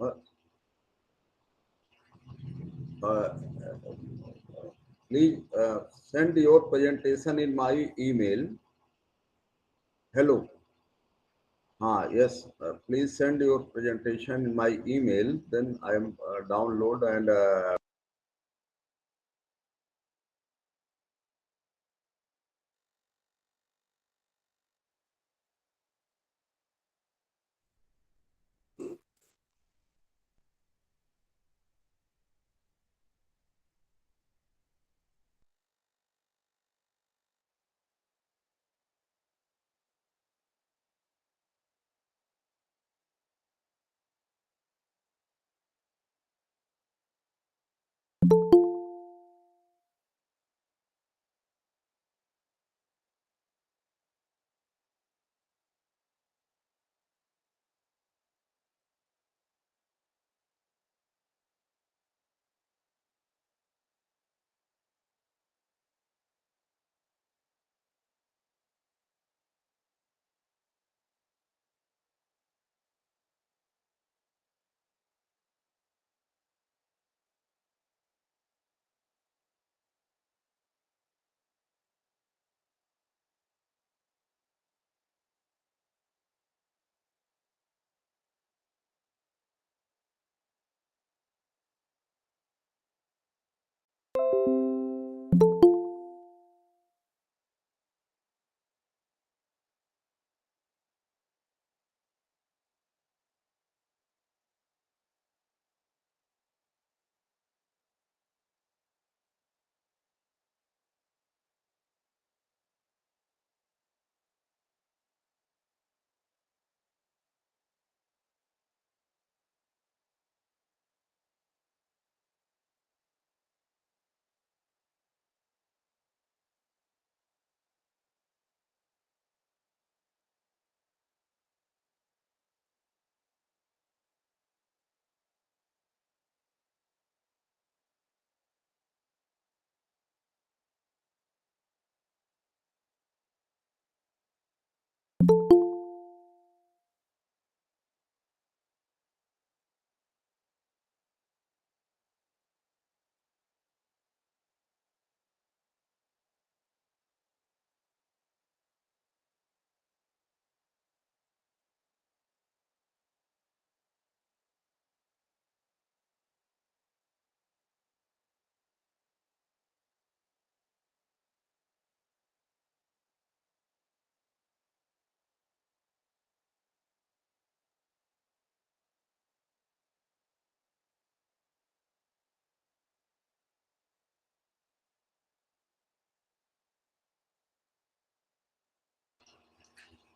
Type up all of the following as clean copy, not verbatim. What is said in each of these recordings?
Uh, uh, Please send your presentation in my email. Hello. Yes. Please send your presentation in my email. Then I am download and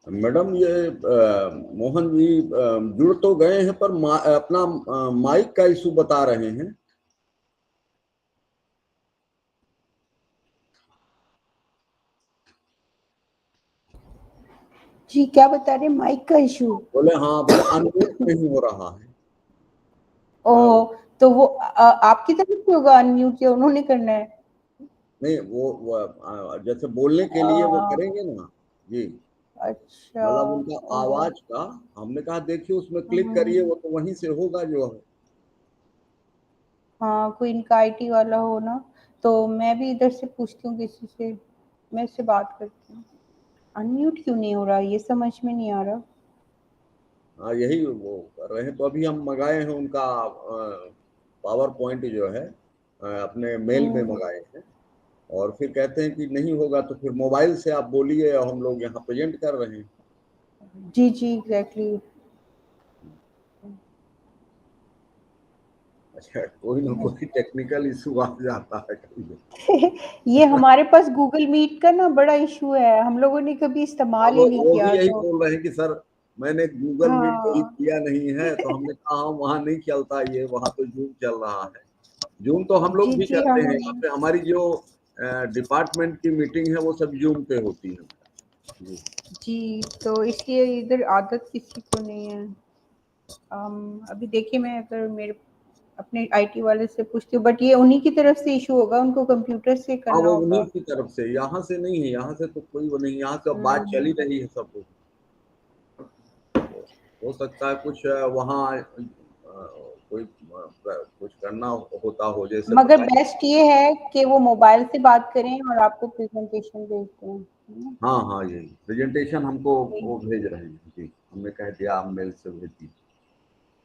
madam ये मोहन जी जुड़ तो गए हैं पर अपना mic का issue बता रहे हैं। जी क्या बता रहे, माइक का इशू? बोले हाँ, बोले अनम्यूट नहीं हो रहा है। ओ, तो वो आपकी तरफ से होगा अनम्यूट, या उन्होंने करना है? नहीं वो जैसे बोलने के लिए वो करेंगे ना जी, अच्छा। मतलब उनका ओ, आवाज का। हमने कहा देखिए उसमें क्लिक करिए, वो तो वहीं से होगा जो है। हाँ, कोई इनका आईटी वाला हो ना, तो मैं भी इधर से पूछती हूँ किसी से, मैं इससे बात करती हूँ। अनम्यूट क्यों नहीं हो रहा, ये समझ में नहीं आ रहा। हाँ यही वो कर रहे हैं। तो अभी हम मंगाए हैं उनका पावर पॉइंट जो है, अपने मेल में हम्म, मंगाए हैं। और फिर कहते हैं कि नहीं होगा तो फिर मोबाइल से आप बोलिए, और हम लोग यहाँ प्रेजेंट कर रहे हैं। जी जी एग्जैक्टली। अच्छा, कोई ना कोई टेक्निकल इशू आ जाता है कभी। ये हमारे पास गूगल मीट का ना बड़ा इशू है, हम लोगों ने कभी इस्तेमाल अब ही नहीं वो भी किया यही तो। बोल रहे हैं कि सर मैंने गूगल मीट कभी हाँ। किया नहीं है। तो हमने कहा हाँ, वहाँ नहीं चलता ये, वहाँ तो जूम चल रहा है। जूम तो हम लोग जी भी जी करते हम। हैं यहाँ पे। हमारी जो डिपार्टमेंट की मीटिंग है वो सब जूम पे होती है जी। जी, तो इसलिए इधर आदत किसी को नहीं है। अभी देखिए, मैं अगर मेरे अपने आईटी वाले से पूछती हूँ, बट ये उन्हीं की तरफ से इशू होगा, उनको कंप्यूटर से हाँ करना वो उन्हीं होगा। की तरफ से, यहाँ से नहीं है। यहाँ से तो कोई वो नहीं, यहाँ से अब बात चल ही हम्म। रही है सब कुछ। हो सकता है कुछ वहाँ कोई कुछ करना होता हो, जैसे मगर पता। बेस्ट ये है कि वो मोबाइल से बात करें और आपको प्रेजेंटेशन भेज दें, है ना? हाँ हाँ, यही प्रेजेंटेशन हमको वो यही। भेज रहे हैं जी। हमने कह दिया आप मेल से भेज दीजिए।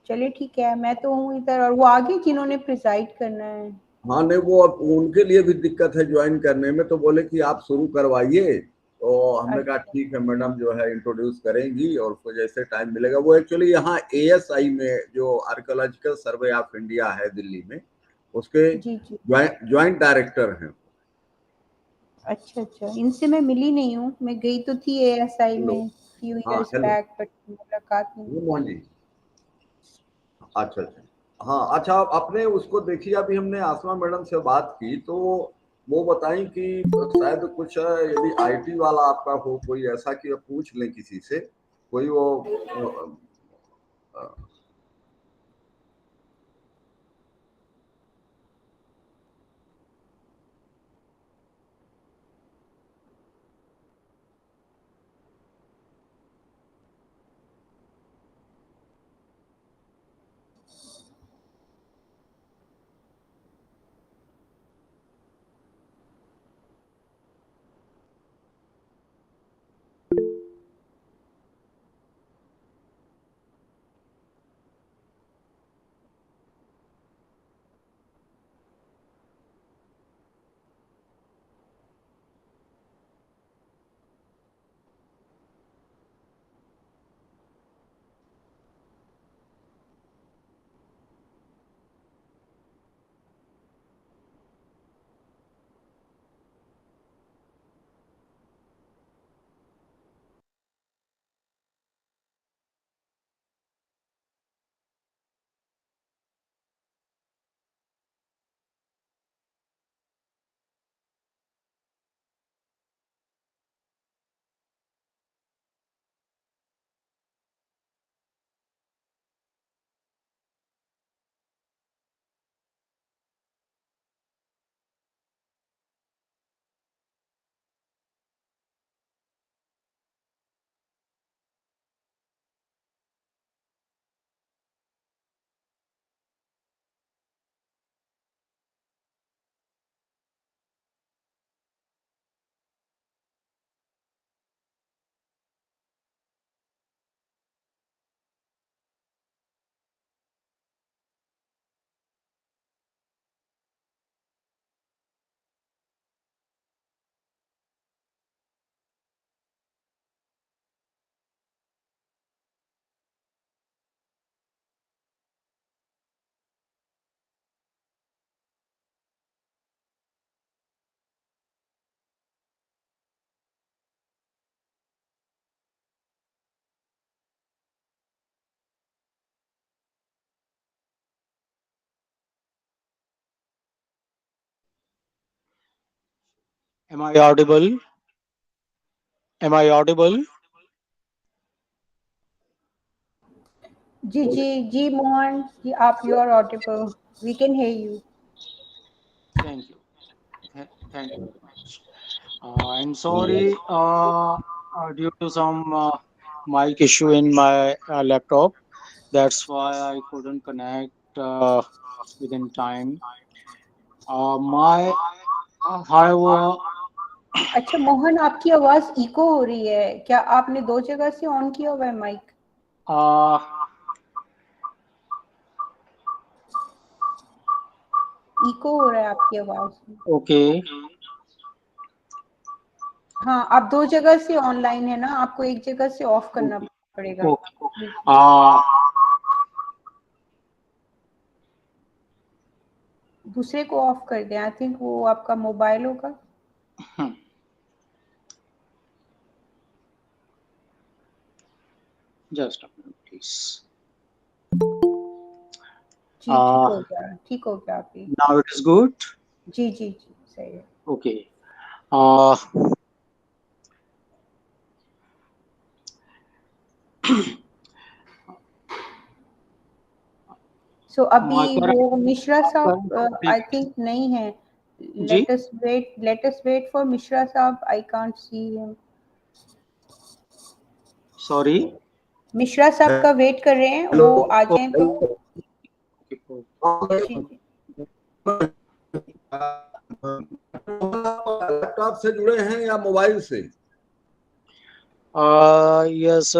चलिए ठीक है, मैं तो हूँ इधर, और वो आगे जिन्होंने प्रिसाइड करना है। हाँ नहीं, वो अब उनके लिए भी दिक्कत है ज्वाइन करने में। तो बोले कि आप शुरू करवाइए। तो हमने कहा अच्छा। ठीक है, मैडम जो है इंट्रोड्यूस करेंगी और उसको जैसे टाइम मिलेगा। वो एक्चुअली यहाँ एएसआई में, जो आर्कोलॉजिकल सर्वे ऑफ इंडिया है दिल्ली में, उसके जी जी। ज्वाइंट डायरेक्टर हैं। अच्छा अच्छा, इनसे मैं मिली नहीं हूँ, मैं गई तो थी एएसआई हेलो। में फ्यू हाँ इयर्स हेलो। बैक, बट मुलाकात नहीं ये हुई। मोहन जी। अच्छा अच्छा। हाँ अच्छा, आप अपने उसको देखिए। अभी हमने आसमा मैडम से बात की तो वो बताई कि शायद कुछ यदि आईटी वाला आपका हो कोई ऐसा, कि आप पूछ लें किसी से, कोई वो अ, Am I audible? Am I audible? जी जी जी मोहन जी, आप you are audible, we can hear you. Thank you. Thank you very much. And sorry, due to some mic issue in my laptop, that's why I couldn't connect within time. My however, अच्छा मोहन, आपकी आवाज eco हो रही है क्या? आपने दो जगह से ऑन किया हुआ है माइक? uh, इको हो रहा है आपकी आवाज में. okay, हाँ, आप दो जगह से ऑनलाइन है ना, आपको एक जगह से ऑफ करना okay, पड़ेगा. okay. जी जी. Uh, दूसरे को ऑफ कर दें, आई थिंक वो आपका मोबाइल होगा. hmm, just a minute, please. जी ठीक Uh, हो गया, ठीक हो गया अभी. Now it is good. जी जी जी, सही है. Okay. Uh, सो my अभी current वो मिश्रा current साहब topic. आई थिंक नहीं है. जी, let us wait for Mishra साहब, I can't see him. sorry. Mishra साहब का वेट कर रहे हैं, वो हेलो आ जाएं तो. Okay. जी जी. लैपटॉप से जुड़े हैं या मोबाइल से? Yes,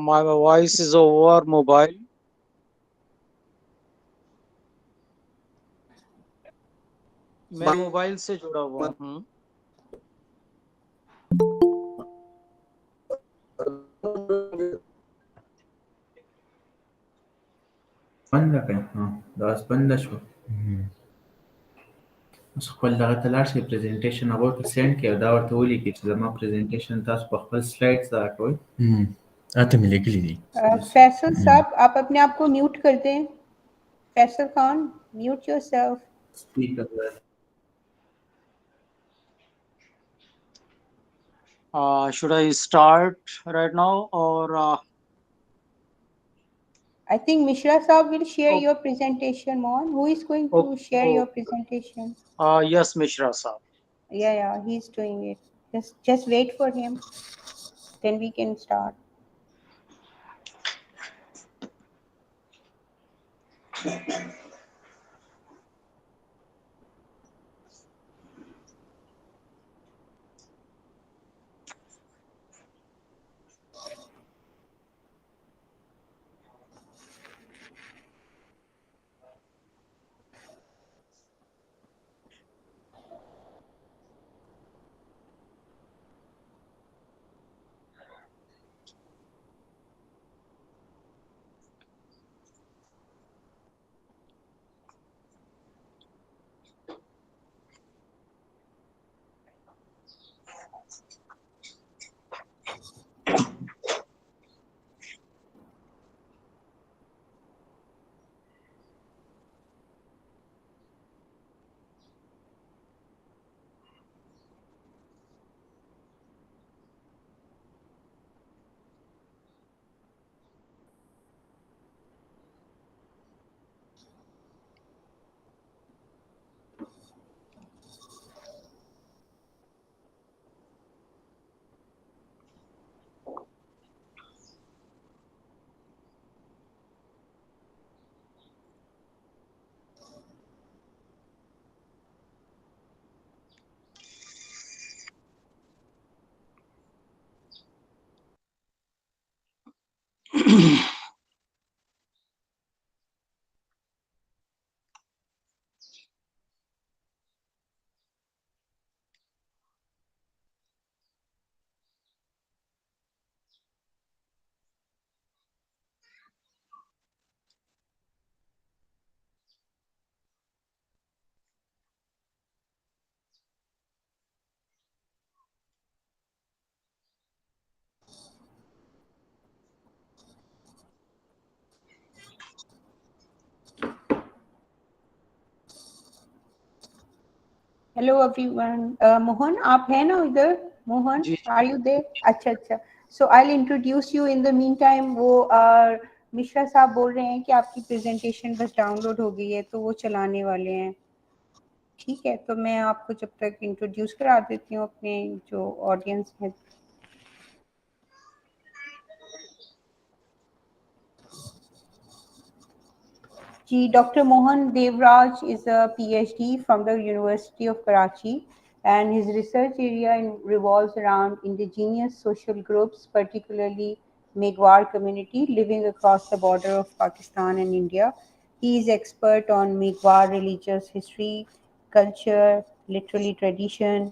my voice is over mobile. मैं मोबाइल से जुड़ा हुआ हूँ. Panda kan, that was Panda show. اوس خپل دغه ته لاړ شئ پریزنټیشن هغوی ته سینډ کړئ او دا ورته ولیکئ چې زما پریزنټیشن تاسو په خپل سلایډز دغه کوئ. راته مې لیکلي دي. Faisal साहब, आप अपने आप को म्यूट कर दें. Faisal Khan, mute yourself. Speaker Should I start right now or I think Mishra Saab will share oh, your presentation, Mohan. Who is going oh, to share oh, your presentation? yes, Mishra sir. Yeah, he's doing it. Just wait for him. Then we can start. Hello everyone. Mohan आप हैं ना इधर? Mohan ji are you there? अच्छा अच्छा। So I will introduce you in the meantime. वो मिश्रा साहब बोल रहे हैं कि आपकी प्रेजेंटेशन बस डाउनलोड हो गई है तो वो चलाने वाले हैं। ठीक है, तो मैं आपको जब तक इंट्रोड्यूस करा देती हूँ अपने जो ऑडियंस है। G. Dr. Mohan Devraj is a PhD from the University of Karachi, and his research area revolves around indigenous social groups, particularly Megwar community living across the border of Pakistan and India. He is expert on Megwar religious history, culture, literary tradition.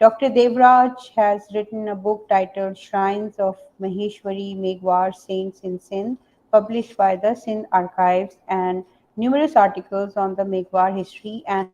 Dr. Devraj has written a book titled Shrines of Maheshwari Megwar Saints in Sindh, published by the Sindh Archives, and numerous articles on the Megwar history and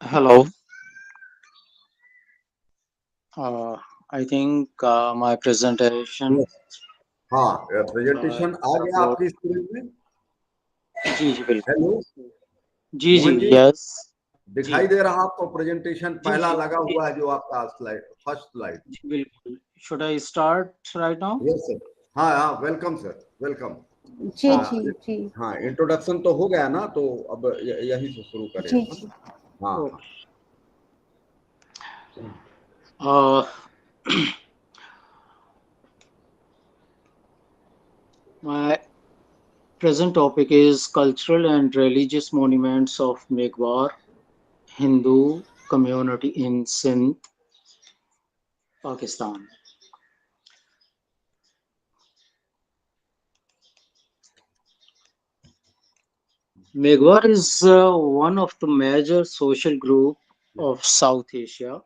hello. uh, I think my presentation Yes. हाँ, presentation uh is गया upload. आपकी screen में? जी जी बिल्कुल। Hello जी जी मोहन जी, yes. जी दिखाई दे रहा आपको presentation जी पहला जी लगा जी हुआ है जो आपका स्लाइड, फर्स्ट स्लाइड? जी बिल्कुल। Should I start right now? Yes sir. हाँ हाँ, वेलकम सर, वेलकम। जी हाँ जी जी हाँ, इंट्रोडक्शन तो हो गया ना, तो अब यहीं से शुरू करें जी अपन। जी हाँ हाँ। Okay. Uh, my present topic is cultural and religious monuments of Megwar Hindu community in Sindh, Pakistan. Megwar is one of the major social group of South Asia,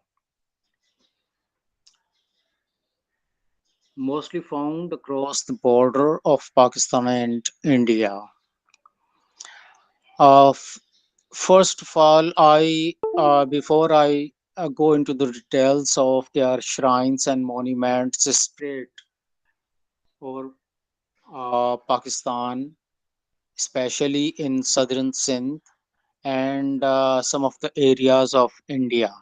mostly found across the border of Pakistan and India. Uh, f- First of all, I before I go into the details of their shrines and monuments spread over Pakistan, especially in southern Sindh and some of the areas of India.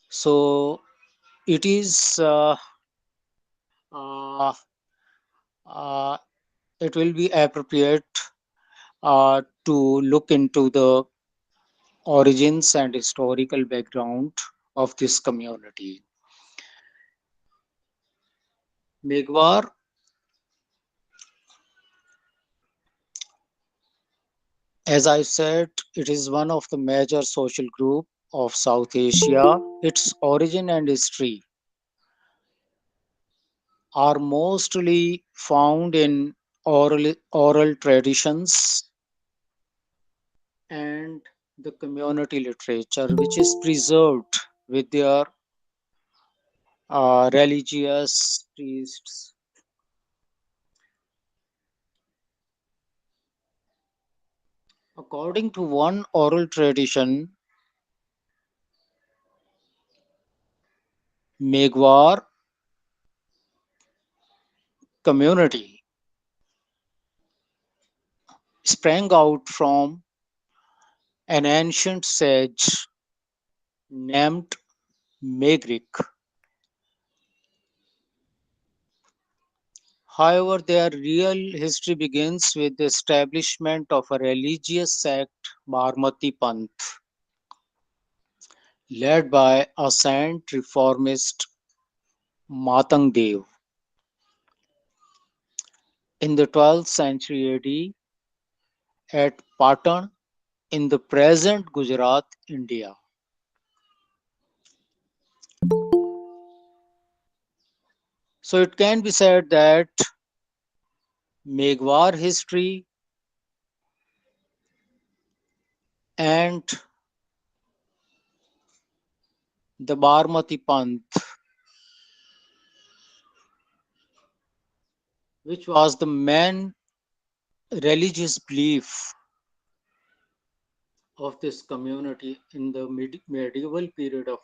So it is uh, uh, it will be appropriate to look into the origins and historical background of this community. Megwar, as I said, it is one of the major social group of South Asia. Its origin and history are mostly found in oral traditions and the community literature, which is preserved with their religious priests. According to one oral tradition, Megwar community sprang out from an ancient sage named Megric. However, their real history begins with the establishment of a religious sect, Barmati Panth, led by a saint reformist Matang Dev in the 12th century AD at Patan in the present Gujarat, India. So it can be said that Megwar history and the Barmati Panth, which was the main religious belief of this community in the medieval period of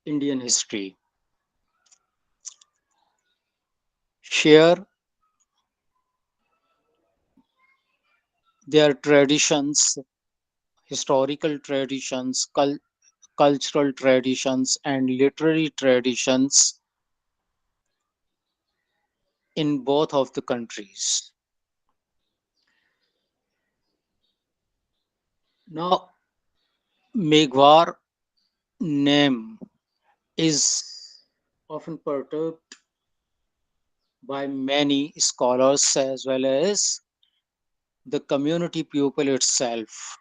Indian history, share their traditions, historical traditions, cultural traditions, and literary traditions in both of the countries. Now, Megwar name is often perturbed by many scholars as well as the community people itself,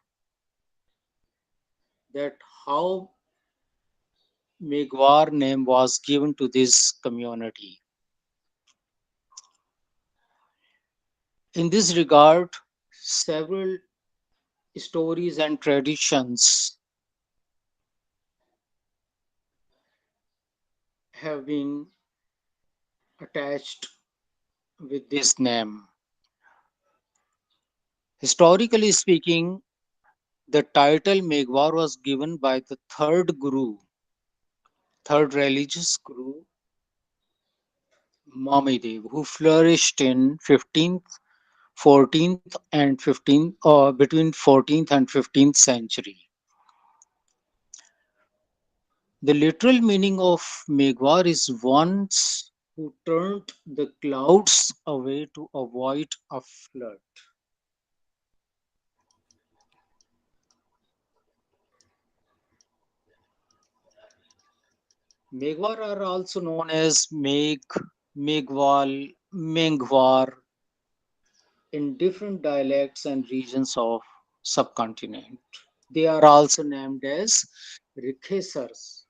that how Megwar name was given to this community. In this regard, several stories and traditions have been attached with this name. Historically speaking, the title Megwar was given by the third guru, third religious guru, Mamidev, who flourished in 15th, 14th, and 15th, or between 14th and 15th century. The literal meaning of Megwar is ones who turned the clouds away to avoid a flood. Megwar are also known as Megwal, Mengwar in different dialects and regions of subcontinent. They are also named as Rikhesars.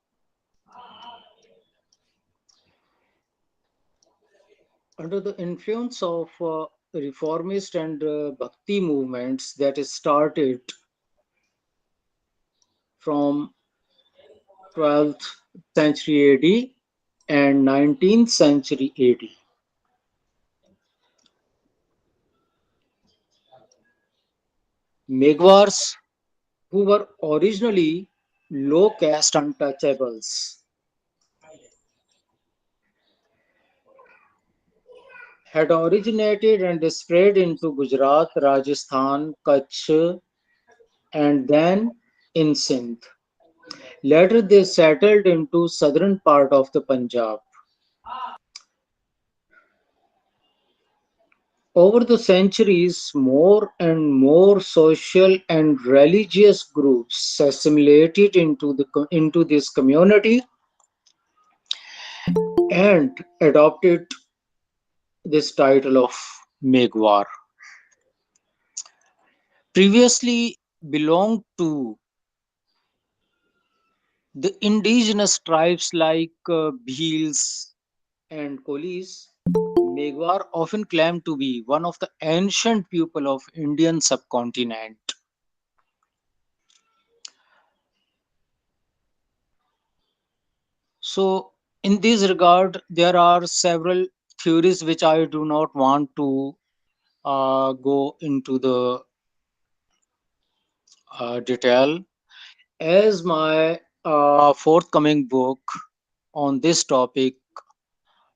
Under the influence of reformist and bhakti movements that started from 12th century AD and 19th century AD, Megwars, who were originally low caste untouchables, had originated and spread into Gujarat, Rajasthan, Kutch, and then in Sindh. Later they settled into southern part of the Punjab. Over the centuries, more and more social and religious groups assimilated into this community and adopted this title of Megwar. Previously belonged to the indigenous tribes like Bhils and Kolis, Megwar often claimed to be one of the ancient people of Indian subcontinent. So, in this regard, there are several theories which I do not want to go into the detail, as my forthcoming book on this topic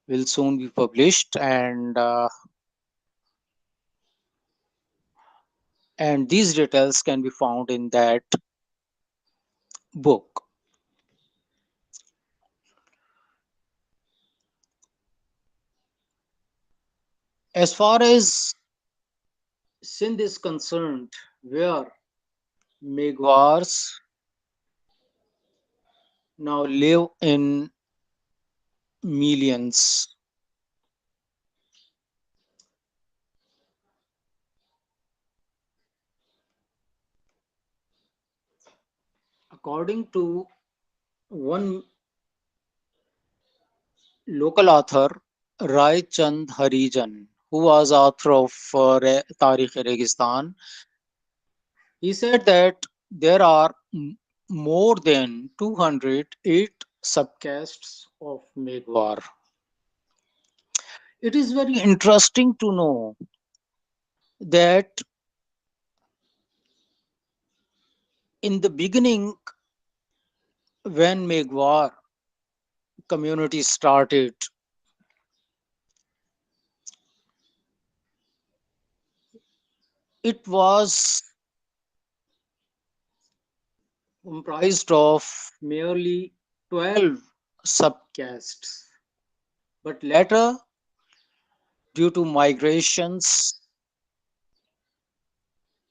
will soon be published, and these details can be found in that book. As far as Sindh is concerned, where Megwars now live in millions. According to one local author, Rai Chand Harijan, who was author of Tarikh-e-Registan, he said that there are more than 208 subcastes of Megwar. It is very interesting to know that in the beginning, when Megwar community started, it was comprised of merely 12 subcastes. But later, due to migrations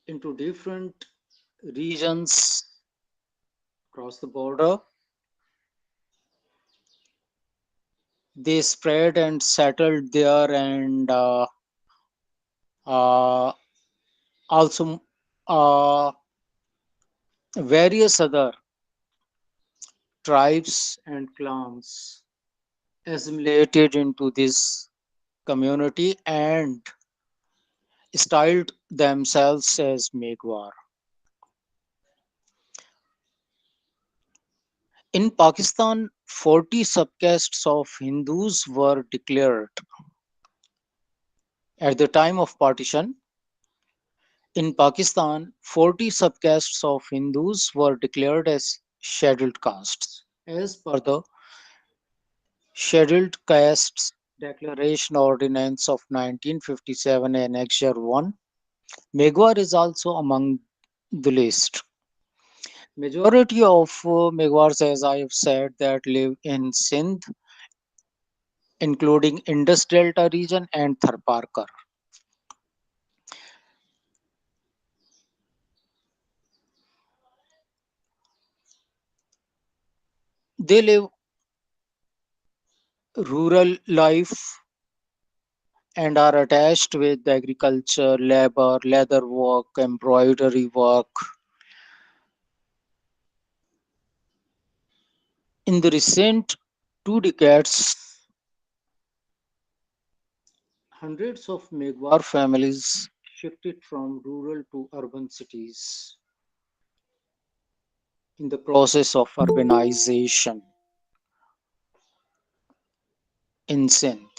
into different regions across the border, they spread and settled there, and uh, also uh, various other tribes and clans assimilated into this community and styled themselves as Megwar. In Pakistan, 40 subcastes of Hindus were declared at the time of partition. In Pakistan, 40 subcastes of Hindus were declared as scheduled castes. As per the Scheduled Castes Declaration Ordinance of 1957, Annexure 1, Megwar is also among the list. Majority of Megwars, as I have said, that live in Sindh, including Indus Delta region and Tharparkar. They live rural life and are attached with agriculture, labor, leather work, embroidery work. In the recent 2 decades, hundreds of Megwar families shifted from rural to urban cities in the process of urbanization in Sindh.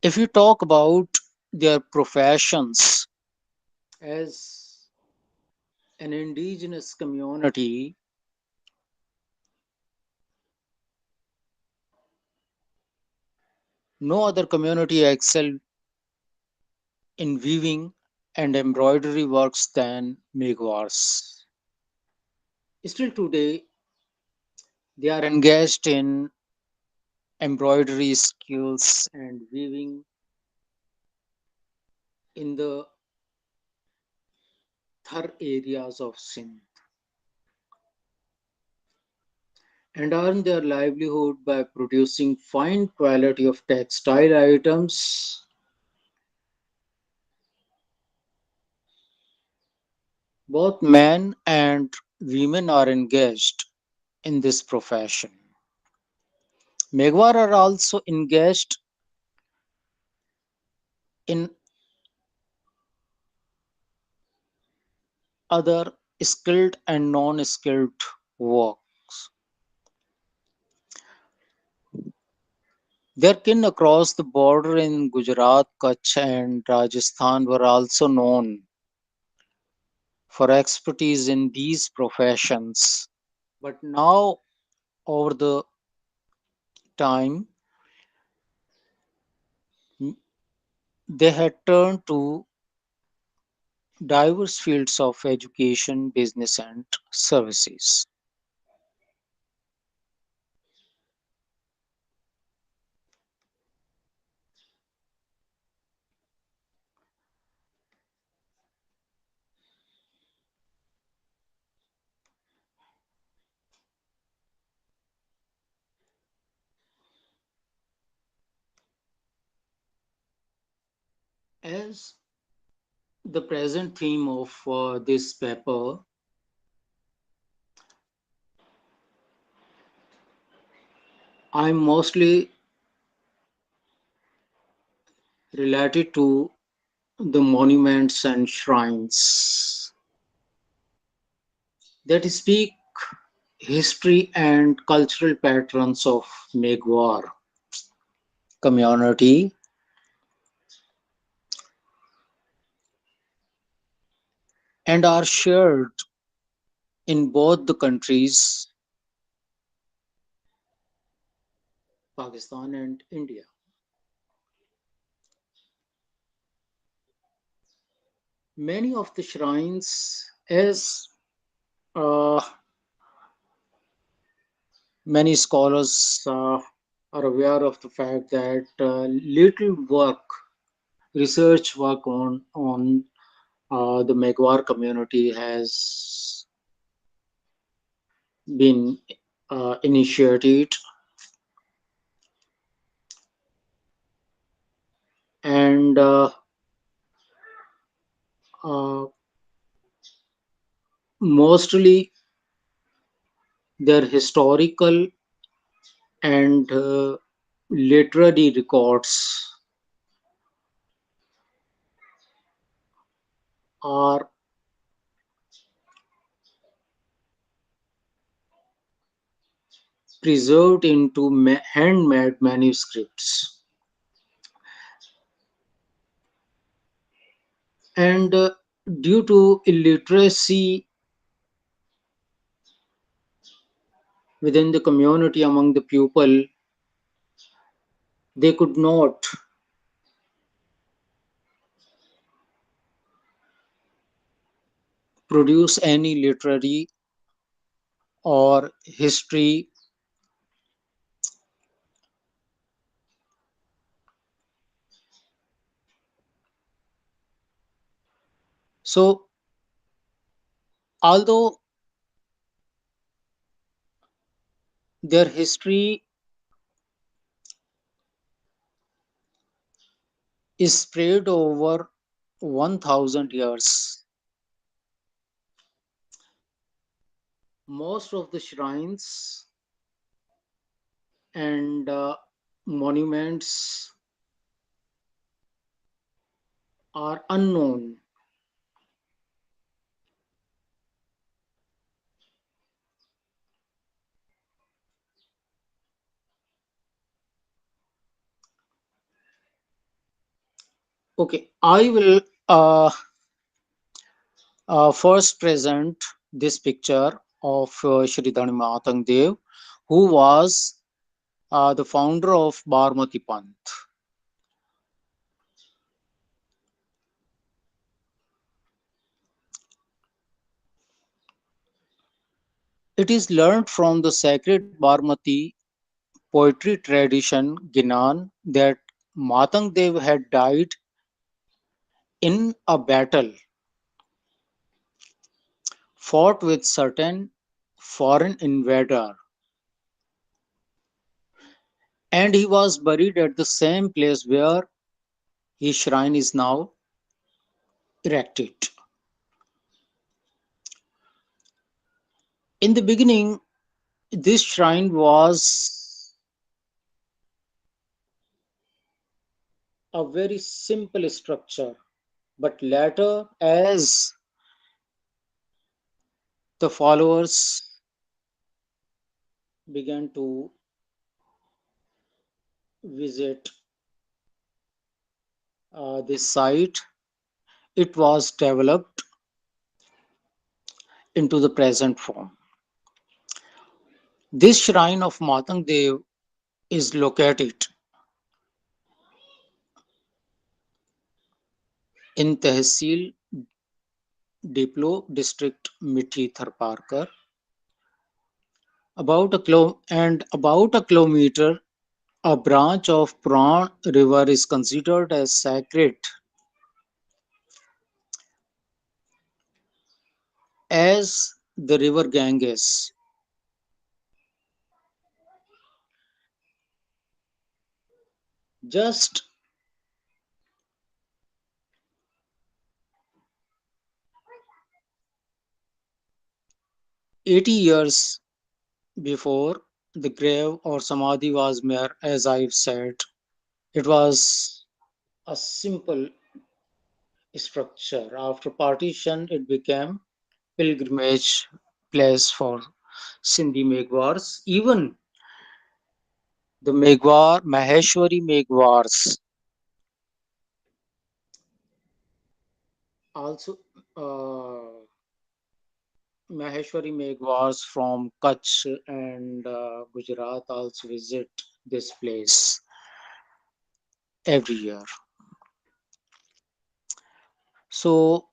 If you talk about their professions, as an indigenous community, no other community excel in weaving and embroidery works than Megwars. Still today, they are engaged in embroidery skills and weaving in the Thar areas of Sindh and earn their livelihood by producing fine quality of textile items. Both men and women are engaged in this profession. Megwar are also engaged in other skilled and non-skilled works. Their kin across the border in Gujarat, Kutch, and Rajasthan were also known for expertise in these professions. But now, over the time, they had turned to diverse fields of education, business, and services. As the present theme of this paper, I'm mostly related to the monuments and shrines that speak history and cultural patterns of Megwar community and are shared in both the countries, Pakistan and India. Many of the shrines, as uh, many scholars are aware of the fact that little research work on the Megwar community has been initiated, and uh, mostly their historical and literary records are preserved into handmade manuscripts. And due to illiteracy within the community among the people, they could not produce any literary or history. So, although their history is spread over 1000 years, most of the shrines and monuments are unknown. Okay, I will first present this picture of Shri Dhanimatang Dev, who was the founder of Barmati Panth. It is learned from the sacred Barmati poetry tradition Ginan that Matang Dev had died in a battle fought with certain foreign invader, and he was buried at the same place where his shrine is now erected. In the beginning, this shrine was a very simple structure, but later, as the followers began to visit this site, it was developed into the present form. This shrine of Matang Dev is located in Tehsil Diplo district, Mithi Tharparkar. About a kilometer, a branch of Pran river is considered as sacred as the river Ganges. Just 80 years before, the grave or samadhi was mere, as I've said. It was a simple structure. After partition, it became pilgrimage place for Sindhi Megwars. Even the Megwar, Maheshwari Megwars, also Maheshwari Megwars from Kutch and Gujarat also visit this place every year. So,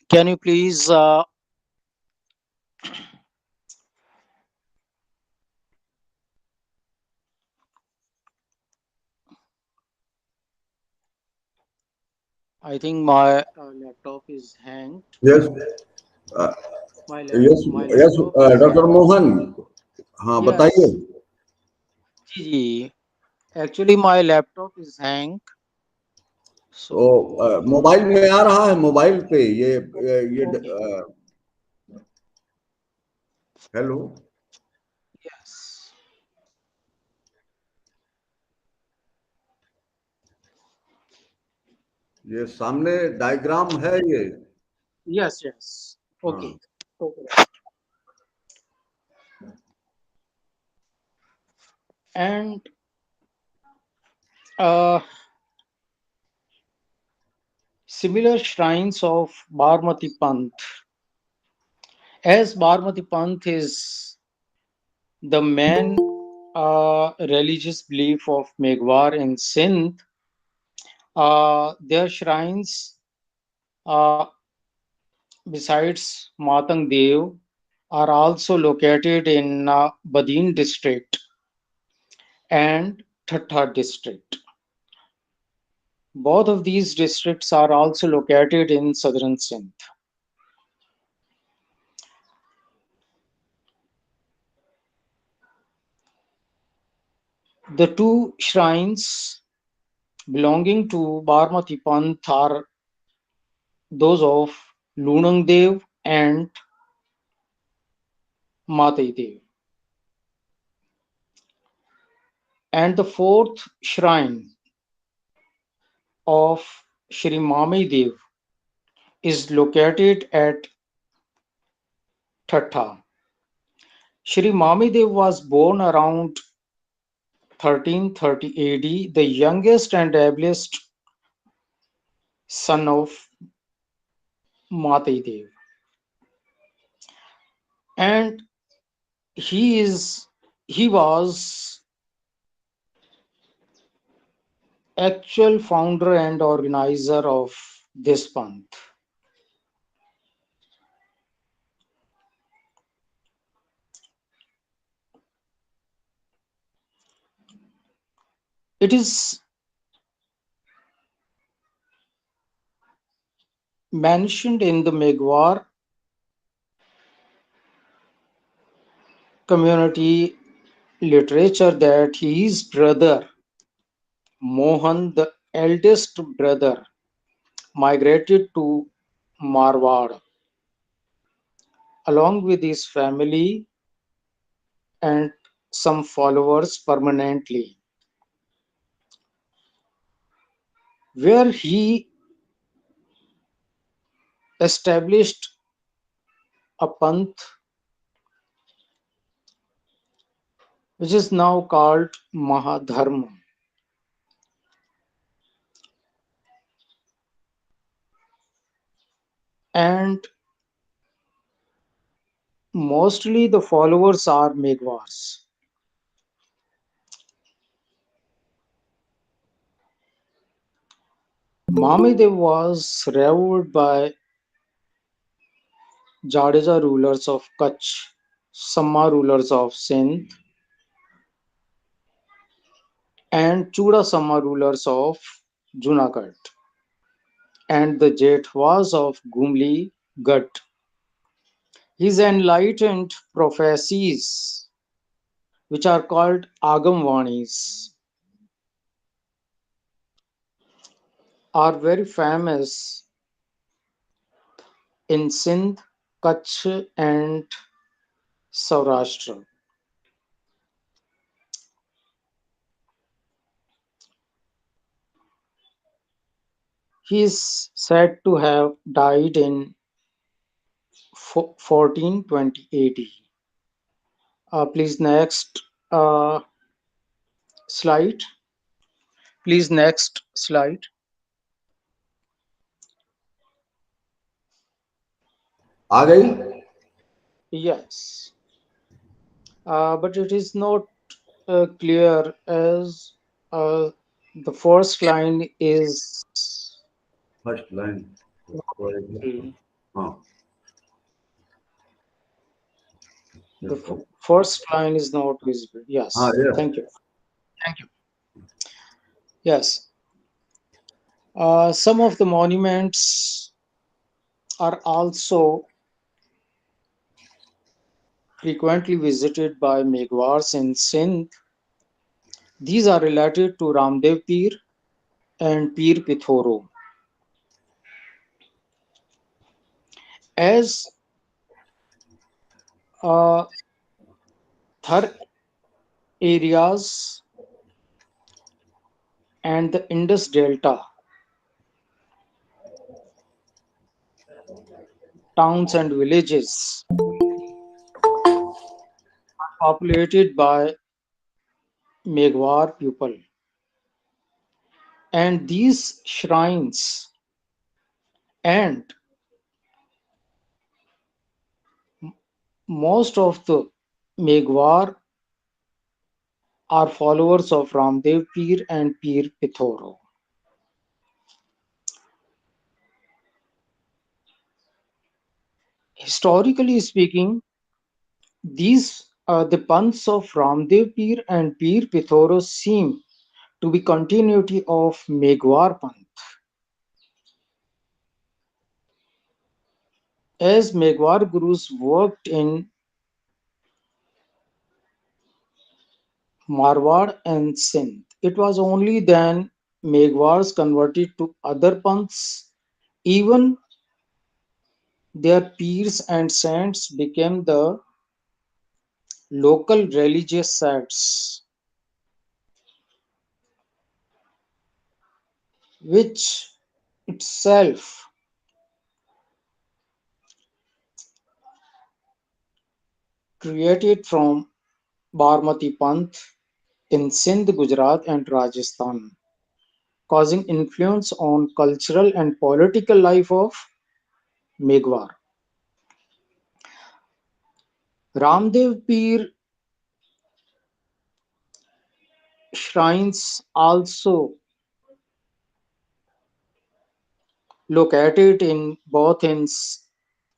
can you please? I think my laptop is hanged. Yes, uh, yes, My yes, laptop is Dr. Mohan, हाँ बताइए. yes. जी जी. Actually, my laptop is hanged. तो So mobile में आ रहा है, mobile पे ये okay. Hello, Yes. ये सामने डायग्राम है ये. Yes. Yes. हाँ. Okay. Okay. And uh, similar shrines of Barmati Panth. As Barmati Panth is the main religious belief of Megwar in Sindh, their shrines, uh, besides Matang Dev, are also located in Badin district and Thatta district. Both of these districts are also located in southern Sindh. The two shrines belonging to Barmati Panth are those of Lunang Dev and Matai Dev. And the fourth shrine of Shri Mami Dev is located at Thatta. Shri Mami Dev was born around 1330 AD, the youngest and ablest son of Matai Dev. And he was actual founder and organizer of this panth. It is mentioned in the Megwar community literature that his brother Mohan, the eldest brother, migrated to Marwar along with his family and some followers permanently, where he established a panth which is now called Mahadharma. And mostly the followers are Megwars. Mamidev was revered by Jadeja rulers of Kutch, Samma rulers of Sindh, and Chudasama rulers of Junagadh, and the Jethwas of Gumli Ghat. His enlightened prophecies, which are called Agamvanis, are very famous in Sindh, Kutch, and Saurashtra. He is said to have died in 1420 AD. Please next slide. Please next slide. आ गई? Yes, but it is not clear as uh, the first line is first line हाँ the first line is not visible. Yes, हाँ yes. thank you. Thank you. Yes, some of the monuments are also frequently visited by Megwars in Sindh. These are related to Ramdev Peer and Peer Pithoro. As Thar areas and the Indus Delta towns and villages populated by Megwar people, and these shrines and most of the Megwar are followers of Ramdev Peer and Peer Pithoro. Historically speaking, these the Panths of Ramdev Peer and Peer Pithoro seem to be continuity of Megwar Panth. As Megwar Gurus worked in Marwar and Sindh, it was only then Megwars converted to other Panths. Even their peers and saints became the local religious sects, which itself created from Barmati Panth in Sindh, Gujarat, and Rajasthan, causing influence on cultural and political life of Megwar. Ramdev Peer shrines also located in both in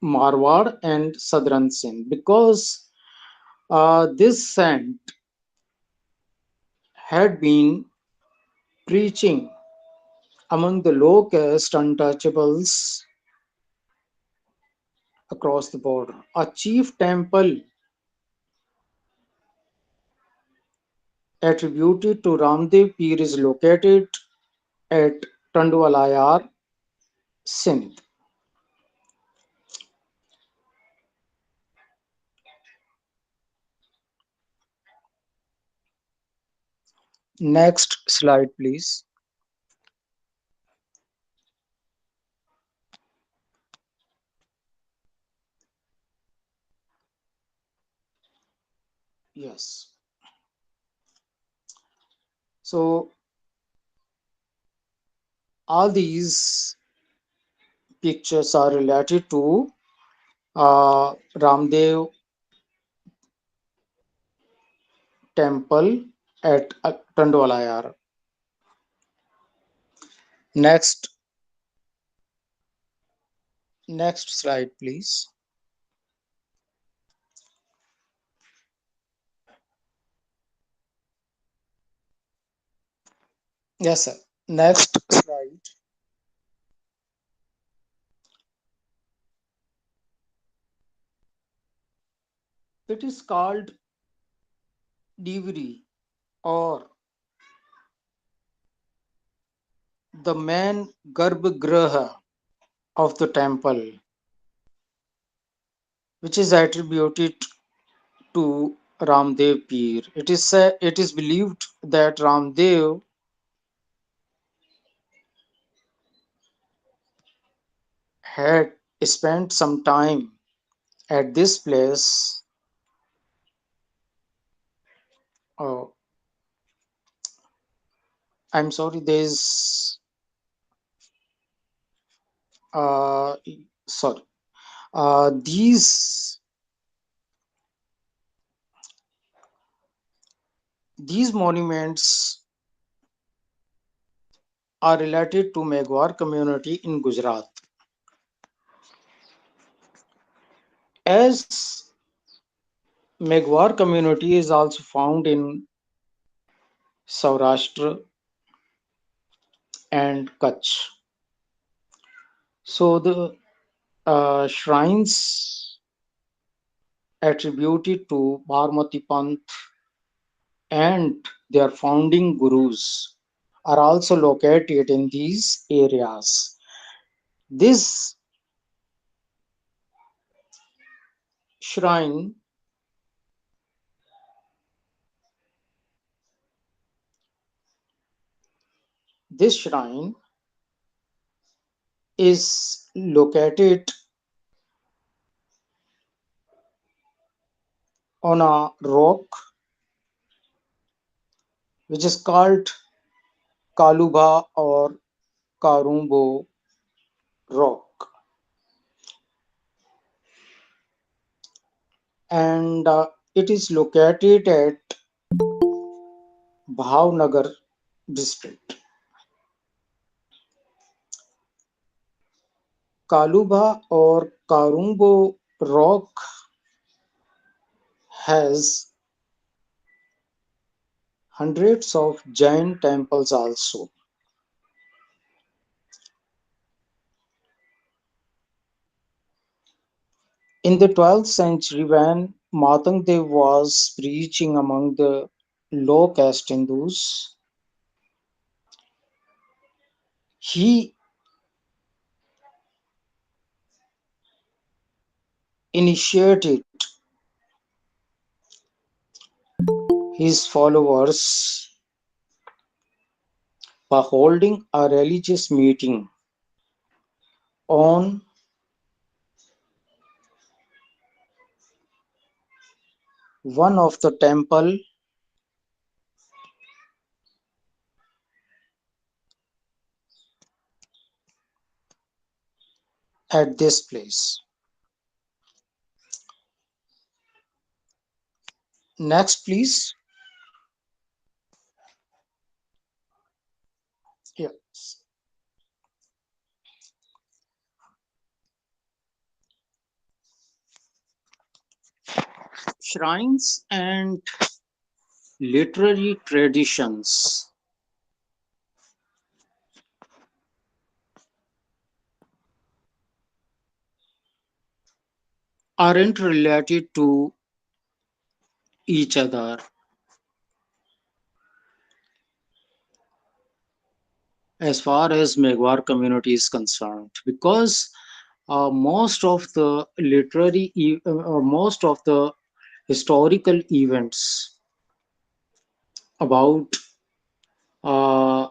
Marwar and Southern Sindh, because this saint had been preaching among the low caste untouchables across the border. A chief temple attributed to Ramdev Peer is located at Tandwalayar, Sindh. Next slide, please. Yes. So all these pictures are related to Ramdev temple at Tandwalayar. Next slide, please. Yes, sir. Next slide. It is called Divri, or the main Garbhagriha of the temple, which is attributed to Ramdev Peer. It is believed that Ramdev had spent some time at this place. Oh, I'm sorry, there's uh, sorry. These monuments are related to Megwar community in Gujarat. As Megwar community is also found in Saurashtra and Kutch. So the shrines attributed to Bharmati Panth and their founding gurus are also located in these areas. This shrine this shrine is located on a rock which is called Kaluba or Karumbo rock, and it is located at Bhavnagar district. Kaluba or Karumbo rock has hundreds of Jain temples also. In the 12th century, when Matangdev was preaching among the low caste Hindus, he initiated his followers by holding a religious meeting on one of the temple at this place. Next, please. Yes. Shrines and literary traditions aren't related to each other as far as Megwar community is concerned, because most of the historical events about uh,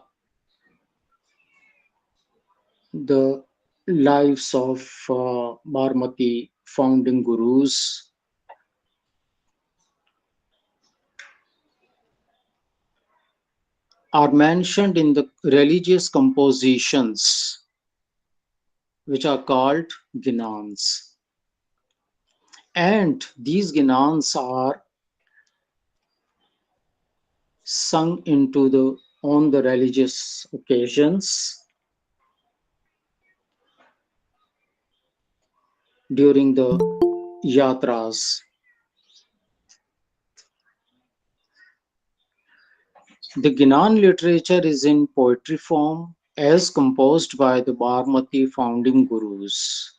the lives of Barmati founding gurus are mentioned in the religious compositions which are called ginans. And these ginans are sung into the on the religious occasions during the yatras. The Gnan literature is in poetry form as composed by the Barmati founding gurus.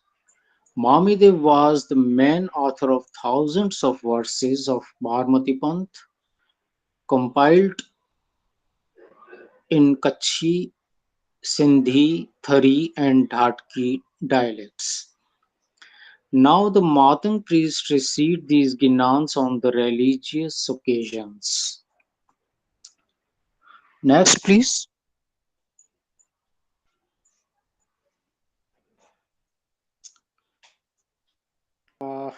Mamidev was the main author of thousands of verses of Barmati Panth, compiled in Kachhi, Sindhi, Thari, and Dhatki dialects. Now the Matang priests recite these Ginans on the religious occasions. Next, please. Uh,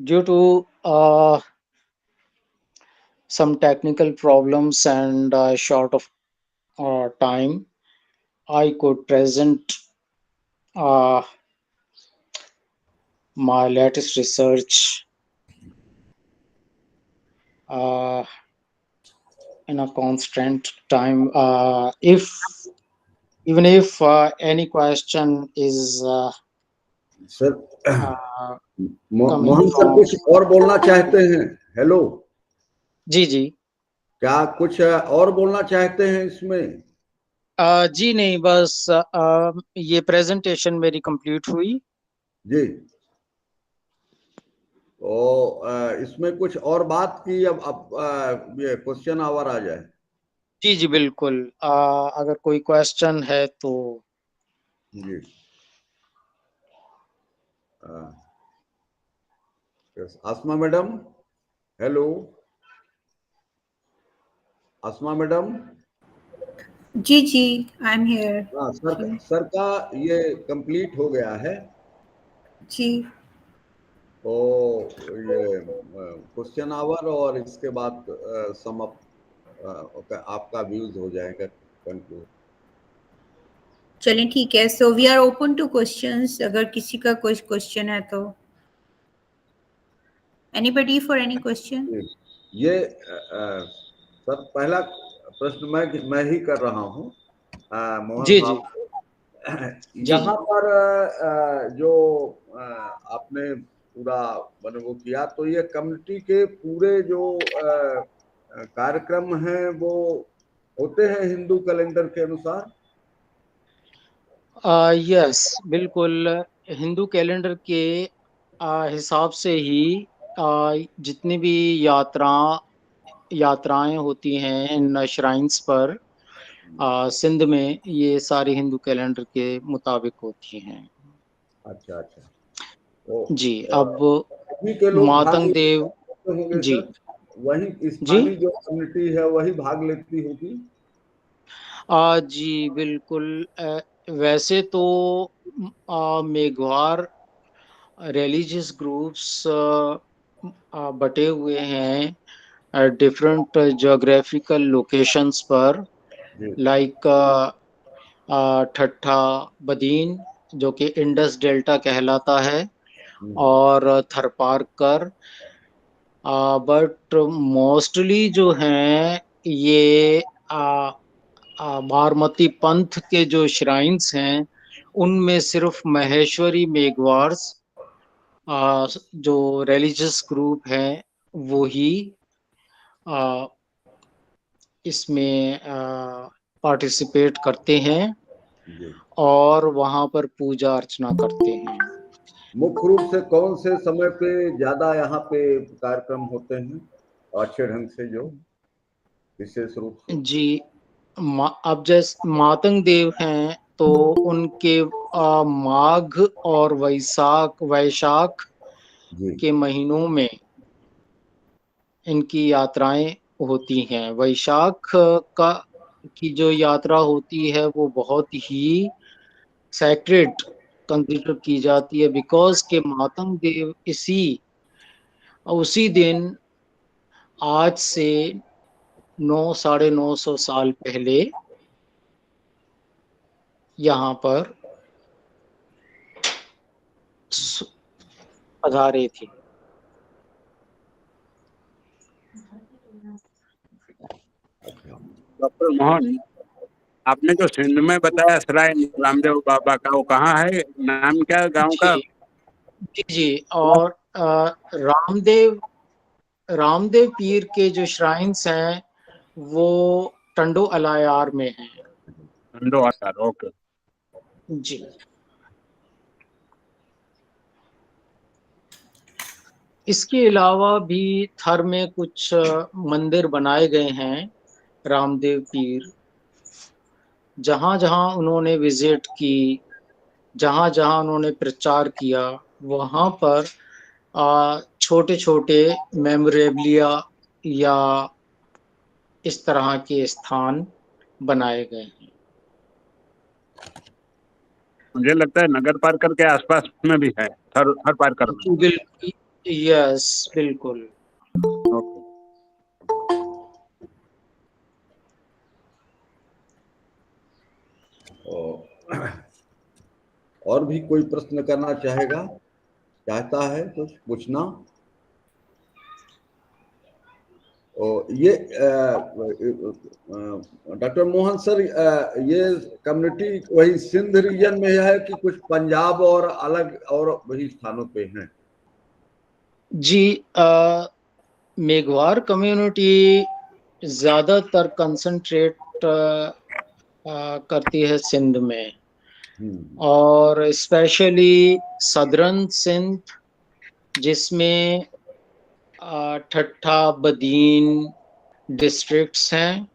due to some technical problems and short of time, I could present uh, my latest research uh, in a constant time. If even if any question is sir uh, coming Mohan sir from कुछ और बोलना चाहते हैं? Hello, जी जी क्या कुछ और बोलना चाहते हैं इसमें? जी नहीं, बस ये प्रेजेंटेशन मेरी कंप्लीट हुई जी, तो इसमें कुछ और बात की, अब ये क्वेश्चन आवर आ जाए। जी जी बिल्कुल। अगर कोई क्वेश्चन है तो जी, yes, Asma madam, hello, Asma madam. जी जी, आई एम हियर। हाँ, सर का ये कंप्लीट हो गया है, जी तो ये क्वेश्चन आवर और इसके बाद सम अप आपका व्यूज हो जाएगा, कंक्लूड। चलें, ठीक है। So we are open to questions, अगर किसी का कोई क्वेश्चन है तो। Anybody for any question? ये सर पहला प्रश्न मैं ही कर रहा हूँ मोहन जी जी साहब। जी यहाँ पर जो आपने पूरा वो किया, तो ये कम्युनिटी के पूरे जो कार्यक्रम हैं वो होते हैं हिंदू कैलेंडर के अनुसार? यस बिल्कुल, हिंदू कैलेंडर के हिसाब से ही जितनी भी यात्राएं होती हैं इन श्राइन्स पर सिंध में, ये सारी हिंदू कैलेंडर के मुताबिक होती हैं। अच्छा अच्छा, तो जी अब वहीं के लोग भाग मातंग देव लेते होंगे जी सर? वही जी स्थानीय जो कम्युनिटी है वही भाग लेती होगी? जी बिल्कुल। वैसे तो मेघवार रिलीजियस ग्रुप्स बटे हुए हैं डिफरेंट ज्योग्राफिकल लोकेशंस पर, जी, लाइक ठट्ठा बदीन जो कि इंडस डेल्टा कहलाता है, हम्म, और थरपारकर, बट मोस्टली जो हैं ये बारमती पंथ के जो श्राइन्स हैं उनमें सिर्फ महेश्वरी मेघवार्स जो रिलीजियस ग्रुप हैं वो ही आ, इसमें पार्टिसिपेट करते हैं जी। और वहाँ पर पूजा अर्चना करते हैं। मुख्य रूप से कौन से समय पे ज्यादा यहाँ पे कार्यक्रम होते हैं अच्छे ढंग से, जो विशेष रूप से? जी अब जैसे मातंग देव हैं तो उनके माघ और वैशाख जी, के महीनों में इनकी यात्राएं होती हैं। वैशाख का की जो यात्रा होती है वो बहुत ही सैक्रेड कंसीडर की जाती है, बिकॉज के मातंग देव उसी दिन, आज से 900-950 साल पहले यहाँ पर पधारे थे। डॉक्टर मोहन, आपने जो सिंध में बताया सराय रामदेव बाबा का, वो कहाँ है? नाम क्या है गांव का? जी जी जी, और रामदेव रामदेव पीर के जो श्राइन्स हैं वो टंडो अलायार में हैं। टंडो आकार, ओके। जी। इसके अलावा भी थर में कुछ मंदिर बनाए गए हैं रामदेव पीर। जहाँ जहाँ उन्होंने विजिट की, जहाँ जहाँ उन्होंने प्रचार किया, वहाँ पर छोटे छोटे मेमोरेबलिया या इस तरह के स्थान बनाए गए हैं। मुझे लगता है नगर पार्कर के आसपास में भी है, थर पार्कर में। बिल्कुल, यस, बिल्कुल। ओके। और भी कोई प्रश्न करना चाहता है कुछ पूछना? ये डॉक्टर मोहन सर, ये कम्युनिटी वही सिंध रीजन में है कि कुछ पंजाब और अलग और वही स्थानों पे हैं? जी, मेघवार कम्युनिटी ज्यादातर कंसंट्रेट करती है सिंध में, और स्पेशली सदर्न सिंध, जिसमें ठट्ठा बदीन डिस्ट्रिक्ट्स हैं,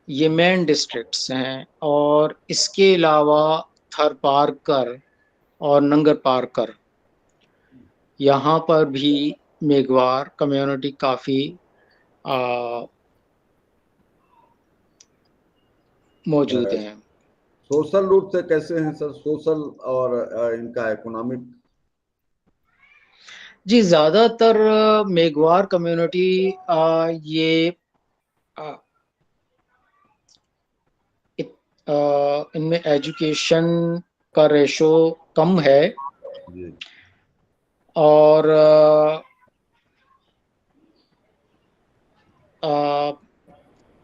ये मेन डिस्ट्रिक्ट्स हैं। और इसके अलावा थर पारकर और नंगर पारकर, यहाँ पर भी मेघवार कम्युनिटी काफ़ी मौजूद हैं। सोशल रूप से कैसे हैं सर, सोशल और इनका इकोनॉमिक? जी, ज़्यादातर मेघवार कम्युनिटी ये इनमें एजुकेशन का रेशो कम है, और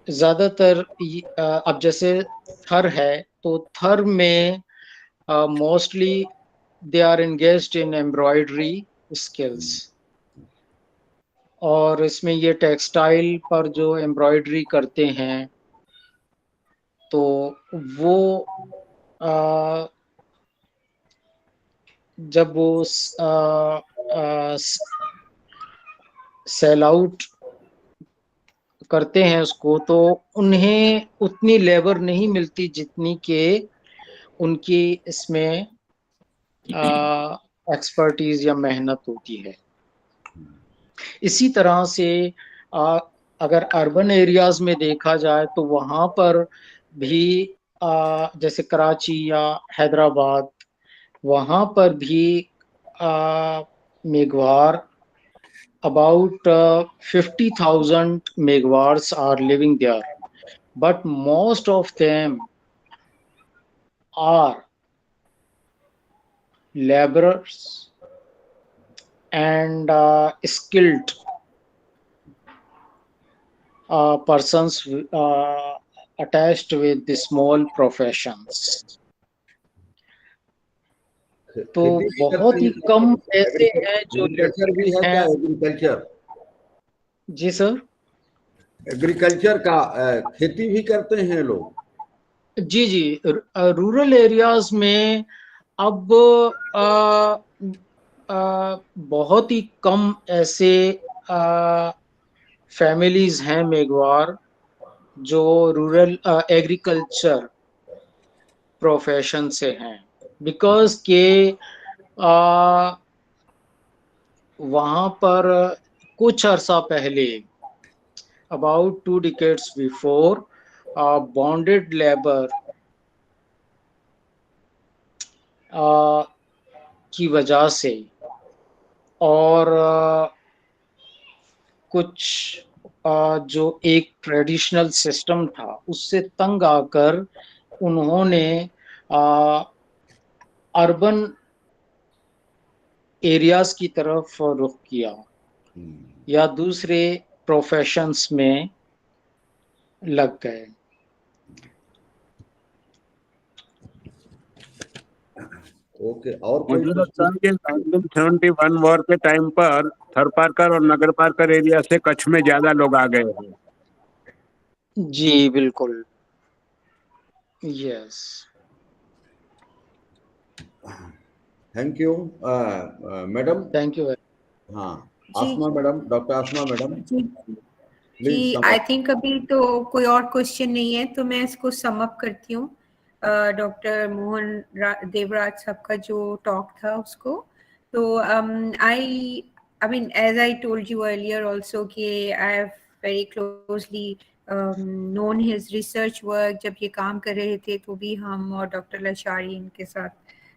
ज़्यादातर अब जैसे थर है तो थर में mostly they are engaged in embroidery skills, और इसमें ये टेक्सटाइल पर जो एम्ब्रॉयडरी करते हैं तो वो जब वो सेल आउट करते हैं उसको, तो उन्हें उतनी लेबर नहीं मिलती जितनी के उनकी इसमें एक्सपर्टीज या मेहनत होती है। इसी तरह से अगर अर्बन एरियाज में देखा जाए तो वहाँ पर भी जैसे कराची या हैदराबाद, वहाँ पर भी Meghwar about 50,000 Megwars are living there, but most of them are laborers and skilled persons attached with the small professions. तो बहुत ही कम ऐसे हैं जो एग्रीकल्चर भी है क्या? एग्रीकल्चर? जी सर। एग्रीकल्चर का खेती भी करते हैं लोग? जी जी, रूरल एरियाज में अब बहुत ही कम ऐसे फैमिलीज हैं मेघवार जो रूरल एग्रीकल्चर प्रोफेशन से हैं, बिकॉज के वहाँ पर कुछ अर्सा पहले, about 2 decades before, bonded labour की वजह से और कुछ जो एक ट्रेडिशनल सिस्टम था उससे तंग आकर उन्होंने अर्बन एरियाज की तरफ रुख किया या दूसरे प्रोफेशंस में लग गए। ओके, और कोई मुझे लगता प्रश्न? है कि 1971 वॉर के टाइम पर थरपारकर और नगर पारकर एरिया से कच्छ में ज्यादा लोग आ गए हैं। जी बिल्कुल, yes. Thank you madam. Thank you. हाँ, जी Asma madam, doctor Asma madam, जी प्लीज जी, सम आई अप। थिंक अभी तो कोई और क्वेश्चन नहीं है, तो मैं इसको सम अप करती हूँ। डॉक्टर देवराज साहब का जो टॉक था उसको, तो I mean as I told you earlier also कि I have very closely known his research work। जब ये काम कर रहे थे तो भी हम और डॉक्टर लशारी इनके साथ,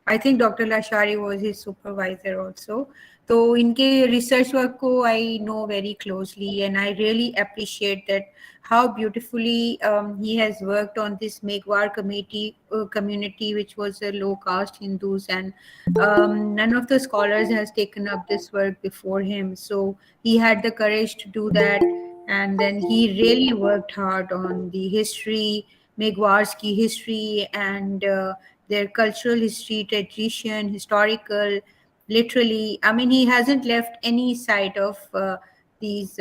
I think doctor Lashari was his supervisor also. तो इनके रिसर्च वर्क को I know very closely and I really appreciate that how beautifully he has worked on this Megwar community, which was a low caste Hindus, and none of the scholars has taken up this work before him. So he had the courage to do that, and then he really worked hard on the history, Megwars ki history, and their cultural history, tradition, historical, literally. I mean, he hasn't left any side of these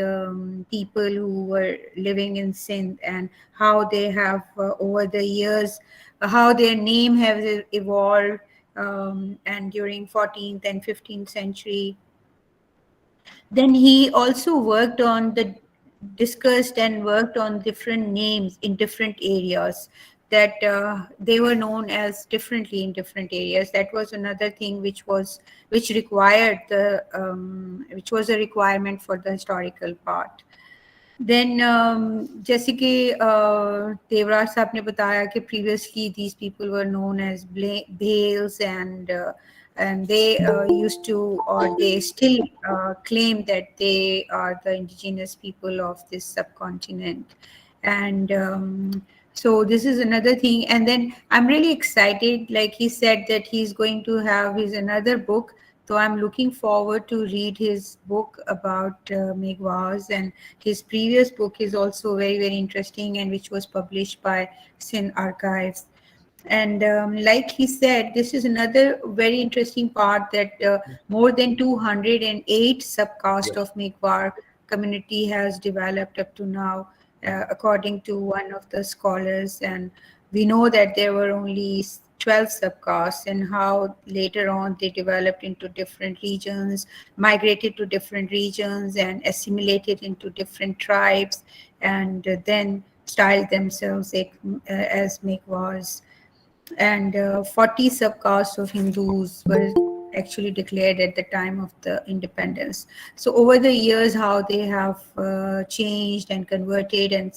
people who were living in Sindh, and how they have over the years, how their name has evolved, and during 14th and 15th century. Then he also worked on the discussed and worked on different names in different areas, that they were known as differently in different areas. That was another thing which required the which was a requirement for the historical part. Then जैसे कि देवराज साहब ने बताया कि previously these people were known as Bhales, and they used to, or they still claim that they are the indigenous people of this subcontinent. And so this is another thing. And then I'm really excited, like he said that he's going to have his another book. So I'm looking forward to read his book about Megwaz, and his previous book is also very, very interesting, and which was published by Sin Archives. And like he said, this is another very interesting part, that more than 208 subcaste Yes. of Megwar community has developed up to now, according to one of the scholars. And we know that there were only 12 subcastes, and how later on they developed into different regions, migrated to different regions, and assimilated into different tribes, and then styled themselves as Megwars. And 40 subcastes of Hindus were actually declared at the time of the independence. So over the years, how they have changed and converted and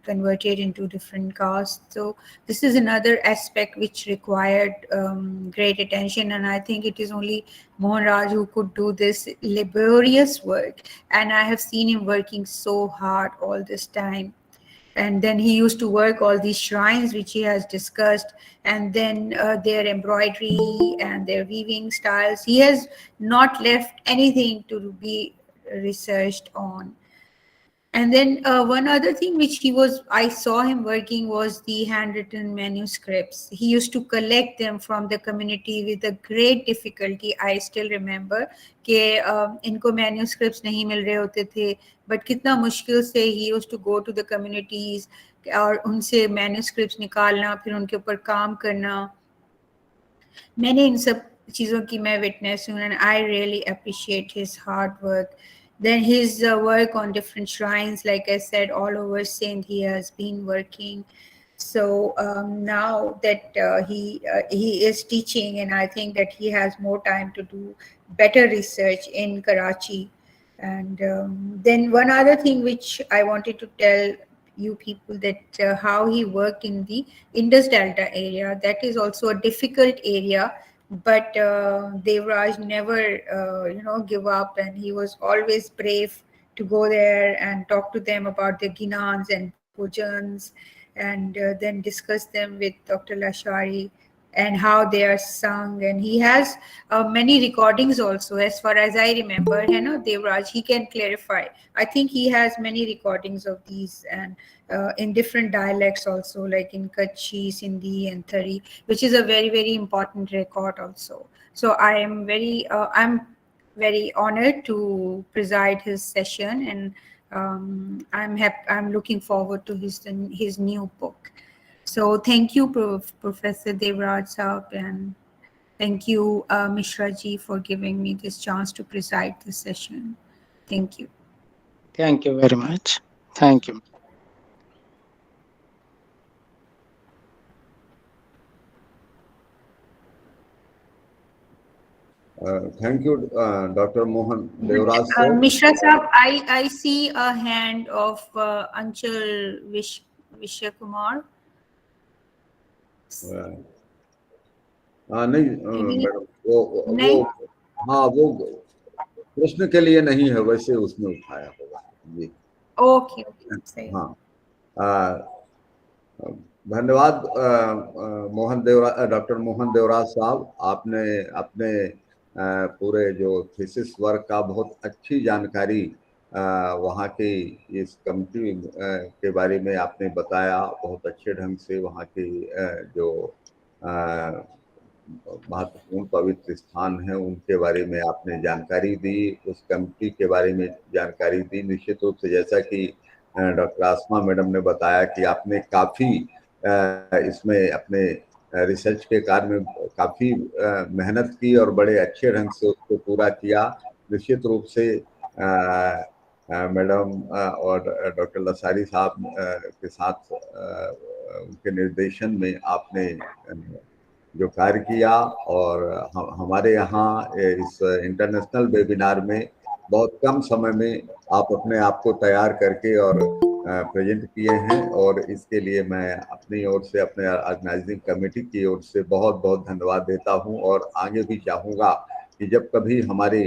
converted into different castes. So this is another aspect which required great attention, and I think it is only Mohan Raj who could do this laborious work. And I have seen him working so hard all this time. And then he used to work all these shrines which he has discussed, and then their embroidery and their weaving styles. He has not left anything to be researched on. And then one other thing which I saw him working, was the handwritten manuscripts. He used to collect them from the community with a great difficulty. I still remember कि इनको manuscripts नहीं मिल रहे होते थे, but कितना मुश्किल से he used to go to the communities और उनसे manuscripts निकालना, फिर उनके ऊपर काम करना. मैंने इन सब चीज़ों की मैं witness हूँ, and I really appreciate his hard work. Then his work on different shrines, like I said, all over Sindh, he has been working. So now that he is teaching, and I think that he has more time to do better research in Karachi. And then one other thing which I wanted to tell you people, that how he worked in the Indus Delta area. That is also a difficult area, but Devraj never, give up, and he was always brave to go there and talk to them about their ginans and bhojans, and then discuss them with Dr. Lashari. and how they are sung. And he has many recordings also, as far as I remember. Devraj, he can clarify. I think he has many recordings of these, and in different dialects also, like in Kutchi, Sindhi, and Thari, which is a very, very important record also. So I'm very honored to preside his session, and I'm looking forward to his new book. So thank you, Professor Devraj Saab, and thank you, Mishra ji, for giving me this chance to preside this session. Thank you. Thank you very much. Thank you. Thank you, Dr. Mohan Devraj sir. Mishra Saab, I see a hand of Anchal Vishyakumar. नहीं madam, वो हाँ, वो प्रश्न के लिए नहीं है, वैसे उसने उठाया होगा जी। ओके, हाँ, धन्यवाद डॉक्टर मोहन देवराज साहब, आपने अपने पूरे जो थीसिस वर्क का बहुत अच्छी जानकारी वहाँ की इस कमिटी के बारे में आपने बताया। बहुत अच्छे ढंग से वहाँ की जो महत्वपूर्ण पवित्र स्थान है उनके बारे में आपने जानकारी दी, उस कमिटी के बारे में जानकारी दी। निश्चित रूप से जैसा कि डॉक्टर आसमा मैडम ने बताया कि आपने काफ़ी इसमें अपने रिसर्च के कार्य में काफ़ी मेहनत की और बड़े अच्छे ढंग से उसको पूरा किया। निश्चित रूप से मैडम और डॉक्टर लसारी साहब के साथ उनके निर्देशन में आपने जो कार्य किया, और हमारे यहाँ इस इंटरनेशनल वेबिनार में बहुत कम समय में आप अपने आप को तैयार करके और प्रेजेंट किए हैं, और इसके लिए मैं अपनी ओर से, अपने ऑर्गेनाइजिंग कमेटी की ओर से बहुत बहुत धन्यवाद देता हूं। और आगे भी चाहूँगा कि जब कभी हमारे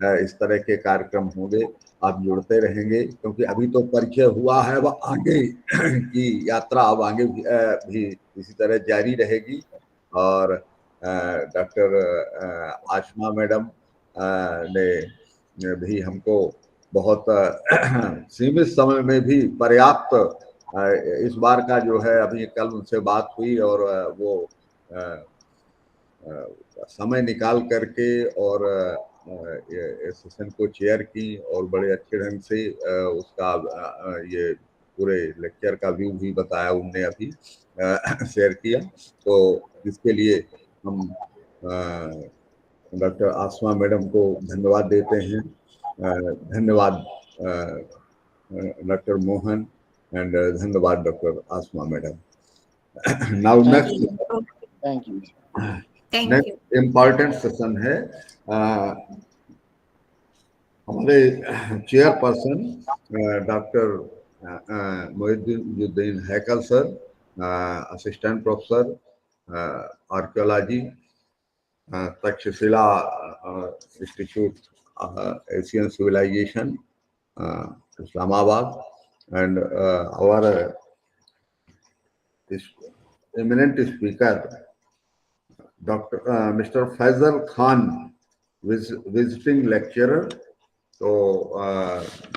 इस तरह के कार्यक्रम होंगे आप जुड़ते रहेंगे, क्योंकि अभी तो परिचय हुआ है, वह आगे की यात्रा अब आगे भी इसी तरह जारी रहेगी। और डॉक्टर आशमा मैडम ने भी हमको बहुत सीमित समय में भी पर्याप्त इस बार का जो है, अभी कल उनसे बात हुई और वो समय निकाल करके और सेशन को चेयर की और बड़े अच्छे ढंग से उसका ये पूरे लेक्चर का व्यू भी बताया उनने, अभी शेयर किया। तो इसके लिए हम डॉक्टर आसमा मैडम को धन्यवाद देते हैं। धन्यवाद डॉक्टर मोहन, एंड धन्यवाद doctor Asma madam. Now next important session है हमारे chairperson doctor Mohiddin Haikal sir, assistant professor archaeology, Taxila institute Asian civilisation, Islamabad, and our eminent speaker, Mr. Faisal Khan, visiting lecturer. So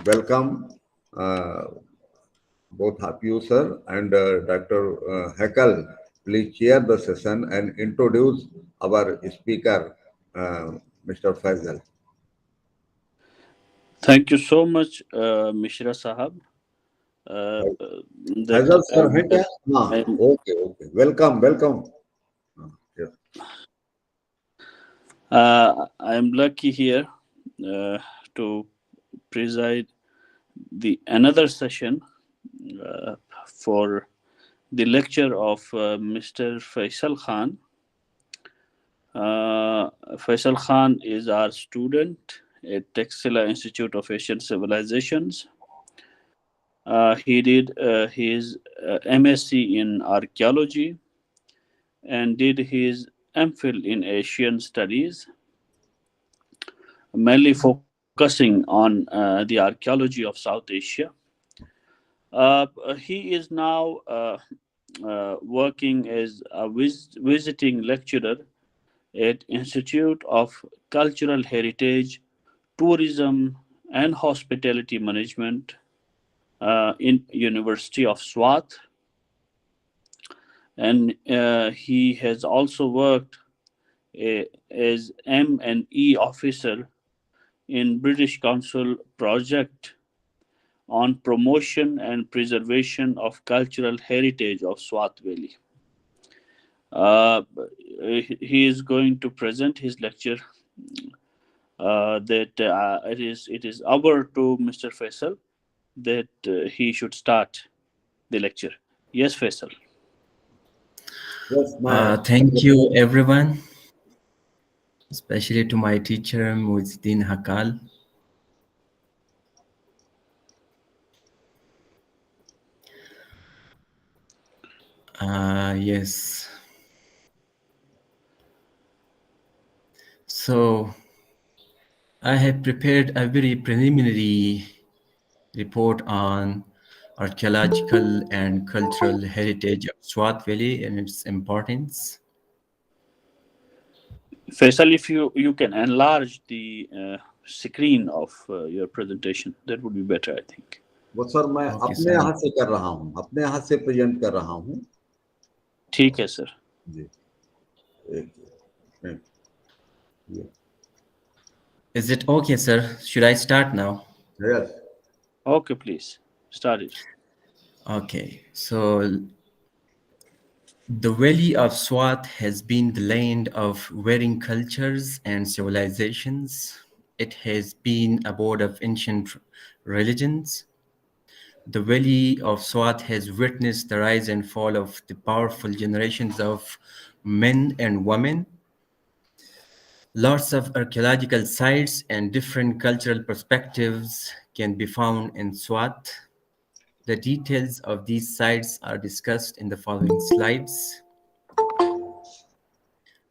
welcome both of you, sir, and Dr. Hekal. Please chair the session and introduce our speaker, Mr. Faisal. Thank you so much, Mishra Sahab. Faisal sir, okay. Welcome. Yes. I am lucky here to preside another session for the lecture of Mr. Faisal Khan. Faisal Khan is our student at Tक्षशिला Institute of Asian Civilizations. He did his MSc in Archaeology and did his MPhil in Asian Studies, mainly focusing on the archaeology of South Asia. He is now working as a visiting lecturer at Institute of Cultural Heritage, Tourism and Hospitality Management in University of Swat, and he has also worked as M&E officer in British Council project on promotion and preservation of cultural heritage of Swat Valley. He is going to present his lecture. It is over to Mr. Faisal that he should start the lecture. Yes, Faisal. Yes, Thank you, everyone, especially to my teacher, Muizdin Hakal. Yes. So I have prepared a very preliminary report on archaeological and cultural heritage of Swat Valley and its importance. Faisal, if you can enlarge the screen of your presentation, that would be better, I think. वो sir मैं Okay, अपने sir. यहाँ से कर रहा हूँ, अपने यहाँ से प्रेजेंट कर रहा हूँ ठीक है सर. जी. एक ये. Is it okay, sir? Should I start now? Yes. Okay, please start it. Okay, so the Valley of Swat has been the land of varying cultures and civilizations. It has been a abode of ancient religions. The Valley of Swat has witnessed the rise and fall of the powerful generations of men and women. Lots of archaeological sites and different cultural perspectives can be found in Swat. The details of these sites are discussed in the following slides.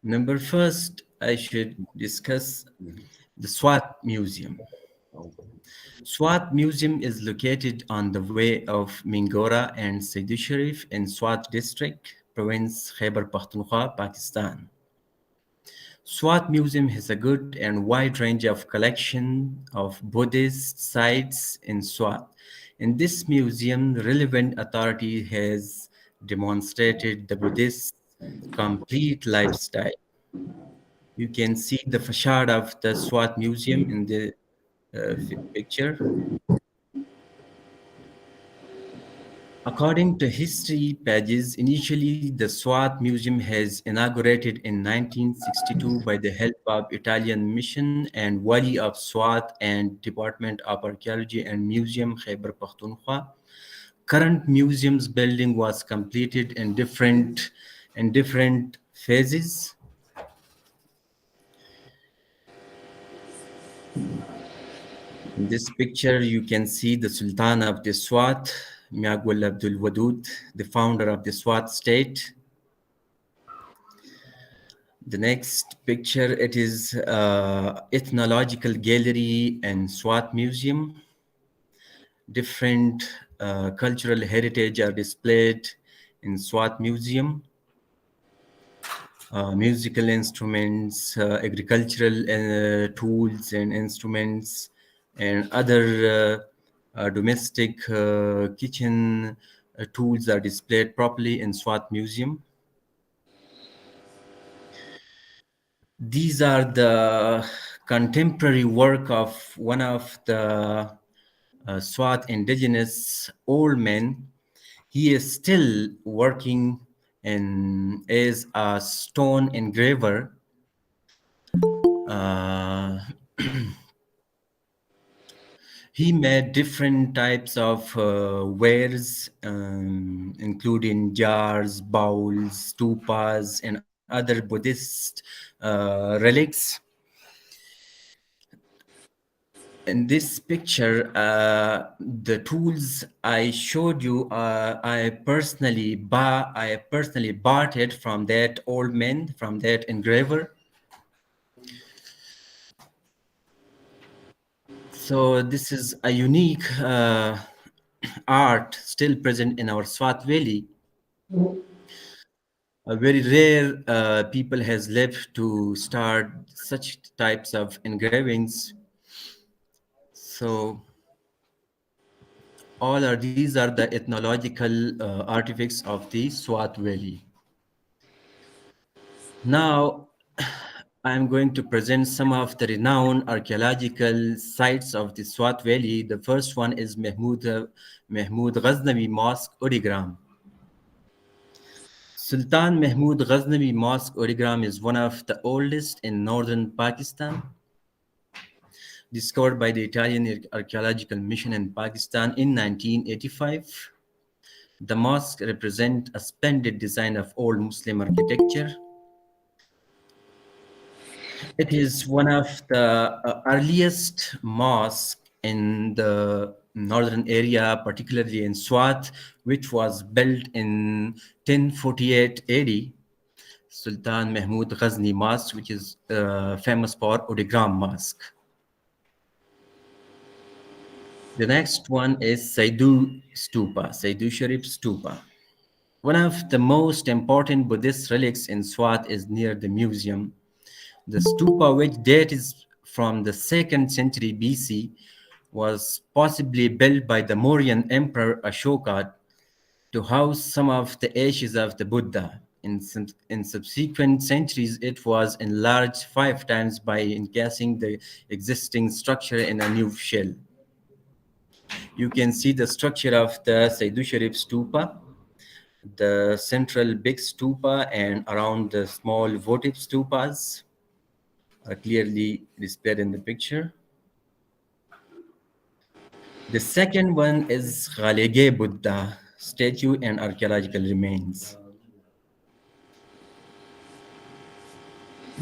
Number first, I should discuss the Swat Museum. Swat Museum is located on the way of Mingora and Sidi Sharif in Swat District, Province Khyber Pakhtunkhwa, Pakistan. Swat Museum has a good and wide range of collection of Buddhist sites in Swat. In this museum, the relevant authority has demonstrated the Buddhist complete lifestyle. You can see the facade of the Swat Museum in the picture. According to history pages, initially the Swat Museum has inaugurated in 1962 by the help of Italian Mission and Wali of Swat and Department of Archaeology and Museum Khyber Pakhtunkhwa. Current museum's building was completed in different phases. In this picture, you can see the Sultan of the Swat, Miagwal Abdul Wadud, the founder of the Swat state. The next picture, it is ethnological gallery and Swat Museum. Different cultural heritage are displayed in Swat Museum. Musical instruments, agricultural tools and instruments, and other domestic kitchen tools are displayed properly in Swat Museum. These are the contemporary work of one of the Swat indigenous old men. He is still working as a stone engraver. He made different types of wares, including jars, bowls, stupas, and other Buddhist relics. In this picture, the tools I showed you, I personally bought it from that old man, from that engraver. So this is a unique art still present in our Swat Valley. A very rare people has lived to start such types of engravings. So these are the ethnological artifacts of the Swat Valley. Now, I'm going to present some of the renowned archaeological sites of the Swat Valley. The first one is Mahmud Ghaznavi Mosque, Urigram. Sultan Mahmud Ghaznavi Mosque, Urigram is one of the oldest in northern Pakistan, discovered by the Italian Archaeological Mission in Pakistan in 1985. The mosque represents a splendid design of old Muslim architecture. It is one of the earliest mosques in the northern area, particularly in Swat, which was built in 1048 AD. Sultan Mahmud Ghazni Mosque, which is famous for Odigram Mosque. The next one is Saidu Stupa, Saidu Sharif Stupa. One of the most important Buddhist relics in Swat is near the museum. The stupa, which dates from the 2nd century BC, was possibly built by the Mauryan Emperor Ashoka to house some of the ashes of the Buddha. In subsequent centuries, it was enlarged 5 times by encasing the existing structure in a new shell. You can see the structure of the Saidu Sharif stupa, the central big stupa, and around the small votive stupas are clearly displayed in the picture. The second one is Ghalege Buddha statue and archaeological remains.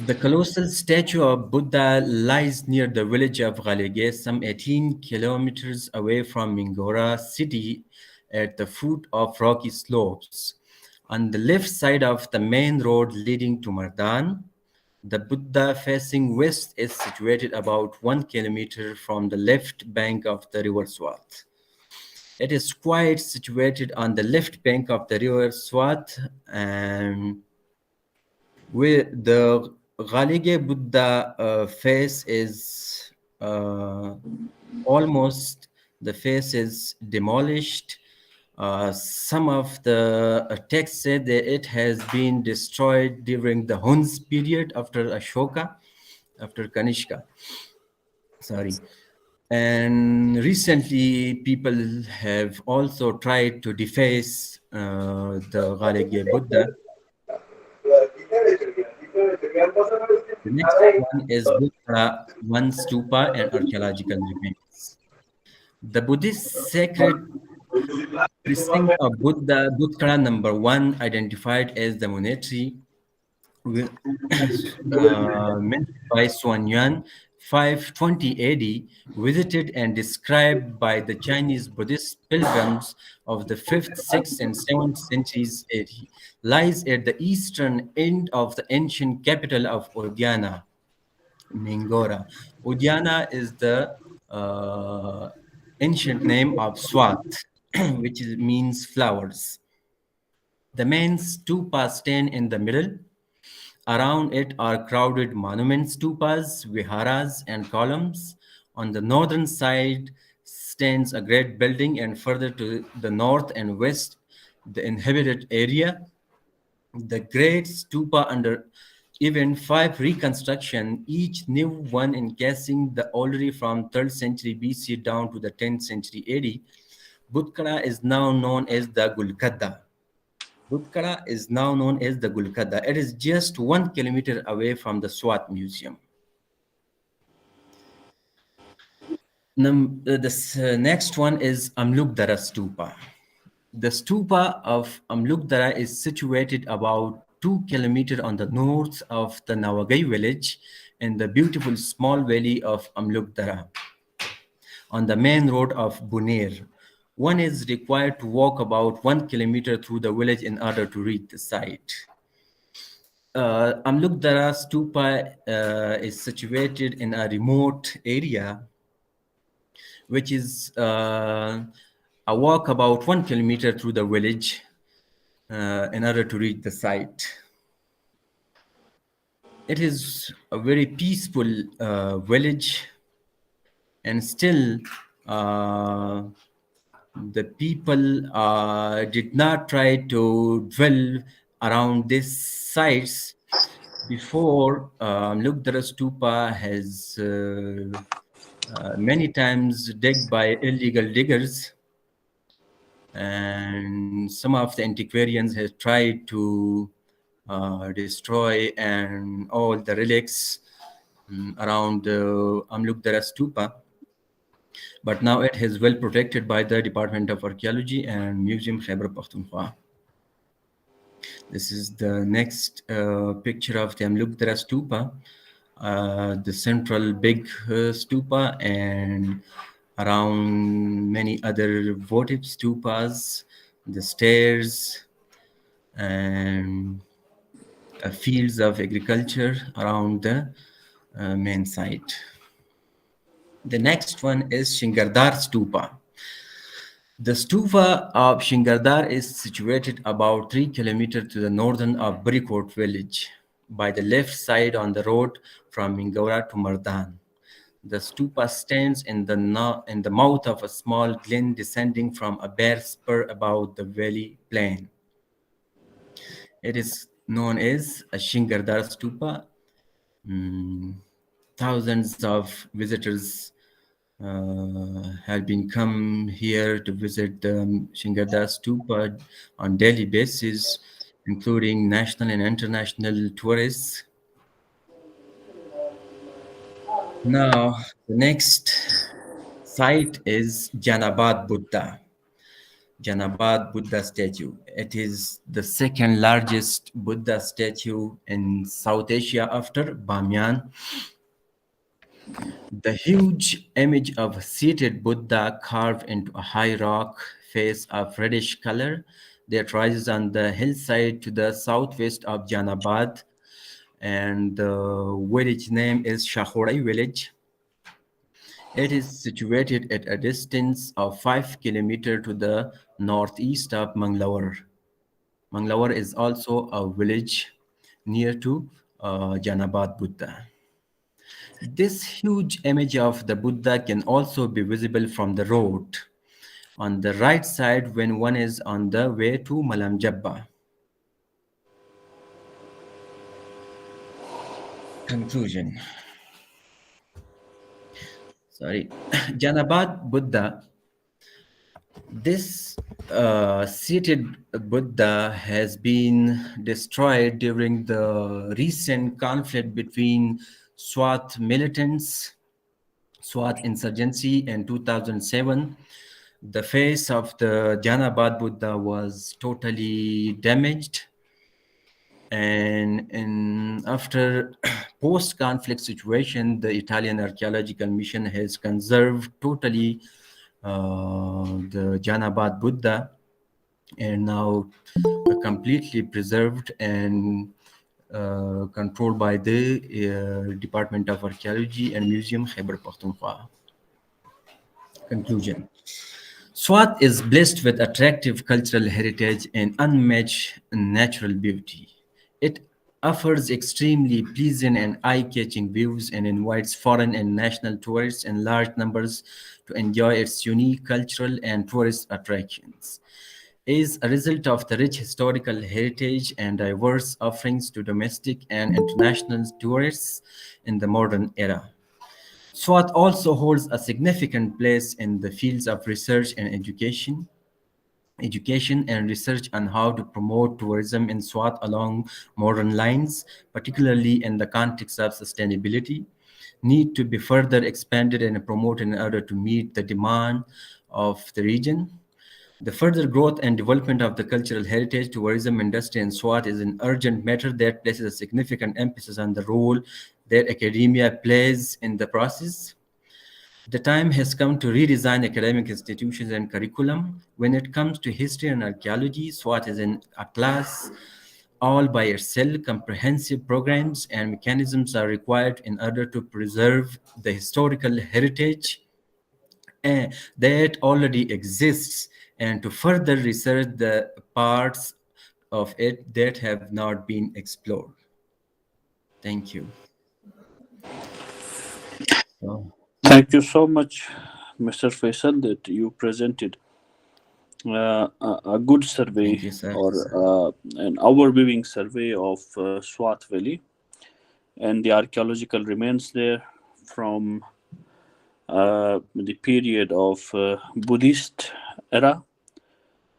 The colossal statue of Buddha lies near the village of Ghalege, some 18 kilometers away from Mingora city at the foot of rocky slopes. On the left side of the main road leading to Mardan, the Buddha facing west is situated about 1 kilometer from the left bank of the river Swat. It is quite situated on the left bank of the river Swat, and where the Ghalige Buddha face is almost, the face is demolished. Some of the texts say that it has been destroyed during the Huns period after Ashoka, after Kanishka. Sorry. And recently, people have also tried to deface the Ghalige Buddha. The next one is Buddha, one stupa and archaeological remains. The Buddhist sacred precinct of Buddha, Budkara number 1, identified as the monastery, mentioned by Xuanyuan, 520 AD, visited and described by the Chinese Buddhist pilgrims of the 5th, 6th, and 7th centuries AD, lies at the eastern end of the ancient capital of Udyana, Mingora. Udyana is the ancient name of Swat, which means flowers. The main stupa stand in the middle. Around it are crowded monument stupas, viharas, and columns. On the northern side stands a great building, and further to the north and west, the inhabited area. The great stupa under even 5 reconstruction, each new one encasing the already from 3rd century BC down to the 10th century AD. Budkara is now known as the Gulkadda. Budkara is now known as the Gulkadda. It is just 1 kilometer away from the Swat Museum. This next one is Amlukdara Stupa. The stupa of Amlukdara is situated about 2 kilometers on the north of the Nawagai village in the beautiful small valley of Amlukdara on the main road of Buner. One is required to walk about 1 kilometer through the village in order to reach the site. Amlukdara stupa is situated in a remote area, which is a walk about 1 kilometer through the village. in order to reach the site. It is a very peaceful village, and still the people did not try to dwell around these sites before. Lugdara Stupa has many times digged by illegal diggers, and some of the antiquarians have tried to destroy and all the relics around Amlukdara Stupa, but now it is well protected by the Department of Archaeology and Museum Khyber Pakhtunkhwa. This is the next picture of the Amlukdara Stupa, the central big stupa, and around many other votive stupas, the stairs, and fields of agriculture around the main site. The next one is Shingardar Stupa. The stupa of Shingardar is situated about 3 kilometers to the northern of Burikot village, by the left side on the road from Mingora to Mardan. The stupa stands in the mouth of a small glen descending from a bare spur above the valley plain. It is known as a Shingardar Stupa. Thousands of visitors have been come here to visit the Shingardar Stupa on daily basis, including national and international tourists. Now, the next site is Janabad Buddha. Janabad Buddha statue. It is the second largest Buddha statue in South Asia after Bamyan. The huge image of a seated Buddha carved into a high rock face of reddish color that rises on the hillside to the southwest of Janabad, and the village name is Shahurai village. It is situated at a distance of 5 kilometers to the northeast of Mangalore. Mangalore is also a village near to Janabad Buddha. This huge image of the Buddha can also be visible from the road on the right side when one is on the way to Malamjabba. Conclusion. Janabad Buddha. This seated Buddha has been destroyed during the recent conflict between Swat militants, Swat insurgency in 2007. The face of the Janabad Buddha was totally damaged, and after post-conflict situation, the Italian Archaeological Mission has conserved totally the Janabad Buddha, and now completely preserved and controlled by the Department of Archaeology and Museum Khyber Pakhtunkhwa. Conclusion. Swat is blessed with attractive cultural heritage and unmatched natural beauty. It offers extremely pleasant and eye-catching views and invites foreign and national tourists in large numbers to enjoy its unique cultural and tourist attractions. Is a result of the rich historical heritage and diverse offerings to domestic and international tourists in the modern era. Swat also holds a significant place in the fields of research and education and research on how to promote tourism in Swat along modern lines, particularly in the context of sustainability, need to be further expanded and promoted in order to meet the demand of the region. The further growth and development of the cultural heritage tourism industry in Swat is an urgent matter that places a significant emphasis on the role that academia plays in the process. The time has come to redesign academic institutions and curriculum. When it comes to history and archaeology, SWAT is in a class all by itself. Comprehensive programs and mechanisms are required in order to preserve the historical heritage that already exists and to further research the parts of it that have not been explored. Thank you. So, Thank you so much, Mr. Faisal, that you presented a good survey thank you, sir. or an overviewing survey of Swat Valley and the archaeological remains there from the period of Buddhist era.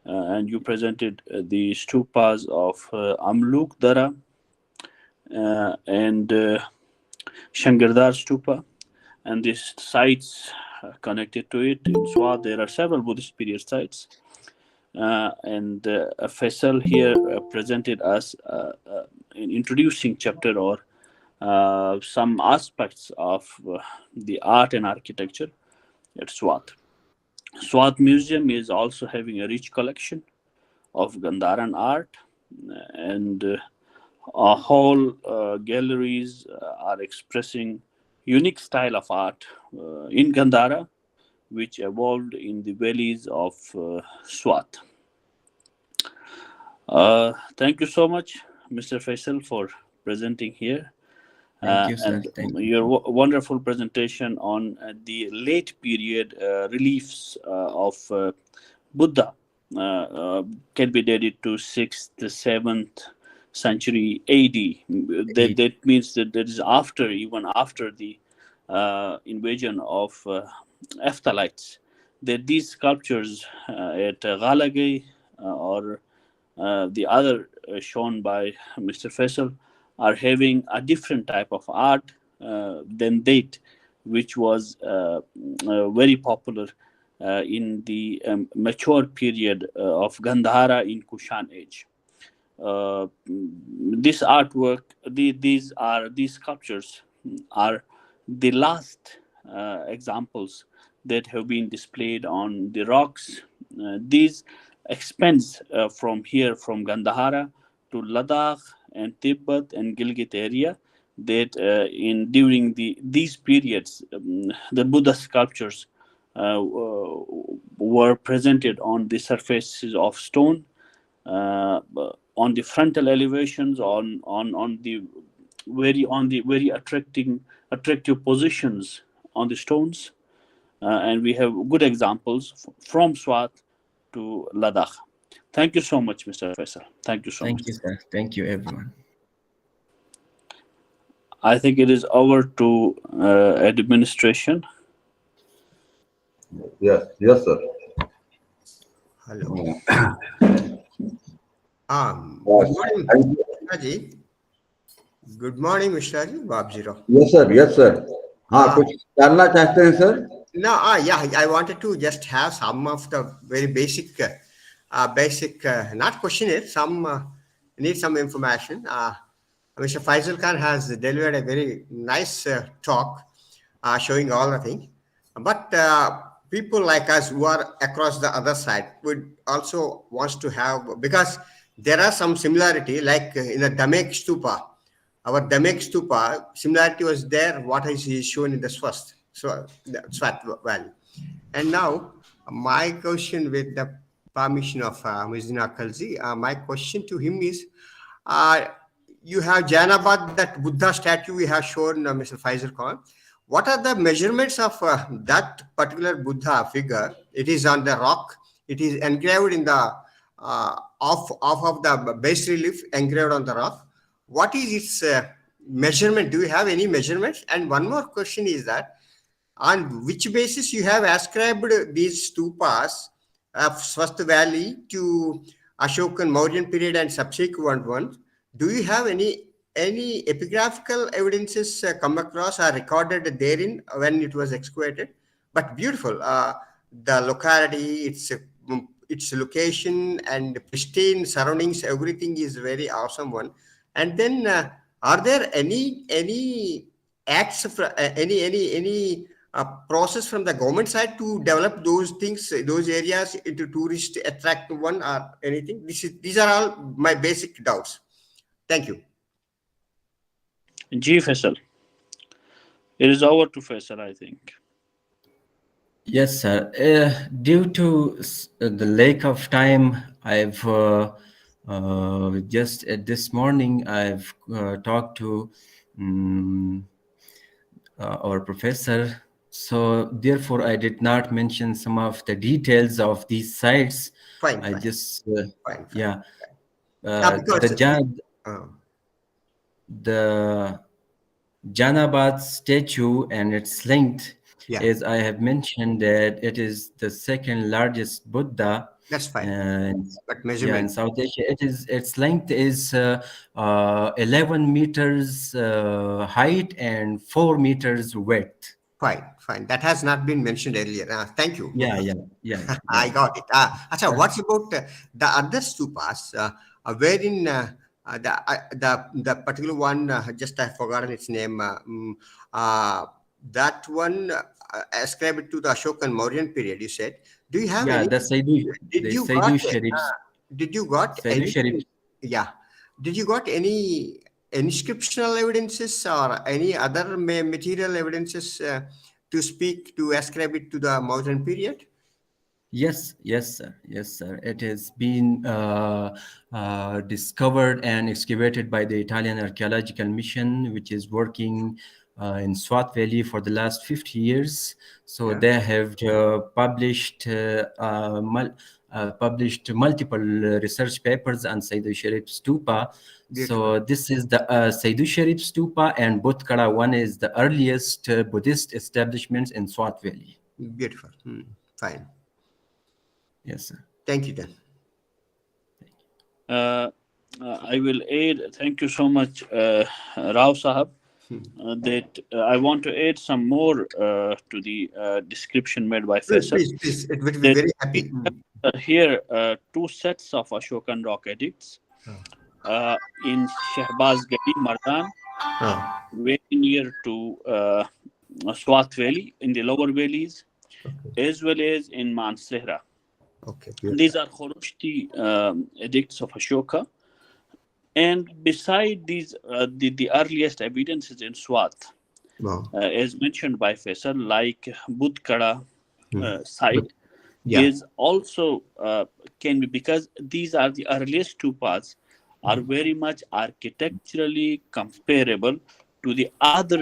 And you presented the stupas of Amluk Dara and Shangardar Stupa, and these sites connected to it. In Swat, there are several Buddhist period sites. And Faisal here presented us an introducing chapter or some aspects of the art and architecture at Swat. Swat Museum is also having a rich collection of Gandharan art, and whole galleries are expressing unique style of art in Gandhara, which evolved in the valleys of Swat. Thank you so much, Mr. Faisal, for presenting here. Thank you, sir. And Thank you. your wonderful presentation on the late period reliefs of Buddha can be dated to 6th to 7th century AD. That means that is even after the invasion of Ephthalites, that these sculptures at Galagay or the other shown by Mr. Faisal are having a different type of art than that, which was very popular in the mature period of Gandhara in Kushan age. This artwork, these sculptures are the last examples that have been displayed on the rocks. These expands from here, from Gandhara to Ladakh and Tibet and Gilgit area, that during these periods the Buddha sculptures were presented on the surfaces of stone, on the frontal elevations, on the very attractive positions on the stones, and we have good examples from Swat to Ladakh. Thank you so much, Mr. Faisal. Thank you so much. Thank you, sir. Thank you, everyone. I think it is over to administration. Yes, yes, sir. Hello. Good morning, Mr. Ji. Good morning, Mr. Ji. Babjiro. Yes, sir. Yes, sir. हाँ कुछ जानना चाहते हैं sir? No, yeah, I wanted to just have some of the very basic, not questionnaire, need some information. Mr. Faisal Khan has delivered a very nice talk showing all the things. But people like us who are across the other side would also wants to have, because there are some similarity, like in the Damek Stupa. Our Damek Stupa, similarity was there, what is shown in the Swat Valley. And now, my question, with the permission of Muhyiddin Akalji, my question to him is, you have Janabad, that Buddha statue we have shown, Mr. Faisal Khan. What are the measurements of that particular Buddha figure? It is on the rock. It is engraved in the off of the bas relief, engraved on the rock. What is its measurement? Do you have any measurements? And one more question is that, on which basis you have ascribed these stupas of Swat Valley to Ashokan Mauryan period and subsequent ones? Do you have any epigraphical evidences come across or recorded therein when it was excavated? But beautiful, the locality, its location and pristine surroundings, everything is very awesome one. And then, are there any acts of any process from the government side to develop those things, those areas into tourist attractive one or anything? These are all my basic doubts. Thank you. G. Faisal. It is over to Faisal, I think. Yes, sir. Due to the lack of time, I've Just this morning, I've talked to our professor. So therefore, I did not mention some of the details of these sites. Fine, I fine. just, Fine. yeah. Because The Janabad statue and its length, yeah, as I have mentioned, that it is the second largest Buddha. that's fine. But Yeah, measurement, in South Asia, its length is 11 meters height and 4 meters width. fine, fine. That has not been mentioned earlier. Thank you. Yeah. I got it. Acha, what's about the other stupas, wherein the particular one, just I've forgotten its name, that one ascribed to the Ashokan Mauryan period, you said. Do you have Yeah, any? the Saidu Sharifs. Did you got Saidu any? Sharif. Yeah. Did you got any inscriptional evidences or any other material evidences to speak, to ascribe it to the modern period? Yes, sir. It has been discovered and excavated by the Italian Archaeological Mission, which is working in Swat Valley for the last 50 years. So Yeah. they have published multiple research papers on Saidu Sharif Stupa. Beautiful. So this is the Saidu Sharif Stupa, and Butkara one is the earliest Buddhist establishments in Swat Valley. Beautiful. Fine. Yes, sir. Thank you then. I will add, thank you so much, Rao Sahab, that I want to add some more to the description made by Faisal. Please. It would be very happy. Here, two sets of Ashokan rock edicts in Shehbaz Gadi, Mardan, very near to Swat Valley, in the lower valleys, as well as in Mansehra. Okay. These are Khoroshti edicts of Ashoka. And beside these, the earliest evidences in Swat, as mentioned by Faisal, like Budkara site, is also can be, because these are the earliest stupas, are very much architecturally comparable to the other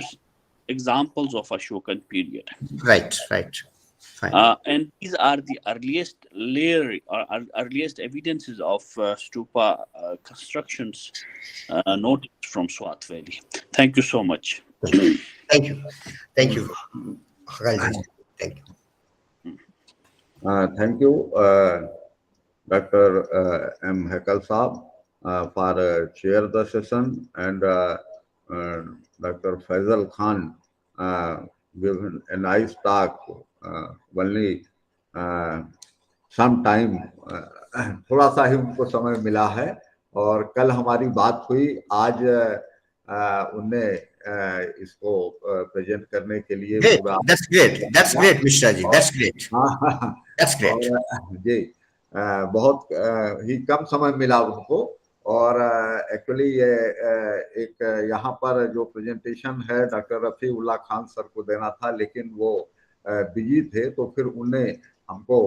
examples of Ashokan period. Right. Fine. And these are the earliest layer or earliest evidences of stupa constructions noted from Swat Valley. Thank you so much. Thank you. Thank you. Thank you, Dr. M. Hekal Saab, for chair the session, and Dr. Faisal Khan given a nice talk. Only some time, थोड़ा सा ही उनको समय मिला है, और कल हमारी बात हुई, आज उनने इसको प्रेजेंट करने के लिए पूरा. That's great, Mishra ji. That's great. That's great. जी, बहुत ही कम समय मिला उनको, और एक्चुअली ये एक यहाँ पर जो प्रेजेंटेशन है डॉक्टर रफीउल्लाह खान सर को देना था, लेकिन वो बिजी थे, तो फिर उन्हें हमको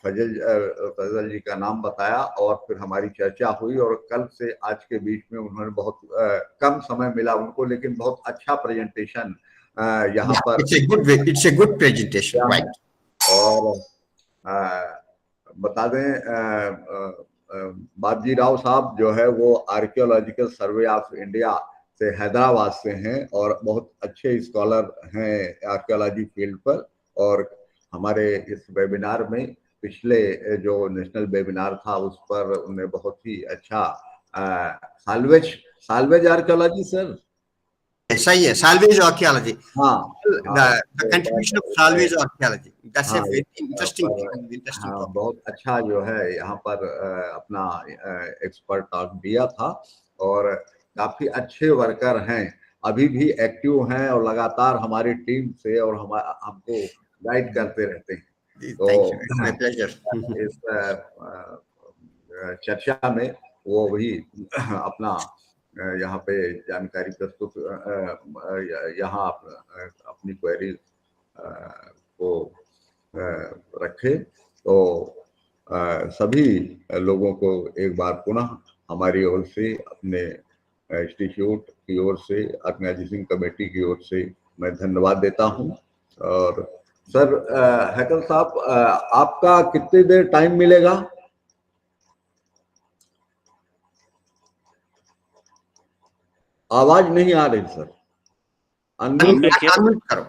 फजल जी का नाम बताया, और फिर हमारी चर्चा हुई, और कल से आज के बीच में उन्होंने बहुत कम समय मिला उनको, लेकिन बहुत अच्छा प्रेजेंटेशन यहाँ पर. It's a good presentation, right? और बता दें, बाबजी राव साहब जो है वो आर्कियोलॉजिकल सर्वे ऑफ इंडिया से हैदराबाद से हैं, और बहुत अच्छे स्कॉलर हैं आर्कियोलॉजी फील्ड पर, और हमारे इस वेबिनार में पिछले जो नेशनल वेबिनार था उस पर उन्हें बहुत ही अच्छा साल्वेज आर्कियोलॉजी सर. सही है, salvage archaeology. हाँ, the contribution of salvage archaeology. That's a very interesting topic. बहुत अच्छा जो है यहाँ पर अपना एक्सपर्ट टॉक दिया था, और काफी अच्छे वर्कर हैं, अभी भी एक्टिव हैं, और लगातार हमारी टीम से और हमको गाइड करते रहते हैं. तो इस चर्चा में वो भी अपना यहाँ पे जानकारी प्रस्तुत, यहाँ अपनी क्वेरी को रखे. तो सभी लोगों को एक बार पुनः हमारी ओर से, अपने इंस्टीट्यूट की ओर से, ऑर्गेनाइजिंग कमेटी की ओर से मैं धन्यवाद देता हूं। और सर, हैकल साहब, आपका कितनी देर टाइम मिलेगा? आवाज नहीं आ रही सर, अनम्यूट करो।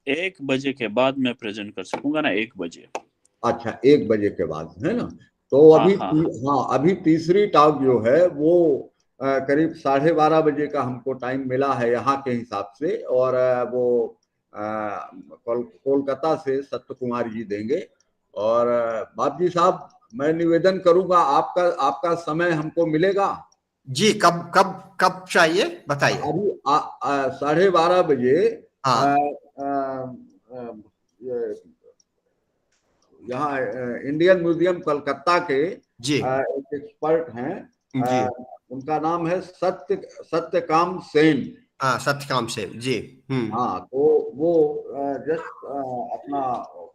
1 बजे के बाद मैं प्रेजेंट कर सकूंगा ना, 1 बजे। अच्छा, 1 बजे के बाद है ना? तो हाँ, अभी हाँ, हाँ, अभी तीसरी टॉक जो है वो करीब 12:30 बजे का हमको टाइम मिला है यहाँ के हिसाब से, और वो कोलकाता से सत्य कुमार जी देंगे। और बाप जी साहब, मैं निवेदन करूंगा, आपका समय हमको मिलेगा? जी, कब कब कब चाहिए बताइए। अभी 12:30 बजे हाँ। यहाँ इंडियन म्यूजियम कलकत्ता के जी एक एक्सपर्ट हैं, जी। उनका नाम है सत्यकाम सेन। हाँ, सत्यकाम से जी। हाँ, तो वो जस्ट अपना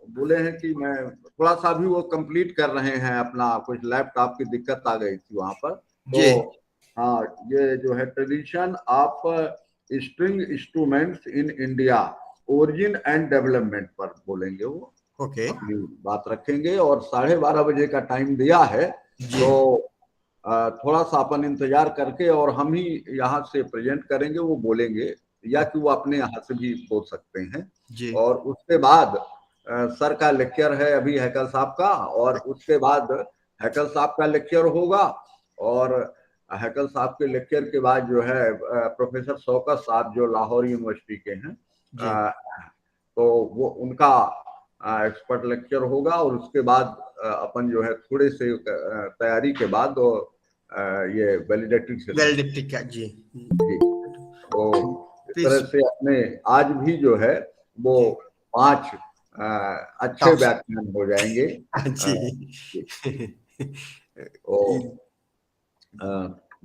बोले हैं कि मैं थोड़ा सा भी वो कंप्लीट कर रहे हैं अपना, कुछ लैपटॉप की दिक्कत आ गई थी वहां पर। जी तो हाँ, ये जो है tradition of string instruments in India, origin and development पर बोलेंगे वो, ओके अपनी बात रखेंगे। और 12:30 बजे का टाइम दिया है, जी। तो थोड़ा सा अपन इंतजार करके, और हम ही यहाँ से प्रेजेंट करेंगे, वो बोलेंगे, या कि वो अपने यहाँ से भी बोल सकते हैं। जी और उसके बाद सर का लेक्चर है अभी हैकल साहब का, और उसके बाद हैकल साहब का लेक्चर होगा। और हैकल साहब के लेक्चर के बाद जो है प्रोफेसर शौकत साहब, जो लाहौर यूनिवर्सिटी के हैं, तो वो उनका एक्सपर्ट लेक्चर होगा। और उसके बाद अपन जो है थोड़े से तैयारी के बाद ये वैलिडेटरी से वैलिडिटी का जी। तो इस तरह से अपने आज भी जो है वो 5 अच्छे व्याख्यान हो जाएंगे। जी तो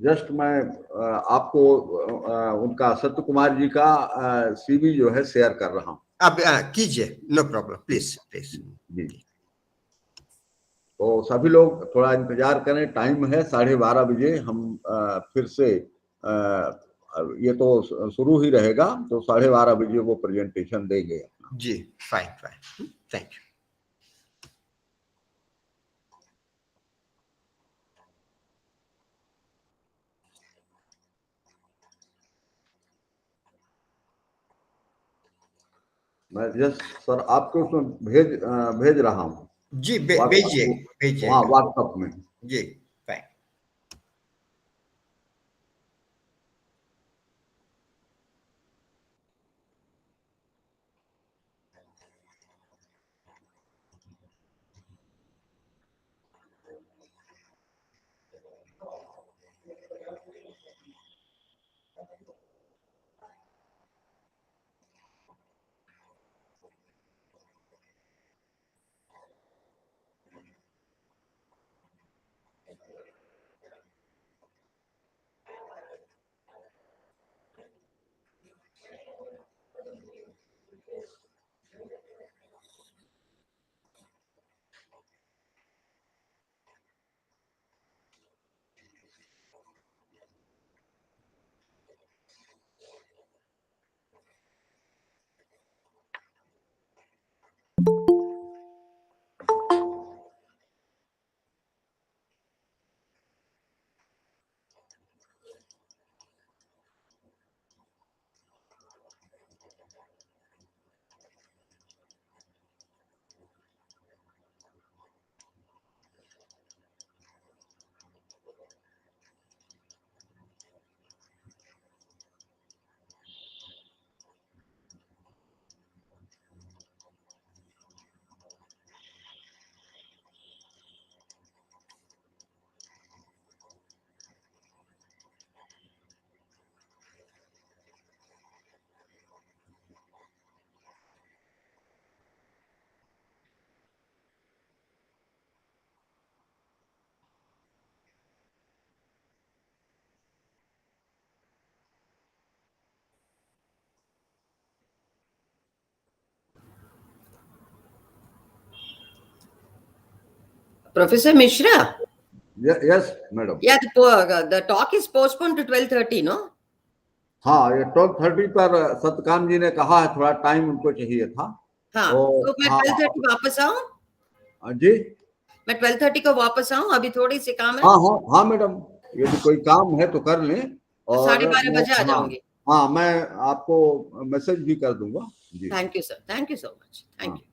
जस्ट मैं आपको उनका सत्य कुमार जी का सीवी जो है शेयर कर रहा हूँ। अब कीजिए, नो प्रॉब्लम, प्लीज प्लीज। जी, तो सभी लोग थोड़ा इंतजार करें, टाइम है 12:30 बजे। हम फिर से ये तो शुरू ही रहेगा, तो 12:30 बजे वो प्रेजेंटेशन देंगे। जी, फाइन फाइन, थैंक यू। मैं जस्ट सर आपको उसमें भेज रहा हूँ। जी, भेजिए भेजिए। हाँ, व्हाट्सएप में। जी, fine. Professor Mishra, Yes, madam. Yeah, the talk is postponed to 12:30, no? हाँ, ये 12:30 पर सतकाम जी ने कहा है, थोड़ा टाइम उनको चाहिए था। हाँ, तो तो मैं हाँ 12:30 वापस आऊं? जी, मैं 12:30 को वापस आऊं? अभी थोड़ी सी काम है। हाँ हाँ हाँ मैडम, यदि कोई काम है तो कर लें। तो और 12:30 मैं, बजे आ हाँ जाऊंगी। हाँ, मैं आपको मैसेज भी कर दूंगा जी। Thank you sir, thank you so much, thank हाँ। यू।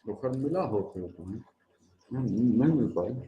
तो कल मिला हो फिर तुम्हें? नहीं मिल पाया।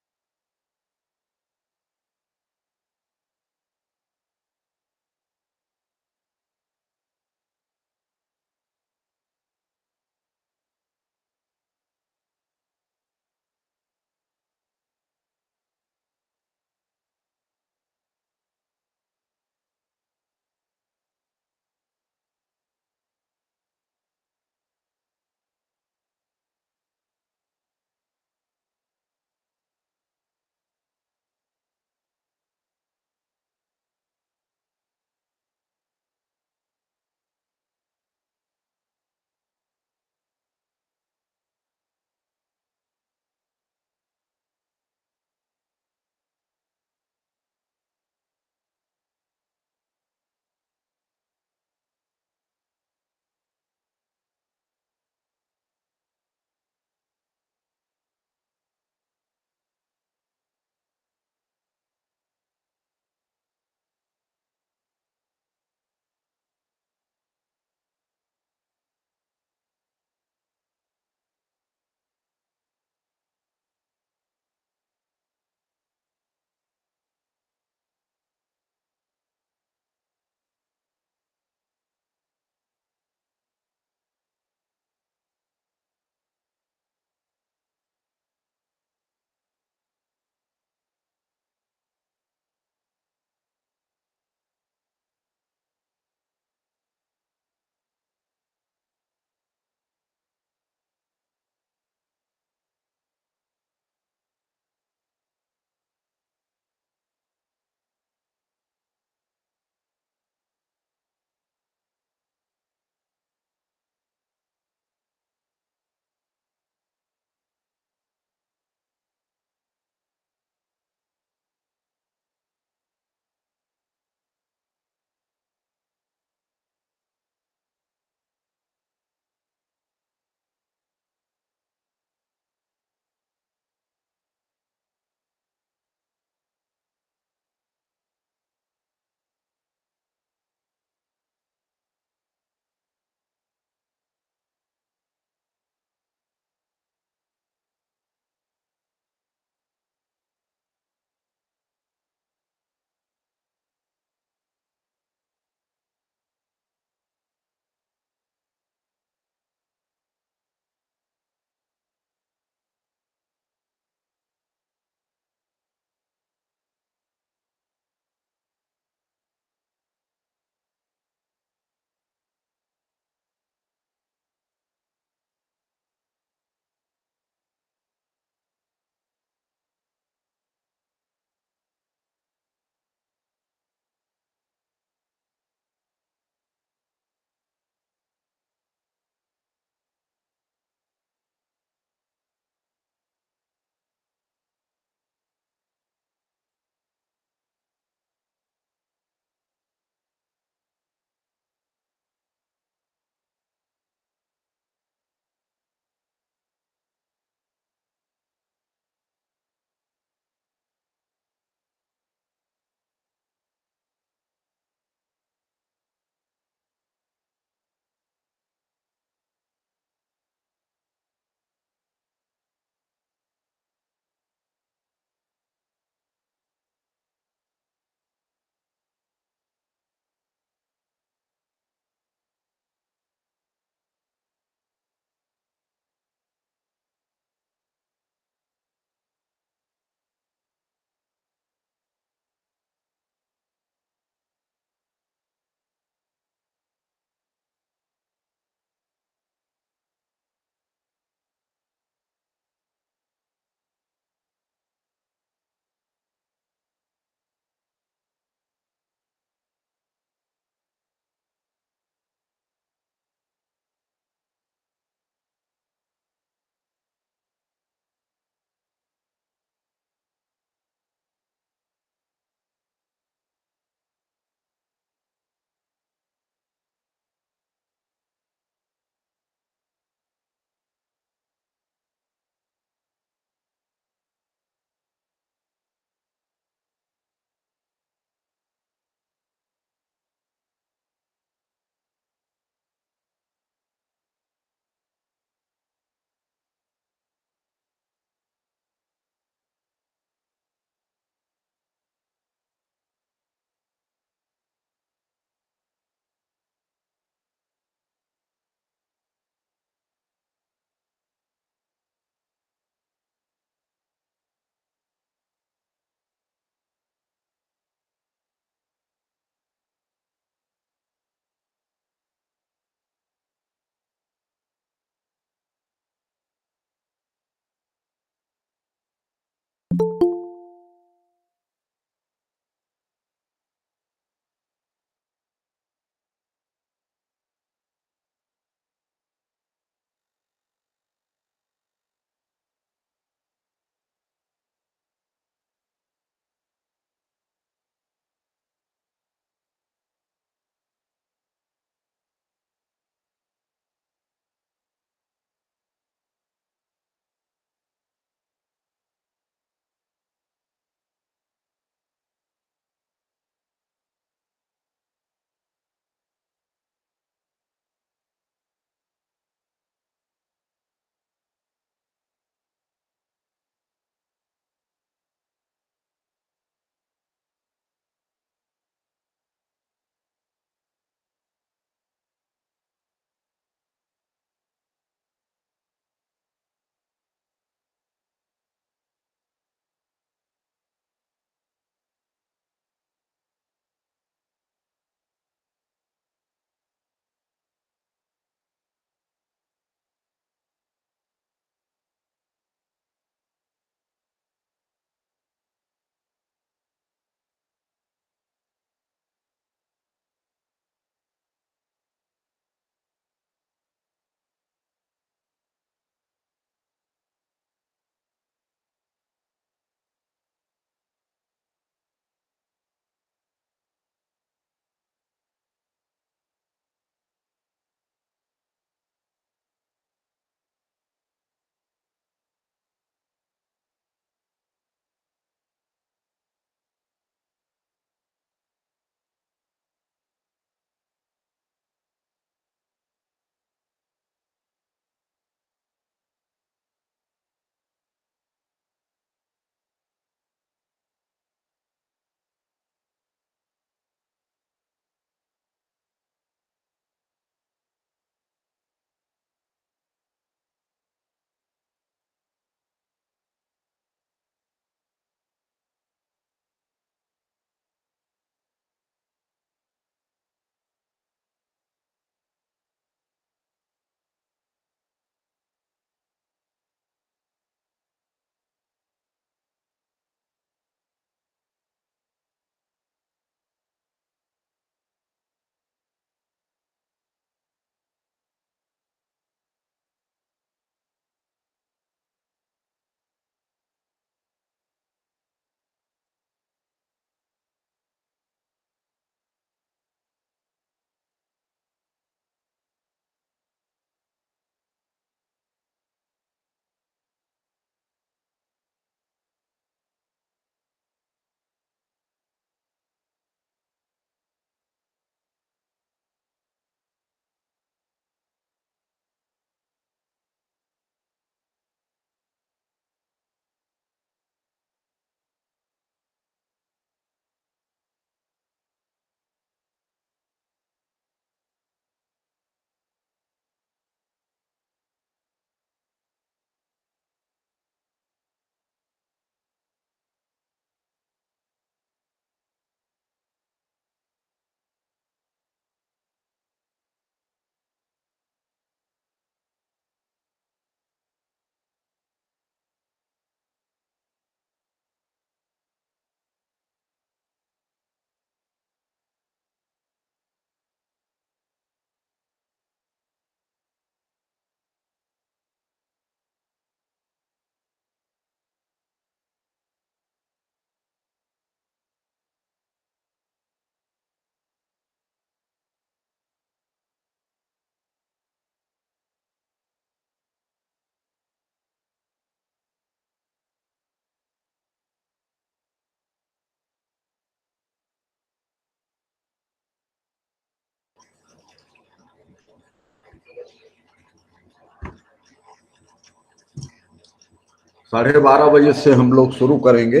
12:30 से हम लोग शुरू करेंगे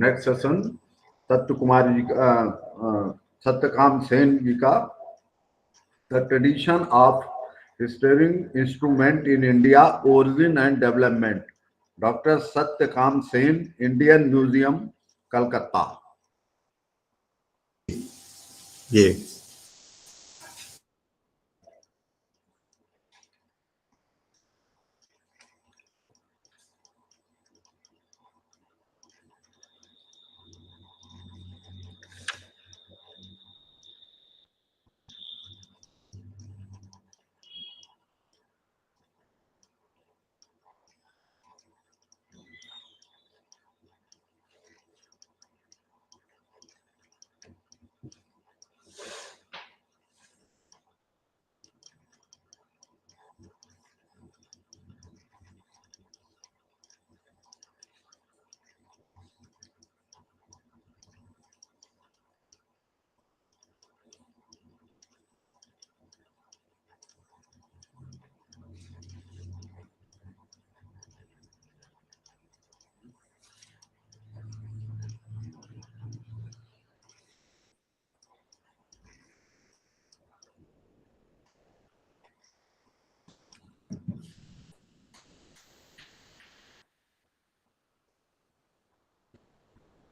नेक्स्ट सेशन सत्यकाम सेन जी का the tradition of steering instrument in India origin and development, doctor Satyakam Sen, Indian museum, Calcutta. ये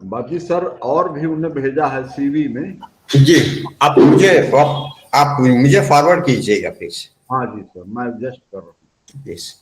बाकी सर और भी उन्हें भेजा है सीवी में। जी, आप मुझे फॉरवर्ड कीजिएगा प्लीज। हाँ जी सर, मैं जस्ट कर रहा हूँ। प्लीज।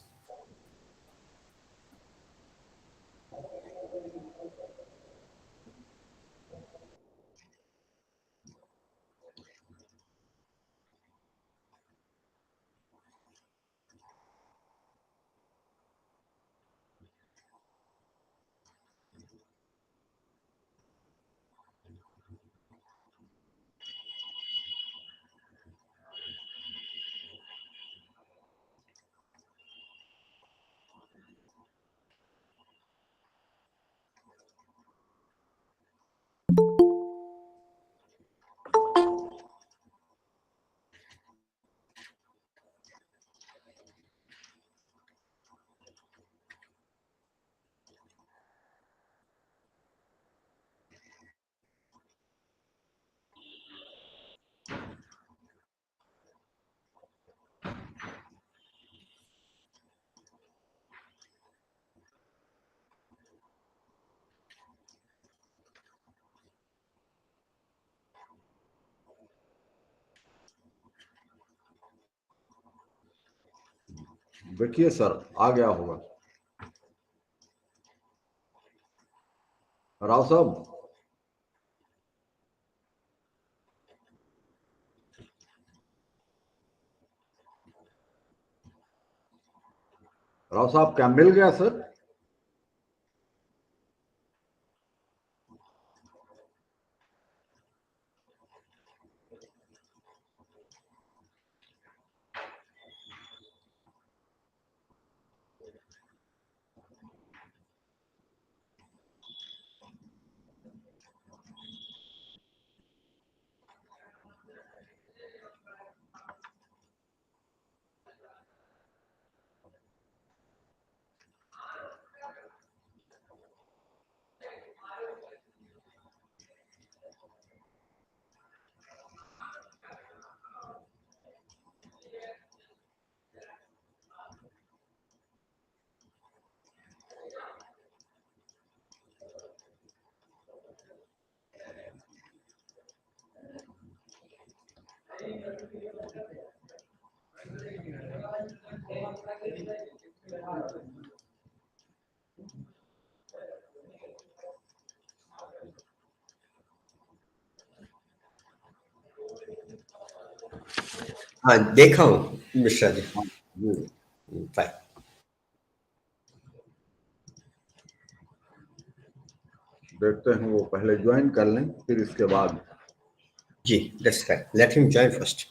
देखिए सर, आ गया होगा। राव साहब, राव साहब क्या मिल गया सर? हाँ, देखा हूँ मिश्रा जी। फाइन। देखते हैं, वो पहले ज्वाइन कर लें, फिर इसके बाद। जी, that's fine, let him join first.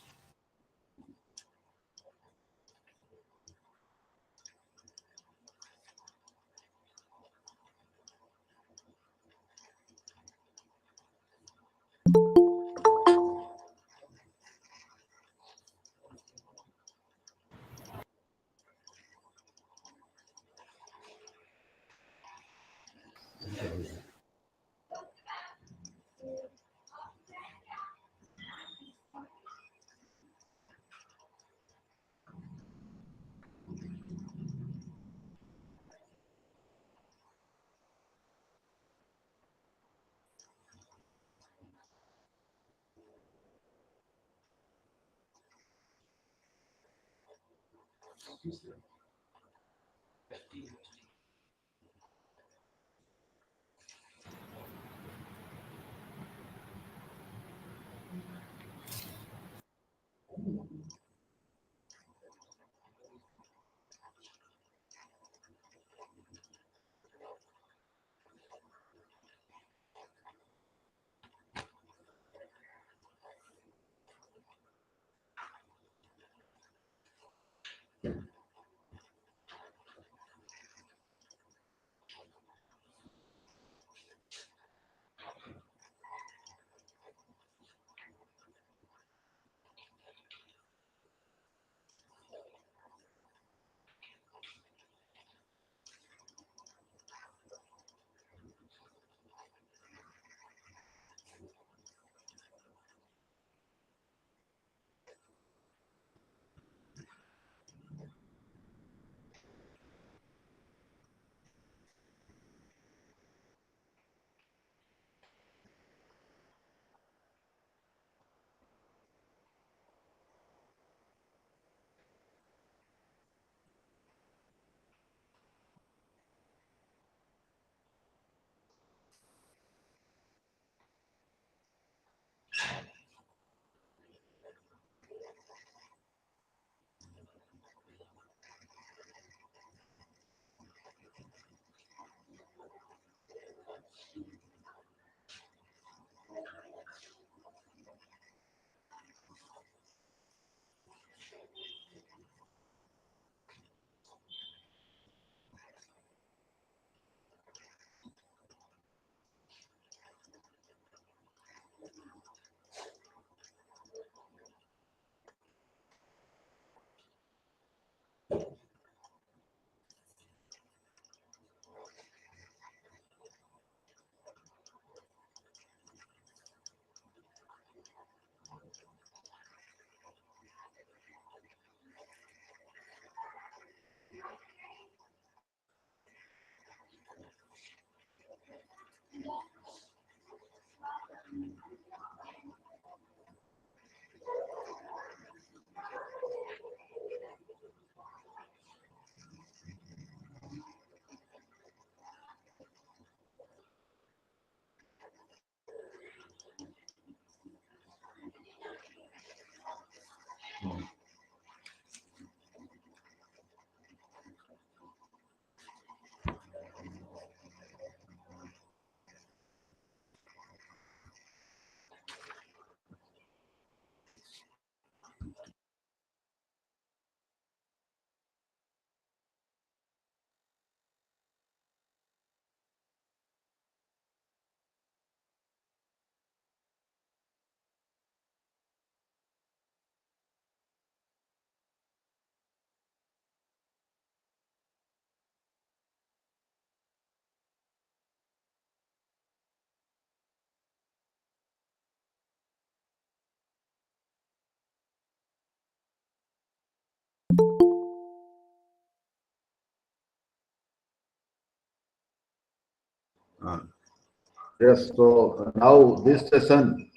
Yes, so now this session,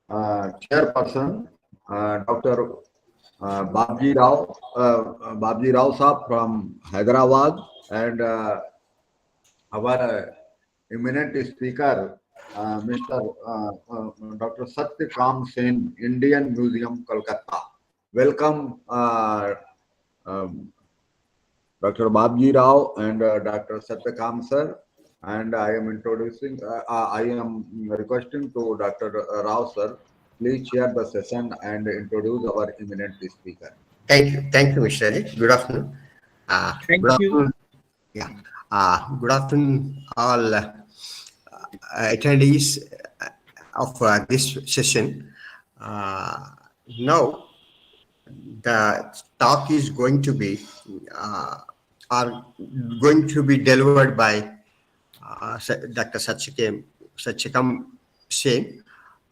chairperson, Dr. Babji Rao Saab from Hyderabad, and our eminent speaker, Mr. Dr. Satyakam Sen, Indian Museum, Kolkata. Welcome, Dr. Babji Rao and Dr. Satyakam sir. And I am requesting to Dr. Rao sir, please chair the session and introduce our eminent speaker. Thank you, Mr. Ali. Good afternoon. Thank Good you. afternoon. Yeah. Good afternoon, all attendees of this session. Now, the talk is going to be delivered by Dr. Satyakam Sen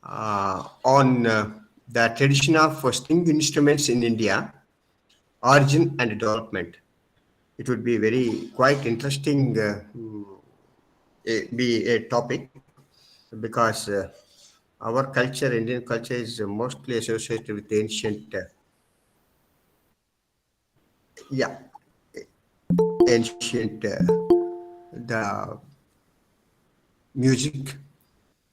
on the tradition of string instruments in India, origin and development. It would be very quite interesting be a topic, because our culture, Indian culture, is mostly associated with ancient the music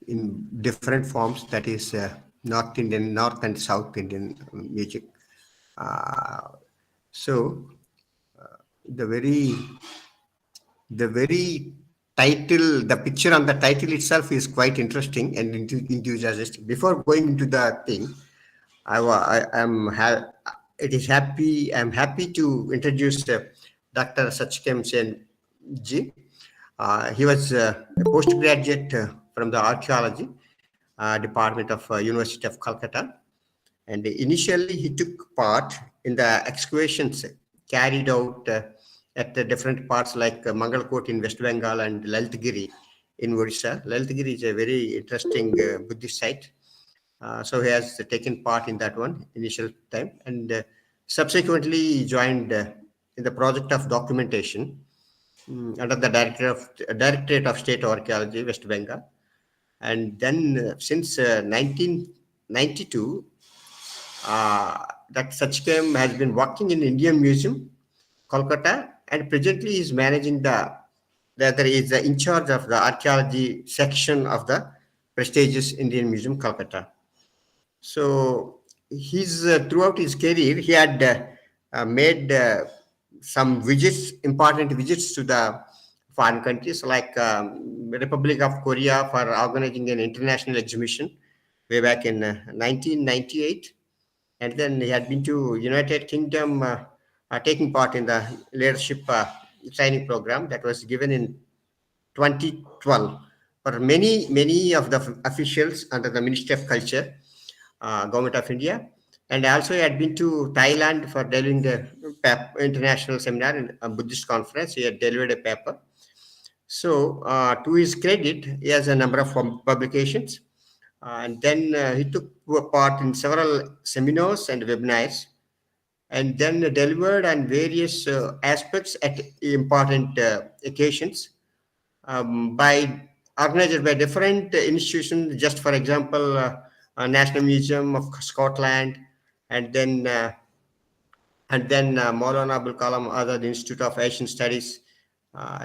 in different forms, that is North and South Indian music. So the very title, the picture on the title itself is quite interesting and enthusiastic. Before going into the thing, I'm happy to introduce Dr. Satyakam Sen ji. He was a postgraduate from the Archaeology Department of University of Calcutta, and initially he took part in the excavations carried out at the different parts like Mangalkot in West Bengal and Lalitgiri in Odisha. Lalitgiri is a very interesting Buddhist site. So he has taken part in that one initial time, and subsequently he joined in the project of documentation under the Directorate of State Archaeology, West Bengal. And then since 1992, that Satyakam has been working in Indian Museum, Kolkata, and presently is managing is in charge of the archaeology section of the prestigious Indian Museum, Kolkata. So throughout his career, he had made some important visits to the foreign countries like Republic of Korea for organizing an international exhibition way back in 1998. And then he had been to United Kingdom taking part in the leadership training program that was given in 2012 for many of the officials under the Ministry of Culture, Government of India. And also he had been to Thailand for delivering the international seminar and a Buddhist conference. He had delivered a paper. So to his credit, he has a number of publications. And then he took part in several seminars and webinars, and then delivered on various aspects at important occasions by organized by different institutions. Just for example, National Museum of Scotland, and then Maulana Abul Kalam Azad Institute of Asian Studies,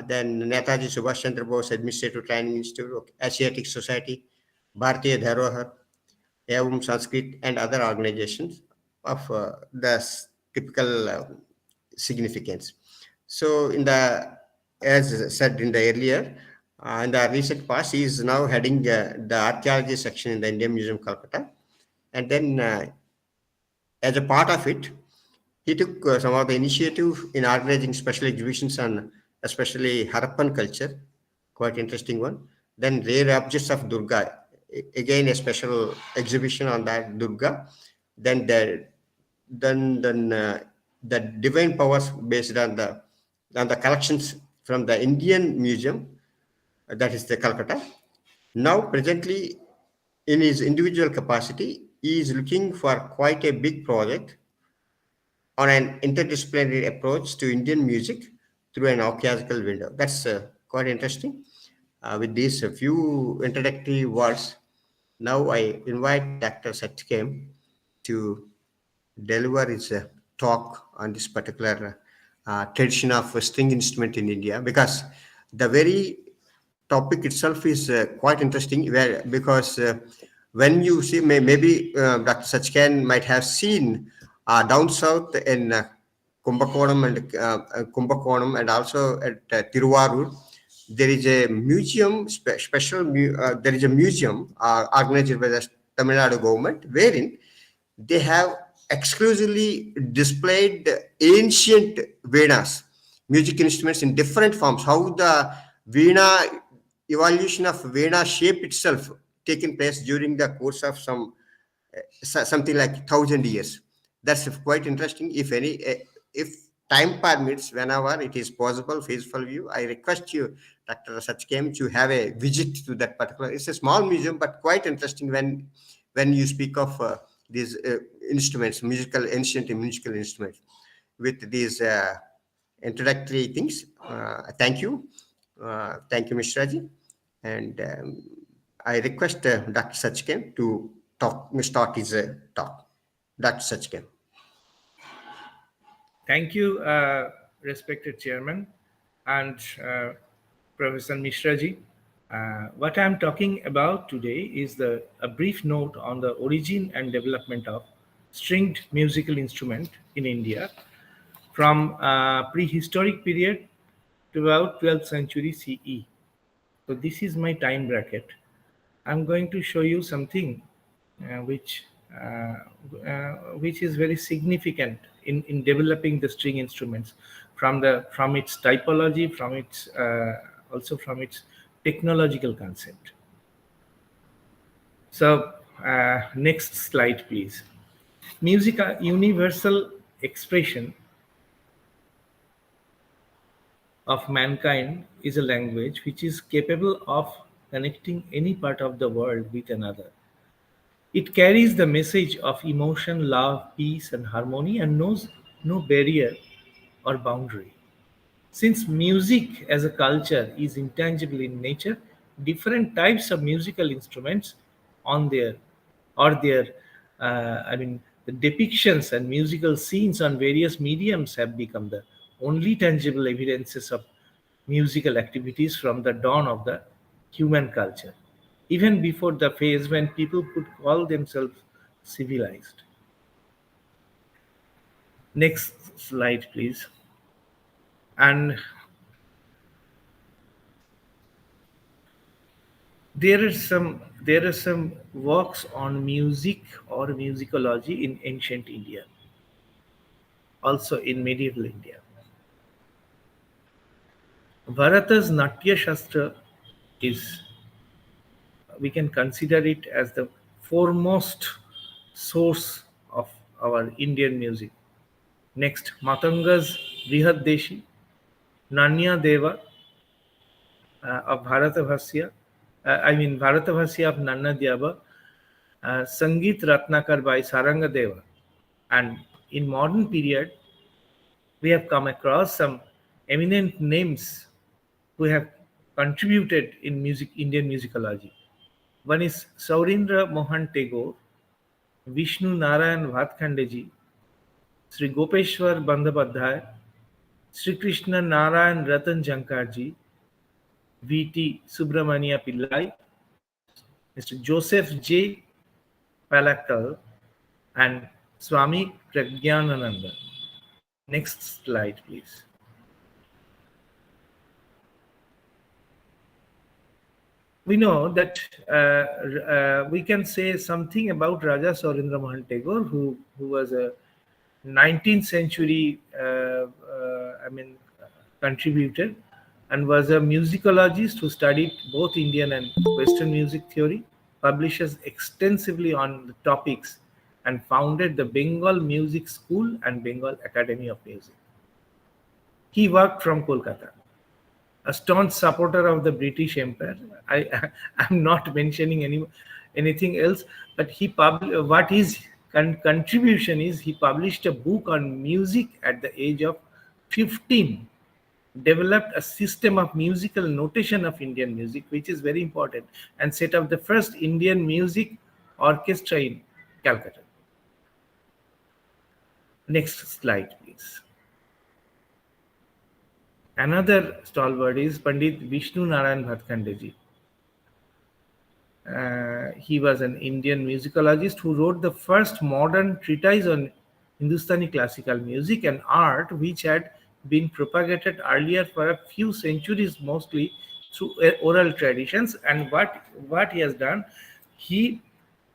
then Netaji Subhash Chandra Bose Administrative Training Institute, Asiatic Society, Bharatiya Dharohar, Evam Sanskrit, and other organizations of the typical significance. So, as said in the earlier, in the recent past, he is now heading the archaeology section in the Indian Museum, Calcutta, and then as a part of it, he took some of the initiative in organizing special exhibitions on especially Harappan culture, quite interesting one. Then rare objects of Durga, again a special exhibition on that Durga. Then the divine powers based on the collections from the Indian Museum, that is the Calcutta. Now presently, in his individual capacity, he is looking for quite a big project on an interdisciplinary approach to Indian music through an archaeological window. That's quite interesting. With these few introductory words, now I invite Dr. Satyakem to deliver his talk on this particular tradition of string instrument in India, because the very topic itself is quite interesting, because when you see, maybe Dr. Sachkan might have seen down south in Kumbakonam and also at Tiruvarur, there is a museum, there is a museum organized by the Tamil Nadu government, wherein they have exclusively displayed ancient Venas, music instruments in different forms, how the Veena, evolution of Veena shape itself taken place during the course of something like 1,000 years. That's quite interesting. If time permits, whenever it is possible, feasible view, I request you, Dr. Sachkem, to have a visit to that particular. It's a small museum, but quite interesting when you speak of these instruments, ancient musical instruments. With these introductory things, thank you, Mr. Raji, and I request Dr. Sachkem to start his talk. Dr. Sachkem. Thank you, respected Chairman and Professor Mishraji. What I'm talking about today is a brief note on the origin and development of stringed musical instrument in India from prehistoric period to about 12th century CE. So this is my time bracket. I'm going to show you something which is very significant in developing the string instruments from its typology, also from its technological concept. So next slide, please. Music, a universal expression of mankind, is a language which is capable of connecting any part of the world with another. It carries the message of emotion, love, peace, and harmony, and knows no barrier or boundary. Since music as a culture is intangible in nature, different types of musical instruments the depictions and musical scenes on various mediums have become the only tangible evidences of musical activities from the dawn of the human culture, even before the phase when people could call themselves civilized. Next slide, please. And there are some works on music or musicology in ancient India, also in medieval India. Bharata's Natya Shastra we can consider it as the foremost source of our Indian music. Next, Matanga's Brihad Deshi, Nanya Deva of Bharatavasya, Bharatavasya of Nanna Deva, Sangeet Ratnakar by Saranga Deva. And in modern period, we have come across some eminent names who have contributed in Indian musicology. One is Saurindra Mohan Tagore, Vishnu Narayan Bhatkandeji, Sri Gopeshwar Bandyopadhyay, Sri Krishna Narayan Ratan Jankarji, V.T. Subramania Pillai, Mr. Joseph J. Palakkal, and Swami Pragyanananda. Next slide, please. We know that we can say something about Raja Saurindra Mohan Tagore, who was a 19th century contributor and was a musicologist who studied both Indian and Western music theory, publishes extensively on the topics, and founded the Bengal Music School and Bengal Academy of Music. He worked from Kolkata. A staunch supporter of the British Empire. I'm not mentioning anything else, but what his contribution is, he published a book on music at the age of 15, developed a system of musical notation of Indian music, which is very important, and set up the first Indian music orchestra in Calcutta. Next slide, please. Another stalwart is Pandit Vishnu Narayan Bhatkandeji. He was an Indian musicologist who wrote the first modern treatise on Hindustani classical music, an art which had been propagated earlier for a few centuries, mostly through oral traditions. And what he has done, he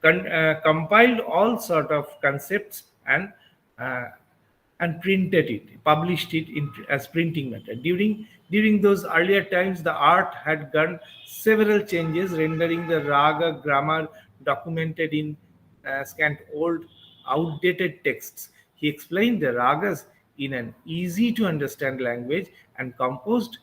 compiled all sort of concepts and printed it, published it as printing matter. During those earlier times, the art had gone several changes, rendering the raga grammar documented in scant old, outdated texts. He explained the ragas in an easy-to-understand language and composed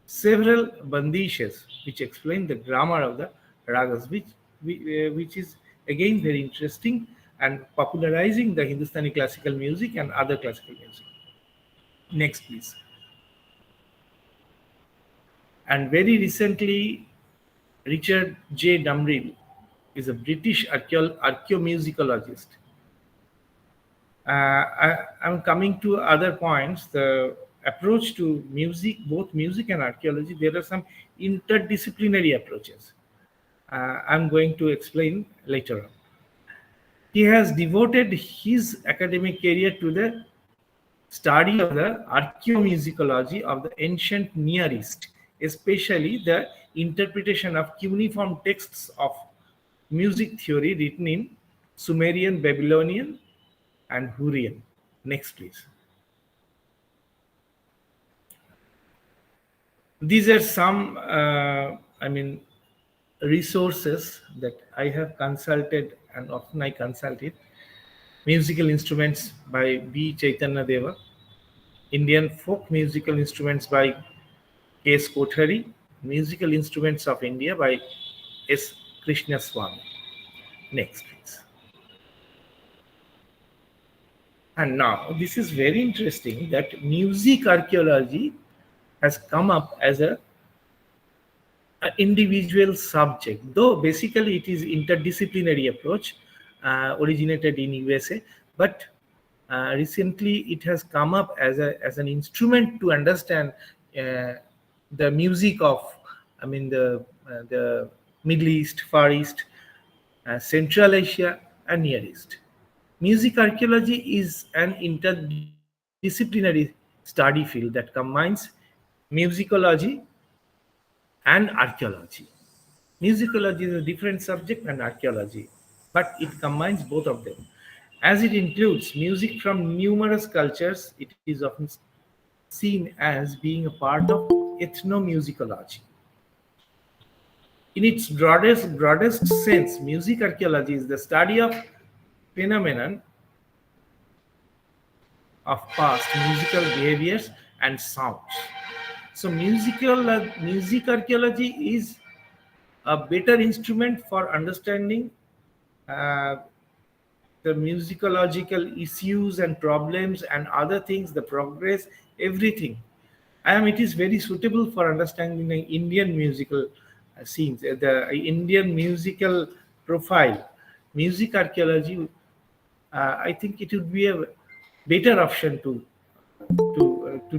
several bandishes, which explain the grammar of the ragas, which is again very interesting, and popularizing the Hindustani classical music and other classical music. Next, please. And very recently, Richard J. Dumrill is a British archaeomusicologist. I'm coming to other points. The approach to music, both music and archaeology, there are some interdisciplinary approaches. I'm going to explain later on. He has devoted his academic career to the study of the archaeomusicology of the ancient Near East, especially the interpretation of cuneiform texts of music theory written in Sumerian, Babylonian, and Hurrian. Next, please. These are some, resources that I have consulted, and often I consult it. Musical instruments by B. Chaitanya Deva, Indian folk musical instruments by S. Kothari, Musical Instruments of India by S. Krishna Swami. Next, please. And now, this is very interesting that music archaeology has come up as an individual subject, though basically it is interdisciplinary approach, originated in USA, but recently it has come up as an instrument to understand the music of, the Middle East, Far East, Central Asia, and Near East. Music archaeology is an interdisciplinary study field that combines musicology and archaeology. Musicology is a different subject than archaeology, but it combines both of them. As it includes music from numerous cultures, it is often seen as being a part of ethnomusicology. In its broadest sense, music archaeology is the study of phenomenon of past musical behaviors and sounds. So music archaeology is a better instrument for understanding the musicological issues and problems and other things, the progress, everything. and it is very suitable for understanding the Indian musical scenes, the Indian musical profile. Music archaeology, I think it would be a better option to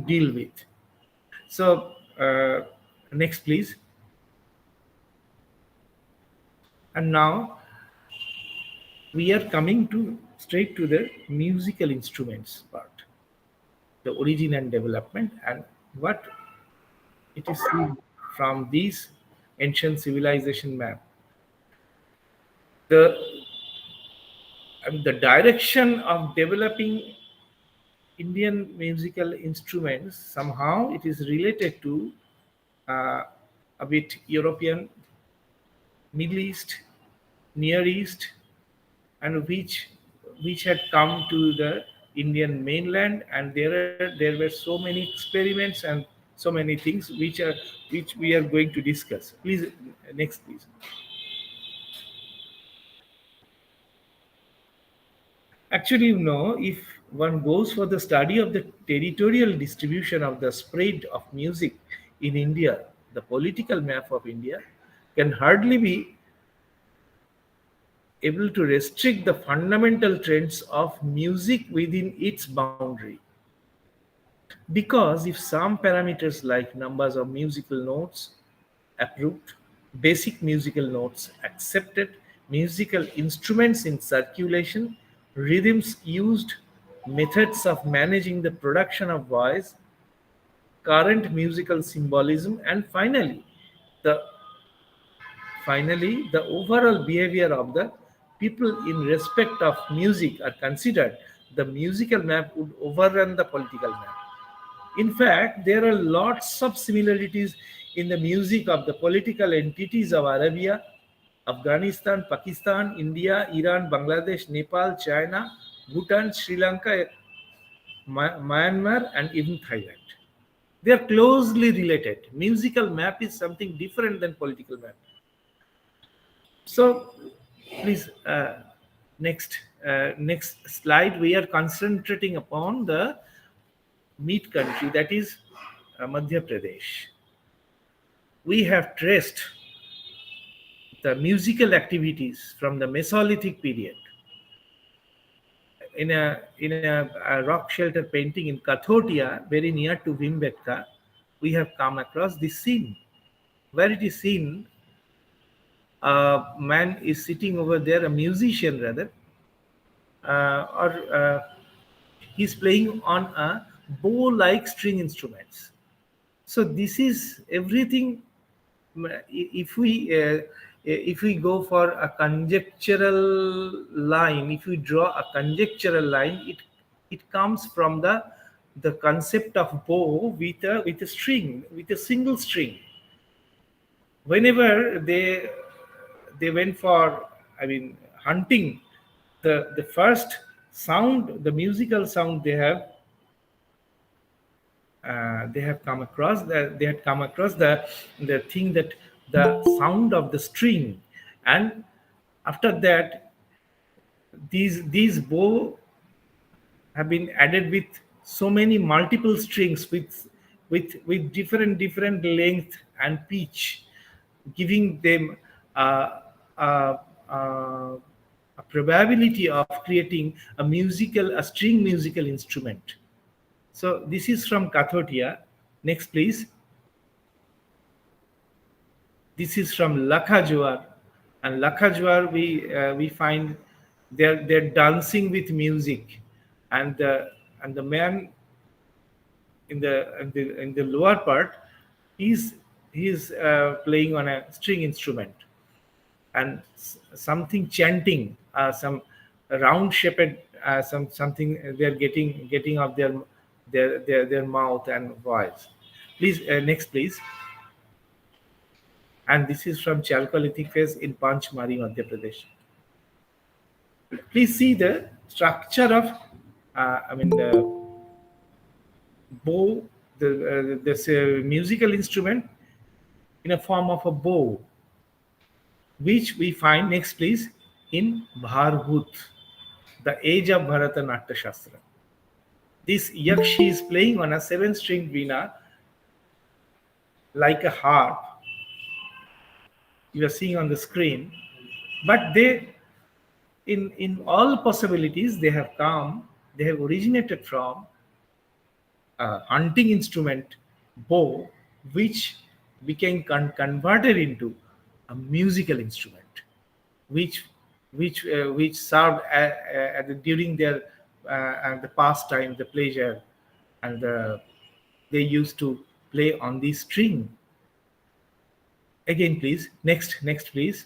deal with. So next, please. And now we are coming to straight to the musical instruments part, the origin and development, and what it is seen from these ancient civilization map. The direction of developing Indian musical instruments, somehow it is related to a bit European, Middle East, Near East, and which had come to the Indian mainland, and there were so many experiments and so many things which we are going to discuss. Please, next, please. Actually, if one goes for the study of the territorial distribution of the spread of music in India, the political map of India can hardly be able to restrict the fundamental trends of music within its boundary. Because if some parameters like numbers of musical notes approved, basic musical notes accepted, musical instruments in circulation, rhythms used, methods of managing the production of voice, current musical symbolism, and finally the overall behavior of the people in respect of music are considered, the musical map would overrun the political map. In fact, there are lots of similarities in the music of the political entities of Arabia, Afghanistan, Pakistan, India, Iran, Bangladesh, Nepal, China, Bhutan, Sri Lanka, Myanmar, and even Thailand. They are closely related. Musical map is something different than political map. So, please, next slide. We are concentrating upon the meat country, that is Madhya Pradesh. We have traced the musical activities from the Mesolithic period. In a rock shelter painting in Kathotia, very near to Bhimbetka, we have come across this scene, where it is seen a man is sitting over there, a musician rather, he's playing on a bow-like string instruments. So this is everything. If we go for a conjectural line, if we draw a conjectural line, it comes from the concept of bow with a string, with a single string. Whenever they went for, hunting, the first sound, the musical sound they have come across, they had come across the thing, that the sound of the string, and after that these bow have been added with so many multiple strings with different length and pitch, giving them a probability of creating a string musical instrument. So this is from Kathotia. Next, please. This is from Lakhajwar, and Lakhajwar we find they're dancing with music, and the man in the lower part, he's playing on a string instrument, and something chanting, some round shaped something they're getting of their mouth and voice. Please, next, please. And this is from Chalcolithic phase in Panchmari, Madhya Pradesh. Please see the structure of the bow, this musical instrument in a form of a bow, which we find, next please, in Bharhut, the age of Bharata Natya Shastra. This Yakshi is playing on a 7-string veena like a harp you are seeing on the screen, but they, in all possibilities, they have originated from a hunting instrument, bow, which became converted into a musical instrument, which served during their the pastime, the pleasure, and they used to play on the string. Again, please, next, please.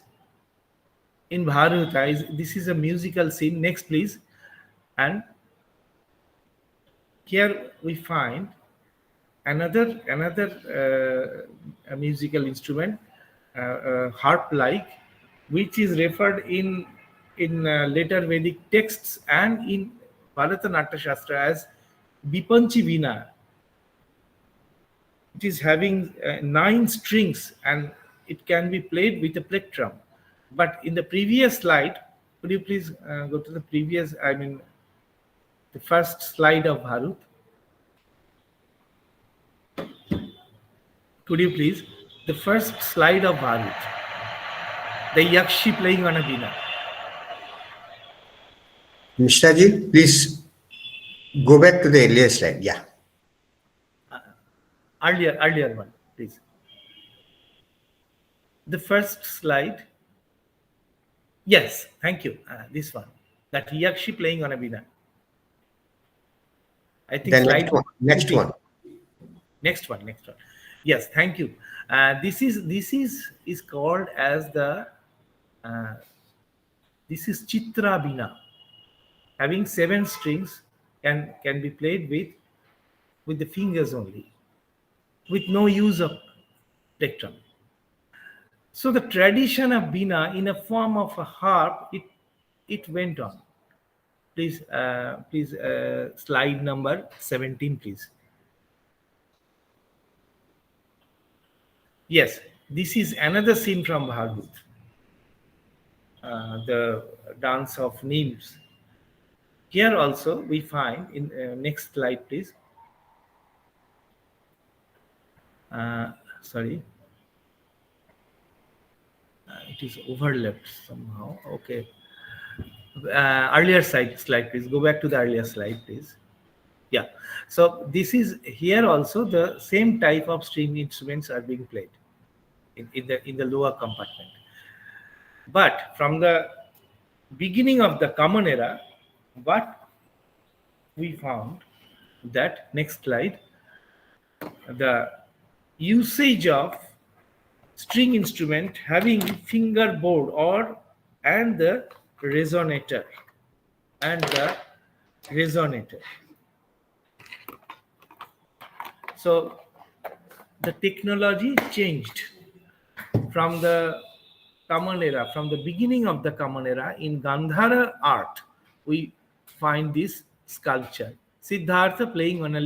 In Bharuta, this is a musical scene. Next, please. And here we find another a musical instrument, harp-like, which is referred in later Vedic texts and in Bharata Natya Shastra as Bipanchi Veena. It is having 9 strings and it can be played with a plectrum. But in the previous slide, could you please go to the previous, the first slide of Bharut? Could you please? The first slide of Bharut. The Yakshi playing on a veena. Mishraji, please go back to the earlier slide. Yeah. Earlier one, please. The first slide. Yes, thank you. This one. That Yakshi playing on a veena. I think The slide next one. Next one. Yes, thank you. This is called as the this is Chitra Veena, having 7 strings, can be played with the fingers only, with no use of plectrum. So the tradition of Veena in a form of a harp, it went on. Please, slide number 17, please. Yes, this is another scene from Bhagavad, the dance of nymphs. Here also we find in next slide, please. Sorry, it is overlapped somehow. Okay. Earlier slide, please. Go back to the earlier slide, please. Yeah. So this is here also the same type of string instruments are being played in the lower compartment. But from the beginning of the Common Era, what we found that, next slide, the usage of string instrument having fingerboard and the resonator So the technology changed from the Common Era, from the beginning of the Common Era. In Gandhara art, we find this sculpture, Siddhartha playing on a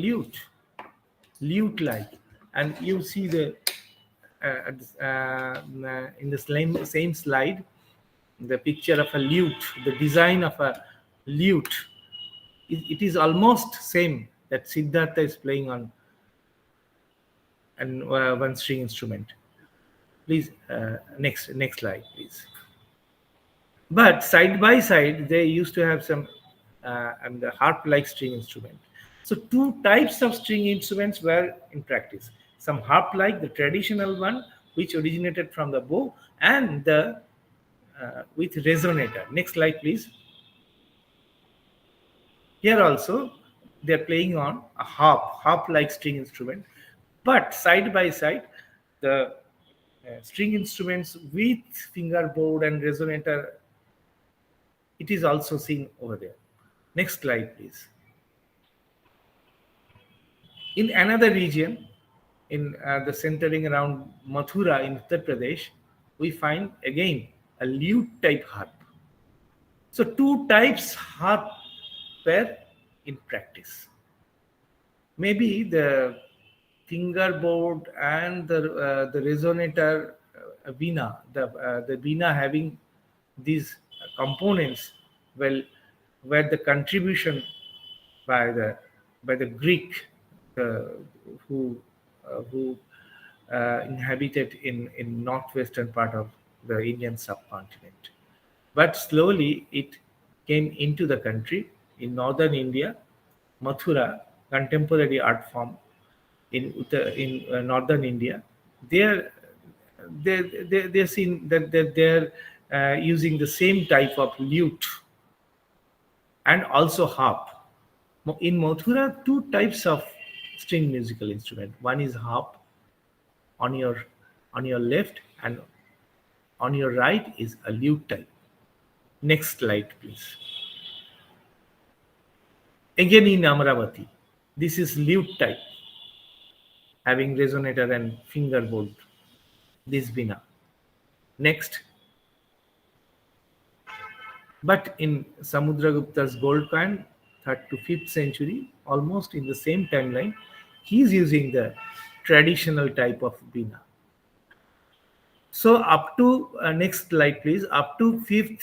lute-like, and you see the in the same slide, the picture of a lute, the design of a lute. It is almost same that Siddhartha is playing on and one string instrument. Please, next slide, please. But side by side, they used to have some and the harp-like string instrument. So 2 types of string instruments were in practice. Some harp-like, the traditional one, which originated from the bow, and the with resonator. Next slide, please. Here also, they're playing on a harp-like string instrument. But side by side, the string instruments with fingerboard and resonator, it is also seen over there. Next slide, please. In another region, in the centering around Mathura in Uttar Pradesh, we find again a lute-type harp. So 2 types harp were in practice. Maybe the fingerboard and the resonator veena, the veena having these components, well, were the contribution by the Greek who inhabited in northwestern part of the Indian subcontinent. But slowly it came into the country in northern India, Mathura, contemporary art form in northern India. They're seen that they're using the same type of lute and also harp. In Mathura, two types of string musical instrument. One is harp on your left, and on your right is a lute type. Next slide, please. Again in Amravati, this is lute type, having resonator and fingerboard. This Bina. Next. But in Samudragupta's gold coin, 3rd to 5th century, almost in the same timeline, he is using the traditional type of Bina. So up to, next slide please, up to 5th,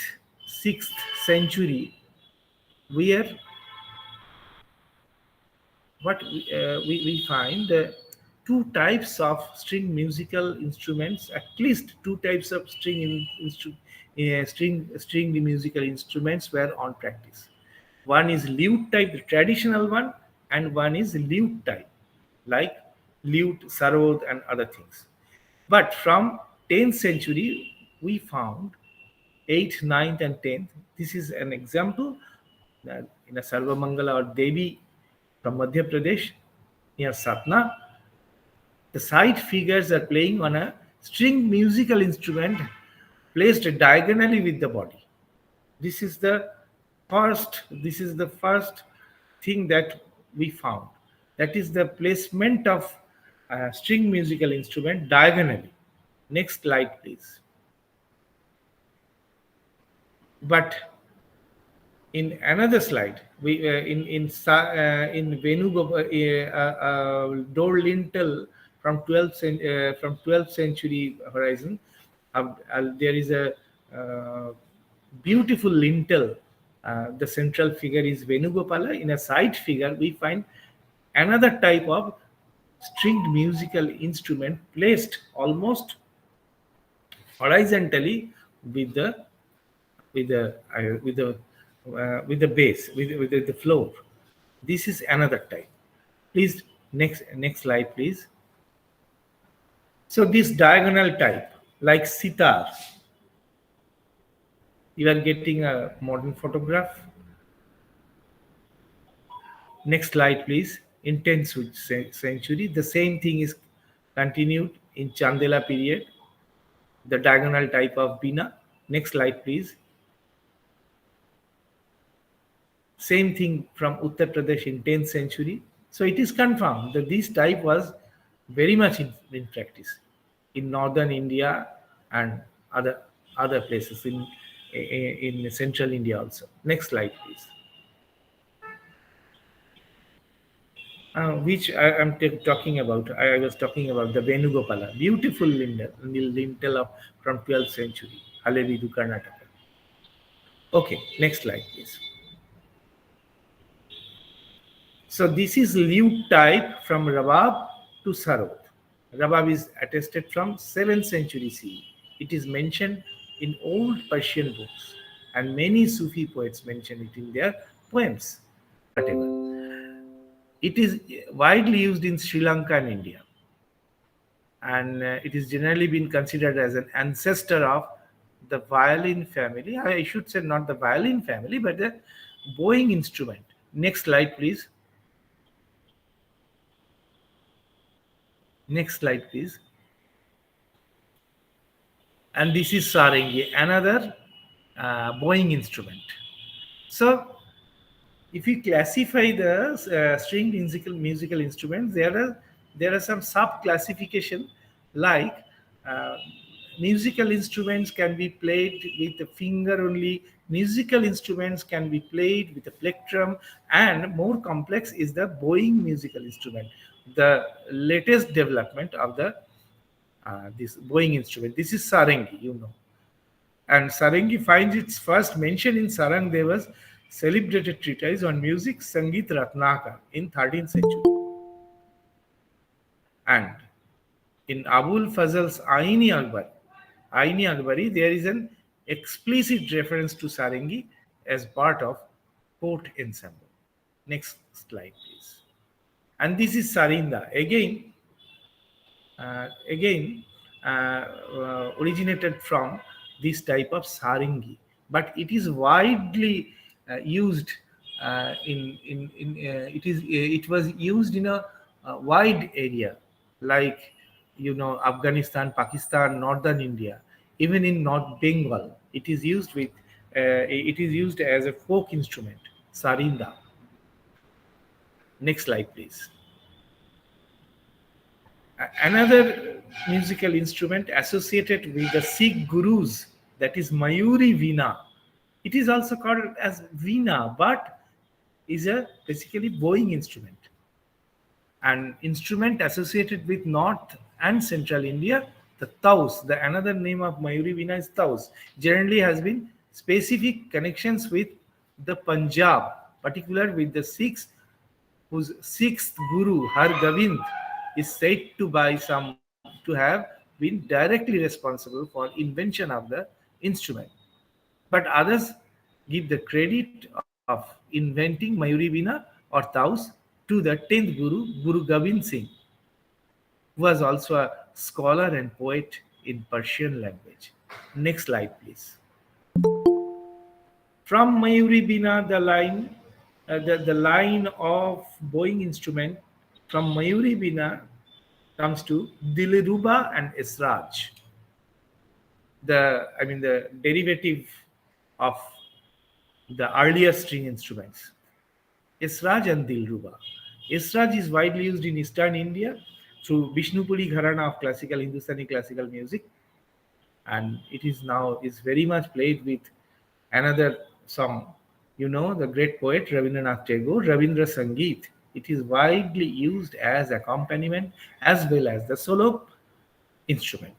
6th century, where what we find two types of string musical instruments, at least two types of string musical instruments were on practice. One is lute type, the traditional one, and one is lute type, like lute, sarod, and other things. But from 10th century, we found 8th, 9th, and 10th. This is an example that in a Sarvamangala or Devi from Madhya Pradesh near Satna, the side figures are playing on a string musical instrument placed diagonally with the body. This is the first thing that we found. That is the placement of string musical instrument diagonally. Next slide, please. But in another slide, we in Venugopal, door lintel from 12th century horizon, there is a beautiful lintel. The central figure is Venugopala. In a side figure, we find another type of stringed musical instrument placed almost horizontally with the base, with the floor. This is another type. Please, next slide, please. So this diagonal type, like sitar, you are getting a modern photograph. Next slide, please. In 10th century, the same thing is continued in Chandela period, the diagonal type of Bina. Next slide, please. Same thing from Uttar Pradesh in 10th century. So it is confirmed that this type was very much in practice in northern India and other places in central India also. Next slide, please. Which I am talking about. I was talking about the Venugopala, beautiful lintel from 12th century, Halebidu, Karnataka. Okay, next slide, please. So this is lute type from Rabab to Sarod. Rabab is attested from 7th century CE. It is mentioned in old Persian books, and many Sufi poets mention it in their poems. Whatever. It is widely used in Sri Lanka and India, and it is generally been considered as an ancestor of the violin family. I should say not the violin family, but the bowing instrument. Next slide, please. Next slide, please. And this is sarangi, another bowing instrument. So, if you classify the string musical instruments, there are some sub-classification, like musical instruments can be played with the finger only. Musical instruments can be played with a plectrum, and more complex is the bowing musical instrument, the latest development of the this bowing instrument. This is sarangi, you know. And sarangi finds its first mention in Sarang Deva's celebrated treatise on music, Sangeet Ratnakar, in 13th century. And in Abul Fazl's Aini-Akbari, there is an explicit reference to sarangi as part of court ensemble. Next slide, please. And this is sarinda. Again, originated from this type of sarangi, but it is widely used it was used in a wide area, like Afghanistan, Pakistan, northern India, even in North Bengal. It is used as a folk instrument, sarinda. Next slide, please. Another musical instrument associated with the Sikh gurus, that is Mayuri Veena. It is also called as Veena, but is a basically bowing instrument. An instrument associated with North and Central India, the Taus, the another name of Mayuri Veena is Taus, generally has been specific connections with the Punjab, particularly with the Sikhs, whose sixth guru, Har Gobind, is said to have been directly responsible for invention of the instrument. But others give the credit of inventing Mayuri Veena or Taus to the 10th Guru, Guru Gobind Singh, who was also a scholar and poet in Persian language. Next slide, please. From Mayuri Veena, the line of bowing instrument from Mayuri Veena comes to Dilruba and Israj. The derivative of the earlier string instruments, Israj and Dilruba. Israj is widely used in Eastern India through Vishnupuri Gharana of classical Hindustani classical music, and it is very much played with another song. The great poet Rabindranath Tagore, Rabindra Sangeet. It is widely used as accompaniment as well as the solo instrument.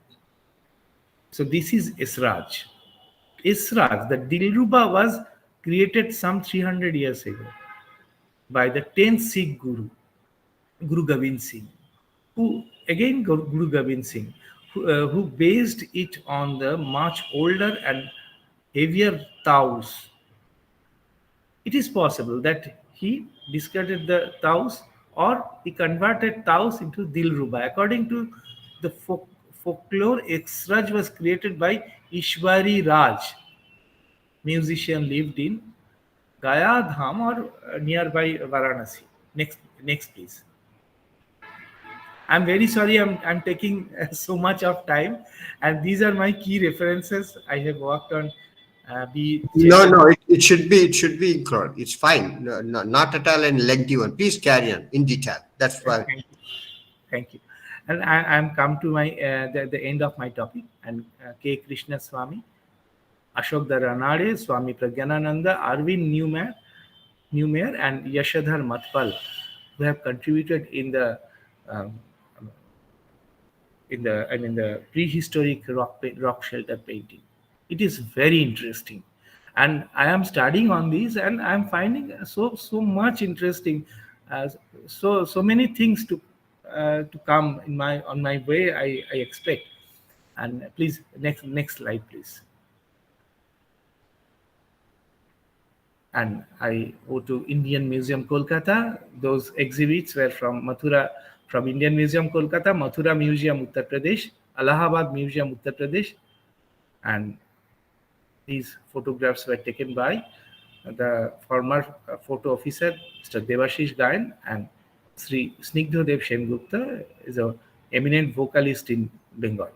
So this is Israj. Israj, the Dilruba, was created some 300 years ago by the 10th Sikh Guru, Guru Gobind Singh, who based it on the much older and heavier Taus. It is possible that he discarded the Taus or he converted Taus into Dilruba. According to the folklore, Israj was created by Ishwari Raj, musician lived in Gaya Dham or nearby Varanasi. Next please. I'm very sorry I'm taking so much of time, and these are my key references. I have worked on it should be included. It's fine. No, not at all in lengthy one. Please carry on in detail. That's why. Thank you. And I'm come to my the end of my topic. And K. Krishna Swami, Ashok Ranade, Swami Pragyanananda, Arvind Newmayer, and Yashadhar Matpal, who have contributed in the prehistoric rock shelter painting. It is very interesting, and I am studying on these, and I am finding so much interesting, so many things to come on my way. I expect. And please next slide, please. And I go to Indian Museum, Kolkata. Those exhibits were from Mathura, from Indian Museum, Kolkata, Mathura Museum, Uttar Pradesh, Allahabad Museum, Uttar Pradesh, and these photographs were taken by the former photo officer, Mr. Devashish Gayan, and Sri Snigdhadev Sengupta is an eminent vocalist in Bengal.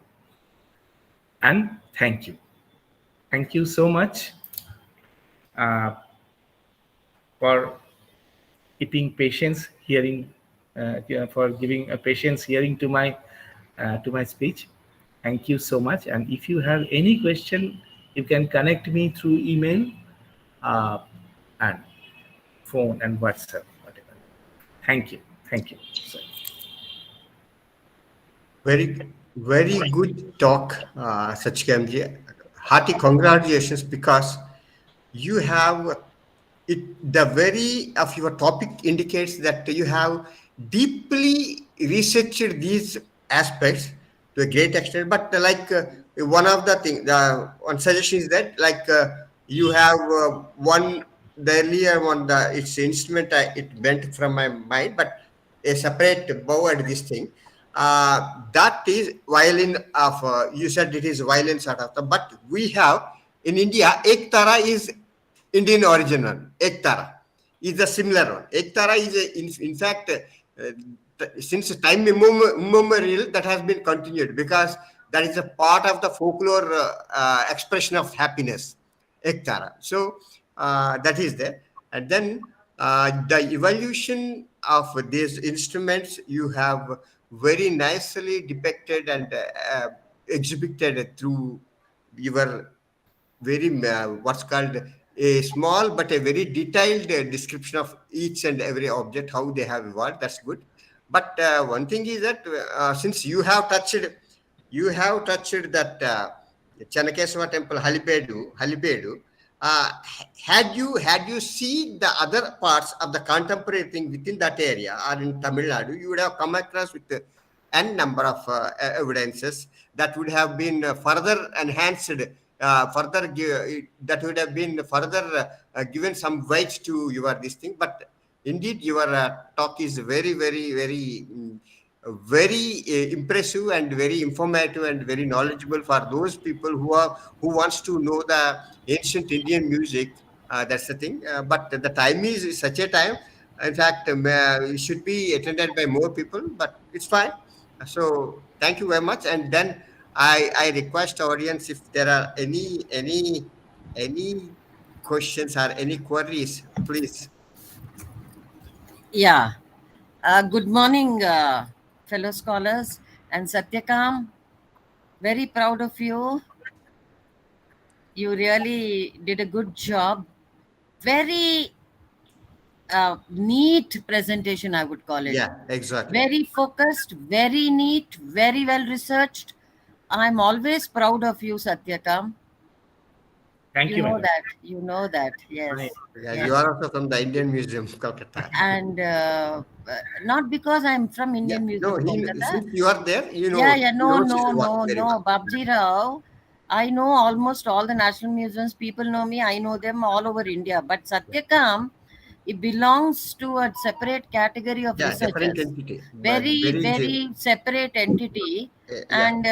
And thank you so much for keeping patience, for giving a patience hearing to my speech. Thank you so much. And if you have any question, you can connect me through email and phone and WhatsApp, whatever. Thank you. Sorry. Very good talk, Sachikam. Hearty congratulations, because you have the very of your topic indicates that you have deeply researched these aspects to a great extent. But one of the thing, one suggestion is that you have one, the earlier one, its instrument, it went from my mind, but a separate bow and this thing. That is violin of, you said it is violin sort of, but we have in India, Ek Tara is Indian origin one. Ek Tara is a similar one. Ek Tara is in fact, since time immemorial, that has been continued because that is a part of the folklore expression of happiness. Ek Tara. So that is there. And then the evolution of these instruments you have very nicely depicted and exhibited through your very what's called a small but a very detailed description of each and every object, how they have evolved. That's good. But one thing is that since you have touched that Chanakeswara temple, Halibedu, had you seen the other parts of the contemporary thing within that area or in Tamil Nadu, you would have come across with n number of evidences that would have been further enhanced, that would have been further given some weight to your this thing. But indeed, your talk is very, very, very, very impressive and very informative and very knowledgeable for those people who wants to know the ancient Indian music. That's the thing. But the time is such a time. In fact, it should be attended by more people. But it's fine. So thank you very much. And then I request audience if there are any questions or any queries, please. Yeah. Good morning, fellow scholars, and Satyakam. Very proud of you. You really did a good job. Very neat presentation, I would call it. Yeah, exactly. Very focused, very neat, very well researched. I'm always proud of you, Satyakam. Thank you. You know that. Yes. Yeah, yes. You are also from the Indian Museum, Calcutta. And not because I'm from Indian Museum. No, since you are there, you know. Yeah. No, Babji Rao. I know almost all the national museums. People know me. I know them all over India. But Satyakam, it belongs to a separate category of researchers. Different entity. Very separate entity. And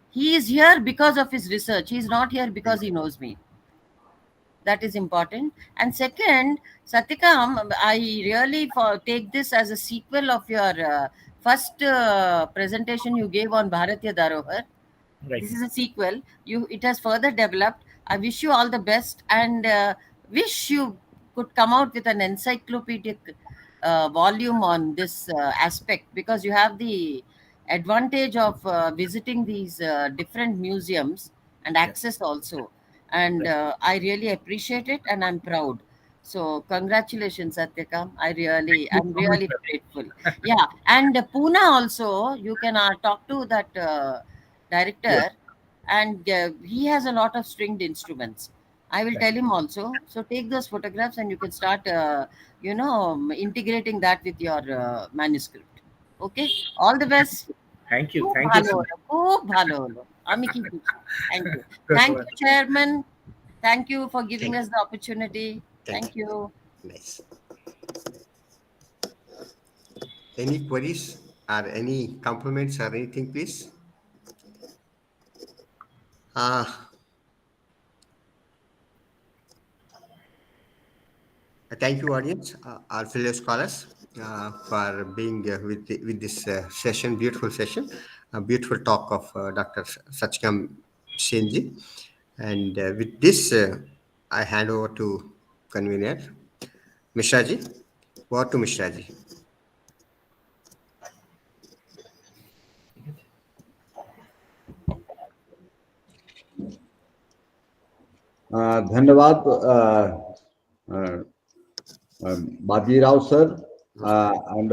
he is here because of his research. He is not here because he knows me. That is important. And second, Satyakam, I really take this as a sequel of your first presentation you gave on Bharatiya Dharohar. Right. This is a sequel. It has further developed. I wish you all the best and wish you could come out with an encyclopedic volume on this aspect, because you have the advantage of visiting these different museums and access also. And I really appreciate it and I'm proud. So congratulations, Satyakam. I'm really grateful. Yeah. And Pune also, you can talk to that director, and he has a lot of stringed instruments. I will tell him also. So take those photographs and you can start, integrating that with your manuscript. Okay. All the best. Thank you. Thank you. Thank you. Thank you, Chairman. Thank you for giving us the opportunity. Thank you. Nice. Any queries or any compliments or anything, please? Thank you, audience, our fellow scholars, for being with this session, beautiful session, a beautiful talk of Dr. Satyakam Senji. And with this, I hand over to convener, Mishraji. Over to Mishraji. धन्यवाद Bajirao sir and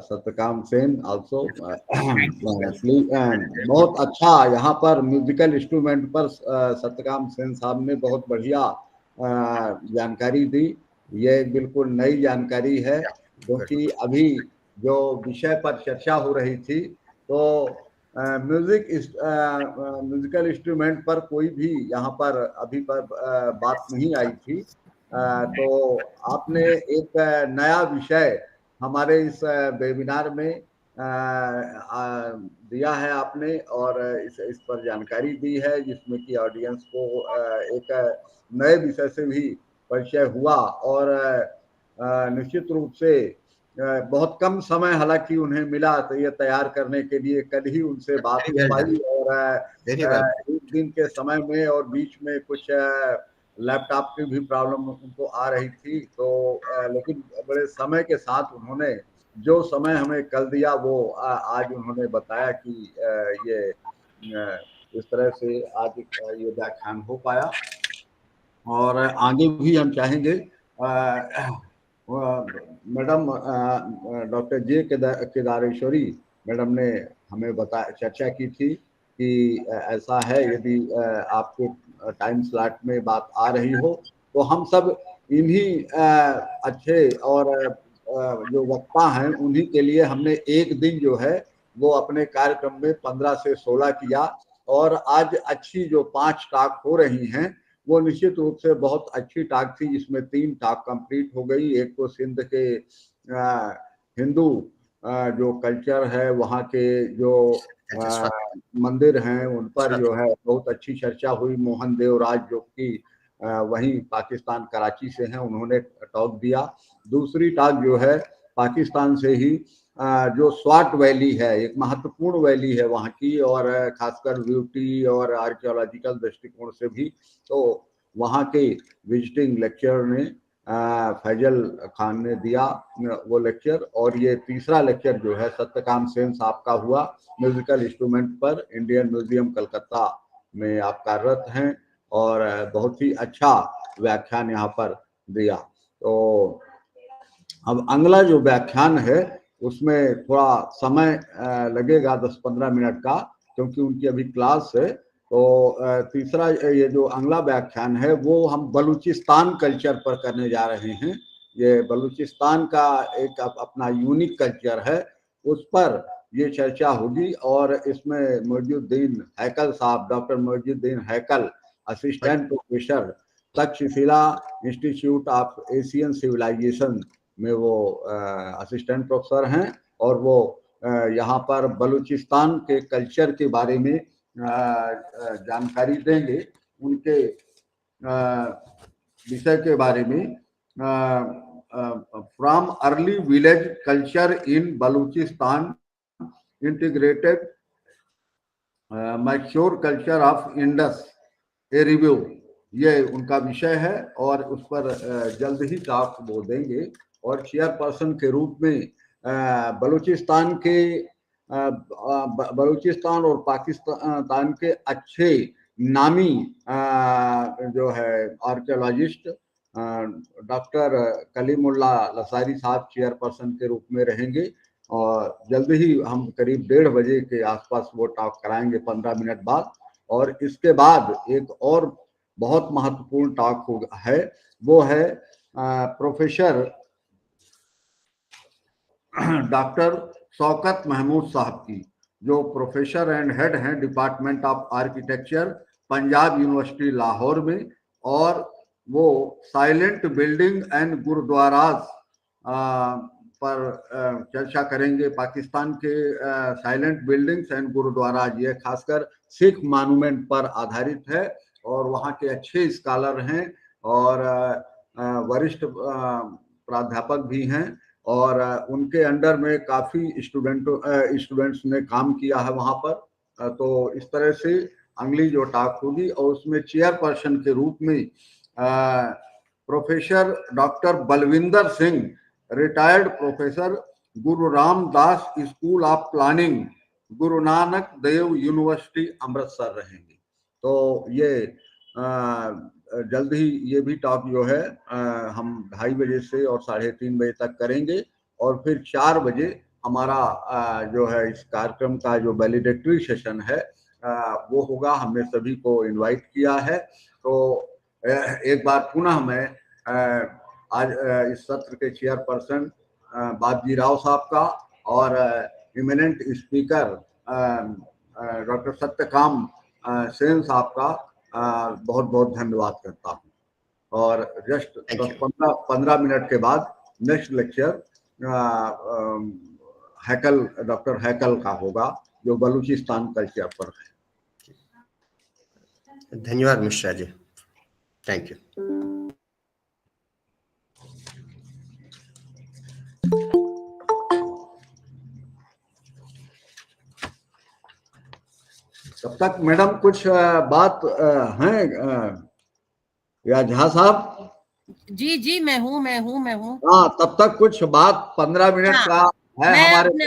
Satyakam Sen also. बहुत अच्छा यहाँ पर musical instrument पर सत्यकाम सेन साहब ने बहुत बढ़िया जानकारी दी. ये बिल्कुल नई जानकारी है, क्योंकि अभी जो विषय पर चर्चा हो रही थी तो म्यूजिकल इंस्ट्रूमेंट पर कोई भी यहाँ पर अभी पर बात नहीं आई थी। तो आपने एक नया विषय हमारे इस वेबिनार में दिया है आपने, और इस पर जानकारी दी है, जिसमें कि ऑडियंस को एक नए विषय से भी परिचय हुआ। और निश्चित रूप से बहुत कम समय हालांकि उन्हें मिला तो ये तैयार करने के लिए, कल ही उनसे बात हो पाई, और एक दिन के समय में और बीच में कुछ लैपटॉप की भी प्रॉब्लम उनको आ रही थी। तो लेकिन बड़े समय के साथ उन्होंने जो समय हमें कल दिया वो आज उन्होंने बताया कि ये इस तरह से आज ये व्याख्यान हो पाया। और आगे भी हम चाहेंगे मैडम डॉक्टर जे केदारेश्वरी मैडम ने हमें चर्चा की थी कि ऐसा है, यदि आपके टाइम स्लॉट में बात आ रही हो तो हम सब इन्हीं अच्छे और जो वक्ता हैं उन्हीं के लिए हमने एक दिन जो है वो अपने कार्यक्रम में 15 से 16 किया। और आज अच्छी जो 5 टॉक हो रही हैं वो निश्चित रूप से बहुत अच्छी टॉक थी, जिसमें 3 टॉक कंप्लीट हो गई। एक तो सिंध के हिंदू जो कल्चर है, वहाँ के जो मंदिर हैं उन पर जो है बहुत अच्छी चर्चा हुई। मोहन देवराज जो कि वहीं पाकिस्तान कराची से हैं, उन्होंने टॉक दिया। दूसरी टॉक जो है पाकिस्तान से ही जो स्वाट वैली है, एक महत्वपूर्ण वैली है वहाँ की, और खासकर ब्यूटी और आर्कियोलॉजिकल दृष्टिकोण से भी। तो वहाँ के विजिटिंग लेक्चरर ने फैजल खान ने दिया वो लेक्चर। और ये तीसरा लेक्चर जो है सत्यकाम सेन साहब का हुआ, म्यूजिकल इंस्ट्रूमेंट पर। इंडियन म्यूजियम कलकत्ता में आप कार्यरत हैं और बहुत ही अच्छा व्याख्यान यहाँ पर दिया। तो अब अगला जो व्याख्यान है उसमें थोड़ा समय लगेगा 10-15 मिनट का, क्योंकि उनकी अभी क्लास है। तो तीसरा ये जो अगला व्याख्यान है वो हम बलूचिस्तान कल्चर पर करने जा रहे हैं। ये बलूचिस्तान का एक अपना यूनिक कल्चर है, उस पर ये चर्चा होगी। और इसमें मोइनुद्दीन हैकल साहब, doctor Moinuddin Haikal, assistant professor Taxila institute of Asian civilisation में वो असिस्टेंट प्रोफेसर हैं, और वो यहाँ पर बलूचिस्तान के कल्चर के बारे में जानकारी देंगे, उनके विषय के बारे में। From early village culture in Balochistan integrated mature culture of Indus a review, ये उनका विषय है। और उस पर जल्द ही टॉक वो देंगे। और चेयरपर्सन के रूप में बलूचिस्तान और पाकिस्तान के अच्छे नामी जो है आर्कियोलॉजिस्ट डॉक्टर कलीमुल्ला लसारी साहब चेयरपर्सन के रूप में रहेंगे। और जल्द ही हम करीब 1:30 बजे के आसपास वो टॉक कराएंगे 15 मिनट बाद। और इसके बाद एक और बहुत महत्वपूर्ण टॉक है, वो है प्रोफेसर डॉक्टर शौकत महमूद साहब की, जो प्रोफेसर एंड हेड हैं department of architecture Punjab university Lahore में। और वो साइलेंट बिल्डिंग एंड गुरुद्वाराज पर चर्चा करेंगे। पाकिस्तान के साइलेंट बिल्डिंग्स एंड गुरुद्वाराज, ये खासकर सिख मॉन्यूमेंट पर आधारित है। और वहाँ के अच्छे स्कॉलर हैं और वरिष्ठ प्राध्यापक भी हैं, और उनके अंडर में काफ़ी स्टूडेंट्स ने काम किया है वहाँ पर। तो इस तरह से अगली जो टॉक होगी, और उसमें चेयरपर्सन के रूप में professor doctor Balwinder Singh, retired professor, Guru Ramdas school of planning, Guru Nanak Dev university Amritsar रहेंगे। तो ये जल्द ही ये भी टॉक जो है हम 2:30 बजे से और 3:30 बजे तक करेंगे। और फिर 4 बजे हमारा जो है इस कार्यक्रम का जो वैलिडेटरी सेशन है वो होगा। हमने सभी को इनवाइट किया है। तो एक बार पुनः मैं आज इस सत्र के चेयरपर्सन बाबूजी राव साहब का और eminent speaker doctor Satyakam Sen sahab का बहुत बहुत धन्यवाद करता हूँ। और जस्ट 10-15 मिनट के बाद नेक्स्ट लेक्चर हैकल, डॉक्टर हैकल का होगा, जो बलूचिस्तान कल्चर पर है। धन्यवाद मिश्रा जी, थैंक यू। तब तक मैडम कुछ बात है या झा साहब? जी जी, मैं हूँ। हाँ, तब तक कुछ बात 15 मिनट का है हमारे।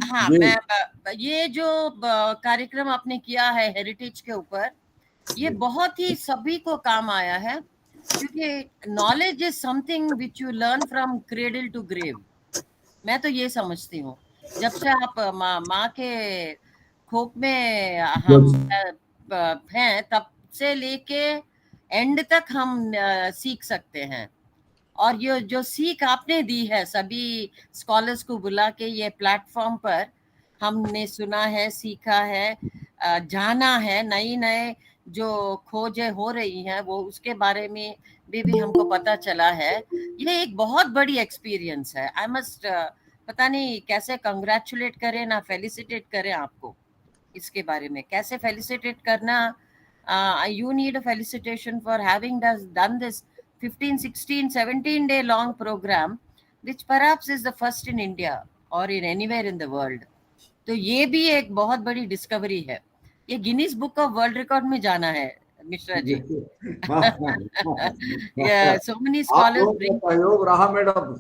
हाँ, मैं ये जो कार्यक्रम आपने किया है हेरिटेज के ऊपर, ये बहुत ही सभी को काम आया है, क्योंकि knowledge is something which you learn from cradle to grave. मैं तो ये समझती हूँ, जब से आप माँ के खोप में हम हैं, तब से लेके एंड तक हम सीख सकते हैं। और ये जो सीख आपने दी है सभी स्कॉलर्स को बुला के ये प्लेटफॉर्म पर, हमने सुना है, सीखा है, जाना है, नए जो खोजें हो रही हैं वो उसके बारे में भी हमको पता चला है। ये एक बहुत बड़ी एक्सपीरियंस है। आई मस्ट पता नहीं कैसे कंग्रेचुलेट करें ना फेलिसिटेट करें आपको। इसके बारे में कैसे फेलिसिटेट करना, you need a felicitation for having done this 15, 16, 17 day long program, which perhaps is the first in India or in anywhere in the world. तो ये भी एक बहुत बड़ी डिस्कवरी है। ये Guinness book of world record में जाना है Mishra ji. so many scholars bring सहयोग रहा मैडम,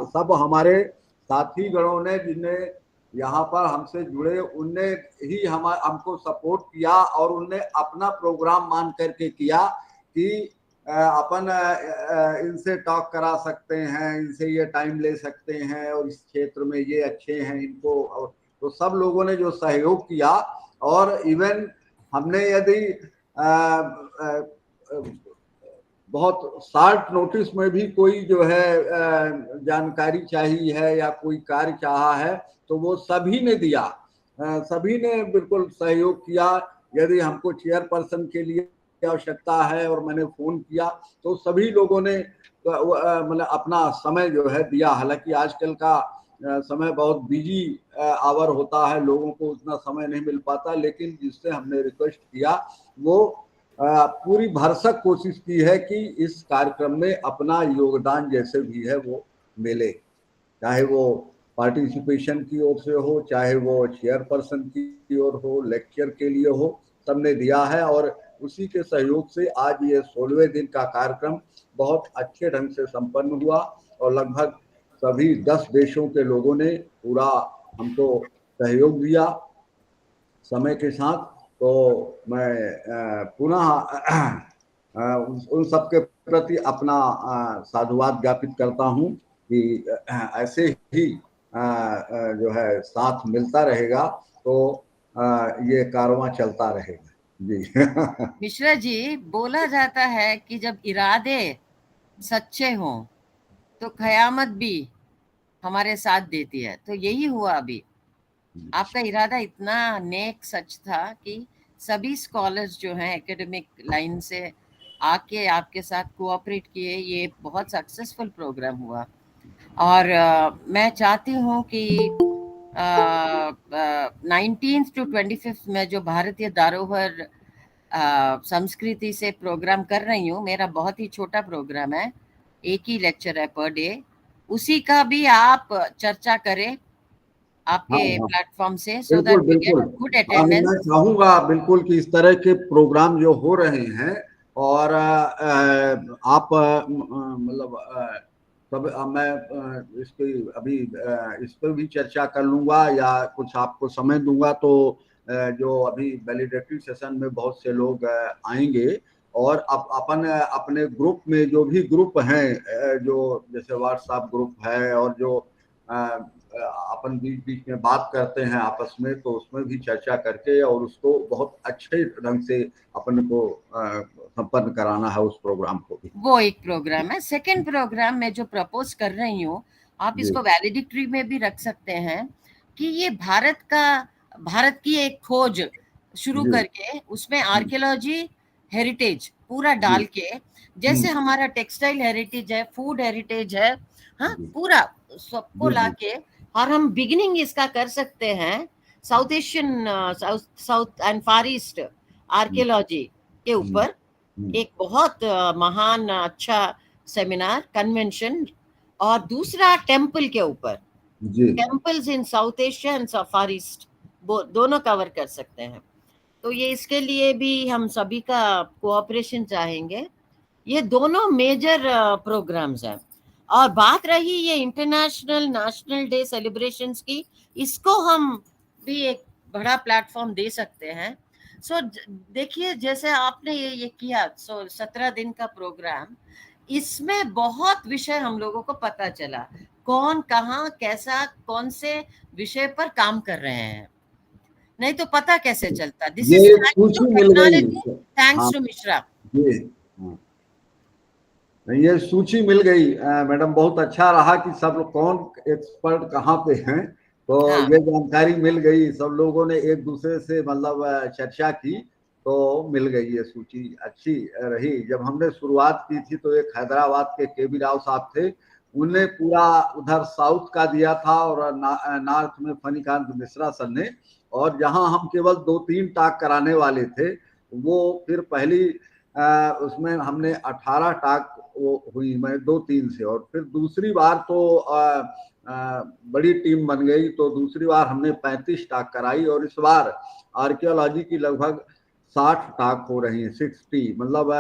सब हमारे साथी गणों ने, जिन्हें यहाँ पर हमसे जुड़े, उनने ही हमको सपोर्ट किया और उनने अपना प्रोग्राम मान करके किया कि अपन इनसे टॉक करा सकते हैं, इनसे ये टाइम ले सकते हैं और इस क्षेत्र में ये अच्छे हैं इनको। तो सब लोगों ने जो सहयोग किया, और इवन हमने यदि बहुत शॉर्ट नोटिस में भी कोई जो है जानकारी चाहिए है या कोई कार्य चाहा है तो वो सभी ने दिया, सभी ने बिल्कुल सहयोग किया। यदि हमको चेयरपर्सन के लिए आवश्यकता है और मैंने फोन किया तो सभी लोगों ने मतलब अपना समय जो है दिया। हालांकि आजकल का समय बहुत बिजी आवर होता है, लोगों को उतना समय नहीं मिल पाता, लेकिन जिससे हमने रिक्वेस्ट किया वो पूरी भरसक कोशिश की है कि इस कार्यक्रम में अपना योगदान जैसे भी है वो मिले, चाहे वो पार्टिसिपेशन की ओर से हो, चाहे वो चेयरपर्सन की ओर हो, लेक्चर के लिए हो, सबने दिया है। और उसी के सहयोग से आज ये 16वें दिन का कार्यक्रम बहुत अच्छे ढंग से संपन्न हुआ और लगभग सभी 10 देशों के लोगों ने पूरा हमको सहयोग दिया समय के साथ। तो मैं पुनः उन सबके प्रति अपना साधुवाद ज्ञापित करता हूं कि ऐसे ही जो है साथ मिलता रहेगा तो ये कारवां चलता रहेगा। जी मिश्रा जी, बोला जाता है कि जब इरादे सच्चे हों तो कयामत भी हमारे साथ देती है। तो यही हुआ अभी। आपका इरादा इतना नेक सच था कि सभी स्कॉलर्स जो हैं एकेडमिक लाइन से आके आपके साथ कोऑपरेट किए। ये बहुत सक्सेसफुल प्रोग्राम हुआ और मैं चाहती हूँ कि 19th to 25th में जो भारतीय धरोहर संस्कृति से प्रोग्राम कर रही हूँ, मेरा बहुत ही छोटा प्रोग्राम है, एक ही लेक्चर है पर डे, उसी का भी आप चर्चा करें आपके प्लेटफॉर्म से, so that we get good attendance. मैं चाहूंगा बिल्कुल कि इस तरह के प्रोग्राम जो हो रहे हैं और आप मतलब तब मैं इसकी अभी इस पर भी चर्चा कर लूंगा या कुछ आपको समय दूंगा। तो जो अभी वैलिडेटरी सेशन में बहुत से लोग आएंगे और अपन अपने ग्रुप में जो भी ग्रुप हैं, जो जैसे व्हाट्सएप ग्रुप है और जो अपन बीच में बात करते हैं आपस में, तो उसमें भी चर्चा करके और उसको बहुत अच्छे ढंग से अपन को संपन्न कराना है उस प्रोग्राम को भी। वो एक प्रोग्राम है। सेकंड प्रोग्राम में जो प्रपोज कर रही हूँ, आप इसको वैलिडिक्टरी में भी रख सकते हैं कि ये भारत का भारत की एक खोज शुरू जी। करके उसमें आर्कियोलॉजी हेरिटेज पूरा डाल के, जैसे हमारा टेक्सटाइल हेरिटेज है, फूड हेरिटेज है, हाँ, पूरा सबको जी, जी। लाके, और हम बिगिनिंग इसका कर सकते हैं south Asian, south and Far east archaeology के ऊपर एक बहुत महान अच्छा सेमिनार कन्वेंशन, और दूसरा टेम्पल के ऊपर, जी। Temples in South Asia and Far East दोनों कवर कर सकते हैं। तो ये इसके लिए भी हम सभी का कोऑपरेशन चाहेंगे। ये दोनों मेजर प्रोग्राम्स हैं। और बात रही ये इंटरनेशनल नेशनल डे सेलिब्रेशंस की, इसको हम भी एक बड़ा प्लेटफॉर्म दे सकते हैं। सो देखिए, जैसे आपने ये किया, 17 दिन का प्रोग्राम, इसमें बहुत विषय हम लोगों को पता चला, कौन कहाँ कैसा कौन से विषय पर काम कर रहे हैं, नहीं तो पता कैसे चलता। दिस इज ये थैंक्स टू सूची मिल गई। Technology, thanks to Mishra. जी, ये सूची मिल गई मैडम, बहुत अच्छा रहा कि सब लोग कौन एक्सपर्ट कहाँ पे हैं, तो ये जानकारी मिल गई। सब लोगों ने एक दूसरे से मतलब चर्चा की तो मिल गई ये सूची, अच्छी रही। जब हमने शुरुआत की थी तो एक हैदराबाद के केबी राव साहब थे, उनने पूरा उधर साउथ का दिया था, और नॉर्थ में फनीकांत मिश्रा सर ने, और जहां हम केवल 2-3 टाक कराने वाले थे, वो फिर पहली उसमें हमने 18 टाक वो हुई, मैं 2-3 से, और फिर दूसरी बार तो बड़ी टीम बन गई, तो दूसरी बार हमने 35 टाक कराई, और इस बार आर्कियोलॉजी की लगभग 60 टाक हो रही हैं, 60, मतलब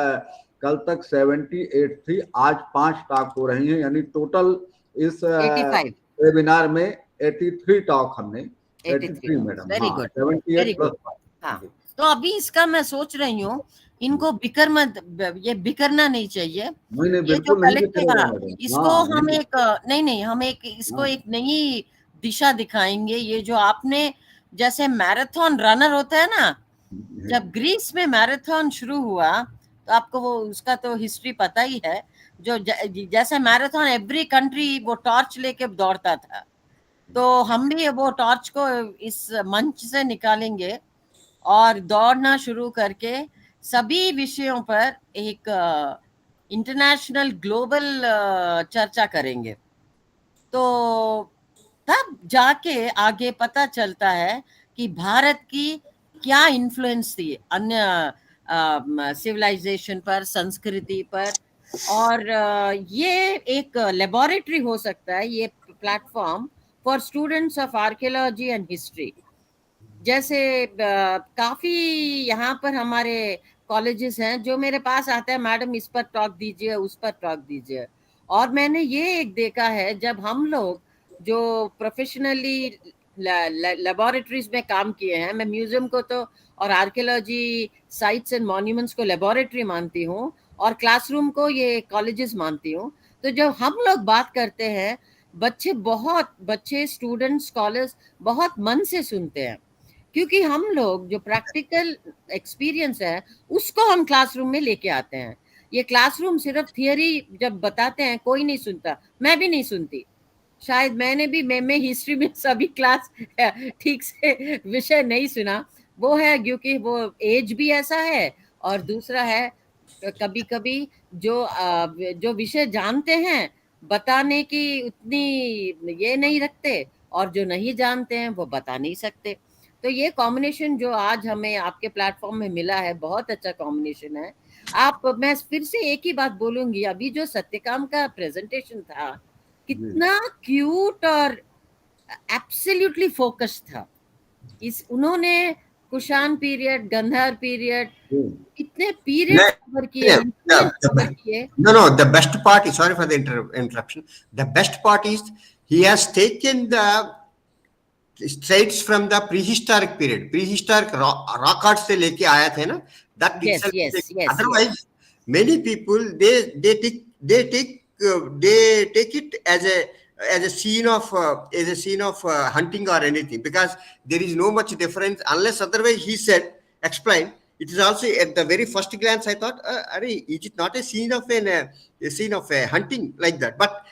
कल तक 78 थी, आज 5 टाक हो रही हैं, यानी टोटल इस 85 वेबिनार में 83 टॉक हमने, 83 मैडम, वेरी हाँ, गुड, 78 वेरी प्लस। गुड। हाँ, तो अभी इसका मैं सोच रही हूँ, इनको बिकर मत, ये बिकरना नहीं चाहिए। नहीं, नहीं, ये जो बिल्कुल नहीं कलेक्टिव, बिखरेगा हाँ, मैडम। इसको हाँ, हम नहीं, एक नहीं, हम एक इसको एक नई दिशा दिखाएंगे। ये जो आपने, जैसे मैराथन रनर होता है ना, जब ग्रीस में मैराथन शुरू हुआ, तो आपको वो उसका तो हिस्ट्री पता ही है, जो जैसे मैराथन एवरी कंट्री वो टॉर्च लेके दौड़ता था, तो हम भी वो टॉर्च को इस मंच से निकालेंगे और दौड़ना शुरू करके सभी विषयों पर एक इंटरनेशनल ग्लोबल चर्चा करेंगे। तो तब जाके आगे पता चलता है कि भारत की क्या इन्फ्लुएंस थी अन्य सिविलाइजेशन पर, संस्कृति पर, और ये एक लेबोरेटरी हो सकता है, ये platform for students of archaeology and history. जैसे काफी यहाँ पर हमारे कॉलेजेस हैं जो मेरे पास आते हैं, मैडम इस पर टॉक दीजिए, उस पर टॉक दीजिए। और मैंने ये एक देखा है, जब हम लोग जो प्रोफेशनली लेबोरेटरीज में काम किए हैं, मैं म्यूजियम को तो और आर्कियोलॉजी साइट्स एंड मॉन्यूमेंट्स को लेबोरेटरी मानती हूँ, और क्लासरूम को ये कॉलेजेस मानती हूँ। तो जब हम लोग बात करते हैं, बच्चे स्टूडेंट्स स्कॉलर्स बहुत मन से सुनते हैं, क्योंकि हम लोग जो प्रैक्टिकल एक्सपीरियंस है उसको हम क्लासरूम में लेके आते हैं। ये क्लासरूम सिर्फ थियरी जब बताते हैं कोई नहीं सुनता, मैं भी नहीं सुनती, शायद मैंने भी, मैं हिस्ट्री में सभी क्लास ठीक से विषय नहीं सुना। वो है क्योंकि वो एज भी ऐसा है, और दूसरा है कभी कभी जो विषय जानते हैं बताने की उतनी ये नहीं रखते, और जो नहीं जानते हैं वो बता नहीं सकते। तो ये कॉम्बिनेशन जो आज हमें आपके प्लेटफॉर्म में मिला है, बहुत अच्छा कॉम्बिनेशन है। मैं फिर से एक ही बात बोलूंगी, अभी जो सत्यकाम का प्रेजेंटेशन था, कितना क्यूट और एब्सोल्युटली फोकस था। उन्होंने कुषाण पीरियड, गंधार पीरियड, इतने पीरियड्स कवर किए, कवर किए। No, the best part is, sorry for the interruption. The best part is he has taken the traits from the prehistoric period. Prehistoric rock art से लेके आया थे ना, that yes, itself. yes, Otherwise, many people they take it as a scene of hunting or anything, because there is no much difference unless otherwise he said explain. It is also at the very first glance I thought, is it not a scene of a hunting like that? But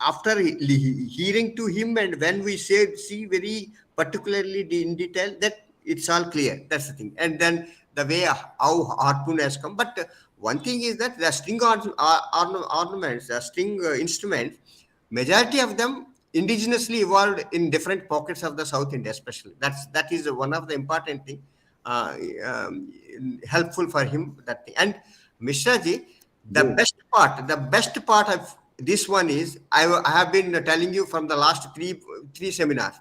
after hearing to him, and when we see very particularly in detail, that it's all clear. That's the thing. And then the way how harpoon has come. But one thing is that the string ornaments, the string instruments, majority of them indigenously evolved in different pockets of the South India, especially. That is one of the important thing, helpful for him. That thing. And Mishra ji, the best part of this one is I have been telling you from the last three seminars.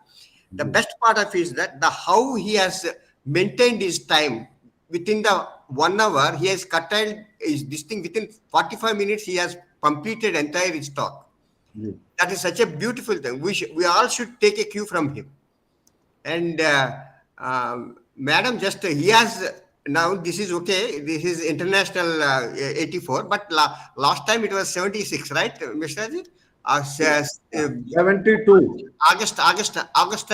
The best part of it is that the how he has maintained his time within the 1 hour. He has curtailed this thing within 45 minutes. He has completed entire his talk. That is such a beautiful thing. We all should take a cue from him. And madam, just he has now. This is okay. This is international 84, but last time it was 76, right, Mr. Ji? 72 August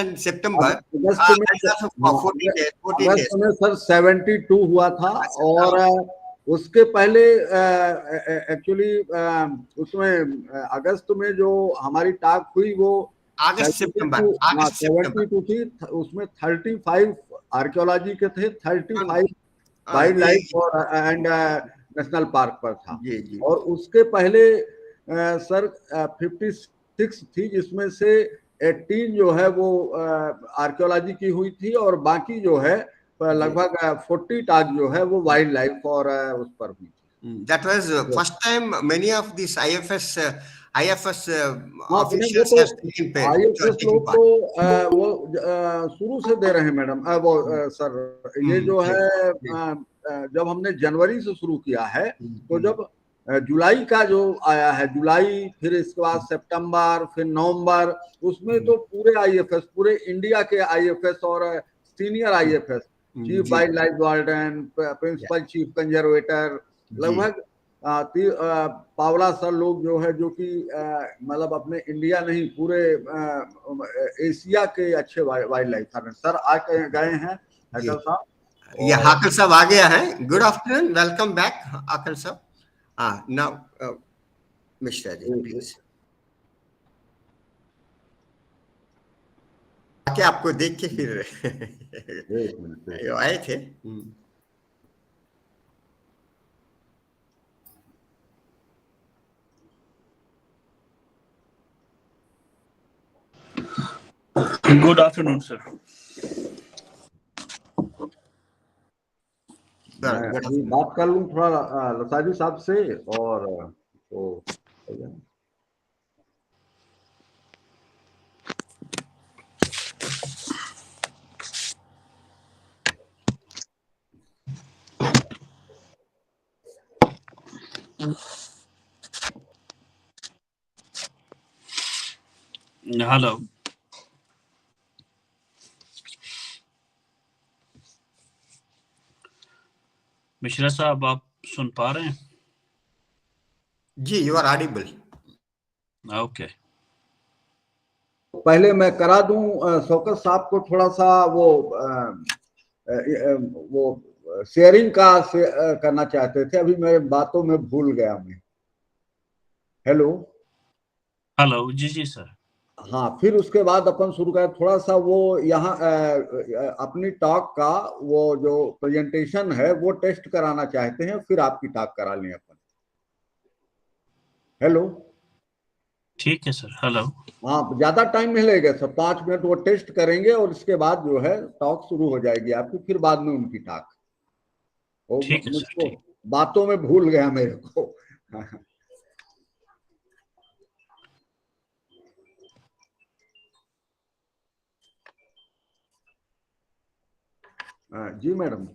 and September. August 14 days. 14 days. में sir 72 हुआ था और उसके पहले actually उसमें अगस्त में जो हमारी टॉक हुई वो अगस्त सितंबर 72 थी। उसमें 35 आर्कियोलॉजी के थे, 35 वाइल्ड लाइफ और एंड नेशनल पार्क पर था। और उसके पहले सर 56 थी, जिसमें से 18 जो है वो आर्कियोलॉजी की हुई थी और बाकी जो है लगभग 40 टाक जो है वो वाइल्ड लाइफ और उस पर भी। That was first time many of these IFS officials तो has taken part. IFS लोग तो वो शुरू से दे रहे हैं मैडम। वो सर ये जो है जब हमने जनवरी से शुरू किया है, तो जब जुलाई का जो आया है, जुलाई, फिर इसके बाद सितंबर, फिर नवंबर, उसमें तो पूरे IFS, पूरे इंडिया के IFS और senior IFS, chief wildlife warden, principal chief conservator, लगभग पावला सर लोग जो है, जो कि मतलब अपने इंडिया नहीं पूरे एशिया के अच्छे वाइल्ड लाइफ वार्डन सर आ गए हैं। हाकल साहब, ये हाकल साहब आ गया है। गुड आफ्टरनून, वेलकम बैक हाकल साहब। Now, Mr. Ji, please. आके आपको देख के फिर आए थे। Good afternoon, sir. बात कर लूं थोड़ा लताजी साहब से और तो Hello. मिश्रा साहब, आप सुन पा रहे हैं? जी, यू आर ऑडिबल। ओके। पहले मैं करा दूं शौकत साहब को थोड़ा सा वो शेयरिंग का करना चाहते थे, अभी मेरे बातों में भूल गया मैं। हेलो हेलो, जी जी सर। हाँ, फिर उसके बाद अपन शुरू करें थोड़ा सा वो यहाँ अपनी टॉक का वो जो प्रेजेंटेशन है वो टेस्ट कराना चाहते हैं, फिर आपकी टॉक करा लें अपन। हेलो, ठीक है सर। हेलो। हाँ, ज्यादा टाइम नहीं लगेगा सर, 5 मिनट वो टेस्ट करेंगे और इसके बाद जो है टॉक शुरू हो जाएगी आपकी, फिर बाद में उनकी टॉक। ठीक है सर, मुझको बातों में भूल गया मेरे को। जी मैडम।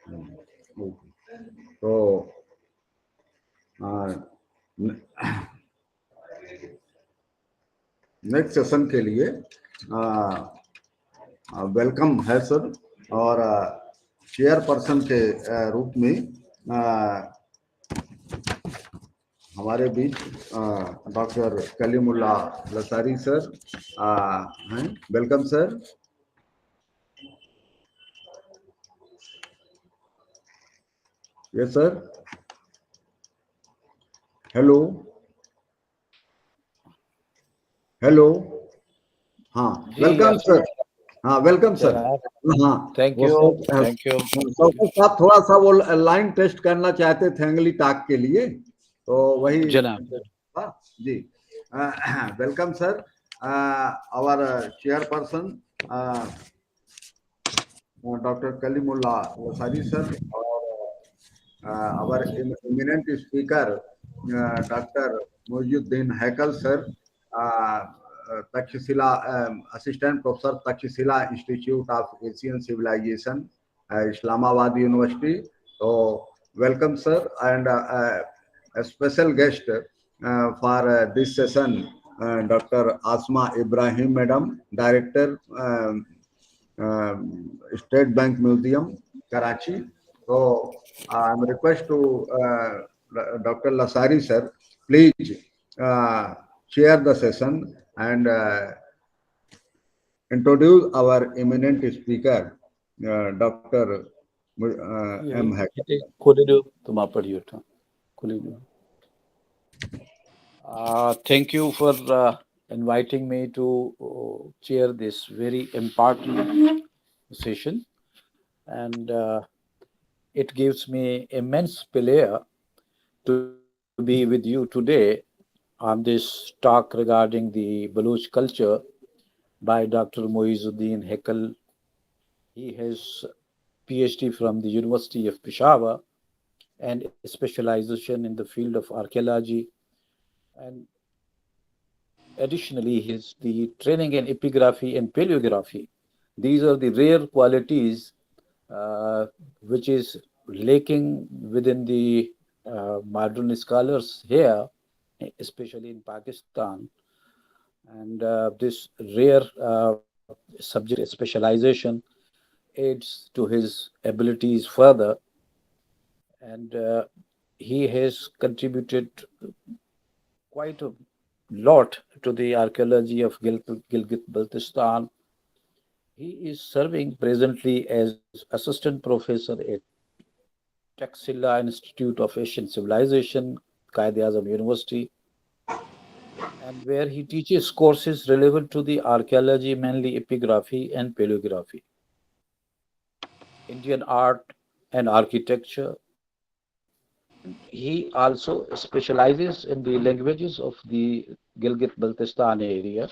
तो नेक्स्ट सेशन के लिए वेलकम है सर, और चेयरपर्सन के रूप में हमारे बीच डॉक्टर कलीमुल्ला लसारी सर हैं। Welcome sir. Yes sir. Hello hello. हाँ वेलकम सर। हाँ वेलकम सर। हाँ थैंक यू थैंक यू। साहब थोड़ा सा वो लाइन टेस्ट करना चाहते थे अंगली टाक के लिए, तो वही जनाब जी। Welcome sir. Our chairperson doctor Kalimullah Lasari sir, और our eminent speaker doctor Moizuddin Haikal sir, Taxila assistant professor, Taxila institute of Asian civilisation, Islamabad university. तो welcome sir, and special guest for this session doctor Asma Ibrahim madam, director State Bank museum Karachi. So I'm request to Dr. Lasari sir, please chair the session and introduce our eminent speaker, Dr. M. Hacker. Thank you for inviting me to chair this very important session, and it gives me immense pleasure to be with you today on this talk regarding the Baloch culture by Dr. Moizuddin Hekel. He has PhD from the University of Peshawar and specialization in the field of archaeology, and additionally he has the training in epigraphy and paleography. These are the rare qualities which is lacking within the modern scholars here, especially in Pakistan. And this rare subject specialization aids to his abilities further, and he has contributed quite a lot to the archaeology of Gilgit-Baltistan. He is serving presently as assistant professor at Taxila Institute of Asian Civilization, Quaid-e-Azam University, and where he teaches courses relevant to the archaeology, mainly epigraphy and paleography, Indian art and architecture. And he also specializes in the languages of the Gilgit-Baltistan area.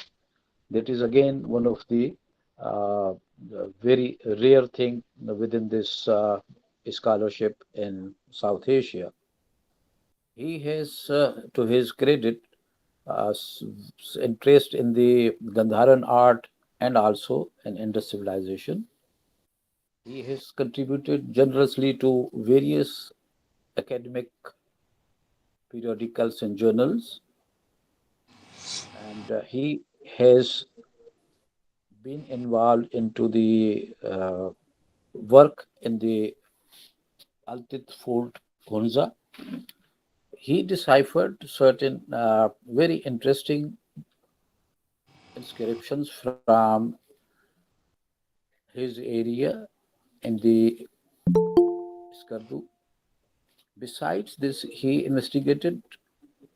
That is again one of the very rare thing within this scholarship in South Asia. He has, to his credit, interest in the Gandharan art and also in Indus civilization. He has contributed generously to various academic periodicals and journals, and he has been involved into the work in the Altit Fort Hunza. He deciphered certain very interesting inscriptions from his area in the Skardu. Besides this, he investigated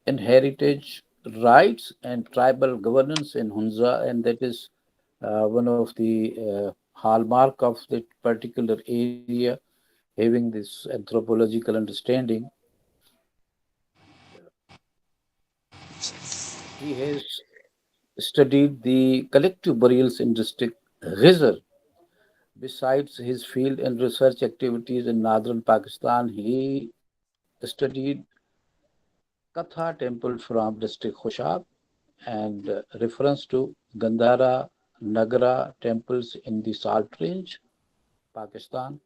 in heritage rights and tribal governance in Hunza, and that is one of the hallmark of that particular area, having this anthropological understanding. He has studied the collective burials in district Ghizar. Besides his field and research activities in northern Pakistan, he studied Katha temple from district Khushab, and reference to Gandhara, Nagara temples in the Salt Range, Pakistan,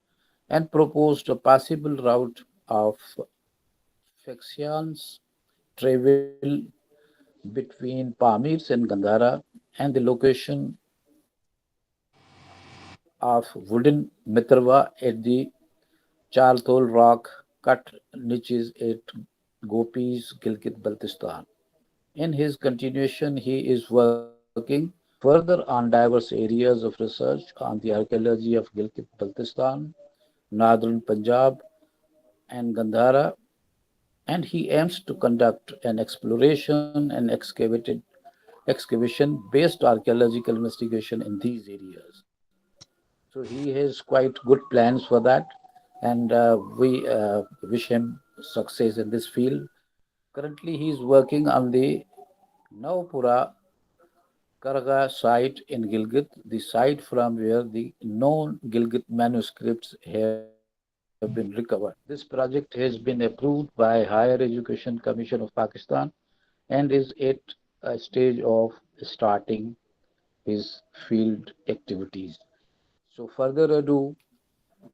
and proposed a possible route of Phoenicians travel between Pamirs and Gandhara, and the location of wooden mitrava at the Charthol rock cut niches at Gopis, Gilgit, Baltistan. In his continuation, he is working further on diverse areas of research on the archaeology of Gilgit, Baltistan, northern Punjab, and Gandhara, and he aims to conduct an exploration and excavation based archaeological investigation in these areas. So he has quite good plans for that, and we wish him success in this field. Currently, he is working on the Naupura Karaga site in Gilgit, the site from where the known Gilgit manuscripts have been recovered. This project has been approved by Higher Education Commission of Pakistan and is at a stage of starting his field activities. So, further ado,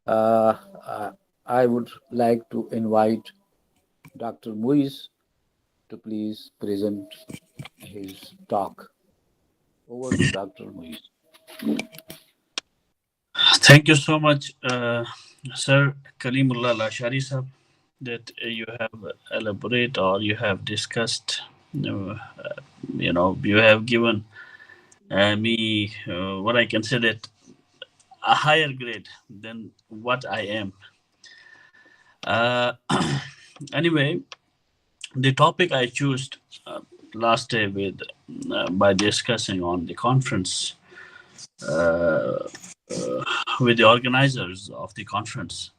uh, uh, I would like to invite Dr. Muiz to please present his talk. Over to Dr. Muiz. Thank you so much, Sir Kalimullah Lashari sir, that you have elaborate or you have discussed. You have given me what I can say that a higher grade than what I am. Uh, anyway, the topic I chose last day with by discussing on the conference with the organizers of the conference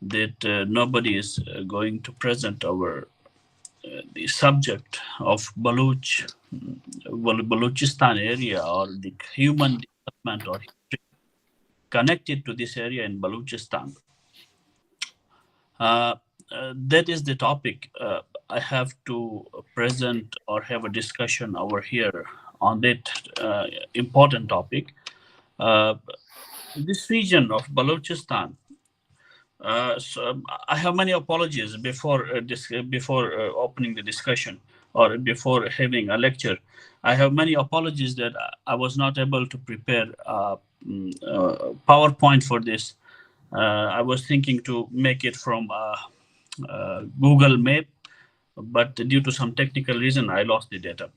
that nobody is going to present our the subject of Balochistan area or the human development or history connected to this area in Balochistan. That is the topic I have to present or have a discussion over here on that important topic. This region of Balochistan. So I have many apologies before opening the discussion or before having a lecture. I have many apologies that I was not able to prepare PowerPoint for this. I was thinking to make it from Google Map, but due to some technical reason, I lost the data.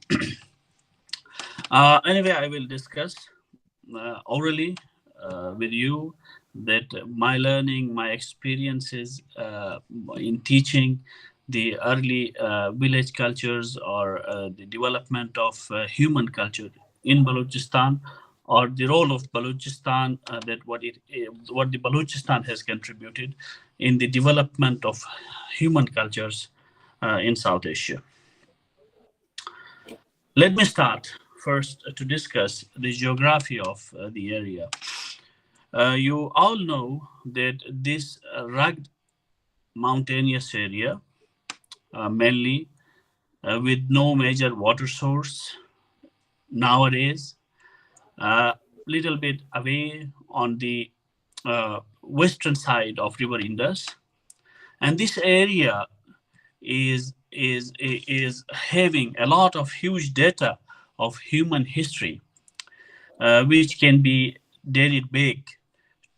Anyway, I will discuss orally with you that my learning, my experiences in teaching the early village cultures or the development of human culture in Balochistan, or the role of Balochistan, that what the Balochistan has contributed in the development of human cultures in South Asia. Let me start first to discuss the geography of the area. You all know that this rugged mountainous area, mainly with no major water source nowadays, little bit away on the western side of River Indus, and this area is having a lot of huge data of human history, which can be dated back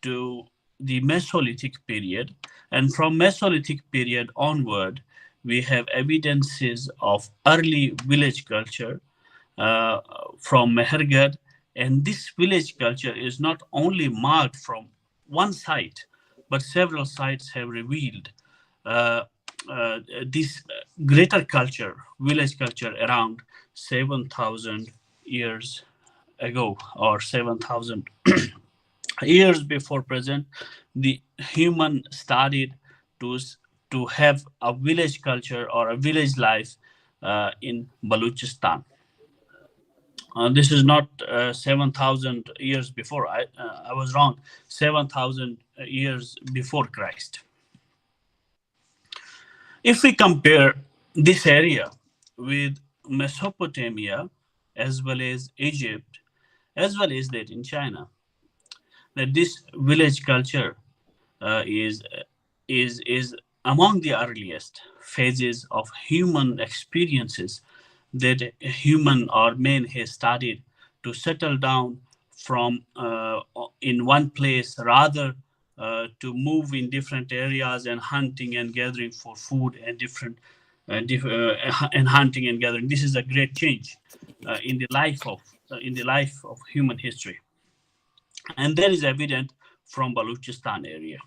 to the Mesolithic period, and from Mesolithic period onward, we have evidences of early village culture from Mehergad, and this village culture is not only marked from one site, but several sites have revealed this greater culture, village culture, around 7,000 years ago, or 7,000 years before present. The human started to have a village culture or a village life in Balochistan. This is not 7,000 years before. I was wrong. 7,000 years before Christ. If we compare this area with Mesopotamia, as well as Egypt, as well as that in China, that this village culture is among the earliest phases of human experiences that human or man has started to settle down from in one place, rather to move in different areas and hunting and gathering for food and different and hunting and gathering. This is a great change in the life of human history, and that is evident from Balochistan area.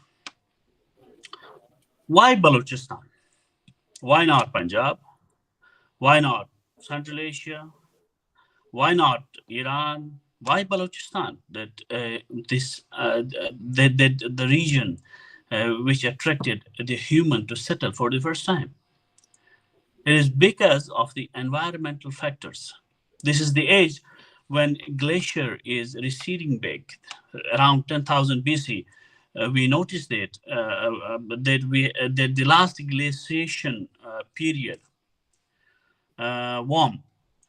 Why Balochistan? Why not Punjab? Why not Central Asia? Why not Iran? Why Balochistan? That the region which attracted the human to settle for the first time. It is because of the environmental factors. This is the age when glacier is receding back around 10,000 BC. We noticed that that the last glaciation period warm,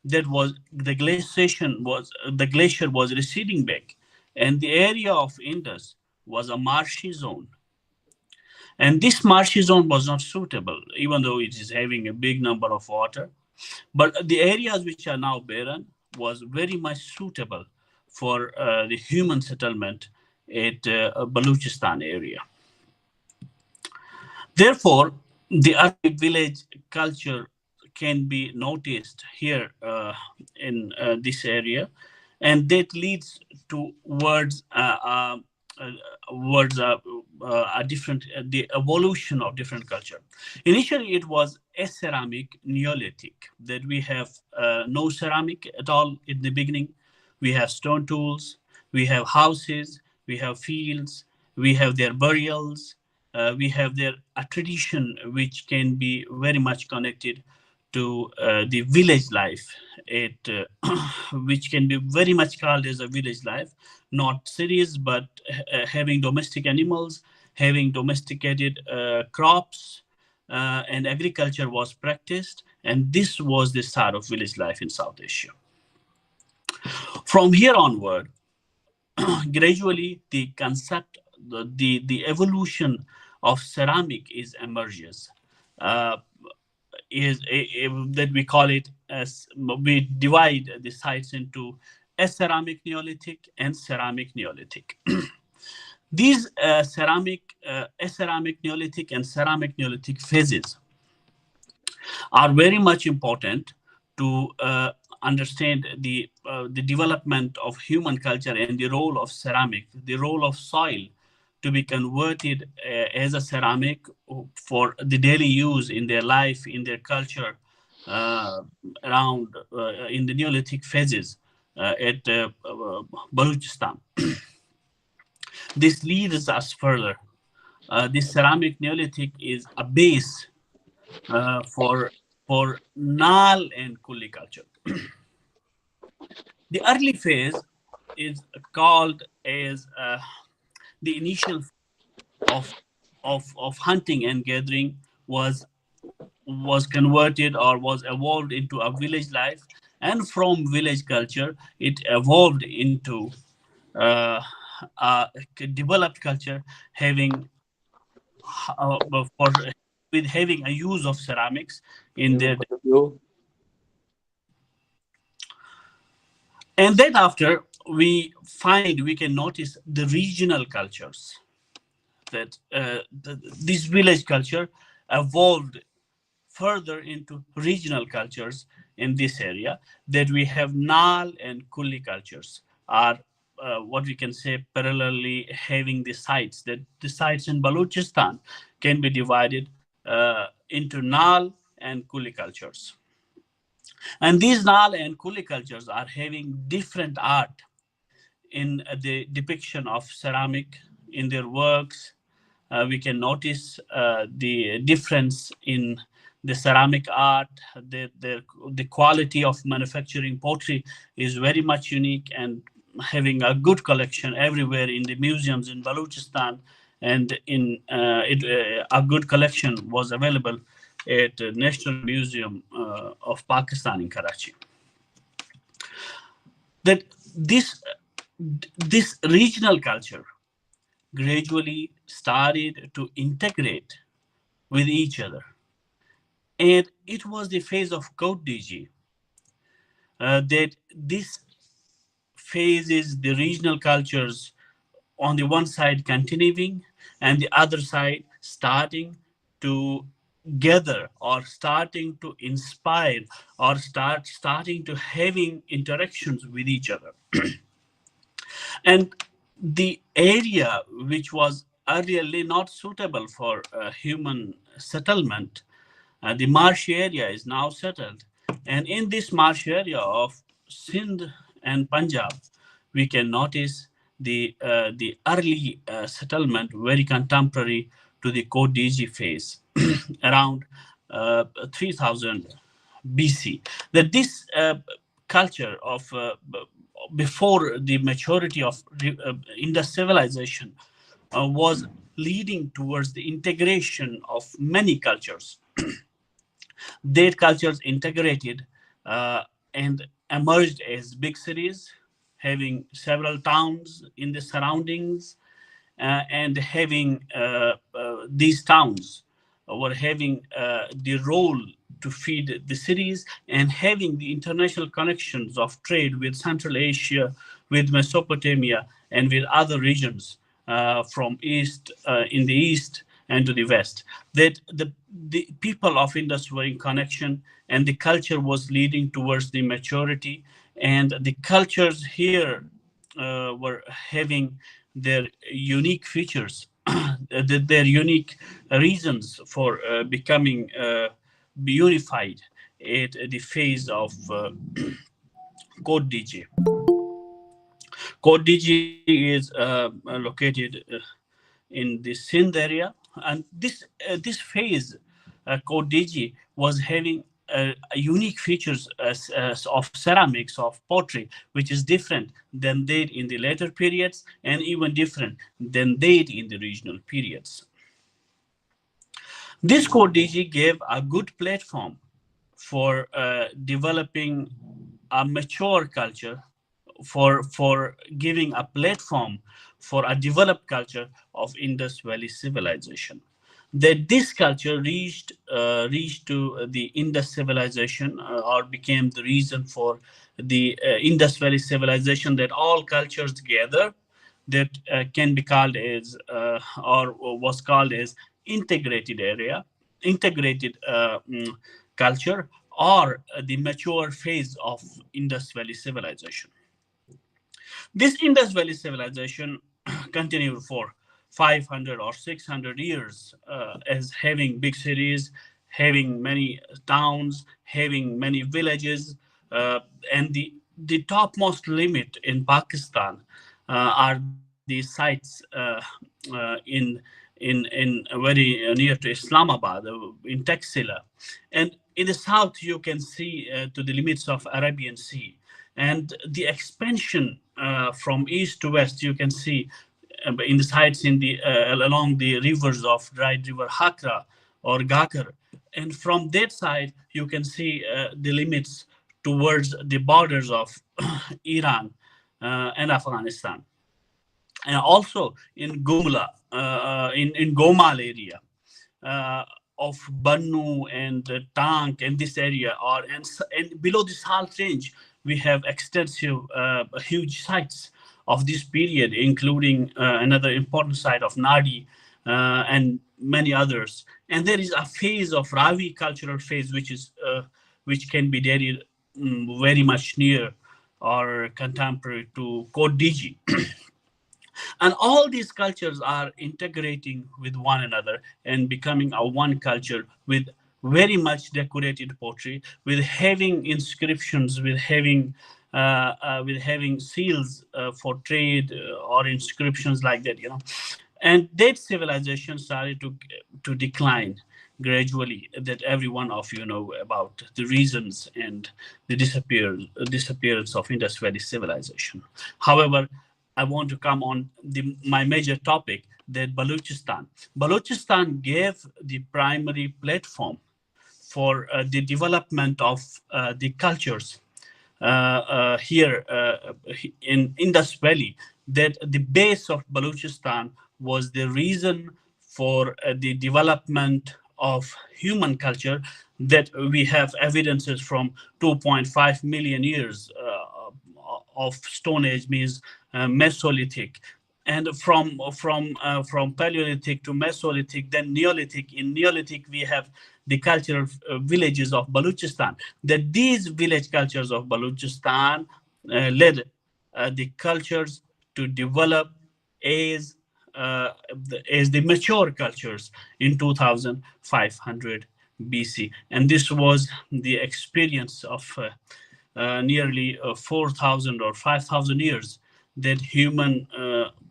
that was the glacier was receding back, and the area of Indus was a marshy zone. And this marshy zone was not suitable, even though it is having a big number of water. But the areas which are now barren was very much suitable for the human settlement at Balochistan area. Therefore, the early village culture can be noticed here in this area, and that leads to the evolution of different culture. Initially, it was a ceramic Neolithic, that we have no ceramic at all in the beginning. We have stone tools, we have houses, we have fields, we have their burials, we have their tradition which can be very much connected to the village life, which can be very much called as a village life, not cities, but having domestic animals, having domesticated crops, and agriculture was practiced, and this was the start of village life in South Asia. From here onward, gradually the concept, the evolution of ceramic emerges. That we call it as, we divide the sites into ceramic Neolithic and ceramic Neolithic. These ceramic Neolithic and ceramic Neolithic phases are very much important to understand the development of human culture and the role of ceramic, the role of soil to be converted as a ceramic for the daily use in their life, in their culture, around in the Neolithic phases at Balochistan. This leads us further. This ceramic Neolithic is a base for Nal and Kulli culture. The early phase is called as the initial of hunting and gathering was converted or was evolved into a village life, and from village culture it evolved into a developed culture having having a use of ceramics in their. And then after we can notice the regional cultures, that this village culture evolved further into regional cultures in this area, that we have Nal and Kulli cultures are what we can say parallelly having the sites, that the sites in Balochistan can be divided into Nal and Kulli cultures. And these Nal and Kulli cultures are having different art in the depiction of ceramic in their works. We can notice the difference in the ceramic art. The quality of manufacturing pottery is very much unique and having a good collection everywhere in the museums in Balochistan, and in a good collection was available at the National Museum of Pakistan in Karachi. That this regional culture gradually started to integrate with each other. And it was the phase of Govt that this phase is the regional cultures on the one side continuing and the other side starting to gather or starting to inspire or starting to having interactions with each other. And the area which was earlier not suitable for human settlement, the marshy area is now settled. And in this marshy area of Sindh and Punjab, we can notice the early settlement, very contemporary to the Kodiji phase, around 3000 BC. That this culture of before the maturity of Indus civilization was leading towards the integration of many cultures. Their cultures integrated and emerged as big cities, having several towns in the surroundings, and having these towns were having the role to feed the cities and having the international connections of trade with Central Asia, with Mesopotamia, and with other regions from east in the east and to the west. That the people of Indus were in connection, and the culture was leading towards the maturity, and the cultures here were having their unique features, their unique reasons for becoming unified at the phase of Kodiji. Kodiji is located in the Sindh area, and this phase, Kodiji, was having unique features of ceramics, of pottery, which is different than that in the later periods, and even different than that in the regional periods. This Kodiji gave a good platform for developing a mature culture, for giving a platform for a developed culture of Indus Valley civilization. That this culture reached to the Indus civilization or became the reason for the Indus Valley civilization, that all cultures gather, that can be called as or was called as integrated culture, or the mature phase of Indus Valley civilization. This Indus Valley civilization continued for 500 or 600 years as having big cities, having many towns, having many villages, and the topmost limit in Pakistan are the sites in very near to Islamabad, in Taxila. And in the south, you can see to the limits of Arabian Sea. And the expansion from east to west, you can see in the sites in the along the rivers of dried river Hakra or Gakar. And from that side, you can see the limits towards the borders of Iran and Afghanistan. And also in Gumla, in Gomal area of Bannu and Tank and this area, and below the Salt Range, we have extensive, huge sites of this period, including another important site of Nadi and many others. And there is a phase of Ravi cultural phase, which can be dated very much near or contemporary to Kodiji. And all these cultures are integrating with one another and becoming a one culture with very much decorated pottery, with having inscriptions, with having seals for trade or inscriptions like that, you know. And that civilization started to decline gradually, that every one of you know about the reasons and the disappearance of Indus Valley civilization. However, I want to come on my major topic, that Balochistan. Balochistan gave the primary platform for the development of the cultures here in Indus Valley. That the base of Balochistan was the reason for the development of human culture, that we have evidences from 2.5 million years of Stone Age, means Mesolithic, and from Paleolithic to Mesolithic, then Neolithic. In Neolithic, we have the cultural villages of Balochistan. That these village cultures of Balochistan led the cultures to develop as as the mature cultures in 2500 BC, and this was the experience of nearly 4,000 or 5,000 years, that human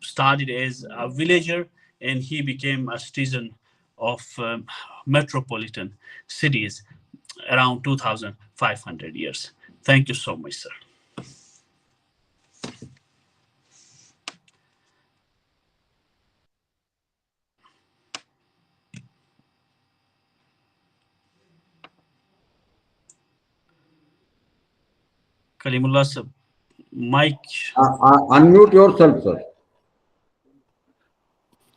started as a villager and he became a citizen of metropolitan cities around 2,500 years. Thank you so much, sir. Kalimullah sir, mic. Unmute yourself, sir.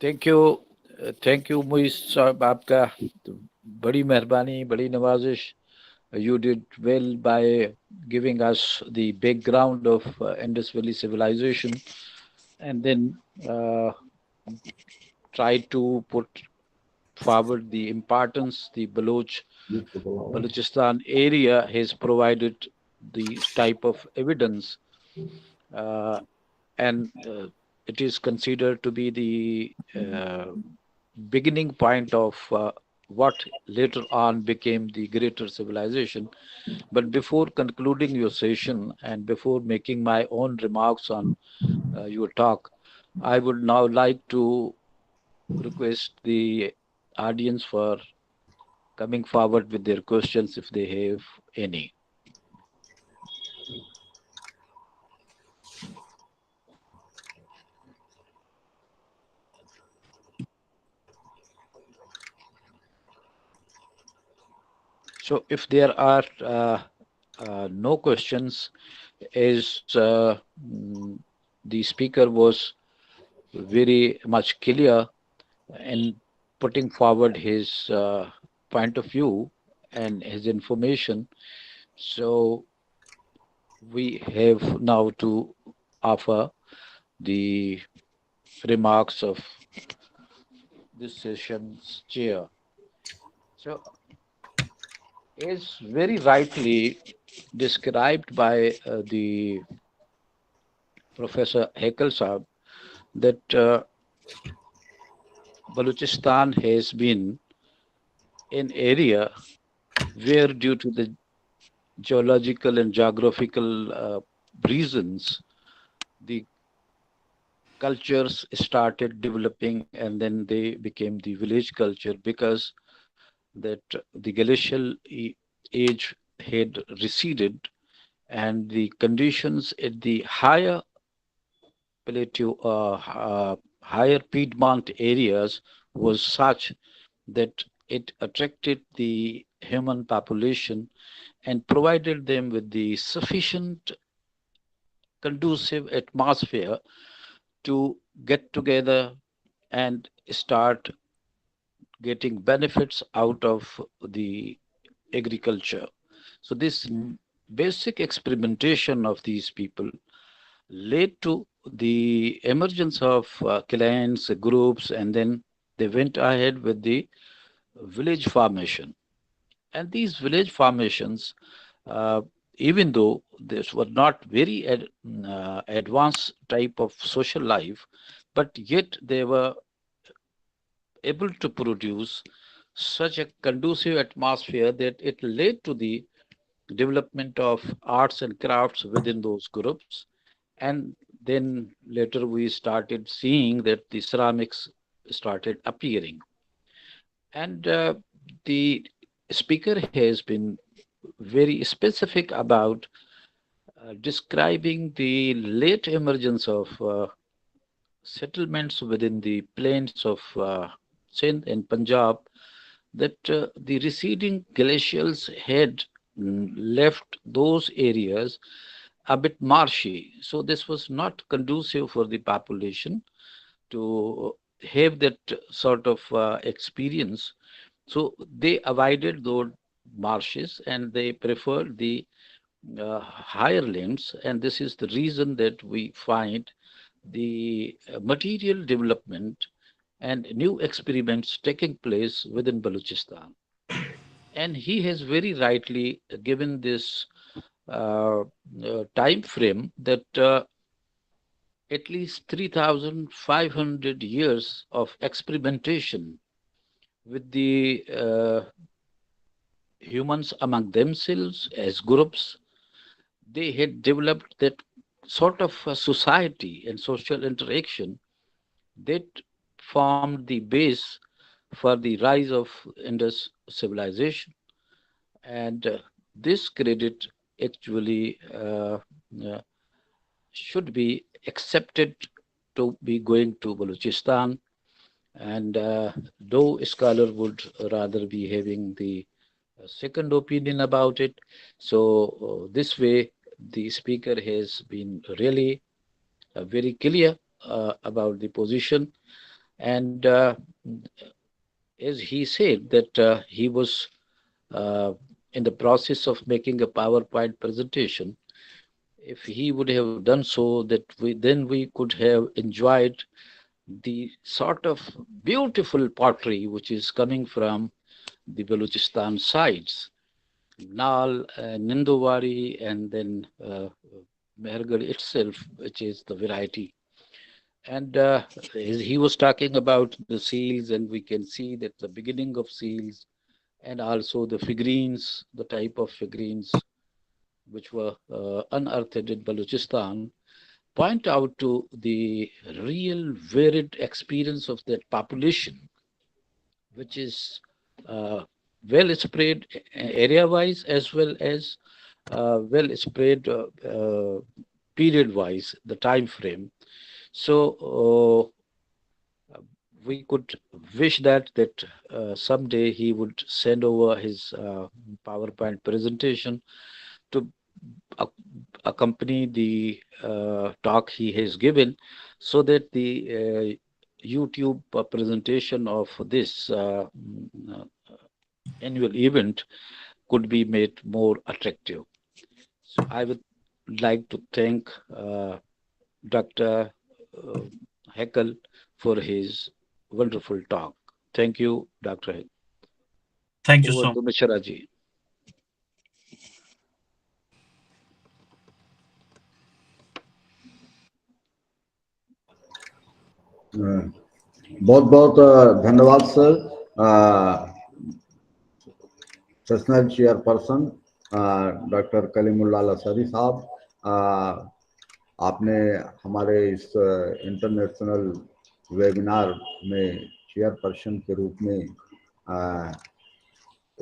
Thank you Muiz sahab, आपका बड़ी मेहरबानी, बड़ी नवाजिश. You did well by giving us the background of Indus Valley civilization, and then try to put forward the importance the Balochistan area has provided the type of evidence, and it is considered to be the beginning point of what later on became the greater civilization. But before concluding your session and before making my own remarks on your talk, I would now like to request the audience for coming forward with their questions if they have any. So if there are no questions, as the speaker was very much clear in putting forward his point of view and his information, so we have now to offer the remarks of this session's chair. So, as very rightly described by the Professor Hekel Saab, that Balochistan has been an area where, due to the geological and geographical reasons, the cultures started developing, and then they became the village culture, because that the glacial age had receded, and the conditions at the higher plateau, higher Piedmont areas was such that it attracted the human population and provided them with the sufficient conducive atmosphere to get together and start getting benefits out of the agriculture. So this basic experimentation of these people led to the emergence of clans, groups, and then they went ahead with the village formation. And these village formations, even though this was not very advanced type of social life, but yet they were able to produce such a conducive atmosphere that it led to the development of arts and crafts within those groups. And then later we started seeing that the ceramics started appearing. And the speaker has been very specific about describing the late emergence of settlements within the plains of Sindh and Punjab, that the receding glacials had left those areas a bit marshy. So this was not conducive for the population to have that sort of experience. So they avoided those marshes and they preferred the higher lands, and this is the reason that we find the material development and new experiments taking place within Balochistan. And he has very rightly given this time frame that at least 3,500 years of experimentation with the humans among themselves as groups. They had developed that sort of society and social interaction that formed the base for the rise of Indus civilization. And this credit actually should be accepted to be going to Balochistan. And no scholar would rather be having the second opinion about it. So this way, the speaker has been really very clear about the position. And as he said that he was in the process of making a PowerPoint presentation, if he would have done so, that we could have enjoyed the sort of beautiful pottery which is coming from the Balochistan sides, Nal, Nindowari, and then Mehergarh itself, which is the variety. And he was talking about the seals, and we can see that the beginning of seals, and also the figurines, the type of figurines which were unearthed in Balochistan, point out to the real varied experience of that population, which is well spread area wise as well as well spread period wise, the time frame. So we could wish that someday he would send over his PowerPoint presentation to accompany the talk he has given, so that the YouTube presentation of this annual event could be made more attractive. So I would like to thank Dr. Heckel for his wonderful talk. Thank you, Dr. Heckel. Thank you Over so to much. Mr. Raji. बहुत बहुत धन्यवाद sir, sessional chairperson doctor Kalimullah Asari साहब। आपने हमारे इस international webinar में chairperson के रूप में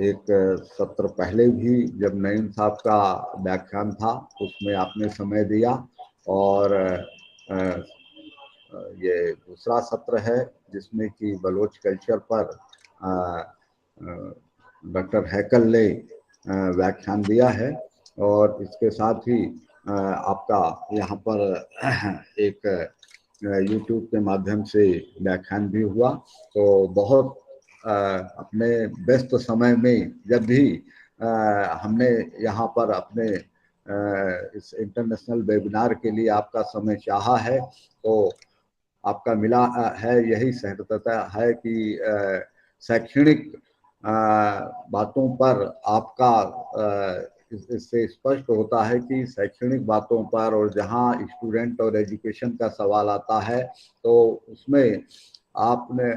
एक सत्र पहले भी जब नईम साहब का व्याख्यान था उसमें आपने समय दिया, और ये दूसरा सत्र है जिसमें कि बलोच कल्चर पर डॉक्टर हैकल ने व्याख्यान दिया है, और इसके साथ ही आपका यहाँ पर एक YouTube के माध्यम से व्याख्यान भी हुआ। तो बहुत अपने व्यस्त समय में जब भी हमने यहाँ पर अपने इस इंटरनेशनल वेबिनार के लिए आपका समय चाहा है, तो आपका मिला है। यही सहृदयता है कि शैक्षणिक बातों पर आपका इससे स्पष्ट होता है कि शैक्षणिक बातों पर और जहाँ स्टूडेंट और एजुकेशन का सवाल आता है तो उसमें आपने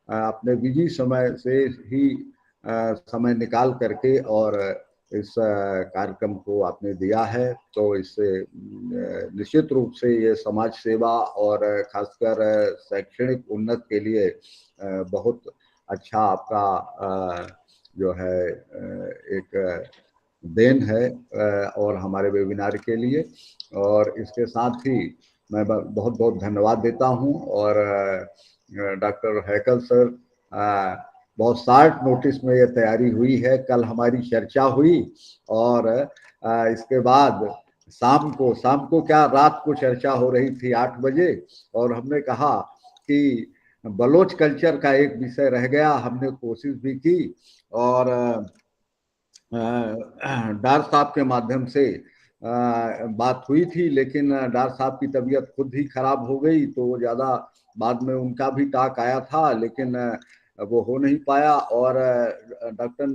अपने बिजी समय से ही समय निकाल करके और इस कार्यक्रम को आपने दिया है। तो इससे निश्चित रूप से ये समाज सेवा और खासकर शैक्षणिक उन्नति के लिए बहुत अच्छा आपका जो है एक देन है और हमारे वेबिनार के लिए। और इसके साथ ही मैं बहुत बहुत धन्यवाद देता हूं। और डॉक्टर हैकल सर, बहुत शार्ट नोटिस में ये तैयारी हुई है। कल हमारी चर्चा हुई और इसके बाद शाम को क्या रात को चर्चा हो रही थी 8 बजे, और हमने कहा कि बलोच कल्चर का एक विषय रह गया। हमने कोशिश भी की और डार साहब के माध्यम से बात हुई थी, लेकिन डार साहब की तबीयत खुद ही खराब हो गई, तो ज़्यादा बाद में उनका भी टाक आया था, लेकिन वो हो नहीं पाया। और डॉक्टर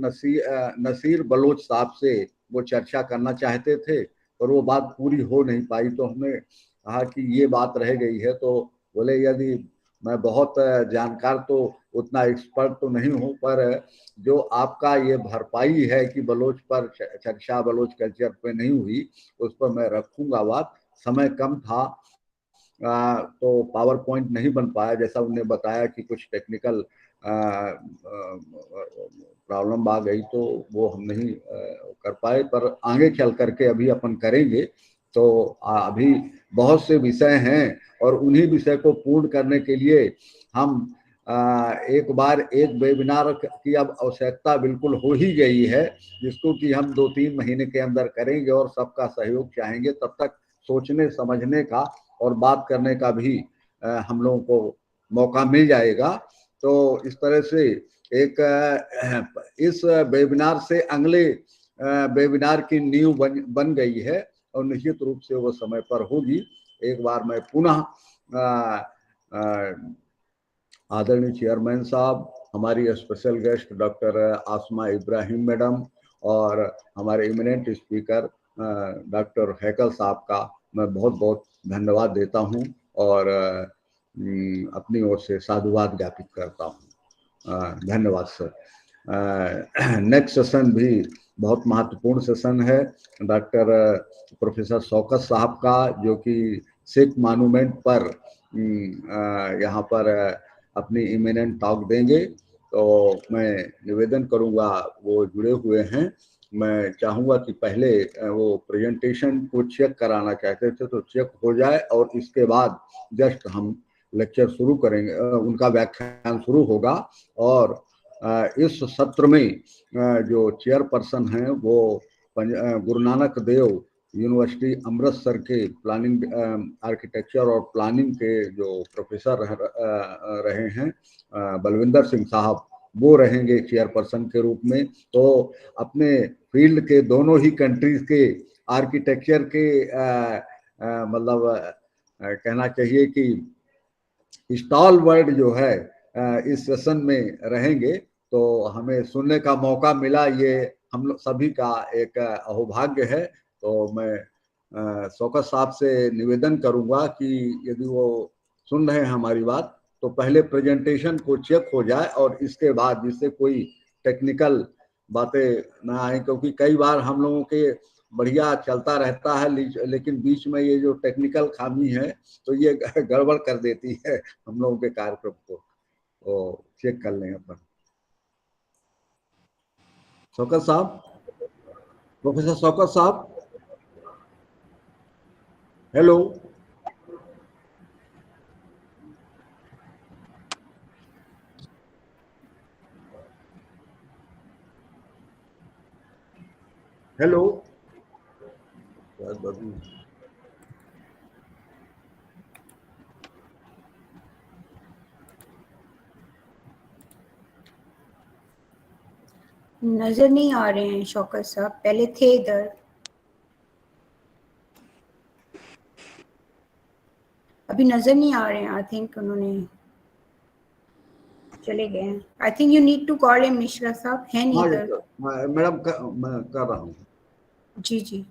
नसीर बलोच साहब से वो चर्चा करना चाहते थे, पर वो बात पूरी हो नहीं पाई। तो हमने कहा कि ये बात रह गई है। तो बोले यदि मैं बहुत जानकार तो उतना एक्सपर्ट तो नहीं हूँ, पर जो आपका ये भरपाई है कि बलोच पर चर्चा बलोच कल्चर पे नहीं हुई, उस पर मैं रखूंगा बात। समय कम था तो पावर पॉइंट नहीं बन पाया, जैसा उन्होंने बताया कि कुछ टेक्निकल प्रॉब्लम आ गई, तो वो हम नहीं कर पाए, पर आगे चल करके अभी अपन करेंगे। तो अभी बहुत से विषय हैं और उन्हीं विषय को पूर्ण करने के लिए हम एक बार एक वेबिनार की अब आवश्यकता बिल्कुल हो ही गई है, जिसको कि हम 2-3 महीने के अंदर करेंगे और सबका सहयोग चाहेंगे। तब तक सोचने समझने का और बात करने का भी हम लोगों को मौका मिल जाएगा। तो इस तरह से एक इस वेबिनार से अगले वेबिनार की नींव बन गई है और निश्चित रूप से वो समय पर होगी। एक बार मैं पुनः आदरणीय चेयरमैन साहब, हमारी special guest doctor Asma Ibrahim madam और हमारे इमिनेंट स्पीकर डॉक्टर हैकल साहब का मैं बहुत बहुत धन्यवाद देता हूं और अपनी ओर से साधुवाद ज्ञापित करता हूं। धन्यवाद सर। नेक्स्ट सेशन भी बहुत महत्वपूर्ण सेशन है डॉक्टर प्रोफेसर शौकत साहब का, जो कि सिख मॉन्यूमेंट पर यहाँ पर अपनी इमिनेंट टॉक देंगे। तो मैं निवेदन करूँगा, वो जुड़े हुए हैं, मैं चाहूँगा कि पहले वो प्रेजेंटेशन को चेक कराना चाहते थे तो चेक हो जाए और इसके बाद जस्ट हम लेक्चर शुरू करेंगे, उनका व्याख्यान शुरू होगा। और इस सत्र में जो चेयरपर्सन हैं वो गुरु नानक देव यूनिवर्सिटी अमृतसर के प्लानिंग आर्किटेक्चर और प्लानिंग के जो प्रोफेसर रहे हैं बलविंदर सिंह साहब, वो रहेंगे चेयरपर्सन के रूप में। तो अपने फील्ड के दोनों ही कंट्रीज के आर्किटेक्चर के मतलब कहना चाहिए कि स्टॉल वर्ड जो है इस सेशन में रहेंगे, तो हमें सुनने का मौका मिला, ये हम लोग सभी का एक अहोभाग्य है। तो मैं शौकत साहब से निवेदन करूंगा कि यदि वो सुन रहे हैं हमारी बात, तो पहले प्रेजेंटेशन को चेक हो जाए और इसके बाद जिससे कोई टेक्निकल बातें ना आए, क्योंकि कई बार हम लोगों के बढ़िया चलता रहता है, लेकिन बीच में ये जो टेक्निकल खामी है तो ये गड़बड़ कर देती है हम लोगों के कार्यक्रम को। तो चेक कर लें अपन। शौकत साहब, प्रोफेसर शौकत साहब, हेलो। हेलो। नजर नहीं आ रहे हैं शौकत साहब, पहले थे इधर, अभी नजर नहीं आ रहे हैं। आई थिंक उन्होंने चले गए हैं। I think you need to call him Mishra sahab, है नहीं इधर। मैडम मैं कर रहा हूँ। जी जी।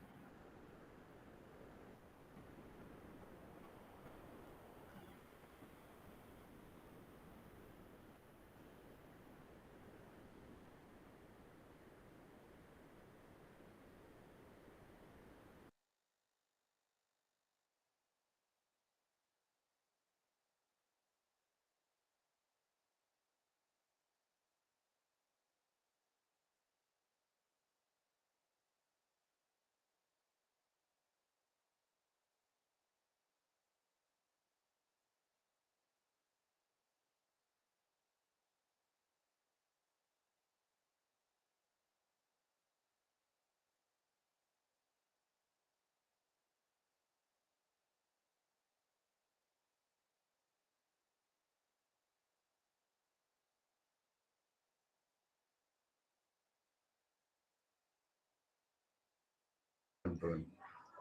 कंट्रोल।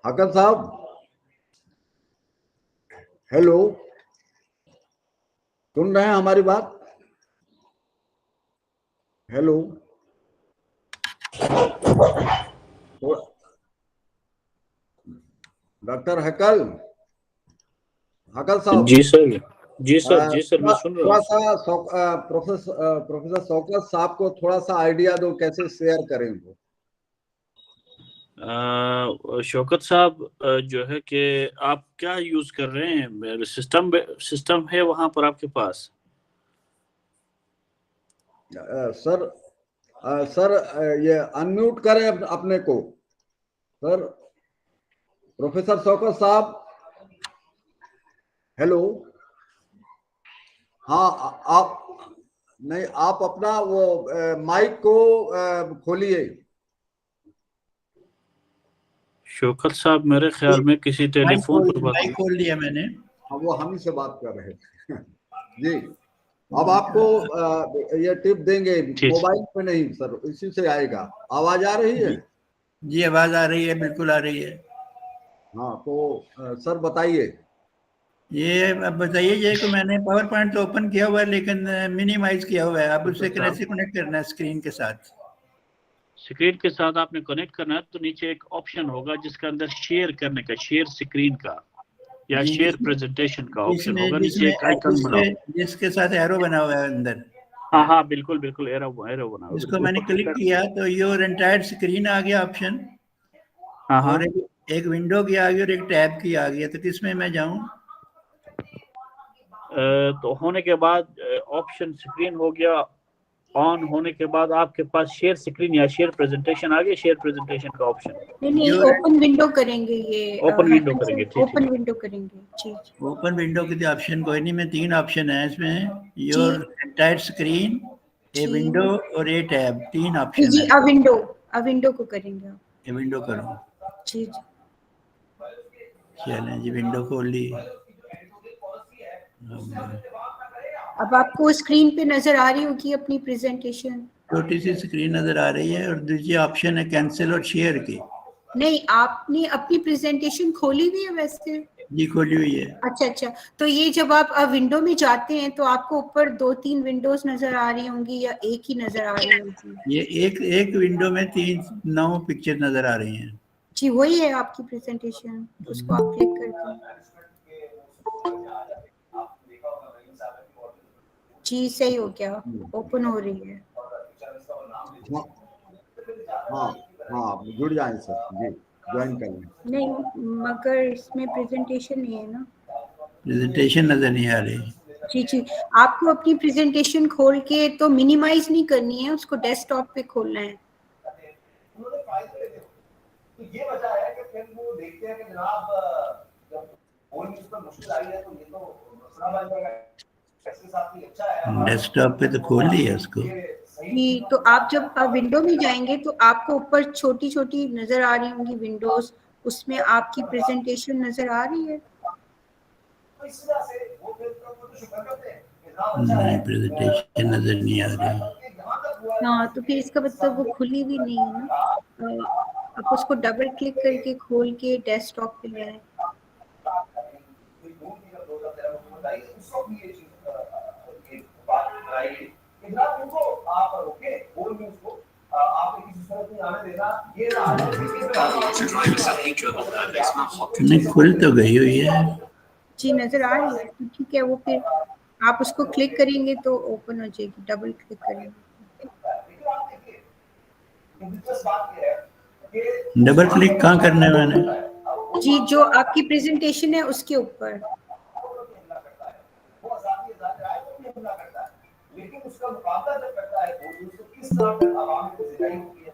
हकल साहब, हेलो, सुन रहे हैं हमारी बात? हेलो, डॉक्टर हकल, हकल साहब। जी सर, जी सर, जी सर, मैं सुन रहा थोड़ा हूँ। सा प्रोफेसर शौकत साहब को थोड़ा सा आइडिया दो कैसे शेयर करें वो। शौकत साहब, जो है कि आप क्या यूज कर रहे हैं? मेरे सिस्टम है वहां पर आपके पास? सर ये अनम्यूट करें अपने को सर। प्रोफेसर शौकत साहब, हेलो। हाँ, आप नहीं, आप अपना वो माइक को खोलिए। शौकत साहब, मेरे ख्याल में किसी टेलीफोन पर बात माइक खोल लिया मैंने। हाँ, वो हम ही से बात कर रहे थे जी। अब आपको ये टिप देंगे, मोबाइल पे नहीं सर, इसी से आएगा। आवाज आ रही है? जी आवाज आ रही है, बिल्कुल आ रही है। हाँ, तो सर बताइए। ये अब बताइए, ये को मैंने पावर पॉइंट तो ओपन किया हुआ है लेकिन मिनिमाइज किया हुआ है। अब उससे कैसे कनेक्ट करना है स्क्रीन के साथ? स्क्रीन के साथ आपने कनेक्ट करना है तो नीचे एक ऑप्शन होगा जिसके अंदर शेयर करने का, शेयर स्क्रीन का या शेयर प्रेजेंटेशन का ऑप्शन होगा। नीचे एक आइकन बना होगा जिसके साथ एरो बना हुआ है अंदर। हाँ हाँ, बिल्कुल बिल्कुल, एरो बना हुआ। इसको मैंने क्लिक किया तो योर एंटायर स्क्रीन आ गया ऑप्शन। हाँ, और एक विंडो की आ गई और एक टैब की आ गई। तो किसमें मैं जाऊं? तो होने के बाद ऑप्शन स्क्रीन हो गया। ऑन होने के बाद आपके पास शेयर स्क्रीन या शेयर प्रेजेंटेशन आ गया। शेयर प्रेजेंटेशन का ऑप्शन नहीं, ओपन विंडो करेंगे। ये ओपन विंडो करेंगे। ठीक ओपन विंडो करेंगे जी। ओपन विंडो के ऑप्शन कोई नहीं, मैं 3 ऑप्शन है इसमें, your entire screen, a window और ए टैब, 3 ऑप्शन जी। है। विंडो को करेंगे आप। ये विंडो करो जी जी। चलें जी, विंडो खोल ली। अब आपको स्क्रीन पे नजर आ रही होगी अपनी प्रेजेंटेशन। छोटी सी स्क्रीन नजर आ रही है और दूसरी ऑप्शन है कैंसिल और शेयर की। नहीं, आपने अपनी प्रेजेंटेशन खोली हुई है वैसे? जी खोली हुई है। अच्छा, तो ये जब आप विंडो में जाते हैं तो आपको ऊपर 2-3 विंडोज नजर आ रही होंगी या एक ही नजर आ रही होगी? ये एक विंडो में 9 पिक्चर नजर आ रही हैं। जी, वही है आपकी प्रेजेंटेशन। उसको आप क्लिक करके जी, सही हो गया, ओपन हो रही है। हाँ, जुड़ जाए सर जी, ज्वाइन कर लें। नहीं, मगर इसमें प्रेजेंटेशन नहीं है ना। प्रेजेंटेशन नजर नहीं आ रही। जी, आपको अपनी प्रेजेंटेशन खोल के तो मिनिमाइज नहीं करनी है, उसको डेस्कटॉप पे खोलना है। ये वजह है कि फिर वो देखते हैं कि जनाब जब कोई इस पर मुश्किल आई है तो ये तो मसला बन जाएगा। डेस्कटॉप पे तो खोल लिया उसको। जी, तो आप जब विंडो में जाएंगे तो आपको ऊपर छोटी छोटी नजर आ रही होंगी विंडोज, उसमें आपकी प्रेजेंटेशन नजर आ रही है। नहीं, प्रेजेंटेशन नजर नहीं आ रही। हाँ, तो फिर इसका मतलब वो खुली हुई नहीं है ना। आप उसको डबल क्लिक करके खोल के डेस्कटॉप पे ले आए। नहीं, खुल तो गई हुई है जी, नजर आ रही है तो ठीक है। वो फिर आप उसको क्लिक करेंगे तो ओपन हो जाएगी, डबल क्लिक करेंगे। डबल क्लिक कहाँ करना है मैंने? जी, जो आपकी प्रेजेंटेशन है उसके ऊपर। लेकिन उसका मुकाबला जब करता है वो उसको किस तरह से आवाम को जिताई होती है,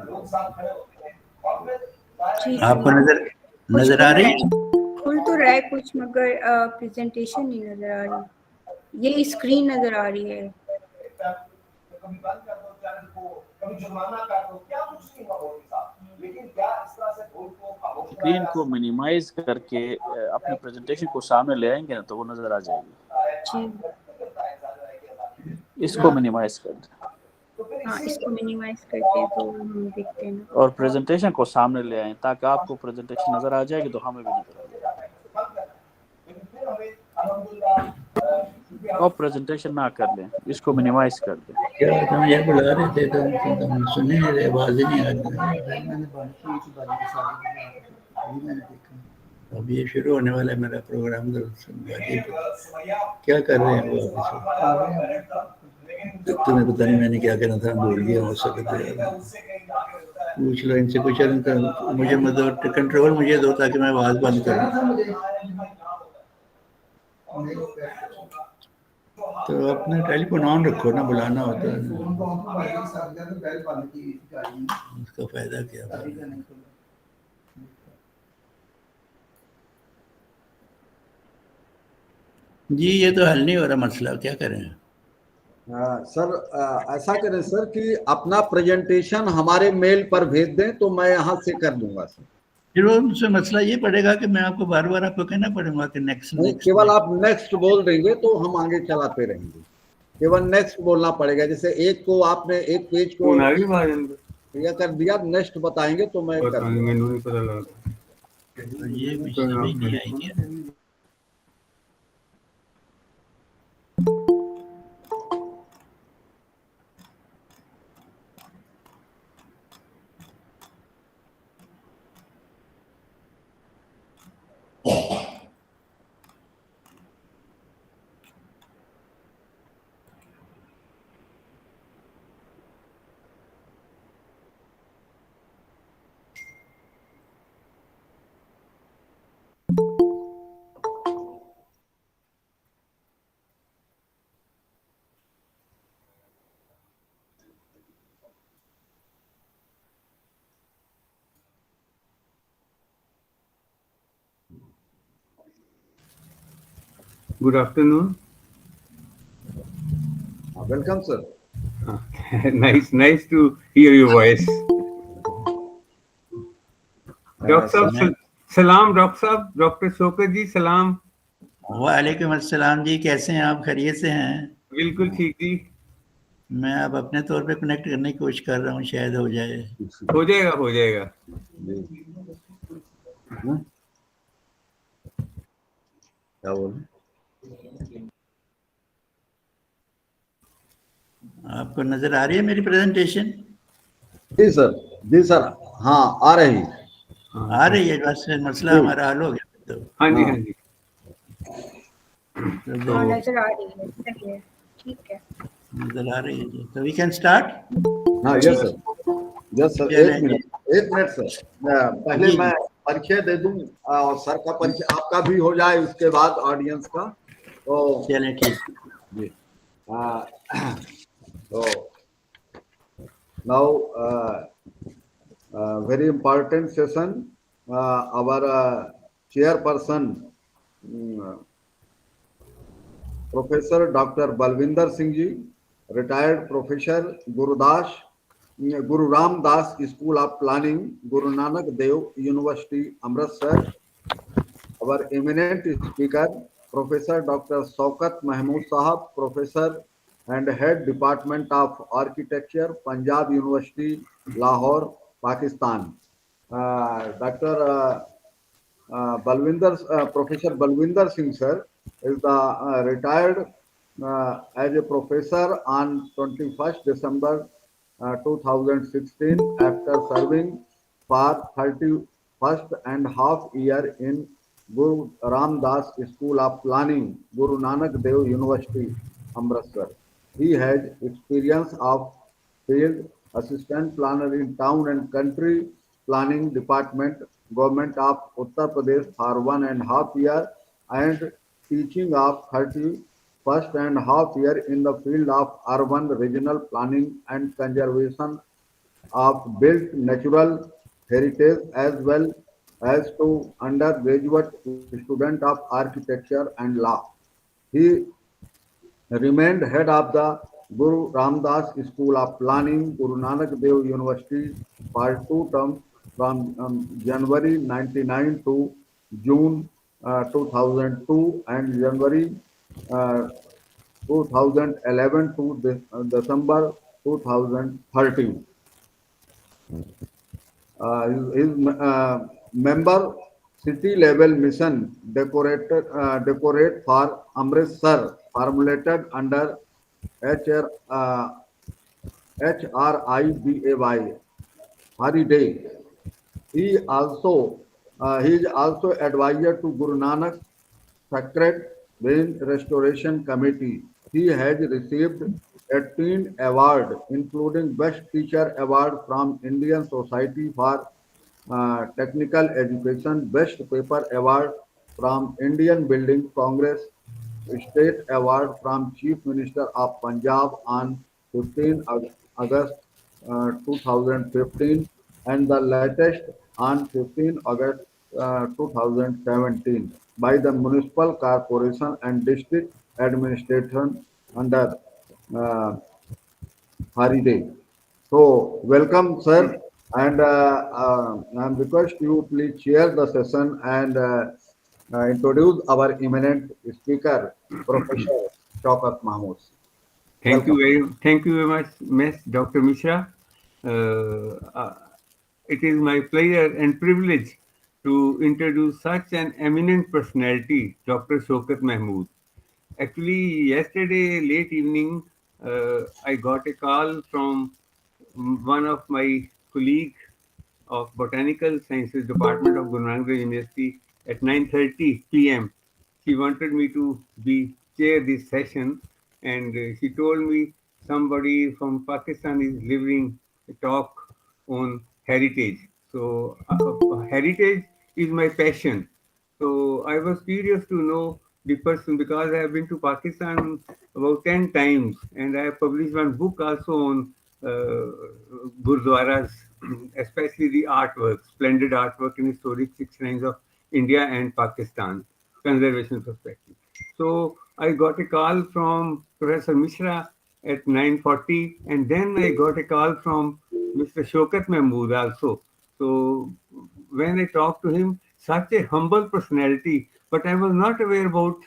लोग साथ खड़े होते हैं और फिर आपको नजर आ रही है? खुल तो रहा है कुछ, मगर प्रेजेंटेशन नहीं नजर आ रही। ये स्क्रीन नजर आ रही है। कभी बंद कर दो चैनल को, कभी जुर्माना कर दो, क्या कुछ नहीं हुआ बोल के साथ। लेकिन क्या इस तरह से बोल को खामोश स्क्रीन को मिनिमाइज करके अपने प्रेजेंटेशन को सामने ले आएंगे ना तो वो नजर आ जाएगी। इसको मिनिमाइज कर दें। हाँ, इसको मिनिमाइज करके तो हम देखते हैं ना। और प्रेजेंटेशन को सामने ले आए ताकि आपको प्रेजेंटेशन नजर आ जाएगी तो हमें भी नजर आ जाएगी। और प्रेजेंटेशन ना कर लें, इसको मिनिमाइज कर दें। क्या तुम ये बुला रहे थे तुम सुन ही नहीं रहे, आवाज ही नहीं आ रही। अब ये शुरू होने वाला है मेरा प्रोग्राम, तो क्या कर रहे हैं वो तुम्हें पता नहीं मैंने क्या करना था, भूल गया। हो सकता है पूछ लो इनसे कुछ, मुझे मतलब कंट्रोल मुझे दो ताकि मैं आवाज बंद करूं। तो अपना टेलीफोन ऑन रखो ना, बुलाना होता है उसका फायदा क्या है? जी ये तो हल नहीं हो रहा मसला, क्या करें? सर ऐसा करें सर कि अपना प्रेजेंटेशन हमारे मेल पर भेज दें तो मैं यहाँ से कर दूंगा सर। फिर उनसे मसला ये पड़ेगा कि मैं आपको बार बार आपको कहना पड़ेगा कि नेक्स्ट नहीं, नेक्स्ट। केवल आप नेक्स्ट बोल देंगे तो हम आगे चलाते रहेंगे। केवल नेक्स्ट बोलना पड़ेगा। जैसे एक को आपने एक पेज को क्लियर कर दिया, नेक्स्ट बताएंगे तो मैं कर दूंगा। ये समझ नहीं आई क्या? Good afternoon. Welcome, sir. Nice to hear your voice. Doctor साहब सलाम, डॉक्टर साहब, डॉक्टर शौकत जी सलाम। वालेकुम अस्सलाम जी, कैसे हैं आप? खैरियत से हैं? बिल्कुल ठीक जी। मैं अब अपने तौर पे कनेक्ट करने की कोशिश कर रहा हूँ, शायद हो जाए। हो जाएगा हो जाएगा। क्या बोल? आपको नजर आ रही है मेरी प्रेजेंटेशन? जी सर, जी सर, हाँ आ रही है। आ रही है, बस मसला हमारा हल हो गया। तो हाँ जी हाँ जी, नजर आ रही है, सही है, ठीक है, नजर आ रही है जी। तो वी कैन स्टार्ट। हाँ यस सर, यस सर। एक मिनट सर, पहले मैं परिचय दे दूं और सर का परिचय आपका भी हो जाए, उसके बाद ऑडियंस का। तो चलें ठीक जी। तो now very important session. Our chairperson Professor Dr. Balwinder Singh ji, retired professor, Guru Ram Das School of Planning, Guru Nanak Dev University, Amritsar. Our eminent speaker Professor Dr. Shaukat Mahmood Sahab, Professor and Head Department of Architecture, Punjab University, Lahore, Pakistan. Dr. Professor Balwinder Singh sir is the retired as a professor on 21st December 2016 after serving for 31st and half year in Guru Ram Das School of Planning, Guru Nanak Dev University, Amritsar. He has experience of field assistant planner in town and country planning department, government of Uttar Pradesh for 1.5 years and teaching of 31st and half year in the field of urban regional planning and conservation of built natural heritage as well as to undergraduate student of architecture and law. He remained head of the Guru Ramdas School of Planning, Guru Nanak Dev University for 2 terms from January 99 to June 2002 and January 2011 to December 2013. His member city level mission decorate for Amritsar formulated under HR, HRIBAY Hari Day. He is also advisor to Guru Nanak Sacred Vine Restoration Committee. He has received 18 awards, including Best Teacher Award from Indian Society for Technical Education, Best Paper Award from Indian Building Congress, State Award from Chief Minister of Punjab on 15 August 2015, and the latest on 15 August 2017 by the Municipal Corporation and District Administration under uh, Holiday. So, welcome, sir, and I request you please chair the session and introduce our eminent speaker, Professor Shaukat Mahmood. Thank you very much, Ms. Dr. Mishra. It is my pleasure and privilege to introduce such an eminent personality, Dr. Shaukat Mahmood. Actually, yesterday late evening, I got a call from one of my colleague of Botanical Sciences Department of Guru Nanak Dev University at 9:30 p.m. She wanted me to be chair this session, and she told me somebody from Pakistan is delivering a talk on heritage. So heritage is my passion. So I was curious to know the person because I have been to Pakistan about 10 times, and I have published one book also on Gurdwaras, especially the artwork, splendid artwork in historic 6 lines of India and Pakistan, conservation perspective. So I got a call from Professor Mishra at 9:40, and then I got a call from Mr. Shaukat Mahmood also. So when I talked to him, such a humble personality, but I was not aware about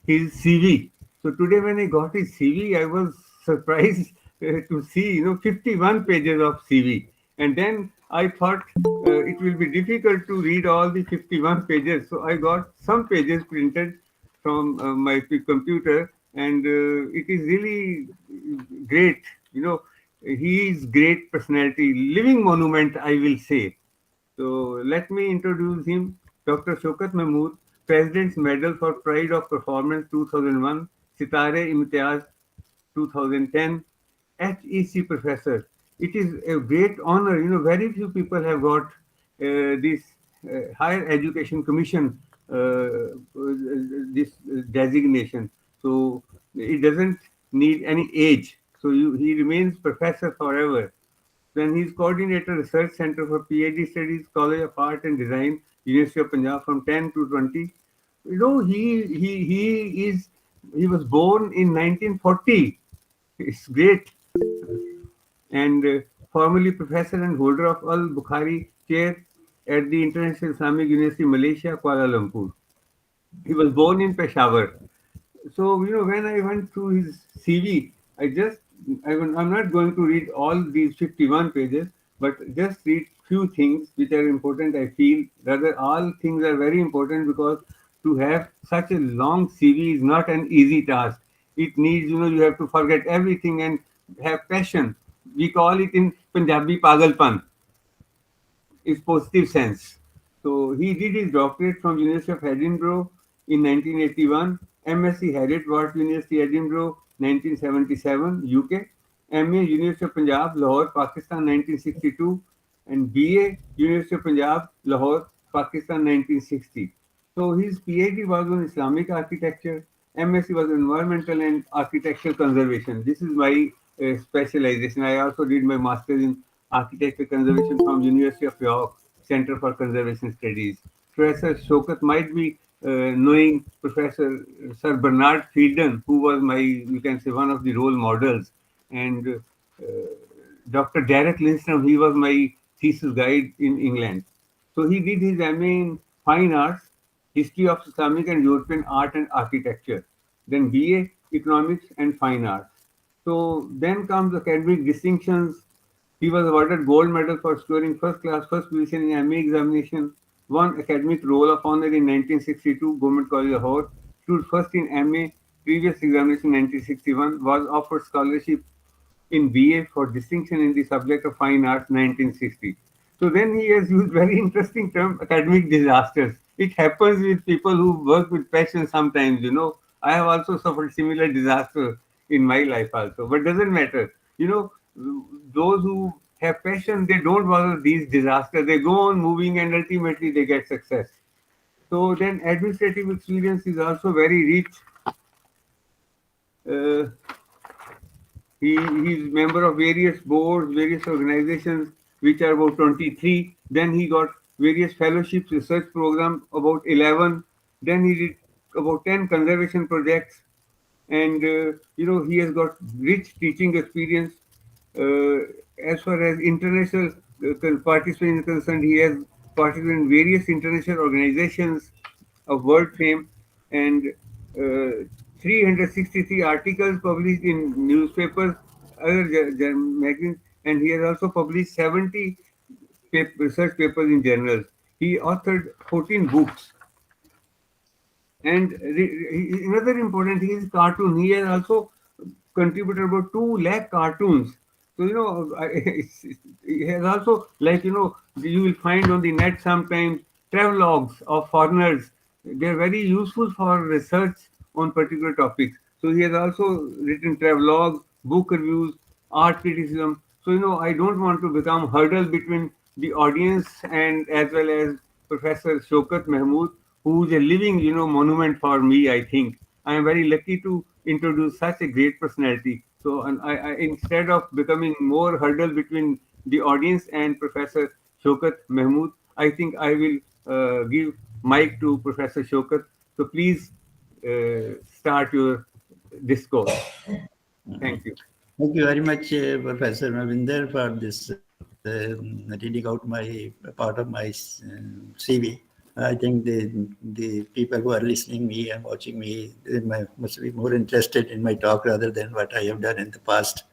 his CV. So today when I got his CV, I was surprised to see, 51 pages of CV. And then I thought it will be difficult to read all the 51 pages. So I got some pages printed from my computer, and it is really great. He is great personality, living monument, I will say. So let me introduce him, Dr. Shaukat Mahmood, President's Medal for Pride of Performance 2001, Sitare Imtiaz 2010, HEC Professor. It is a great honor. Very few people have got this Higher Education Commission, this designation. So it doesn't need any age. So he remains professor forever. Then he is coordinator research center for PhD studies, College of Art and Design, University of Punjab from 10 to 20. He was born in 1940. It's great. And formerly professor and holder of Al Bukhari Chair at the International Islamic University, Malaysia, Kuala Lumpur. He was born in Peshawar. So, when I went through his CV, I'm not going to read all these 51 pages, but just read few things which are important, I feel. Rather, all things are very important because to have such a long CV is not an easy task. It needs, you have to forget everything and have passion. We call it in Punjabi Pagalpan. Is positive sense. So he did his doctorate from University of Edinburgh in 1981, MSc Heriot-Watt University, Edinburgh, 1977, UK, MA University of Punjab, Lahore, Pakistan, 1962, and BA University of Punjab, Lahore, Pakistan, 1960. So his PhD was on Islamic architecture, MSc was environmental and architectural conservation. This is my specialization. I also did my master's in architecture conservation from University of York Center for Conservation Studies. Professor Shaukat might be knowing Professor Sir Bernard Fielden, who was you can say, one of the role models, and Dr. Derek Lindstrom, he was my thesis guide in England. So he did his MA in Fine Arts, History of Islamic and European Art and Architecture, then BA Economics and Fine Arts. So then comes academic distinctions. He was awarded gold medal for scoring first class, first position in MA examination, won academic roll of honor in 1962, Government College Lahore, stood first in MA previous examination 1961, was offered scholarship in BA for distinction in the subject of fine arts 1960. So then he has used very interesting term, academic disasters. It happens with people who work with passion sometimes, you know. I have also suffered similar disaster in my life also, but doesn't matter. You know, those who have passion, they don't bother these disasters. They go on moving and ultimately they get success. So then administrative experience is also very rich. Uh, he's member of various boards, various organizations, which are about 23. Then he got various fellowships, research programs, about 11. Then he did about 10 conservation projects. And, he has got rich teaching experience. As far as international participation is concerned, he has participated in various international organizations of world fame and 363 articles published in newspapers, other magazines, and he has also published 70 research papers in journals. He authored 14 books. And another important thing is cartoon. He has also contributed about 2 lakh cartoons. So, he has also, you will find on the net sometimes travelogues of foreigners. They are very useful for research on particular topics. So he has also written travelogues, book reviews, art criticism. So, I don't want to become hurdle between the audience and as well as Professor Shaukat Mahmood, who is a living, monument for me, I think. I am very lucky to introduce such a great personality. So, and I instead of becoming more hurdle between the audience and Professor Shaukat Mahmood, I think I will give mic to Professor Shaukat. So please start your discourse. Thank you. Thank you very much, Professor Mavinder, for this reading out my part of my CV. I think the people who are listening me and watching me, they must be more interested in my talk rather than what I have done in the past.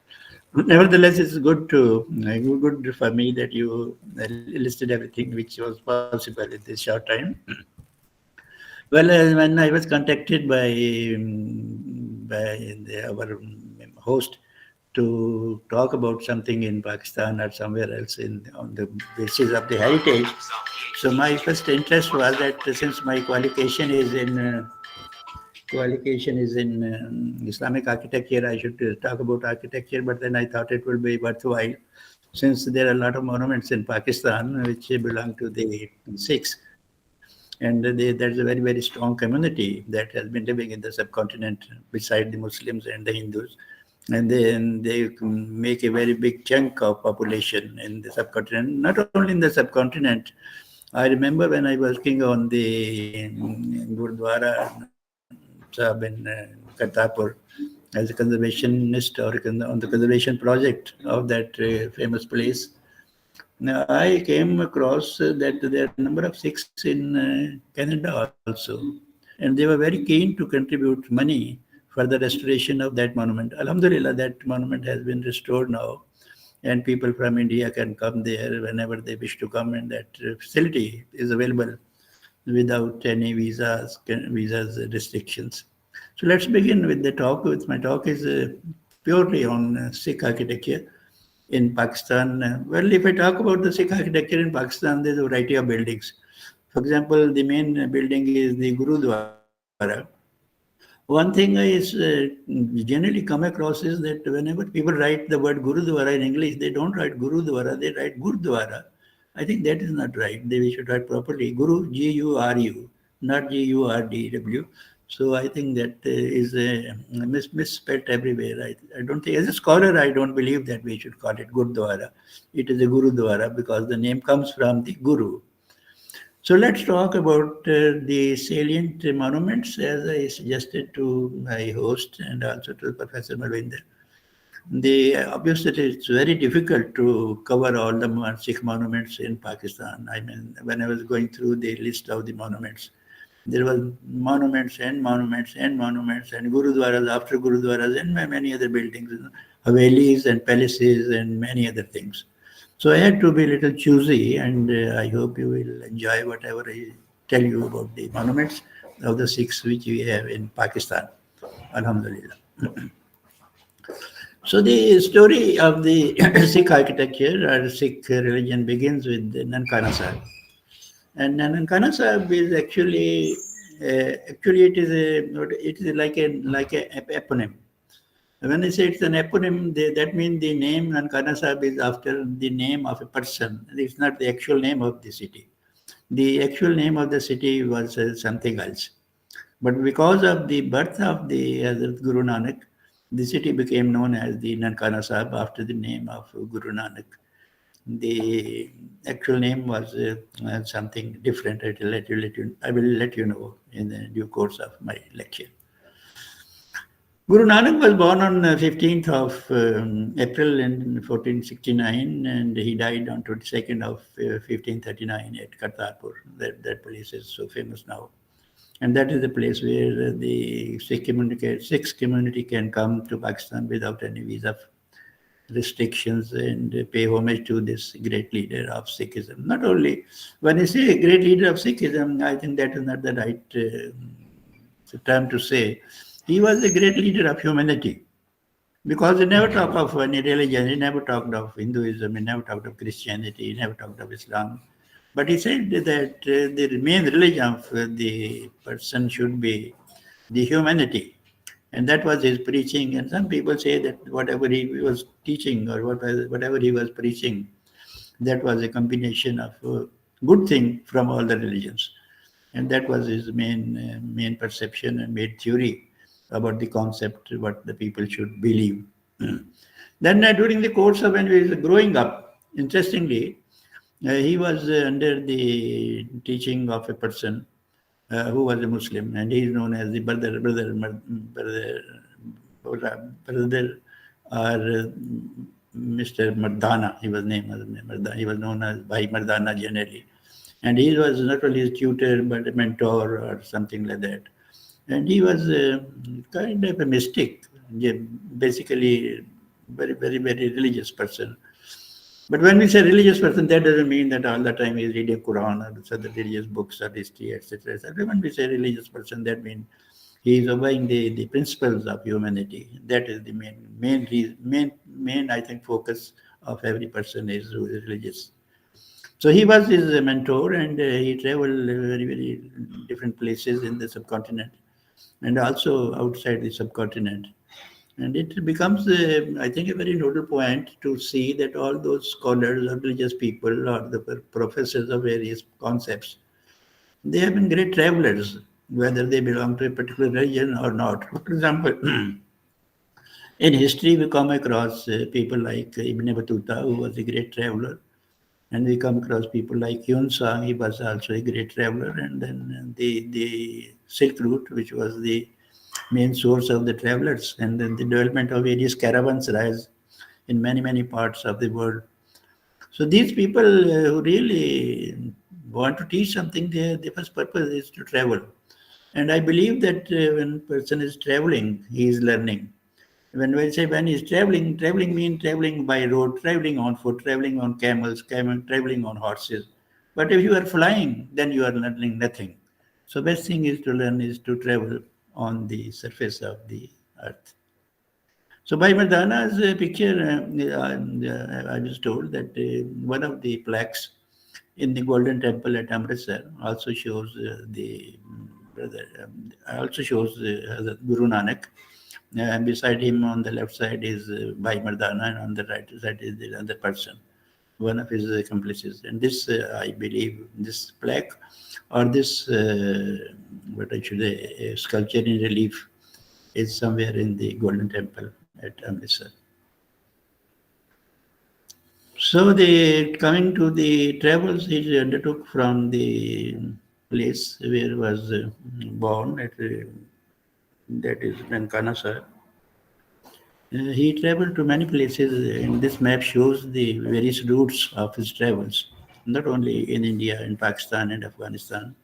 Nevertheless, it's good for me that you listed everything which was possible in this short time. Well, when I was contacted by our host to talk about something in Pakistan or somewhere else on the basis of the heritage, so my first interest was that since my qualification is in Islamic architecture, I should talk about architecture. But then I thought it would be worthwhile, since there are a lot of monuments in Pakistan which belong to the Sikhs. And there's a very, very strong community that has been living in the subcontinent beside the Muslims and the Hindus. And then they make a very big chunk of population in the subcontinent. Not only in the subcontinent, I remember when I was working on the Gurdwara Sahib in Kartarpur as a conservationist or on the conservation project of that famous place. Now, I came across that there are a number of Sikhs in Canada also, and they were very keen to contribute money for the restoration of that monument. Alhamdulillah, that monument has been restored now, and people from India can come there whenever they wish to come, and that facility is available without any visas restrictions. So let's begin with the talk. My talk is purely on Sikh architecture in Pakistan. Well, if I talk about the Sikh architecture in Pakistan, there's a variety of buildings. For example, the main building is the Gurudwara. One thing is generally come across is that whenever people write the word Gurudwara in English, they don't write Gurudwara, they write Gurdwara. I think that is not right. We should write properly. Guru, G-U-R-U, not G-U-R-D-W. So I think that is misspelled everywhere. I don't think, as a scholar, I don't believe that we should call it Gurdwara. It is a Gurudwara because the name comes from the Guru. So let's talk about the salient monuments, as I suggested to my host and also to Professor Malvinder. Obviously, it's very difficult to cover all the Sikh monuments in Pakistan. I mean, when I was going through the list of the monuments, There was monuments and monuments and monuments and gurudwaras after gurudwaras and many other buildings, havelis and palaces and many other things. So I had to be a little choosy, and I hope you will enjoy whatever I tell you about the monuments of the Sikhs which we have in Pakistan. Alhamdulillah. So the story of the Sikh architecture or Sikh religion begins with Nankana Sahib. And Nankana Sahib is actually it is like a eponym. When I say it's an eponym, that means the name Nankana Sahib is after the name of a person. It's not the actual name of the city. The actual name of the city was something else. But because of the birth of the Hazrat Guru Nanak, the city became known as the Nankana Sahib after the name of Guru Nanak. The actual name was something different. I will let you know in the due course of my lecture. Guru Nanak was born on 15th of April in 1469, and he died on 22nd of 1539 at Kartarpur. That place is so famous now. And that is the place where the Sikh community can come to Pakistan without any visa restrictions and pay homage to this great leader of Sikhism. Not only, when I say a great leader of Sikhism, I think that is not the right term to say. He was a great leader of humanity, because he never talked of any religion, he never talked of Hinduism, he never talked of Christianity, he never talked of Islam. But he said that the main religion of the person should be the humanity. And that was his preaching. And some people say that whatever he was teaching or whatever he was preaching, that was a combination of good thing from all the religions. And that was his main perception and main theory about the concept, what the people should believe. Then during the course of when he was growing up, interestingly, he was under the teaching of a person who was a Muslim, and he is known as the brother or Mr. Mardana. He was known as Bhai Mardana generally. And he was not only his tutor, but a mentor or something like that. And he was kind of a mystic, basically very, very, very religious person. But when we say religious person, that doesn't mean that all the time he's reading Quran or other religious books or history, etc. etc. When we say religious person, that means he is obeying the principles of humanity. That is the main I think focus of every person who is religious. So he was his mentor, and he traveled very, very different places in the subcontinent and also outside the subcontinent. And it becomes, I think, a very notable point to see that all those scholars or religious people or the professors of various concepts, they have been great travelers, whether they belong to a particular religion or not. For example, in history, we come across people like Ibn Battuta, who was a great traveler. And we come across people like Yun Sang, he was also a great traveler. And then the Silk Route, which was the main source of the travelers, and then the development of various caravans in many, many parts of the world. So these people who really want to teach something, their first purpose is to travel. And I believe that when a person is traveling, he is learning. When he's traveling means traveling by road, traveling on foot, traveling on camels, traveling on horses. But if you are flying, then you are learning nothing. So best thing is to learn is to travel on the surface of the earth. So by Mardana's picture, I was told that one of the plaques in the Golden Temple at Amritsar also shows Guru Nanak. And beside him on the left side is Bhai Mardana, and on the right side is the other person, one of his accomplices. And this, I believe, this plaque or this, sculpture in relief is somewhere in the Golden Temple at Amritsar. So coming to the travels he undertook from the place where he was born, that is Nankana Sahib. He traveled to many places, and this map shows the various routes of his travels, not only in India, in Pakistan and Afghanistan,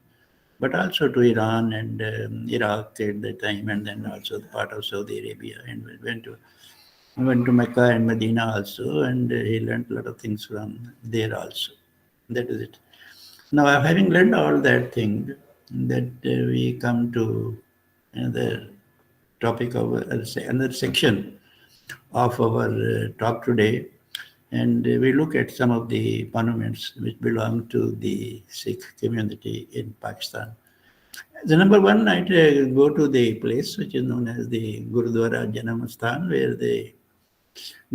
but also to Iran and Iraq at the time, and then also the part of Saudi Arabia, and went to Mecca and Medina also, and he learned a lot of things from there also. That is it. Now, having learned all that thing, that we come to another topic of another section of our talk today, and we look at some of the monuments which belong to the Sikh community in Pakistan. The number one, I go to the place which is known as the Gurudwara Janamasthan, where the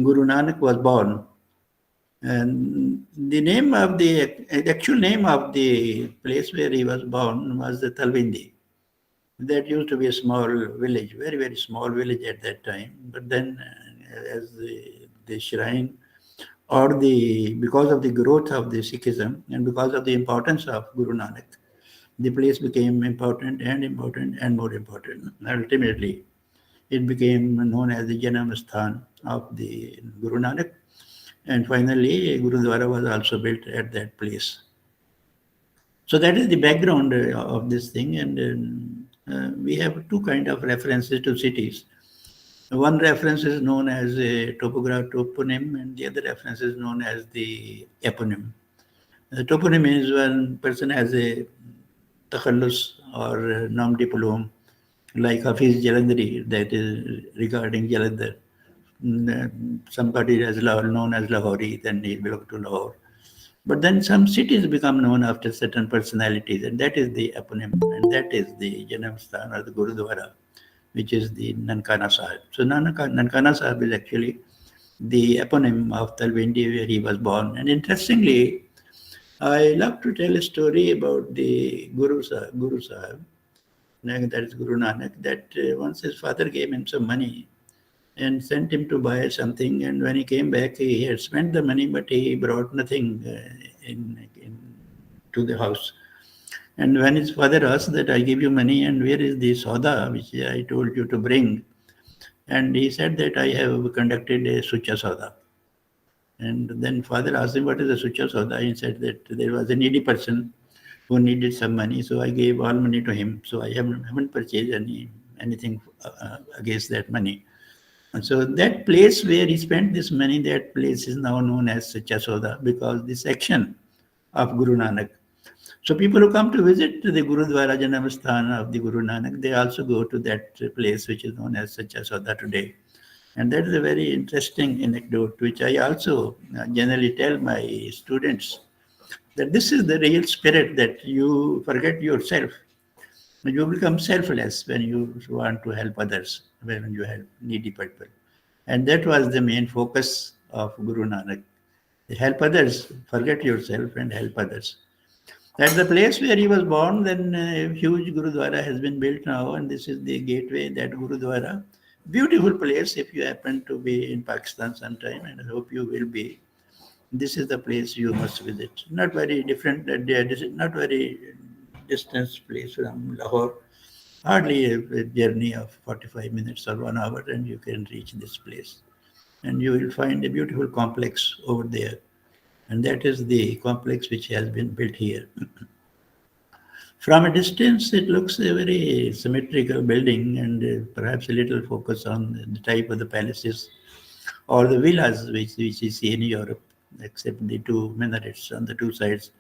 Guru Nanak was born. And the name of the actual name of the place where he was born was the Talwindi. That used to be a small village, very, very small village at that time. But then, as the shrine, or because of the growth of the Sikhism and because of the importance of Guru Nanak, the place became important and more important. Ultimately, it became known as the Janamasthan of the Guru Nanak. And finally, Gurudwara was also built at that place. So that is the background of this thing. And we have two kind of references to cities. One reference is known as a toponym, and the other reference is known as the eponym. The toponym is when person has a takhallus or nom de plume, like Hafiz Jalandhari, that is regarding Jalandhar. Somebody is known as Lahori, then he belongs to Lahore. But then some cities become known after certain personalities, and that is the eponym, and that is the Janamasthan or the Gurudwara, which is the Nankana Sahib. So Nankana Sahib is actually the eponym of Talwindi, where he was born. And interestingly, I love to tell a story about the Guru Sahib, that is Guru Nanak, that once his father gave him some money and sent him to buy something, and when he came back, he had spent the money, but he brought nothing to the house. And when his father asked that, I give you money, and where is the soda which I told you to bring? And he said that I have conducted a Sucha Soda. And then father asked him, what is a Sucha Soda? He said that there was a needy person who needed some money, so I gave all money to him. So I haven't purchased anything against that money. And so that place where he spent this money, that place is now known as Sacha Soda, because the section of Guru Nanak. So people who come to visit the Gurudwara Janamasthan of the Guru Nanak, they also go to that place which is known as Sacha Soda today. And that is a very interesting anecdote, which I also generally tell my students, that this is the real spirit, that you forget yourself. You become selfless when you want to help others, when you help needy people. And that was the main focus of Guru Nanak. Help others, forget yourself and help others. At the place where he was born, then a huge Gurudwara has been built now, and this is the gateway, that Gurudwara. Beautiful place if you happen to be in Pakistan sometime, and I hope you will be. This is the place you must visit. Not very different, this is not very distance place from Lahore. Hardly a journey of 45 minutes or 1 hour, and you can reach this place. And you will find a beautiful complex over there. And that is the complex which has been built here. From a distance, it looks a very symmetrical building, and perhaps a little focus on the type of the palaces or the villas which you see in Europe, except the two minarets on the two sides.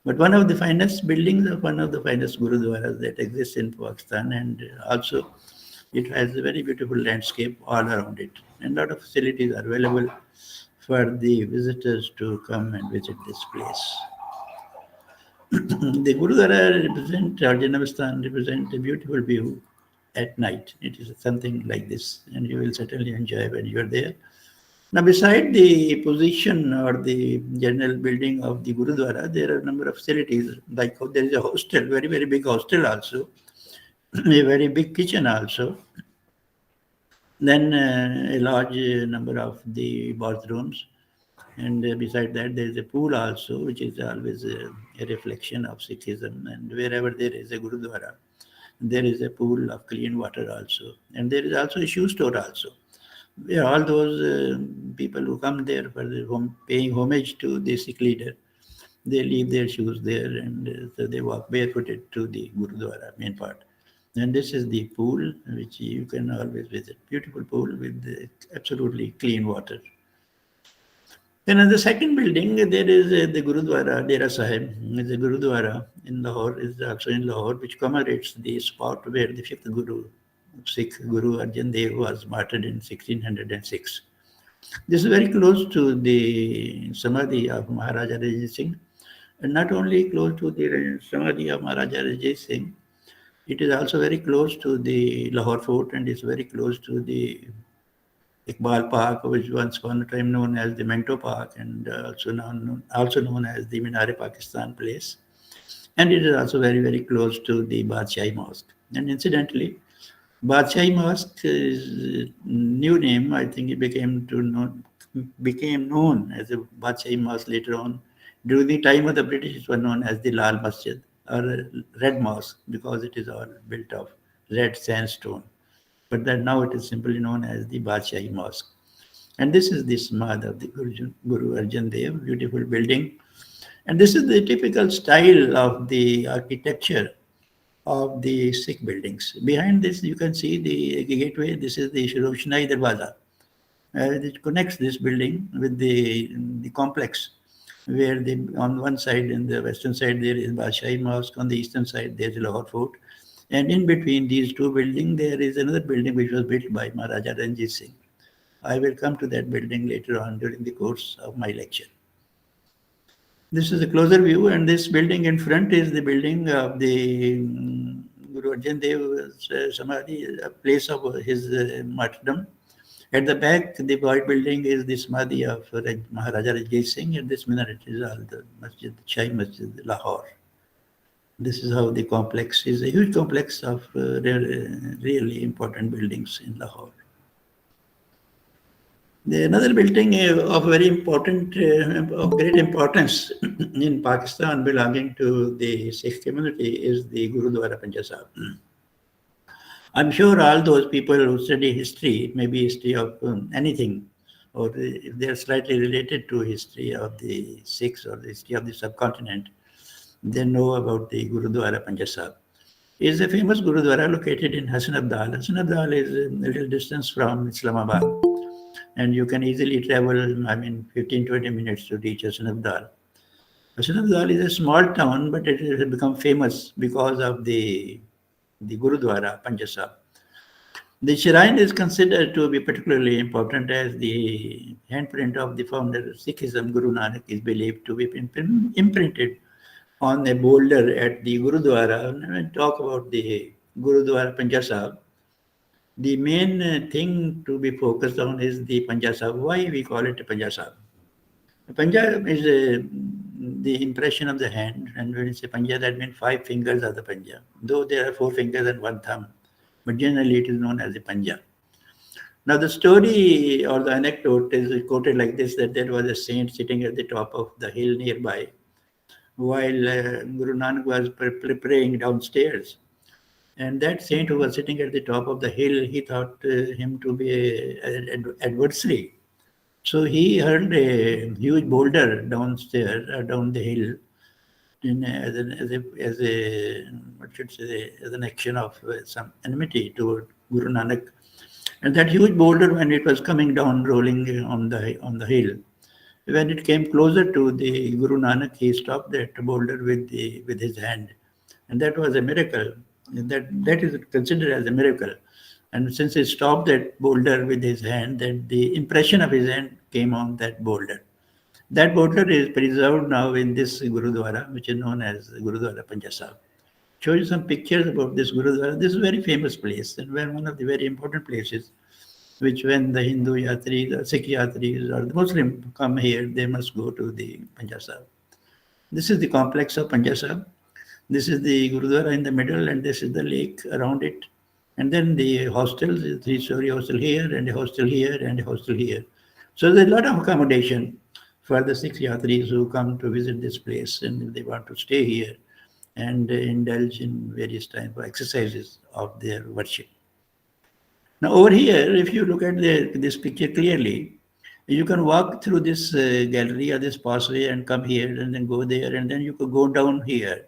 But one of the finest buildings of one of the finest Gurudwaras that exists in Pakistan, and also it has a very beautiful landscape all around it. And a lot of facilities are available for the visitors to come and visit this place. The Gurudwara represent a beautiful view at night. It is something like this, and you will certainly enjoy when you are there. Now, beside the position or the general building of the Gurudwara, there are a number of facilities, like there is a hostel, very, very big hostel also, a very big kitchen also. Then a large number of the bathrooms. And beside that, there is a pool also, which is always a reflection of Sikhism. And wherever there is a Gurudwara, there is a pool of clean water also. And there is also a shoe store also. Where all those people who come there for paying homage to the Sikh leader, They leave their shoes there, and so they walk barefooted to the Gurudwara main part. And this is the pool, which you can always visit. Beautiful pool with absolutely clean water. Then in the second building, there is the Gurudwara, Dera Sahib. The Gurudwara in Lahore is also in Lahore, which commemorates the spot where the fifth Guru, Sikh Guru Arjan Dev, was martyred in 1606. This is very close to the Samadhi of Maharaja Ranjit Singh. And not only close to the Samadhi of Maharaja Ranjit Singh, it is also very close to the Lahore Fort, and is very close to the Iqbal Park, which once upon a time known as the Mento Park, and also known as the Minar-e Pakistan place. And it is also very, very close to the Badshai Mosque. And incidentally, Badshai Mosque is new name. I think it became known as the Badshai Mosque later on. During the time of the British, it was known as the Lal Masjid, or Red Mosque, because it is all built of red sandstone. But that now it is simply known as the Badshai Mosque. And this is the Samad of the Guru Arjan Dev, beautiful building. And this is the typical style of the architecture of the Sikh buildings. Behind this, you can see the gateway. This is the Shiroshnai Darwaza. It connects this building with the complex, where on one side, in the western side, there is Badshai Mosque. On the eastern side, there is Lahore Fort. And in between these two buildings, there is another building which was built by Maharaja Ranjit Singh. I will come to that building later on during the course of my lecture. This is a closer view, and this building in front is the building of the Guru Arjan Dev Samadhi, a place of his martyrdom. At the back, the white building is the Samadhi of Maharaja Ranjit Singh, and this minaret is all the Masjid, Shai Masjid, Lahore. This is how the complex is, a huge complex of really important buildings in Lahore. Another building of very important, of great importance in Pakistan belonging to the Sikh community is the Gurudwara Panja Sahib. I'm sure all those people who study history, maybe history of anything, or if they are slightly related to history of the Sikhs or the history of the subcontinent, they know about the Gurudwara Panja Sahib. It is a famous Gurudwara located in Hasan Abdal. Hasan Abdal is a little distance from Islamabad, and you can easily travel, 15-20 minutes to reach Hasan Abdal. Hasan Abdal is a small town, but it has become famous because of the Gurudwara Panja Sahib. The shrine is considered to be particularly important, as the handprint of the founder of Sikhism, Guru Nanak, is believed to be imprinted on a boulder at the Gurudwara. When I talk about the Gurudwara Panja Sahib, the main thing to be focused on is the Panja Sahib. Why we call it a Panja Sahib? Panja is the impression of the hand, and when it's a Panja, that means 5 fingers of the Panja, though there are 4 fingers and 1 thumb, but generally it is known as a Panja. Now the story or the anecdote is quoted like this, that there was a saint sitting at the top of the hill nearby, while Guru Nanak was praying downstairs. And that saint who was sitting at the top of the hill, he thought him to be an adversary. So he hurled a huge boulder downstairs, down the hill, as an action of some enmity toward Guru Nanak. And that huge boulder, when it was coming down, rolling on the hill, when it came closer to the Guru Nanak, he stopped that boulder with his hand, and that was a miracle. That is considered as a miracle. And since he stopped that boulder with his hand, then the impression of his hand came on that boulder. That boulder is preserved now in this Gurudwara, which is known as Gurudwara Panja Sahib. Show you some pictures about this Gurudwara. This is a very famous place, and one of the very important places, which when the Hindu yatris, or Sikh yatris, or the Muslim come here, they must go to the Panja Sahib. This is the complex of Panja Sahib. This is the Gurudwara in the middle, and this is the lake around it. And then the hostels, 3-story hostel here, and a hostel here, and a hostel here. So there's a lot of accommodation for the Sikh yatris who come to visit this place, and they want to stay here and indulge in various types of exercises of their worship. Now over here, if you look at this picture clearly, You can walk through this gallery or this passway and come here and then go there, and then you could go down here.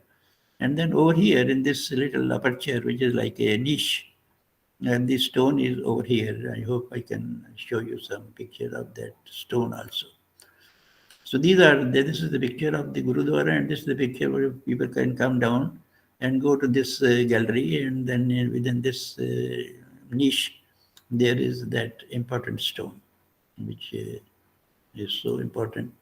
And then over here in this little aperture, which is like a niche, and the stone is over here. I hope I can show you some picture of that stone also. So this is the picture of the Gurudwara, and this is the picture where people can come down and go to this gallery, and then within this niche, there is that important stone, which is so important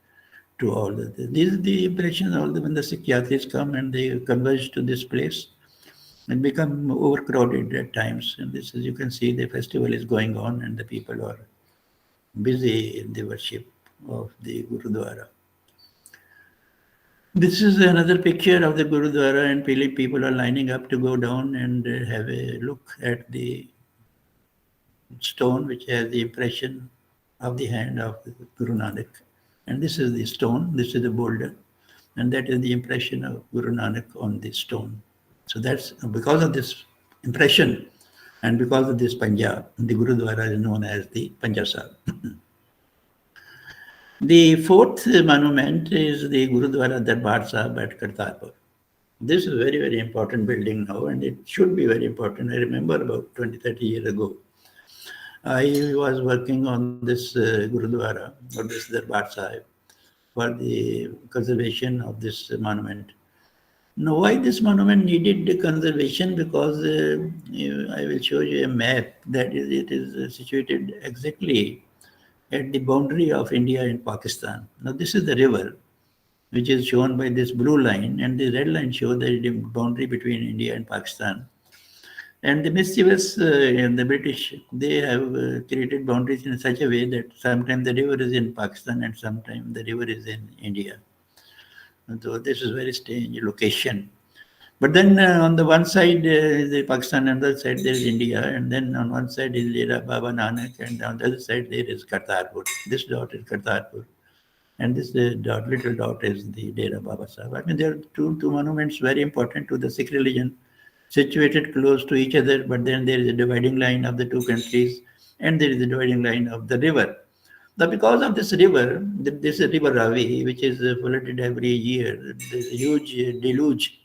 to all. This is the impression all when the psychiatrists come and they converge to this place and become overcrowded at times. And this, as you can see, the festival is going on and the people are busy in the worship of the Gurudwara. This is another picture of the Gurudwara, and people are lining up to go down and have a look at the stone which has the impression of the hand of Guru Nanak. And this is the stone, this is the boulder, and that is the impression of Guru Nanak on the stone. So that's because of this impression and because of this Punjab, the Gurudwara is known as the Panja Sahib. The fourth monument is the Gurudwara Darbar Sahib at Kartarpur. This is a very, very important building now, and it should be very important. I remember about 20, 30 years ago, I was working on this Gurudwara, or this Darbar Sahib, for the conservation of this monument. Now, why this monument needed conservation? Because I will show you a map that it is situated exactly at the boundary of India and Pakistan. Now, this is the river, which is shown by this blue line, and the red line shows the boundary between India and Pakistan. And the mischievous and the British, they have created boundaries in such a way that sometimes the river is in Pakistan and sometimes the river is in India. And so this is very strange location. But then on the one side is the Pakistan, and the other side there is India, and then on one side is Dera Baba Nanak, and on the other side there is Kartarpur. This dot is Kartarpur, and this little dot is the Dera Baba Sahib. I mean, there are two monuments very important to the Sikh religion, situated close to each other, but then there is a dividing line of the two countries, and there is a dividing line of the river. Now, because of this river, this river Ravi, which is flooded every year, there's a huge deluge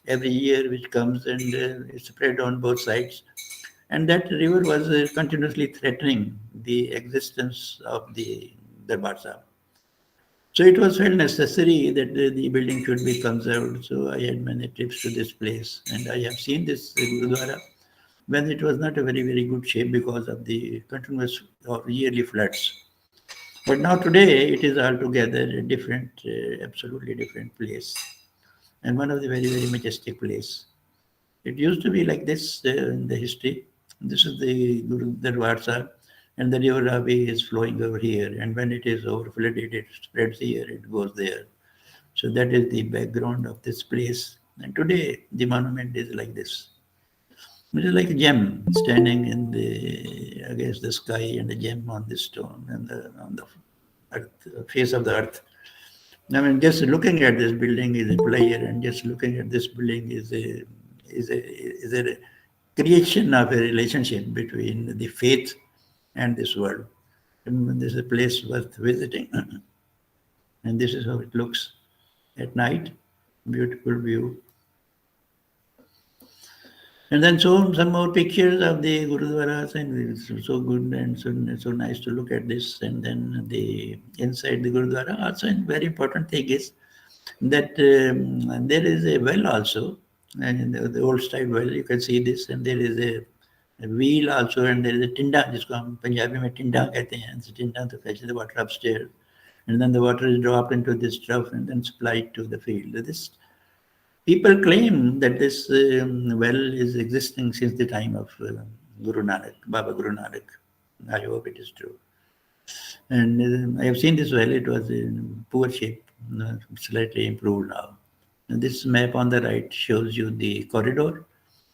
every year which comes and is spread on both sides. And that river was continuously threatening the existence of the Darbar Sahib. So it was felt necessary that the building should be conserved. So I had many trips to this place, and I have seen this Gurudwara when it was not a very, very good shape because of the continuous or yearly floods. But now today it is altogether a different, absolutely different place, and one of the very, very majestic place. It used to be like this in the history. This is the Guru Darbar Sahib, and the river Ravi is flowing over here. And when it is overflooded, it spreads here, it goes there. So that is the background of this place. And today the monument is like this. It is like a gem standing in against the sky, and a gem on the stone and on the earth, face of the earth. I mean, just looking at this building is a pleasure, and just looking at this building is a creation of a relationship between the faith and this world. And this is a place worth visiting. And this is how it looks at night. Beautiful view. And then some more pictures of the Gurudwaras, and it's so good and so nice to look at this. And then the inside the Gurudwara, also a very important thing is that there is a well also, and the old style well, you can see this, and there is a wheel also, and there is a tinda, जिसको हम पंजाबी में tinda कहते हैं, it's tinda to fetch the water upstairs, and then the water is dropped into this trough and then supplied to the field. This people claim that this well is existing since the time of Guru Nanak, Baba Guru Nanak. I hope it is true. And I have seen this well, it was in poor shape, slightly improved now. And this map on the right shows you the corridor,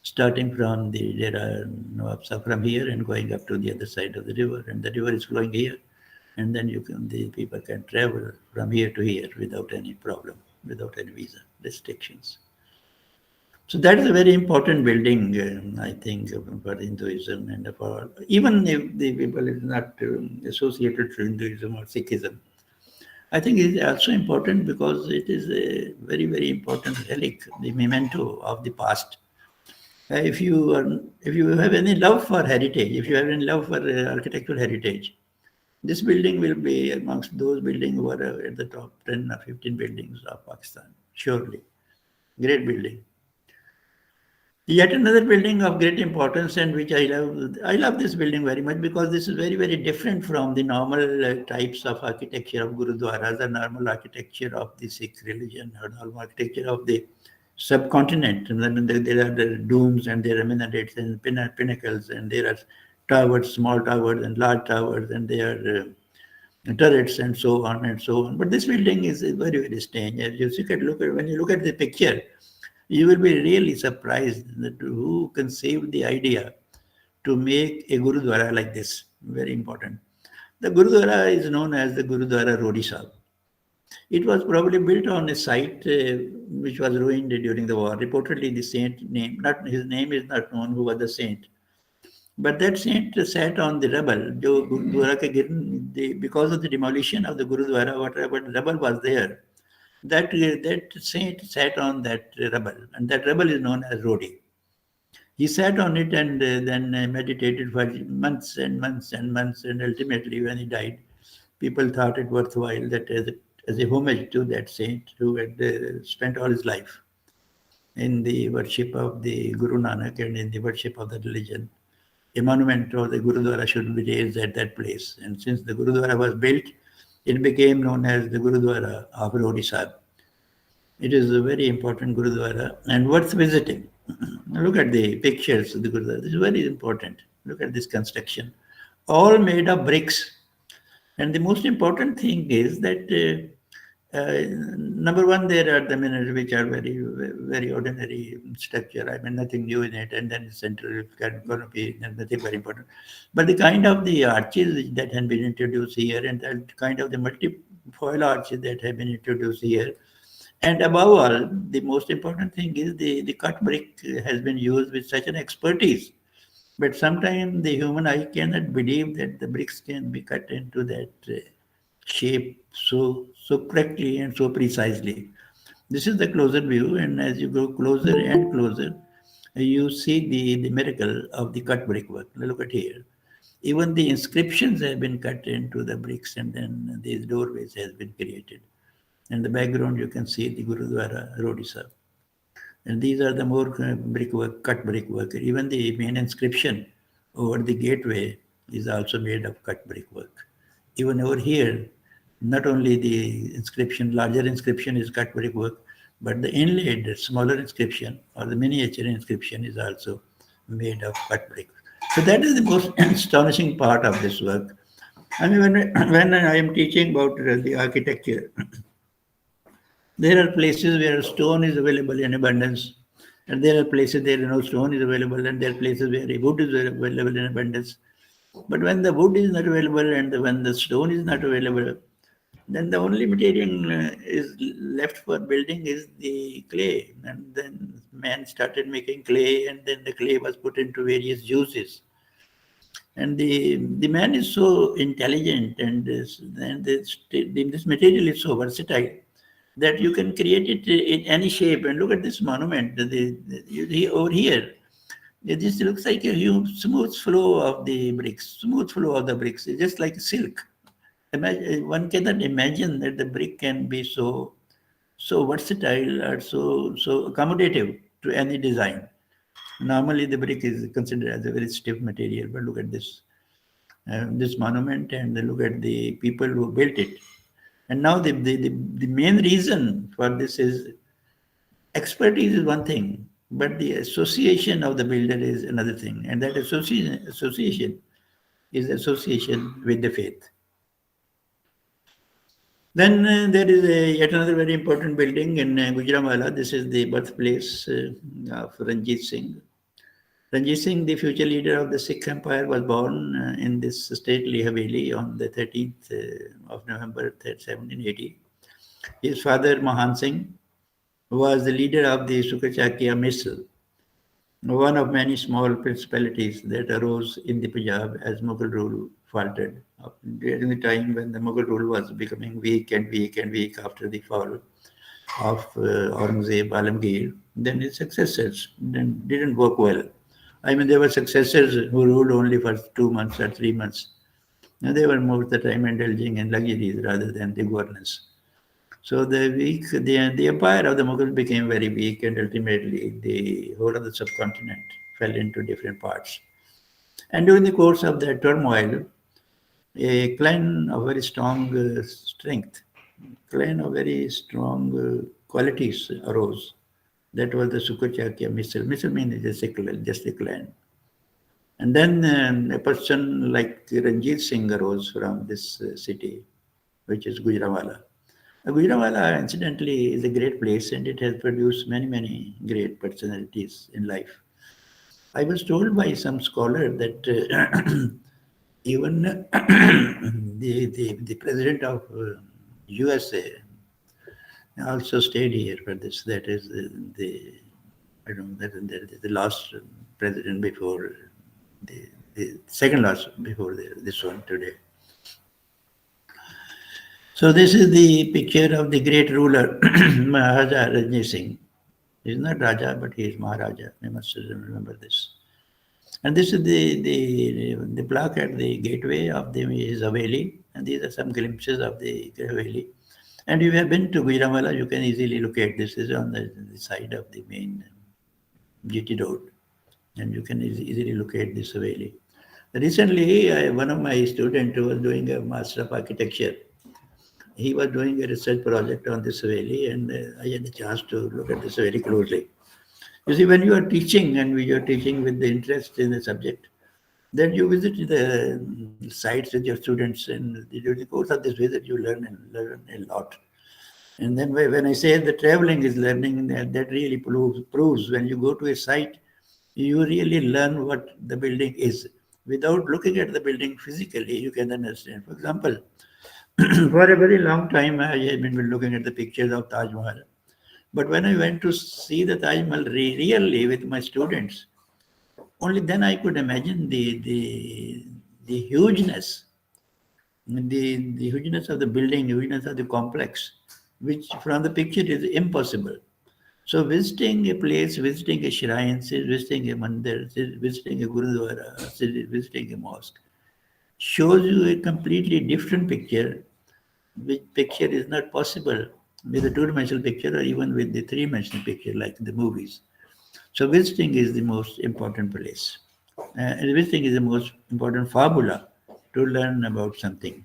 starting from the Dera Nawab Sahib from here and going up to the other side of the river. And the river is flowing here. And then the people can travel from here to here without any problem, without any visa restrictions. So that is a very important building, I think, for Hinduism and for even if the people is not associated to Hinduism or Sikhism. I think it is also important because it is a very, very important relic, the memento of the past. If you have any love for heritage, if you have any love for architectural heritage, this building will be amongst those buildings who are at the top 10 or 15 buildings of Pakistan, surely. Great building. Yet another building of great importance and which I love. I love this building very much because this is very, very different from the normal types of architecture of Gurudwaras, the normal architecture of the Sikh religion, or normal architecture of the subcontinent. And then there are the domes and there are minarets and pinnacles and there are towers, small towers and large towers, and there are turrets and so on and so on. But this building is very, very strange. As you when you look at the picture, you will be really surprised that who conceived the idea to make a Gurudwara like this. Very important. The Gurudwara is known as the Gurudwara Rodi Sahib. It was probably built on a site which was ruined during the war. Reportedly, the saint name, not his name is not known who was the saint. But that saint sat on the rubble. Because of the demolition of the Gurudwara, whatever rubble was there, that saint sat on that rubble, and that rubble is known as Rodi. He sat on it and then meditated for months and months and months, and ultimately when he died, people thought it worthwhile that as a homage to that saint who had spent all his life in the worship of the Guru Nanak and in the worship of the religion, a monument or the Gurudwara should be raised at that place. And since the Gurudwara was built, it became known as the Gurudwara of Rodi Sahib. It is a very important Gurudwara and worth visiting. Look at the pictures of the Gurudwara. This is very important. Look at this construction. All made of bricks. And the most important thing is that number one, there are the minarets which are very, very ordinary structure. I mean, nothing new in it. And then the central canopy, nothing very important. But the kind of the arches that have been introduced here and the kind of the multi-foil arches that have been introduced here. And above all, the most important thing is the cut brick has been used with such an expertise. But sometimes the human eye cannot believe that the bricks can be cut into that shape so correctly and so precisely. This is the closer view, and as you go closer and closer, you see the miracle of the cut brickwork. Look at here. Even the inscriptions have been cut into the bricks, and then these doorways has been created. In the background, you can see the Gurudwara Rodi Sahib. And these are the more brickwork, cut brickwork. Even the main inscription over the gateway is also made of cut brickwork. Even over here, not only the inscription, larger inscription is cut brickwork, but the inlaid smaller inscription or the miniature inscription is also made of cut brick. So that is the most astonishing part of this work. I mean, when I am teaching about the architecture, there are places where stone is available in abundance, and there are places where no stone is available, and there are places where wood is available in abundance. But when the wood is not available and when the stone is not available, then the only material is left for building is the clay. And then man started making clay, and then the clay was put into various juices. And the man is so intelligent, and this material is so versatile that you can create it in any shape. And look at this monument over here. This looks like a smooth flow of the bricks. It's just like silk. One cannot imagine that the brick can be so versatile or so accommodative to any design. Normally, the brick is considered as a very stiff material, but look at this monument, and look at the people who built it. And now the main reason for this is expertise is one thing, but the association of the builder is another thing, and that association is association with the faith. Then there is yet another very important building in Gujranwala. This is the birthplace of Ranjit Singh. Ranjit Singh, the future leader of the Sikh Empire, was born in this stately Haveli on the 13th of November 1780. His father, Mahan Singh, was the leader of the Sukachakya Misl, one of many small principalities that arose in the Punjab as Mughal rule faltered. During the time when the Mughal rule was becoming weak and weak and weak after the fall of Aurangzeb, Alamgir, then his successors didn't work well. I mean, there were successors who ruled only for 2 months or 3 months. And they were most of the time indulging in luxuries rather than the governance. So the empire of the Mughals became very weak, and ultimately the whole of the subcontinent fell into different parts. And during the course of that turmoil, a clan of very strong strength, clan of very strong qualities arose. That was the Sukachakya Misl. Misl means just a clan. And then a person like Ranjit Singh arose from this city, which is Gujranwala. Gujranwala, incidentally, is a great place and it has produced many, many great personalities in life. I was told by some scholar that even the president of USA also stayed here for this. That is I don't know, that is the last president before the second last before this one today. So this is the picture of the great ruler Maharaja Ranjit Singh. He's not Raja, but he is Maharaja. We must remember this. And this is the plaque at the gateway of his Haveli, and these are some glimpses of the Haveli. And if you have been to Gujranwala, you can easily locate this. This is on the side of the main GT road, and you can easily locate this Haveli. Recently, one of my students who was doing a Master of Architecture, he was doing a research project on this Haveli, and I had the chance to look at this very closely. You see, when you are teaching and you are teaching with the interest in the subject, then you visit the sites with your students, and during the course of this visit, you learn a lot. And then when I say the traveling is learning, that really proves when you go to a site, you really learn what the building is. Without looking at the building physically, you can understand. For example, for a very long time, I have been looking at the pictures of Taj Mahal. But when I went to see the Taj Mahal really with my students, only then I could imagine the hugeness, the hugeness of the building, the hugeness of the complex, which from the picture is impossible. So visiting a place, visiting a shrine, visiting a mandir, visiting a gurudwara, visiting a mosque, shows you a completely different picture, which picture is not possible with a two-dimensional picture or even with the three-dimensional picture like the movies. So visiting is the most important place. And visiting is the most important formula to learn about something.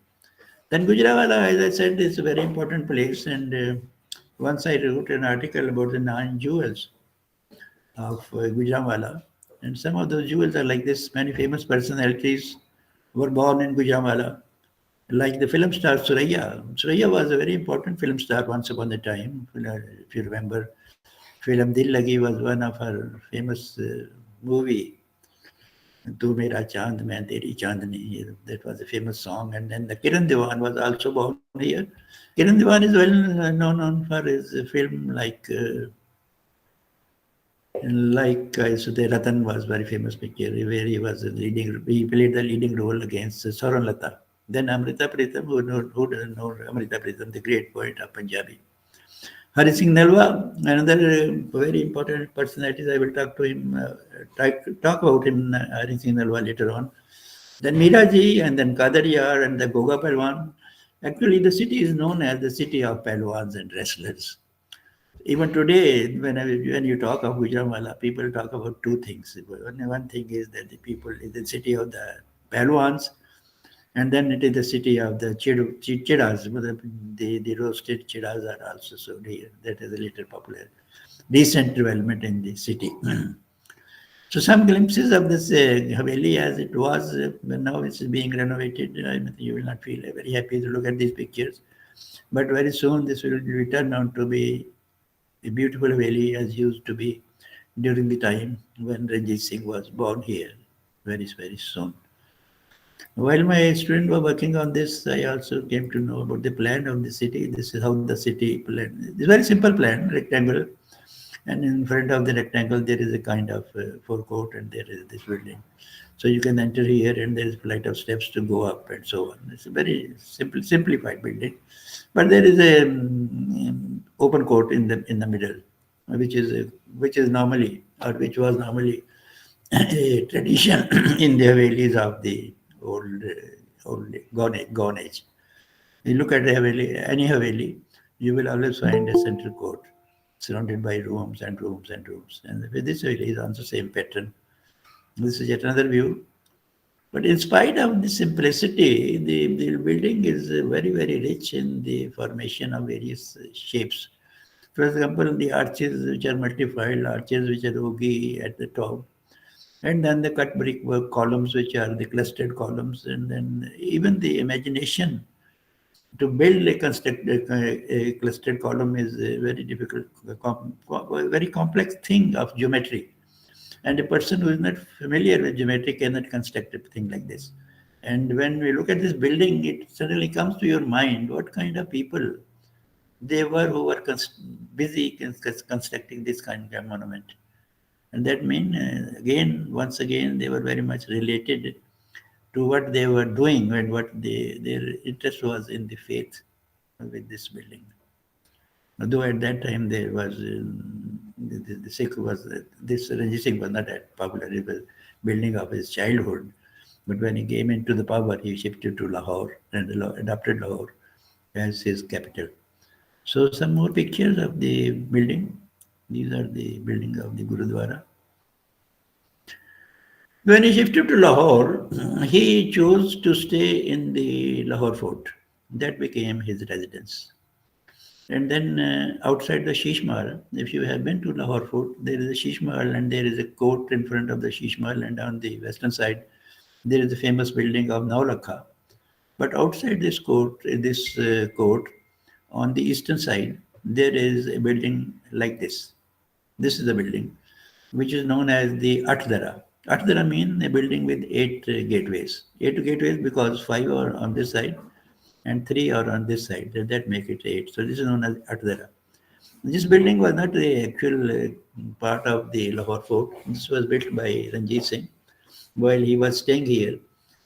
Then Gujranwala, as I said, is a very important place. And once I wrote an article about the 9 jewels of Gujranwala. And some of those jewels are like this. Many famous personalities were born in Gujranwala, like the film star Suraya. Suraya was a very important film star once upon a time. If you remember, film Dil Lagi was one of her famous movie. Tu Mera Chand, Main Teri Chandni. That was a famous song. And then the Kiran Devan was also born here. Kiran Devan is well known for his film like Sudhe Ratan was very famous picture where he was he played the leading role against Sauran Lata. Then Amrita Pritam, who doesn't know Amrita Pritam, the great poet of Punjabi. Hari Singh Nalwa, another very important personality. I will talk to him, talk about him, Hari Singh Nalwa later on. Then Miraji, and then Kadariyar, and the Goga Palwan. Actually, the city is known as the city of Palwans and wrestlers. Even today, when you talk of Gujranwala, people talk about two things. One thing is that the people is the city of the Palwans, and then it is the city of the chidas. The roasted chidas are also sold here. That is a little popular. Recent development in the city. So some glimpses of this Haveli as it was, but now it's being renovated. You will not feel very happy to look at these pictures. But very soon this will turn out to be a beautiful Haveli as used to be during the time when Ranjit Singh was born here, very, very soon. While my students were working on this, I also came to know about the plan of the city. This is how the city plan. It's a very simple plan, rectangle. And in front of the rectangle, there is a kind of forecourt and there is this building. So you can enter here and there is a flight of steps to go up and so on. It's a very simplified building. But there is a open court in the middle, which is normally, or which was normally a tradition in the Havelis of the old gone age. You look at the Haveli, any Haveli, you will always find a central court surrounded by rooms and rooms and rooms. And with this Haveli is on the same pattern. This is yet another view. But in spite of the simplicity, the building is very, very rich in the formation of various shapes. For example, the arches which are multi-filed, arches which are ogee at the top, and then the cut brickwork columns which are the clustered columns, and then even the imagination to build a clustered column is a very difficult, very complex thing of geometry. And a person who is not familiar with geometry cannot construct a thing like this. And when we look at this building, it suddenly comes to your mind what kind of people they were who were busy constructing this kind of monument. And that means, once again, they were very much related to what they were doing and what their interest was in the faith with this building. Although at that time there was the Sikh was this Ranjit Singh was not that popular. It was building of his childhood, but when he came into the power, he shifted to Lahore and adopted Lahore as his capital. So some more pictures of the building. These are the buildings of the Gurudwara. When he shifted to Lahore, he chose to stay in the Lahore fort. That became his residence. And then outside the Sheesh Mahal, if you have been to Lahore fort, there is a Sheesh Mahal and there is a court in front of the Sheesh Mahal, and on the western side, there is the famous building of Naulakha. But outside this court, on the eastern side, there is a building like this. This is the building, which is known as the Atdara. Atdara means a building with 8 gateways. 8 gateways because 5 are on this side and 3 are on this side. That make it 8. So this is known as Atdara. This building was not the actual part of the Lahore fort. This was built by Ranjit Singh while he was staying here,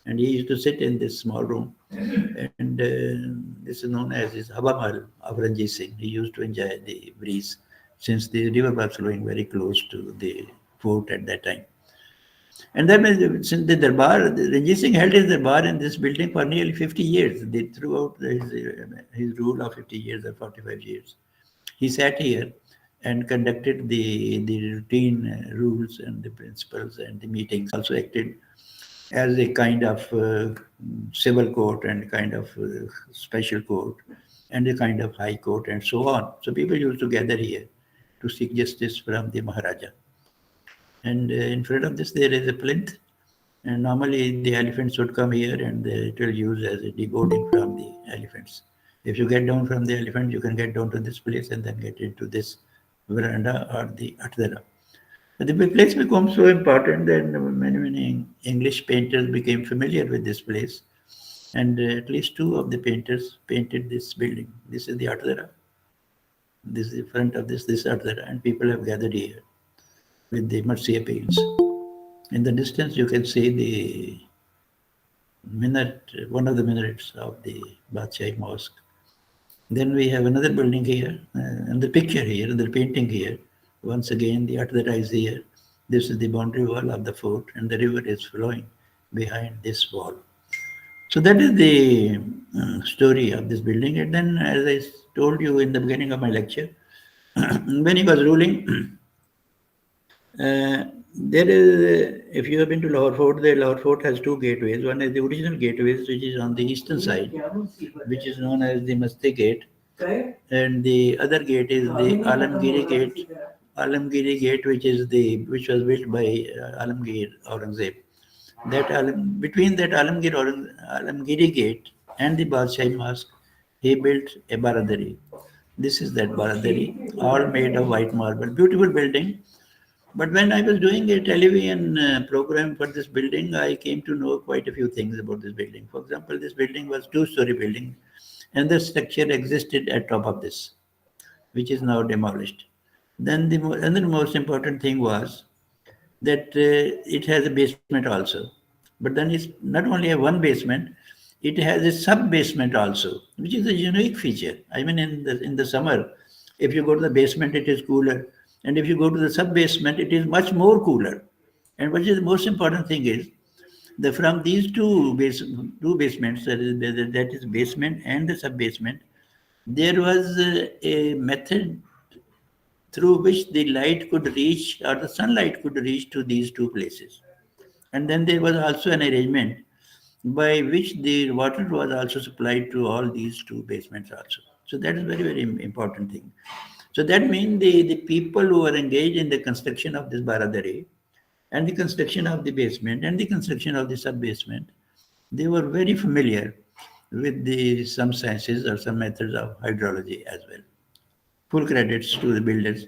and he used to sit in this small room. And this is known as his Hava Mahal of Ranjit Singh. He used to enjoy the breeze since the river was flowing very close to the fort at that time. And then since the Darbar, Ranjit Singh held his Darbar in this building for nearly 50 years. Throughout his rule of 50 years or 45 years. He sat here and conducted the routine rules and the principles and the meetings. Also acted as a kind of civil court and kind of special court and a kind of high court and so on. So people used to gather here to seek justice from the Maharaja. And in front of this, there is a plinth. And normally the elephants would come here and it will use as a deboarding from the elephants. If you get down from the elephant, you can get down to this place and then get into this veranda or the Atdara. But the place becomes so important that many English painters became familiar with this place. And at least 2 of the painters painted this building. This is the Atdara. This is the front of this Atdara, and people have gathered here with the mercy appeals. In the distance, you can see the minaret, one of the minarets of the Badshah Mosque. Then we have another building here, and the picture here, the painting here. Once again, the Atdara is here. This is the boundary wall of the fort, and the river is flowing behind this wall. So that is the story of this building. And then, as I told you in the beginning of my lecture, when he was ruling, there is, if you have been to Lahore Fort, the Lahore Fort has 2 gateways. One is the original gateways, which is on the eastern side, which is known as the Masti Gate. And the other gate is the Alamgiri Gate. Alamgiri Gate, which was built by Alamgir Aurangzeb. Between that Alamgiri Gate and the Badshah Mosque, he built a baradari. This is that baradari, all made of white marble. Beautiful building. But when I was doing a television program for this building, I came to know quite a few things about this building. For example, this building was two-story building, and the structure existed at top of this, which is now demolished. Then the another most important thing was that it has a basement also. But then it's not only a one basement, it has a sub basement also, which is a unique feature. I mean, in the summer, if you go to the basement, it is cooler, and if you go to the sub basement, it is much more cooler. And what is the most important thing is that from these two basements, that is basement and the sub basement, there was a method through which the light could reach or the sunlight could reach to these two places. And then there was also an arrangement by which the water was also supplied to all these two basements also. So that is very, very important thing. So that means the people who are engaged in the construction of this Baradari and the construction of the basement and the construction of the sub-basement, they were very familiar with some sciences or some methods of hydrology as well. Full credits to the builders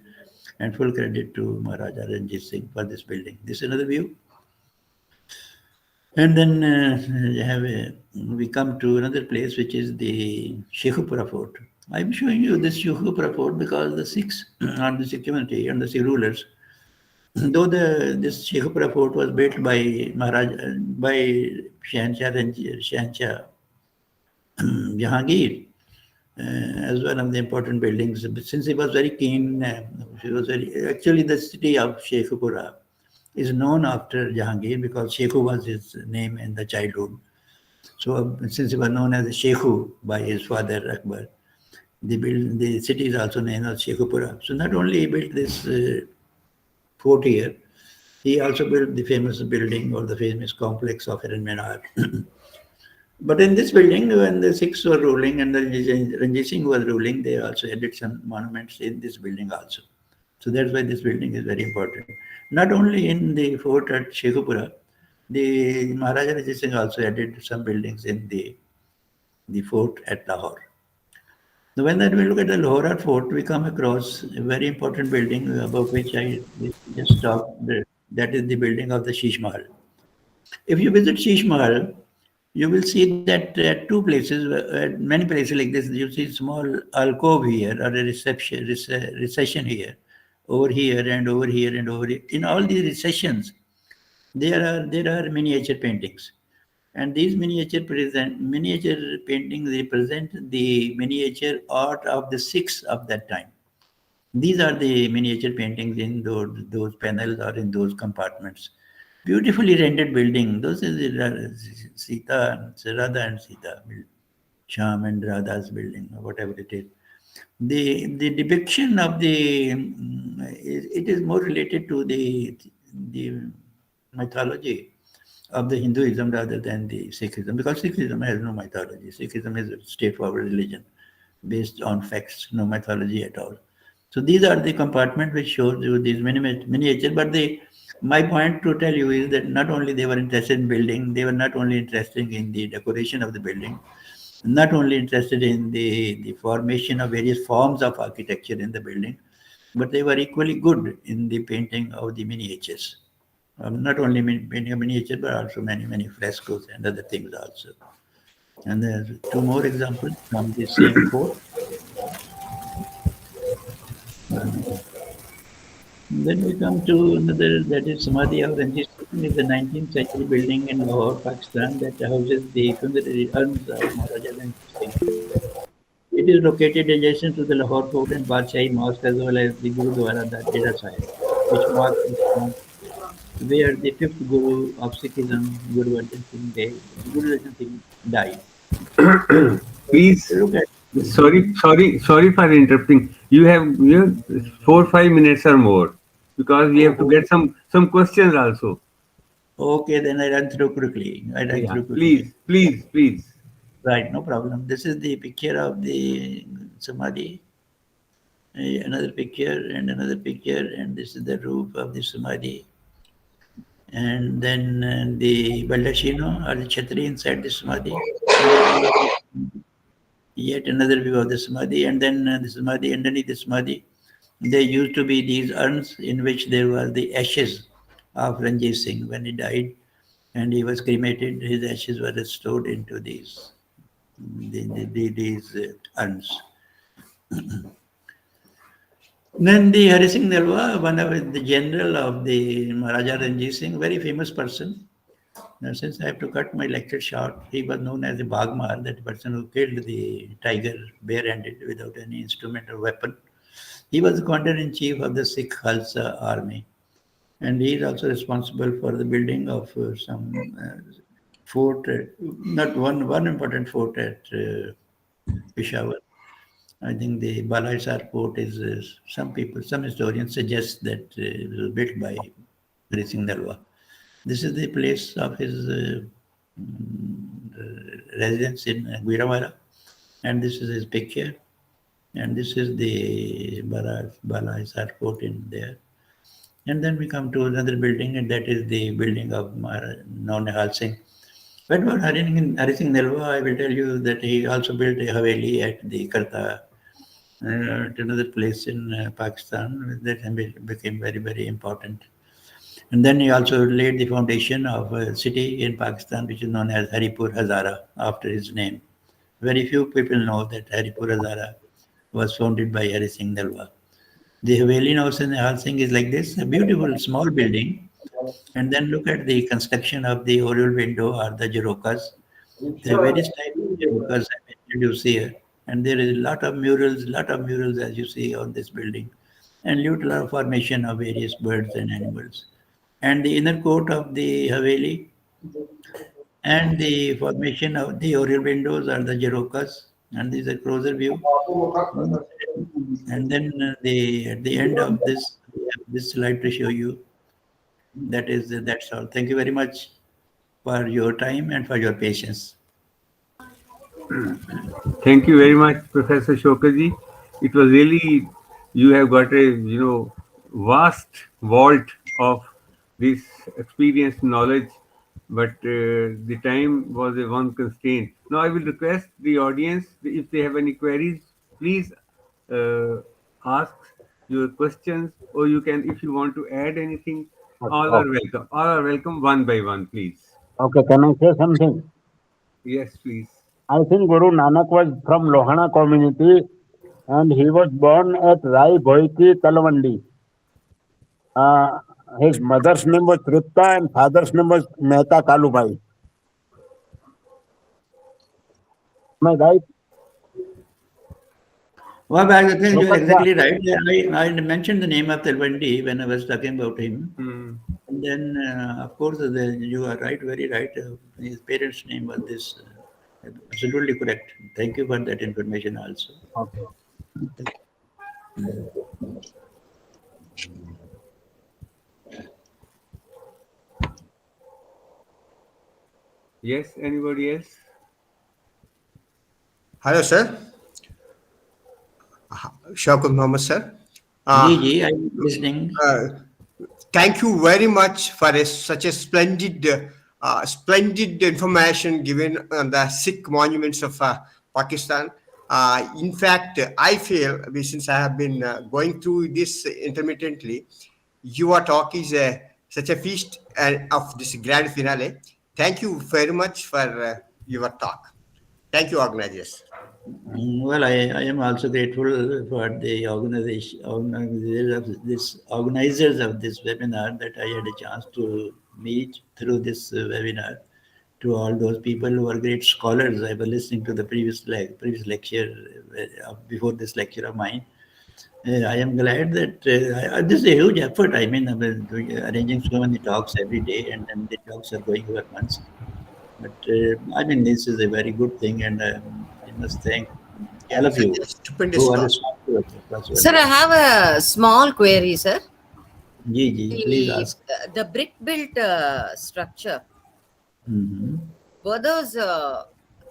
and full credit to Maharaja Ranjit Singh for this building. This is another view. And then we come to another place, which is the Sheikhupura Fort. I'm showing you this Sheikhupura Fort because the Sikhs and the Sikh community and the Sikh rulers, though this Sheikhupura Fort was built by Shahanshah Jahangir, as one of the important buildings, since he was very keen, actually the city of Sheikhupura is known after Jahangir because Sheikhu was his name in the childhood. So since he was known as Sheikhu by his father Akbar, the city is also known as Sheikhupura. So not only he built this fort here, he also built the famous building or the famous complex of Hiran Minar. But in this building, when the Sikhs were ruling and the Ranjit Singh was ruling, they also added some monuments in this building also. So that's why this building is very important. Not only in the fort at Sheikhupura, the Maharaja Ranjit Singh also added some buildings in the fort at Lahore. Now when we look at the Lahore fort, we come across a very important building about which I just talked. That is the building of the Sheesh Mahal. If you visit Sheesh Mahal, you will see that at two places, at many places like this, you see small alcove here or a recession here, over here and over here and over here. In all these recessions, there are miniature paintings, and these miniature paintings represent the miniature art of the Sikhs of that time. These are the miniature paintings in those panels or in those compartments. Beautifully rendered building. Those are Sita, Radha and Sita, Sham and Radha's building, or whatever it is. The depiction of it is more related to the mythology of the Hinduism rather than the Sikhism, because Sikhism has no mythology. Sikhism is a straightforward religion based on facts, no mythology at all. So these are the compartments which shows you these miniature, but my point to tell you is that not only they were interested in building, they were not only interested in the decoration of the building, not only interested in the formation of various forms of architecture in the building, but they were equally good in the painting of the miniatures. Not only painting of miniatures, but also many frescoes and other things also. And there are two more examples from the same fort. Then we come to another, that is Samadhi of Ranjit Singh, is the 19th century building in Lahore, Pakistan, that houses the funerary urns of Maharaja Ranjit Singh. It is located adjacent to the Lahore Fort and Badshahi Mosque, as well as the Gurudwara Data Sahib, which marks the spot where the fifth Guru of Sikhism, Guru Arjan Singh died. Please, sorry for interrupting. You have 4 or 5 minutes or more, because we have to get some questions also. Okay, then I run through quickly. Please. Right, no problem. This is the picture of the Samadhi. Another picture and another picture, and this is the roof of the Samadhi. And then the baldacchino or the chhatri inside the Samadhi. Yet another view of the Samadhi, and then the Samadhi underneath the Samadhi. there used to be these urns in which there were the ashes of Ranjit Singh when he died, and he was cremated. His ashes were stored into these urns. Then the Hari Singh Nalwa, one of the general of the Maharaja Ranjit Singh, very famous person. Now, since I have to cut my lecture short, he was known as the Bagmar, that person who killed the tiger barehanded without any instrument or weapon. He was the commander-in-chief of the Sikh Khalsa army. And he is also responsible for the building of some fort, not one important fort at Peshawar. I think the Balaisar fort is, some historians suggest that it was built by Hari Singh Nalwa. This is the place of his residence in Guirawara, and this is his picture, and this is the Balaisar fort in there. And then we come to another building, and that is the building of Nihal Singh. But about Hari Singh Nalwa, I will tell you that he also built a Haveli at the Karta, at another place in Pakistan that became very, very important. And then he also laid the foundation of a city in Pakistan which is known as Haripur Hazara after his name. Very few people know that Haripur Hazara was founded by Hari Singh Nalwa. The Haveli house in Nihal Singh is like this, a beautiful small building. And then look at the construction of the oriel window or the Jarokas. There are various types of Jarokas you see here. And there is a lot of murals as you see on this building. And little formation of various birds and animals. And the inner court of the Haveli and the formation of the oriel windows are the Jarokas. And this is a closer view. And then at the end of this slide to show you. That's all. Thank you very much for your time and for your patience. Thank you very much, Professor Shokaji. It was really, you have got a vast vault of this experienced knowledge, but the time was a one constraint. Now I will request the audience, if they have any queries, please ask your questions, or you can, if you want to add anything, all are welcome. All are welcome one by one, please. Okay, can I say something? Yes, please. I think Guru Nanak was from Lohana community and he was born at Rai Bhoiki, Talwandi. His mother's name was Tripta and father's name was Mehta Kalubai. Am I right? Well, I think you're exactly right. I mentioned the name of Talwandi when I was talking about him. And then, of course, you are right, very right. His parents' name was this. Absolutely correct. Thank you for that information also. Okay. Yes, anybody else? Hello, sir. Shaukat Mohammed, sir. I'm listening. Thank you very much for such a splendid information given on the Sikh monuments of Pakistan. In fact, I feel, since I have been going through this intermittently, your talk is such a feast of this grand finale. Thank you very much for your talk. Thank you, organizers. Well, I am also grateful for the organizers of this webinar that I had a chance to meet through this webinar. To all those people who are great scholars, I was listening to the previous lecture before this lecture of mine. I am glad that this is a huge effort. I mean, arranging so many talks every day, and then the talks are going over months. But I mean, this is a very good thing, and I must thank all of you who are responsible. Sir, I have a small query, sir. Please ask. The brick built structure, were those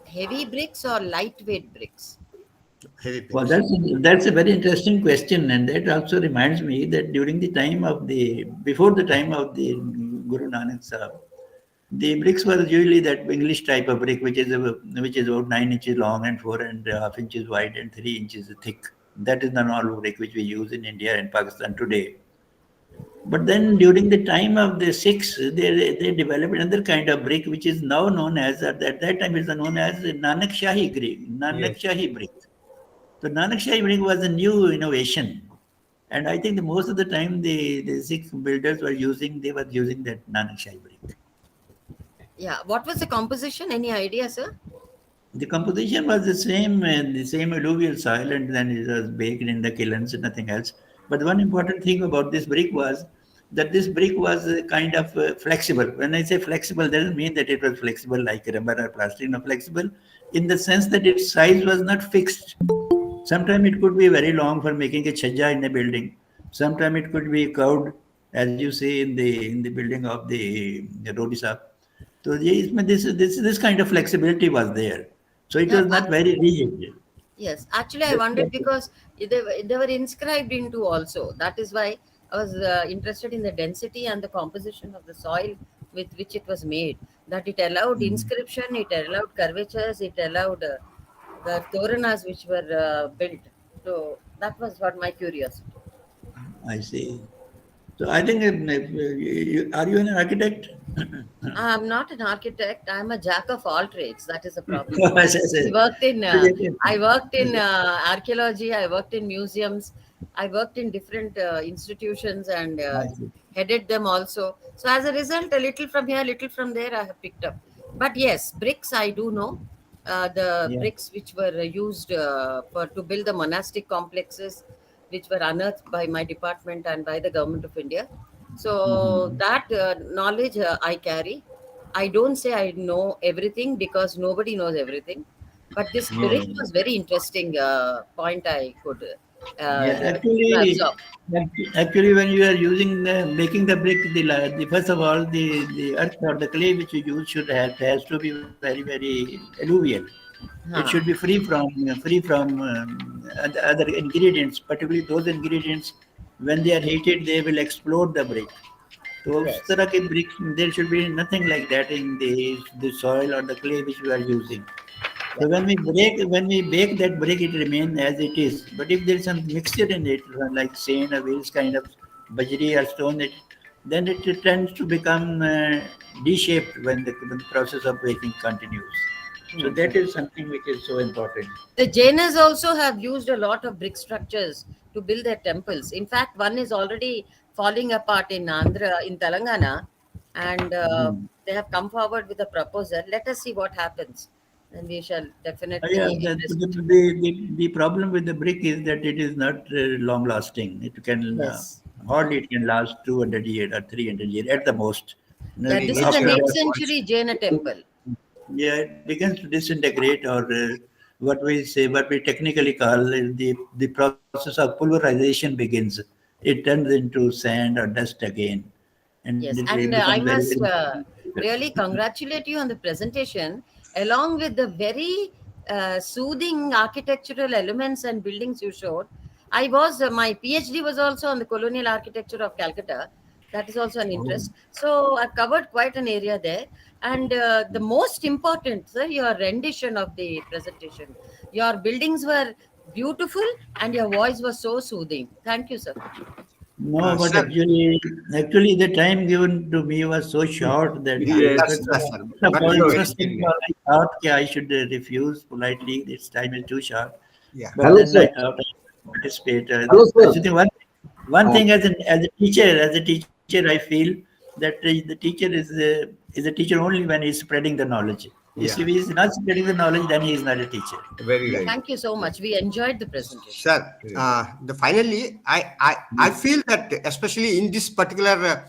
heavy bricks or lightweight bricks? Well, that's a very interesting question, and that also reminds me that during the time of before the time of the Guru Nanak Sahib, the bricks were usually that English type of brick, which is about 9 inches long and 4.5 inches wide and 3 inches thick. That is the normal brick which we use in India and Pakistan today. But then during the time of the Sikhs, they developed another kind of brick which is now known as, at that time it was known as Nanak Shahi brick. So Nanak Shahi brick was a new innovation. And I think most of the time the Sikh builders were using that Nanak Shahi brick. Yeah. What was the composition? Any idea, sir? The composition was the same alluvial soil, and then it was baked in the kilns and nothing else. But one important thing about this brick was that this brick was kind of flexible. When I say flexible, that doesn't mean that it was flexible like rubber or plastic. No, flexible in the sense that its size was not fixed. Sometimes it could be very long for making a chhaja in a building. Sometimes it could be curved, as you see in the building of the Rodi Sahib. So this kind of flexibility was there. So it was not very rigid. Yes, actually, I wondered because they were inscribed into also. That is why I was interested in the density and the composition of the soil with which it was made. That it allowed inscription, it allowed curvatures, it allowed the toranas which were built. So that was what my curiosity. I see. So I think, are you an architect? I'm not an architect. I'm a jack of all trades. That is the problem. Yes. I worked in archaeology. I worked in museums. I worked in different institutions and headed them also. So as a result, a little from here, a little from there, I have picked up. But yes, bricks I do know. Bricks which were used to build the monastic complexes, which were unearthed by my department and by the Government of India. So that knowledge I carry. I don't say I know everything because nobody knows everything. But this brick was very interesting point I could absorb. Actually, when you are making the brick, first of all, the earth or the clay which you use has to be very, very alluvial. It should be free from other ingredients, particularly those ingredients. When they are heated, they will explode the brick. So, bricks, there should be nothing like that in the soil or the clay which we are using. So when we bake that brick, it remains as it is. But if there is some mixture in it, like sand or various kind of bajri or stone, then it tends to become D-shaped when the process of baking continues. So that is something which is so important. The Jainas also have used a lot of brick structures to build their temples. In fact, one is already falling apart in Andhra, in Telangana, and they have come forward with a proposal. Let us see what happens. And we shall definitely. The problem with the brick is that it is not long lasting. It can hardly it can last 200 years or 300 years at the most. This is an 8th century Jaina temple. Yeah, it begins to disintegrate, or what we technically call the process of pulverization begins. It turns into sand or dust again. And yes, and I must really congratulate you on the presentation, along with the very soothing architectural elements and buildings you showed. My PhD was also on the colonial architecture of Calcutta. That is also an interest. So I've covered quite an area there. And the most important, sir, your rendition of the presentation. Your buildings were beautiful and your voice was so soothing. Thank you, sir. No, but actually the time given to me was so short that I thought I should refuse politely. This time is too short. Yeah. But then I thought I should participate. One thing as a teacher, I feel that the teacher is a teacher only when he's spreading the knowledge. If he is not spreading the knowledge, then he is not a teacher. Very right. Thank you so much. We enjoyed the presentation. Sir, finally, I feel that especially in this particular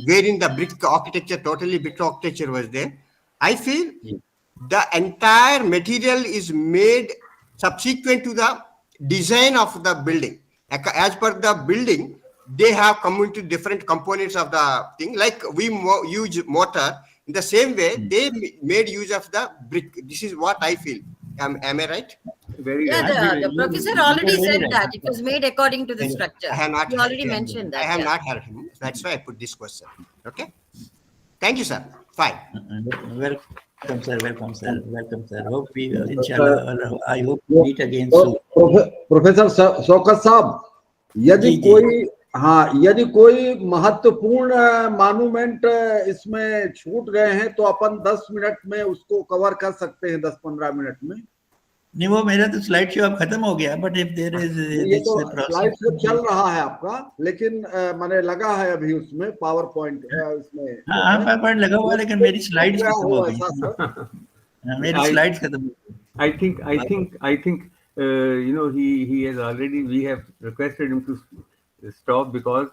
wherein the brick architecture, totally brick architecture was there, I feel the entire material is made subsequent to the design of the building. As per the building, they have come into different components of the thing. Like we use mortar, in the same way, they made use of the brick. This is what I feel. Am I right? Very right. The professor already said that it was made according to the structure. I have not. He already mentioned that. I have not heard him. That's why I put this question. Okay. Thank you, sir. Fine. Well, Welcome, sir. Welcome, sir. Welcome, sir. Hope we, inshallah, I hope we meet again तो soon. Professor Shaukat साहब, यदि जी, जी। कोई यदि कोई महत्वपूर्ण monument इसमें छूट गए हैं तो अपन 10 मिनट में उसको कवर कर सकते हैं, 10-15 मिनट में। नहीं, वो मेरा तो स्लाइड शो अब खत्म हो गया, बट इफ देयर इज ये तो स्लाइड शो चल रहा है आपका, लेकिन मैंने लगा है अभी उसमें पावर पॉइंट इसमें हाँ, पावर पॉइंट लगा हुआ है, लेकिन मेरी स्लाइड्स खत्म हो गई। मेरी स्लाइड्स खत्म हो गई। I think he has already, we have requested him to stop because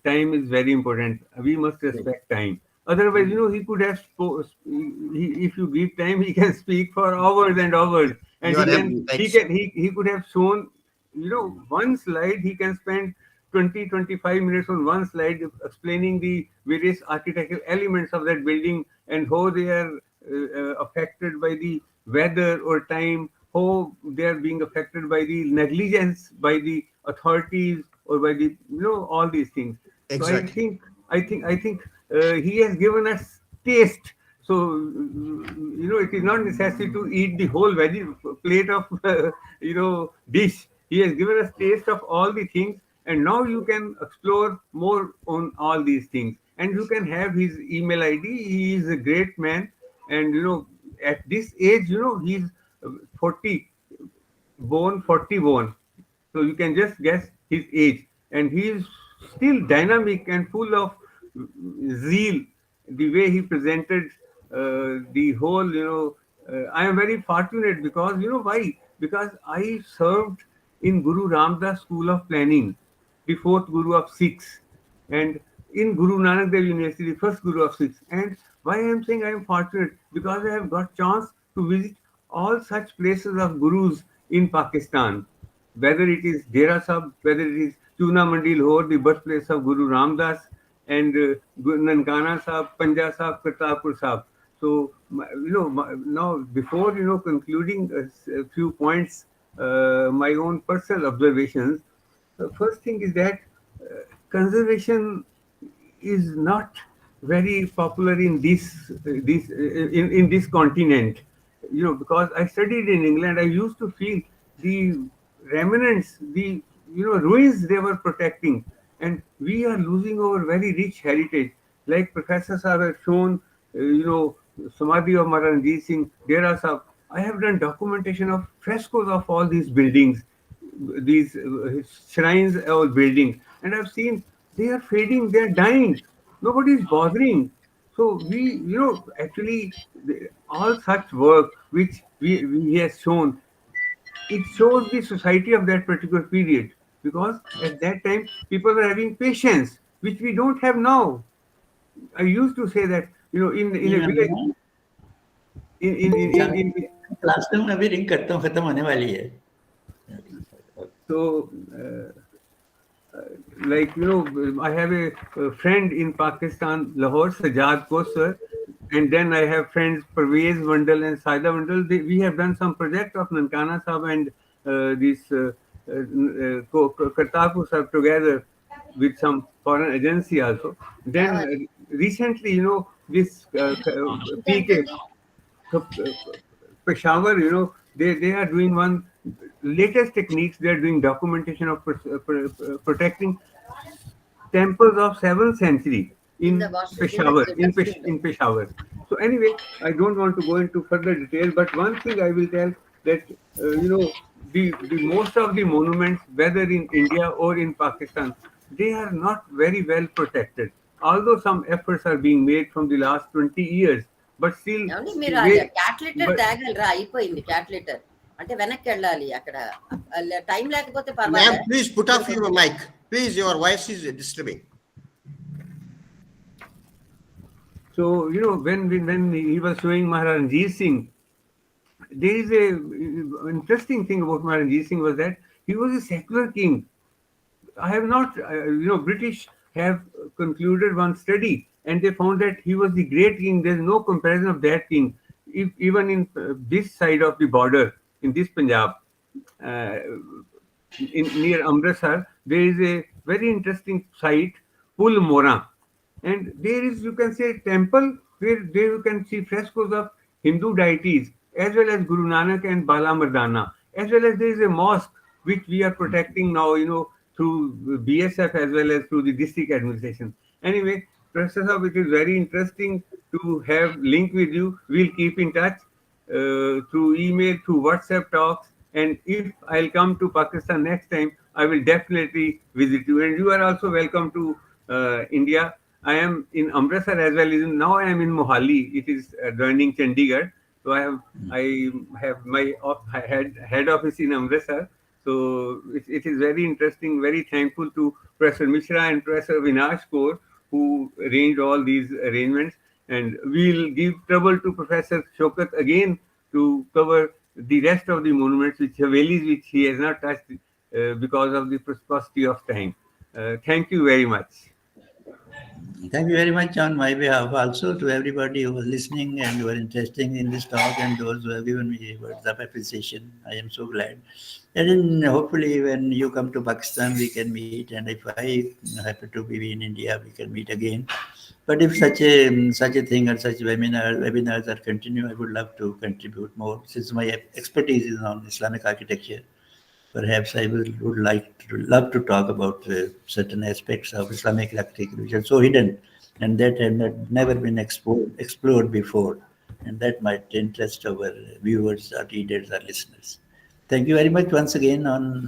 time is very important. We must respect time. Otherwise, he could have if you give time, he can speak for hours and hours, and he could have shown, one slide. He can spend 20-25 minutes on one slide explaining the various architectural elements of that building and how they are affected by the weather or time, how they are being affected by the negligence by the authorities or by the all these things. Exactly. So I think he has given us taste. So it is not necessary to eat the whole plate of dish. He has given us taste of all the things, and now you can explore more on all these things. And you can have his email ID. He is a great man, and at this age, he's 40 born. So you can just guess his age, and he is still dynamic and full of zeal. The way he presented the whole, I am very fortunate because why? Because I served in Guru Ramdas School of Planning, the fourth Guru of Sikhs, and in Guru Nanak Dev University, the first Guru of Sikhs. And why I am saying I am fortunate? Because I have got chance to visit all such places of Gurus in Pakistan, whether it is Dera Sahib, whether it is Chuna Mandi Lahore, the birthplace of Guru Ramdas, and Nankana Sahib, Panja Sahib, Kartarpur Sahib. So, now before concluding a few points, my own personal observations. The first thing is that conservation is not very popular in this continent. Because I studied in England, I used to feel the remnants, the ruins they were protecting, and we are losing our very rich heritage. Like Professor Sahab has shown, Samadhi of Maharaj Ranjit Singh, Dera Sahib. I have done documentation of frescoes of all these buildings, these shrines or buildings, and I've seen they are fading, they are dying. Nobody is bothering. So we, actually, all such work which we has shown, it shows the society of that particular period, because at that time people were having patience, which we don't have now. I used to say that in a village. Class में अभी ring करता हूँ, खत्म होने वाली है. So, I have a friend in Pakistan, Lahore, Sajjad Kosar, and then I have friends Parvez Mandal and Saida Mandal. We have done some project of Nankana Sahib and this Kartarpur Sahib together with some foreign agency also. Then recently, this PK Peshawar, they are doing one latest techniques. They are doing documentation of protecting temples of 7th century in Peshawar. In Peshawar. So anyway, I don't want to go into further detail, but one thing I will tell that the most of the monuments, whether in India or in Pakistan, they are not very well protected. Although some efforts are being made from the last 20 years, but still. Cat litter తేగలరా అయిపోయింది cat litter అంటే వెనక్కి వెళ్ళాలి అక్కడ time లేకపోతే పర్వాలేదు. Please put off your mic. Please, your voice is disturbing. So when he was showing Maharaj Ranjit Singh, there is a interesting thing about Maharaj Ranjit Singh was that he was a secular king. I have not, British have concluded one study, and they found that he was the great king. There is no comparison of that king. Even in this side of the border, in this Punjab, near Amritsar, there is a very interesting site, Pul Mora, and there is, you can say, a temple where there you can see frescoes of Hindu deities, as well as Guru Nanak and Bala Mardana, as well as there is a mosque which we are protecting now, through BSF as well as through the district administration. Anyway, Professor Saab, it is very interesting to have link with you. We'll keep in touch through email, through WhatsApp talks. And if I'll come to Pakistan next time, I will definitely visit you. And you are also welcome to India. I am in Amritsar as well. Now I am in Mohali. It is joining Chandigarh. So I have my head office in Amritsar. So it is very interesting, very thankful to Professor Mishra and Professor Vinash Kaur who arranged all these arrangements. And we'll give trouble to Professor Shokat again to cover the rest of the monuments, which Havelis, which he has not touched because of the prosperity of time. Thank you very much. Thank you very much on my behalf also to everybody who was listening and who are interested in this talk and those who have given me words of appreciation. I am so glad. And then hopefully when you come to Pakistan, we can meet. And if I happen to be in India, we can meet again. But if such a thing or such webinars are continue, I would love to contribute more. Since my expertise is on Islamic architecture, perhaps I would love to talk about certain aspects of Islamic architecture which are so hidden and that have never been explored before, and that might interest our viewers or readers or listeners. Thank you very much once again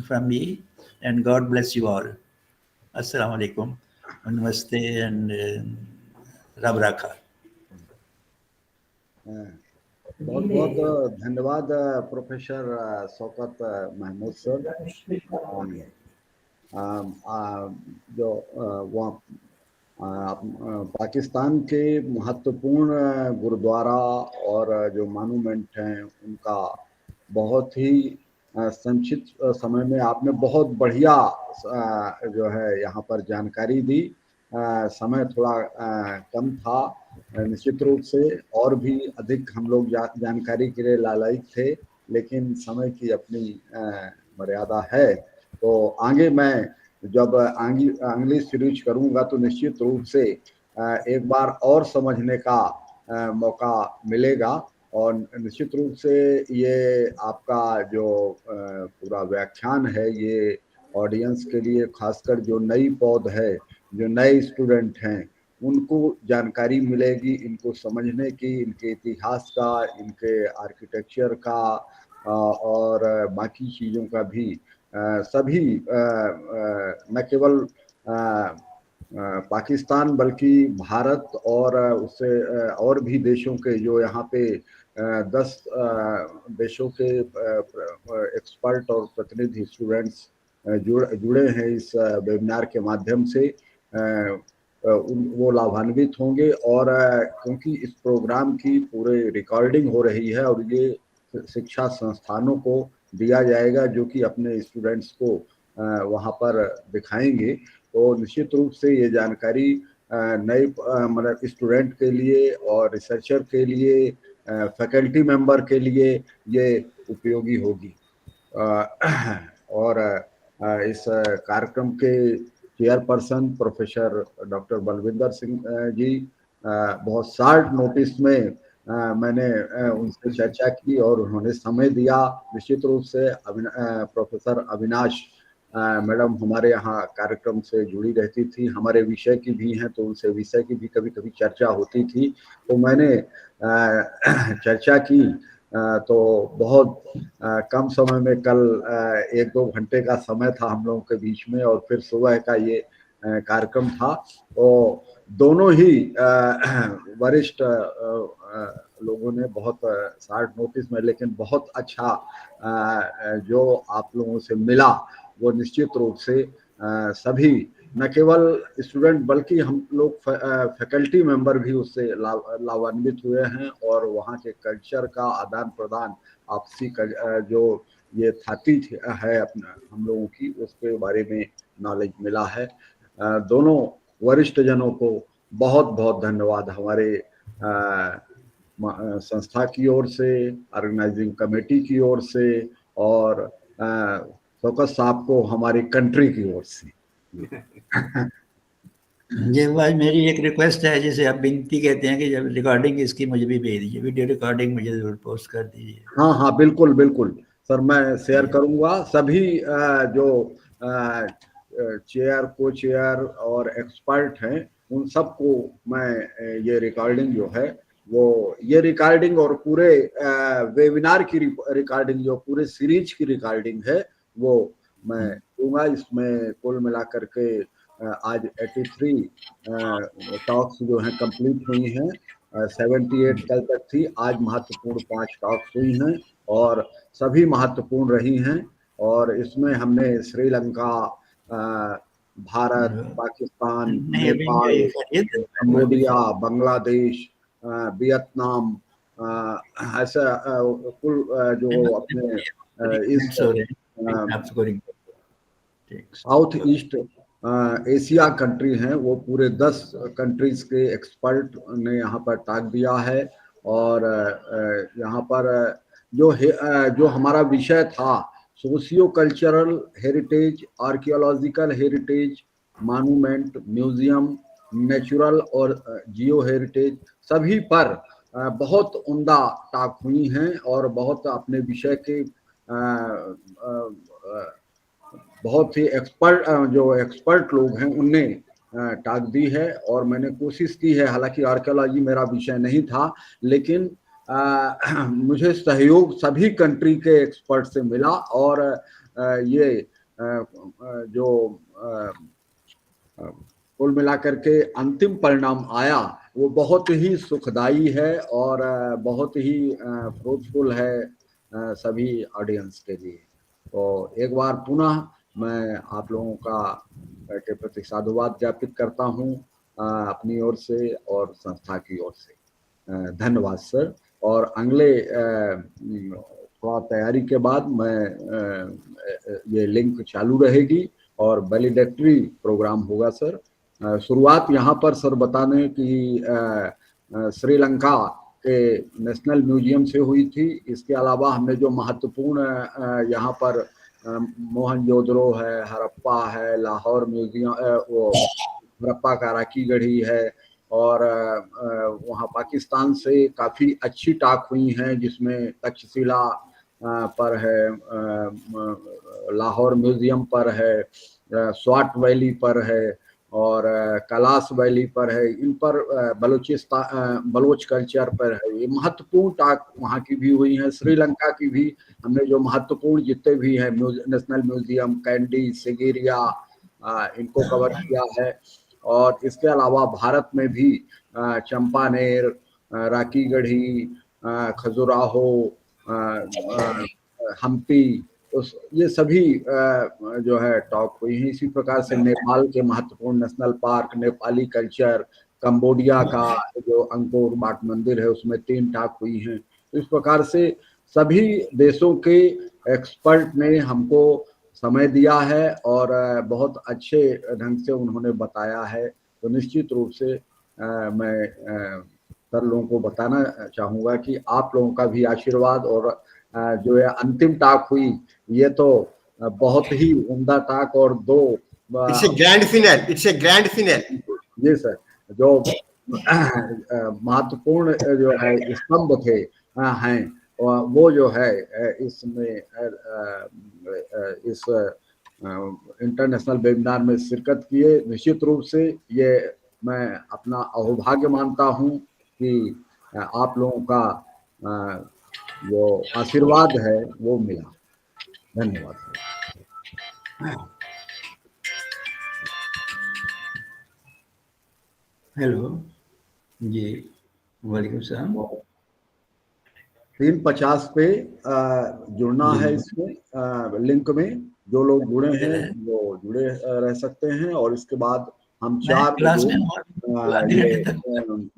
from me, and God bless you all. Assalamu alaikum, namaste, and Rab Rakha. बहुत बहुत धन्यवाद professor Shaukat Mahmood sir. जो वहाँ पाकिस्तान के महत्वपूर्ण गुरुद्वारा और जो monument हैं उनका बहुत ही संक्षिप्त समय में आपने बहुत बढ़िया जो है यहाँ पर जानकारी दी। समय थोड़ा कम था, निश्चित रूप से और भी अधिक हम लोग जानकारी के लिए लालायित थे, लेकिन समय की अपनी मर्यादा है। तो आगे मैं जब अगली सीरीज करूंगा तो निश्चित रूप से एक बार और समझने का मौका मिलेगा, और निश्चित रूप से ये आपका जो पूरा व्याख्यान है ये ऑडियंस के लिए, खासकर जो नई पौध है, जो नए स्टूडेंट हैं, उनको जानकारी मिलेगी, इनको समझने की, इनके इतिहास का, इनके आर्किटेक्चर का और बाकी चीज़ों का भी सभी न केवल पाकिस्तान बल्कि भारत और उससे और भी देशों के जो यहाँ पे 10 देशों के एक्सपर्ट और प्रतिनिधि स्टूडेंट्स जुड़े हैं इस वेबिनार के माध्यम से, वो लाभान्वित होंगे। और क्योंकि इस प्रोग्राम की पूरे रिकॉर्डिंग हो रही है और ये शिक्षा संस्थानों को दिया जाएगा जो कि अपने स्टूडेंट्स को वहाँ पर दिखाएंगे, तो निश्चित रूप से ये जानकारी नए मतलब स्टूडेंट के लिए और रिसर्चर के लिए, फैकल्टी मेंबर के लिए ये उपयोगी होगी। और इस कार्यक्रम के chairperson professor doctor Balwinder Singh ji बहुत शार्ट नोटिस में मैंने उनसे चर्चा की और उन्होंने समय दिया। निश्चित रूप से प्रोफेसर अविनाश मैडम हमारे यहाँ कार्यक्रम से जुड़ी रहती थी, हमारे विषय की भी हैं, तो उनसे विषय की भी कभी कभी चर्चा होती थी, तो मैंने चर्चा की। तो बहुत कम समय में कल 1-2 घंटे का समय था हम लोगों के बीच में, और फिर सुबह का ये कार्यक्रम था। तो दोनों ही वरिष्ठ लोगों ने बहुत शार्ट नोटिस में, लेकिन बहुत अच्छा जो आप लोगों से मिला वो निश्चित रूप से सभी न केवल स्टूडेंट बल्कि हम लोग फैकल्टी मेंबर भी उससे लाभान्वित हुए हैं, और वहाँ के कल्चर का आदान प्रदान, आपसी जो ये थाती है अपना हम लोगों की, उसके बारे में नॉलेज मिला है। दोनों वरिष्ठ जनों को बहुत बहुत धन्यवाद हमारे संस्था की ओर से, ऑर्गेनाइजिंग कमेटी की ओर से, और शौकत साहब को हमारी कंट्री की ओर से। ये भाई मेरी एक रिक्वेस्ट है, जैसे आप बिनती कहते हैं कि जब रिकॉर्डिंग इसकी मुझे भी भेज दीजिए, वीडियो रिकॉर्डिंग मुझे जरूर पोस्ट कर दीजिए। हाँ हाँ बिल्कुल बिल्कुल सर, मैं शेयर करूंगा। सभी जो चेयर को चेयर और एक्सपर्ट हैं उन सबको मैं ये रिकॉर्डिंग जो है वो, ये रिकॉर्डिंग और पूरे वेबिनार की रिकॉर्डिंग, जो पूरे सीरीज की रिकॉर्डिंग है वो मैं दूंगा। इसमें कुल मिलाकर के आज 83 टॉक्स जो हैं कंप्लीट हुई हैं। 78 कल तक थी, आज महत्वपूर्ण 5 टॉक्स हुई हैं और सभी महत्वपूर्ण रही हैं। और इसमें हमने श्रीलंका, भारत, पाकिस्तान, नहीं अभी नेपाल, ये करिए, कंबोडिया, बांग्लादेश, वियतनाम, ऐसा कुल जो अपने इस साउथ ईस्ट एशिया कंट्री हैं, वो पूरे 10 कंट्रीज के एक्सपर्ट ने यहाँ पर टॉक दिया है। और यहाँ पर जो हमारा विषय था, socio cultural heritage, archaeological heritage, monument, museum, natural और जियो हेरिटेज, सभी पर बहुत उम्दा टॉक हुई हैं और बहुत अपने विषय के बहुत ही एक्सपर्ट लोग हैं उनने टॉक दी है। और मैंने कोशिश की है, हालांकि आर्कियोलॉजी मेरा विषय नहीं था, लेकिन मुझे सहयोग सभी कंट्री के एक्सपर्ट से मिला और ये जो कुल मिलाकर के अंतिम परिणाम आया वो बहुत ही सुखदाई है और बहुत ही फ्रूटफुल है सभी ऑडियंस के लिए। तो एक बार पुनः मैं आप लोगों के प्रति साधुवाद ज्ञापित करता हूँ अपनी ओर से और संस्था की ओर से। धन्यवाद सर। और अगले थोड़ा तैयारी के बाद मैं ये लिंक चालू रहेगी और वैलिडेटरी प्रोग्राम होगा सर। शुरुआत यहाँ पर सर बताने की श्रीलंका के नेशनल म्यूजियम से हुई थी। इसके अलावा हमने जो महत्वपूर्ण यहाँ पर मोहनजोदड़ो है, हड़प्पा है, लाहौर म्यूजियम, वो हड़प्पा का राकी गढ़ी है, और वहाँ पाकिस्तान से काफ़ी अच्छी टॉक हुई हैं जिसमें तक्षशिला पर है, लाहौर म्यूजियम पर है, स्वाट वैली पर है और कैलाश वैली पर है। इन पर बलोच कल्चर पर है। ये महत्वपूर्ण टॉक वहाँ की भी हुई है। श्रीलंका की भी हमने जो महत्वपूर्ण जितने भी हैं नेशनल म्यूजियम, कैंडी, सिगिरिया, इनको कवर किया है। और इसके अलावा भारत में भी चंपानेर, राकी गढ़ी, खजुराहो, हम्पी, ये सभी जो है टॉक हुई है। इसी प्रकार से नेपाल के महत्वपूर्ण national park, Nepali culture, Cambodia का जो अंकोर वाट मंदिर है उसमें 3 टॉक हुई हैं। तो इस प्रकार से सभी देशों के एक्सपर्ट ने हमको समय दिया है और बहुत अच्छे ढंग से उन्होंने बताया है। तो निश्चित रूप से मैं सर लोगों को बताना चाहूँगा कि आप लोगों का भी आशीर्वाद और जो है अंतिम टॉक हुई, ये तो बहुत ही उम्दा टॉक और 2 it's a grand final, it's a grand final. जी सर, जो महत्वपूर्ण जो है स्तंभ थे हैं वो जो है इसमें इस इंटरनेशनल वेबिनार में शिरकत किए। निश्चित रूप से ये मैं अपना अहोभाग्य मानता हूँ कि आप लोगों का जो आशीर्वाद है वो मिला। धन्यवाद। हेलो जी, वालेकुम सलाम। 350 पे जुड़ना है। इसमें लिंक में जो लोग जुड़े हैं वो जुड़े रह सकते हैं। और इसके बाद हम 4 ये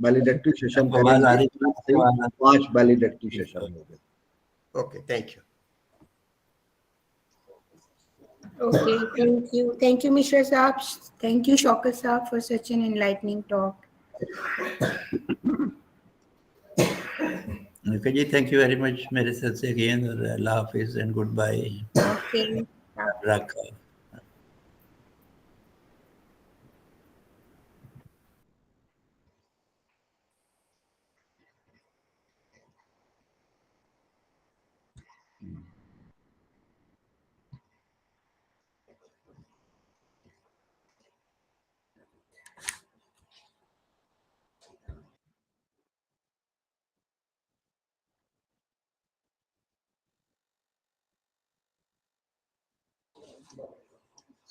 वैलिडेटरी सेशन करेंगे। 5 वैलिडेटरी सेशन होंगे। Okay, thank you. Okay, thank you Mishra Saab, thank you Shaukat Saab for such an enlightening talk. Okay जी, thank you very much मेरे तरफ से again, और अल्लाह हाफिज and goodbye. Okay. रखा।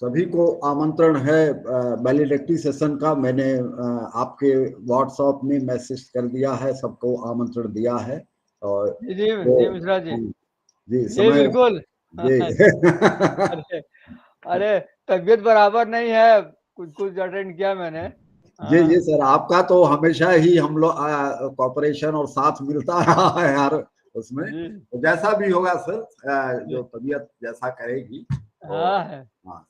सभी को आमंत्रण है वैलिडिटी सेशन का। मैंने आपके व्हाट्सएप में मैसेज कर दिया है, सबको आमंत्रण दिया है। और जी जी मिश्रा जी, जी जी समय बिल्कुल। जी अरे अरे तबीयत बराबर नहीं है, कुछ कुछ अटेंड किया मैंने। जी हाँ जी सर, आपका तो हमेशा ही हम लोग कॉपरेशन और साथ मिलता रहा है यार उसमें। जी तो जैसा भी होगा सर, जो जी तबीयत जैसा करेगी तो हाँ है। हाँ।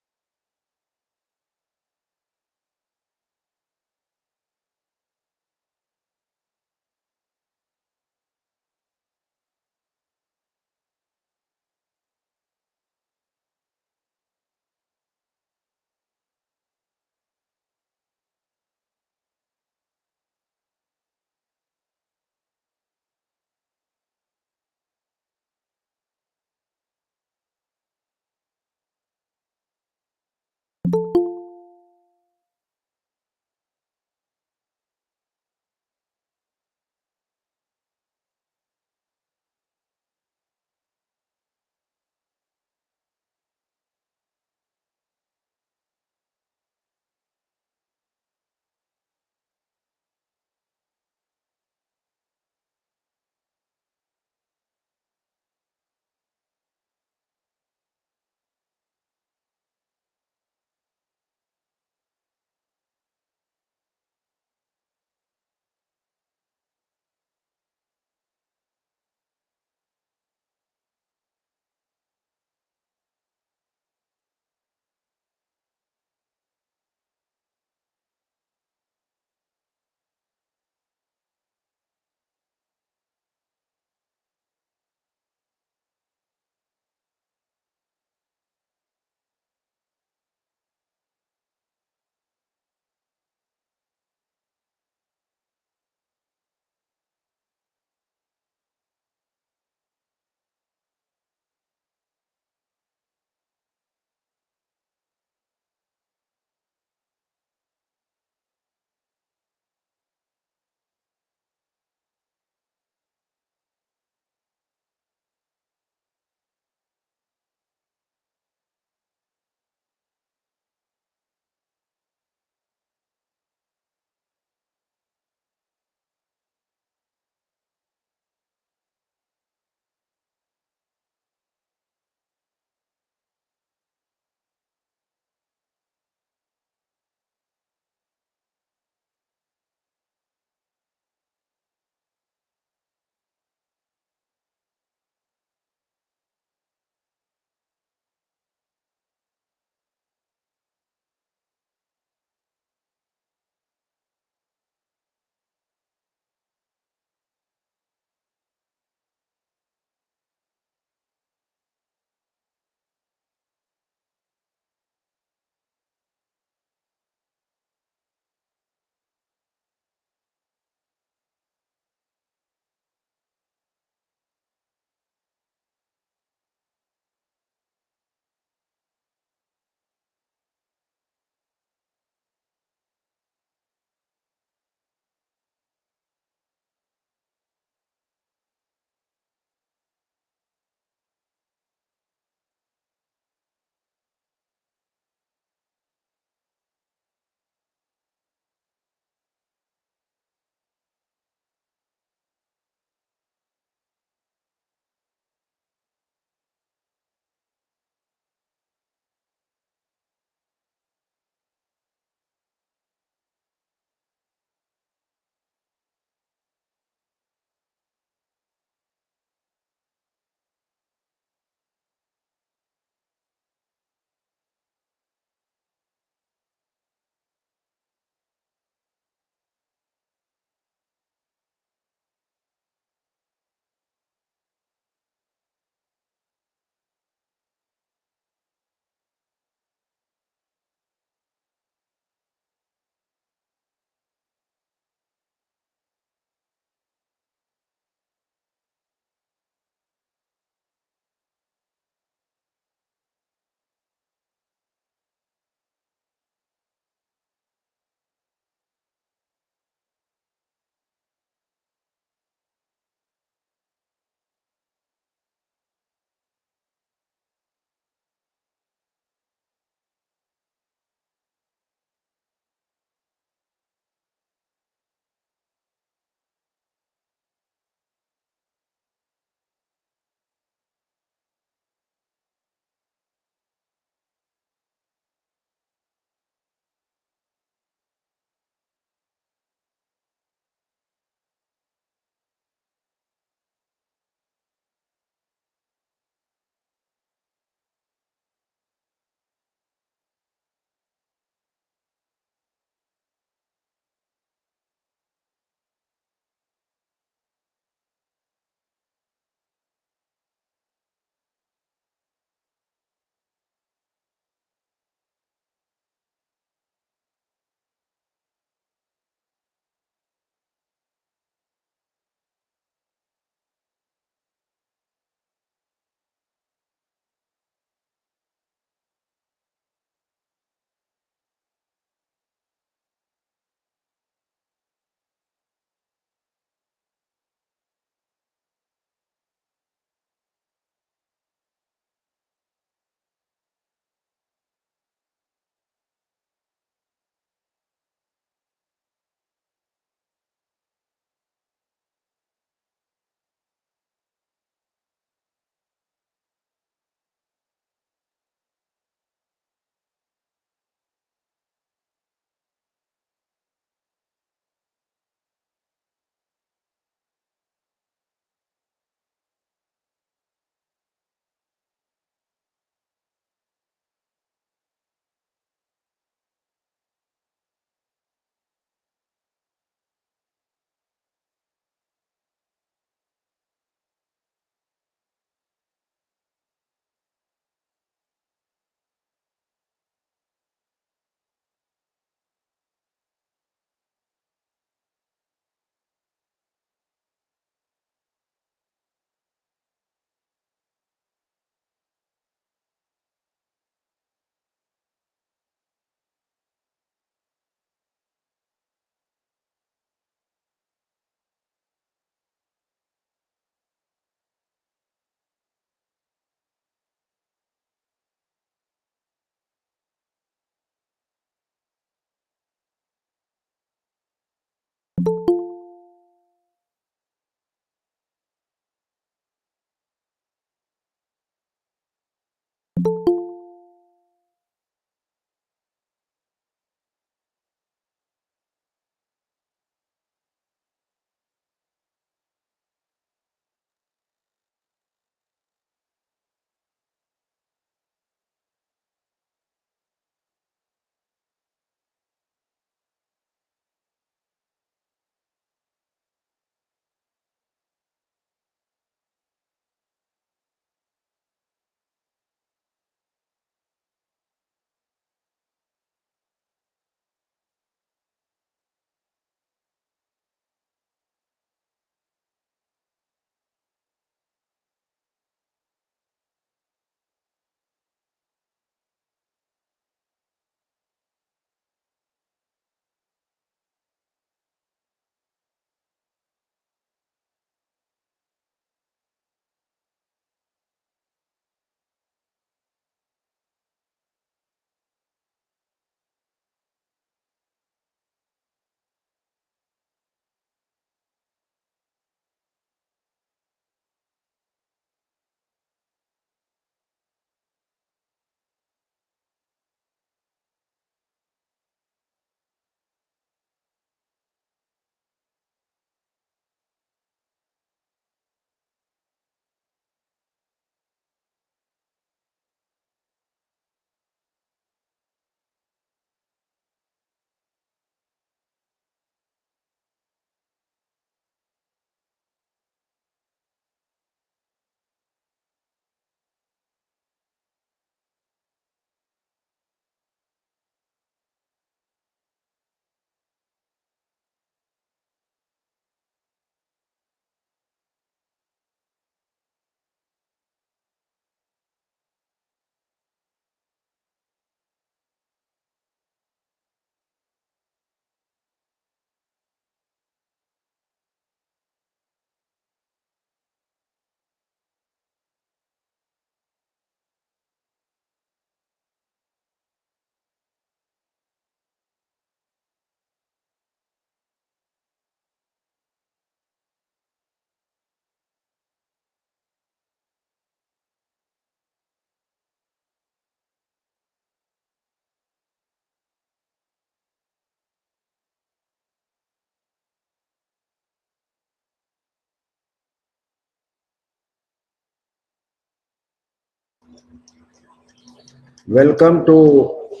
Welcome to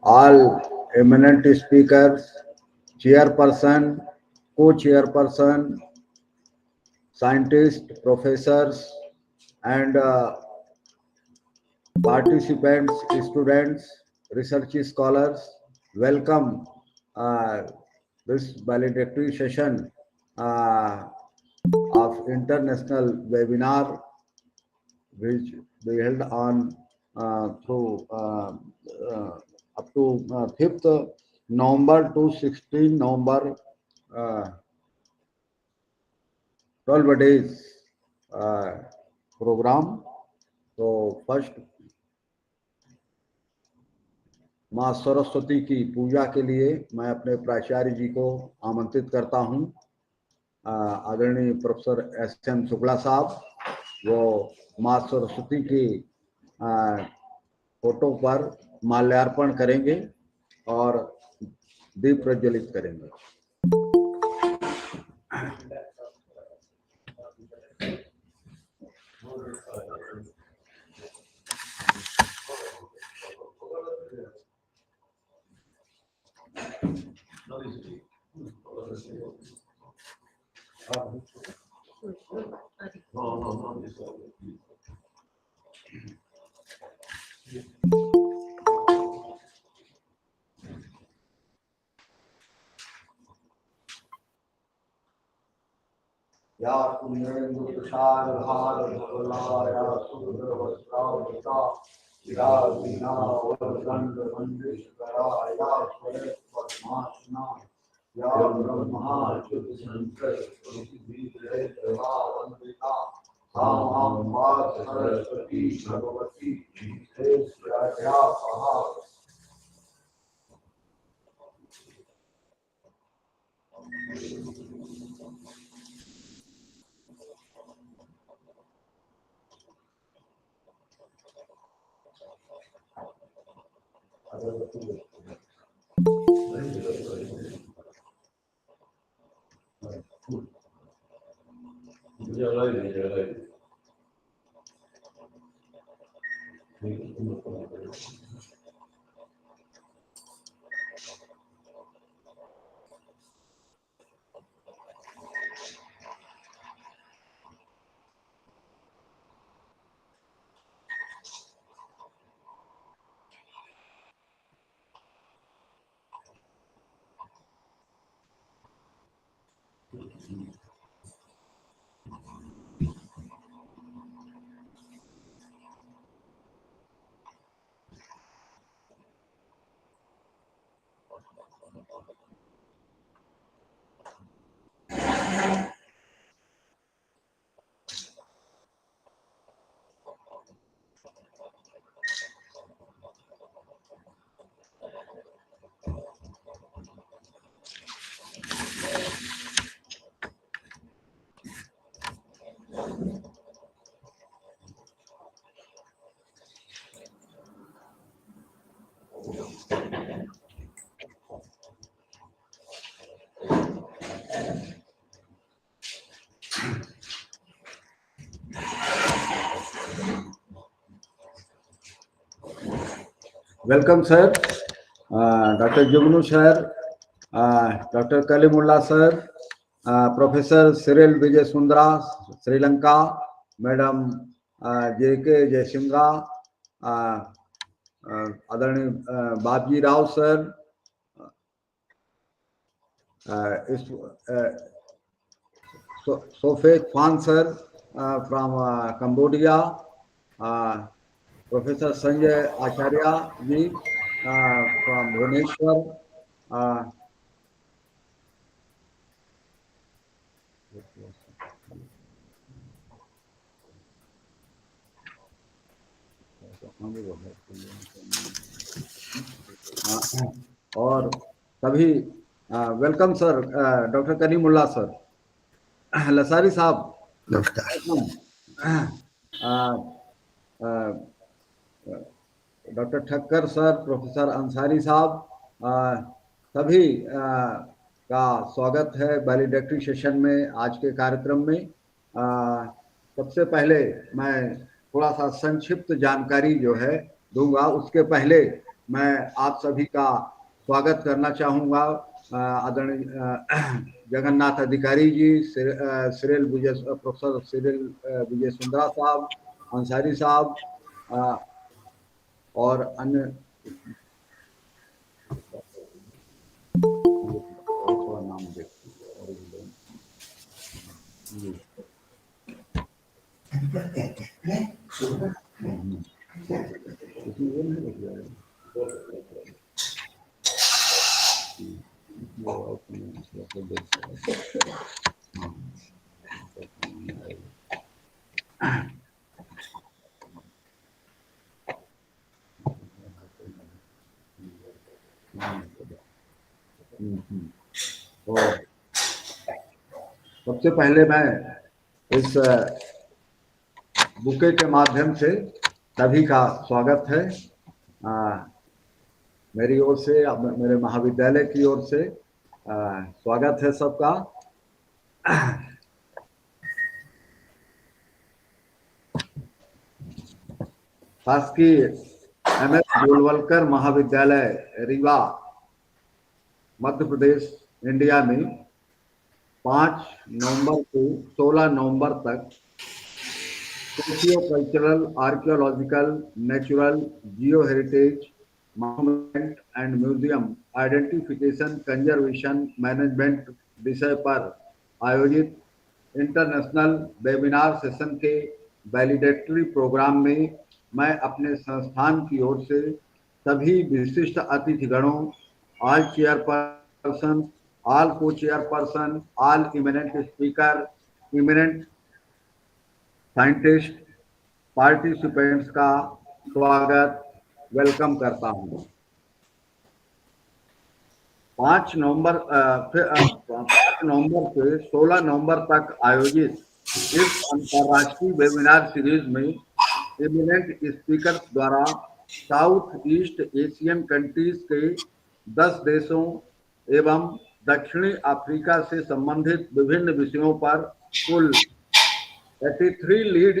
all eminent speakers, chairperson, co-chairperson, scientists, professors, and participants, students, research scholars. Welcome this valedictory session of international webinar which we held on through up to 5th November to 16 November, 12 days program. तो first माँ सरस्वती की पूजा के लिए मैं अपने प्राचार्य जी को आमंत्रित करता हूँ, आदरणीय प्रोफेसर एस.एम. शुक्ला साहब। वो माँ सरस्वती की फोटो पर माल्यार्पण करेंगे और दीप प्रज्वलित करेंगे। या पुण्येन्दु तुषार हार धवलाया सुंदर वस्त्रावृता चिरागीना वरदंड मंडिशकराया श्वेत पद्मासना या ब्रह्मा च्युत शंकर स्तुति प्रभा वंदिता तां वाद Saraswati Bhagwati श्रेष्ठया Welcome, sir. Dr. Jugnu sir, Dr. Kalimullah sir, Professor Cyril Vijay Sundra, Sri Lanka, Madam J.K. Jayasindra, Adani Babji Rao sir, Sofet Khan sir from Cambodia, Professor Sanjay Acharya ji from Bhubaneswar, और सभी welcome sir doctor Karimulla sir, Lasari साहब doctor Thakkar sir, professor Ansari साहब, सभी का स्वागत है वैलिडेटरी session में आज के कार्यक्रम में। सबसे पहले मैं थोड़ा सा संक्षिप्त जानकारी जो है दूंगा, उसके पहले मैं आप सभी का स्वागत करना चाहूँगा आदरणीय जगन्नाथ अधिकारी जी, प्रोफेसर सिरिल विजय सुंदरा साहब, अंसारी साहब और अन्य नाम सबसे पहले मैं इस बुके के माध्यम से सभी का स्वागत है मेरी ओर से, मेरे महाविद्यालय की ओर से स्वागत है सबका। शासकीय MS गोलवलकर महाविद्यालय रीवा मध्य प्रदेश इंडिया में 5 नवंबर से 16 नवंबर तक socio-cultural, archaeological, natural, Jio heritage, monument and museum identification, conservation, management विषय पर आयोजित इंटरनेशनल वेबिनार सेशन के वैलिडेटरी प्रोग्राम में मैं अपने संस्थान की ओर से सभी विशिष्ट अतिथिगणों, all chairperson, all co chairperson, all eminent speaker, eminent scientist, participants का स्वागत, वेलकम करता हूं। 5 नवंबर 5 नवंबर से 16 नवंबर तक आयोजित इस अंतर्राष्ट्रीय वेबिनार सीरीज में एमिनेंट स्पीकर्स द्वारा साउथ ईस्ट एशियन कंट्रीज के 10 देशों एवं दक्षिणी अफ्रीका से संबंधित विभिन्न विषयों पर कुल 83 लीड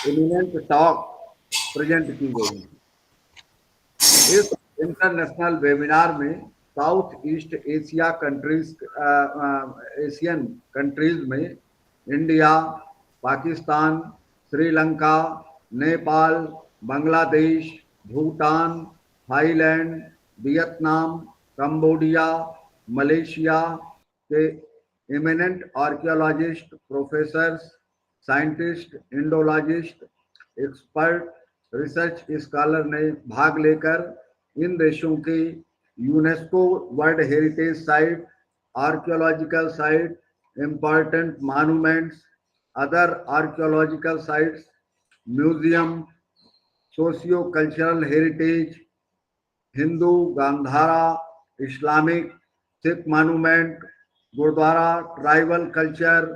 एमिनेंट टॉक प्रेजेंट की गई। इस इंटरनेशनल वेबिनार में South East Asia countries Asian countries में India, Pakistan, Sri Lanka, Nepal, Bangladesh, Bhutan, Thailand, Vietnam, Cambodia, Malaysia के eminent archaeologist, professors, scientist, indologist, expert, research scholar ने भाग लेकर इन देशों के UNESCO world heritage site, archaeological site, important monuments, other archaeological sites, museum, socio cultural heritage, Hindu, Gandhara, Islamic, Sikh monument, gurdwara, tribal culture,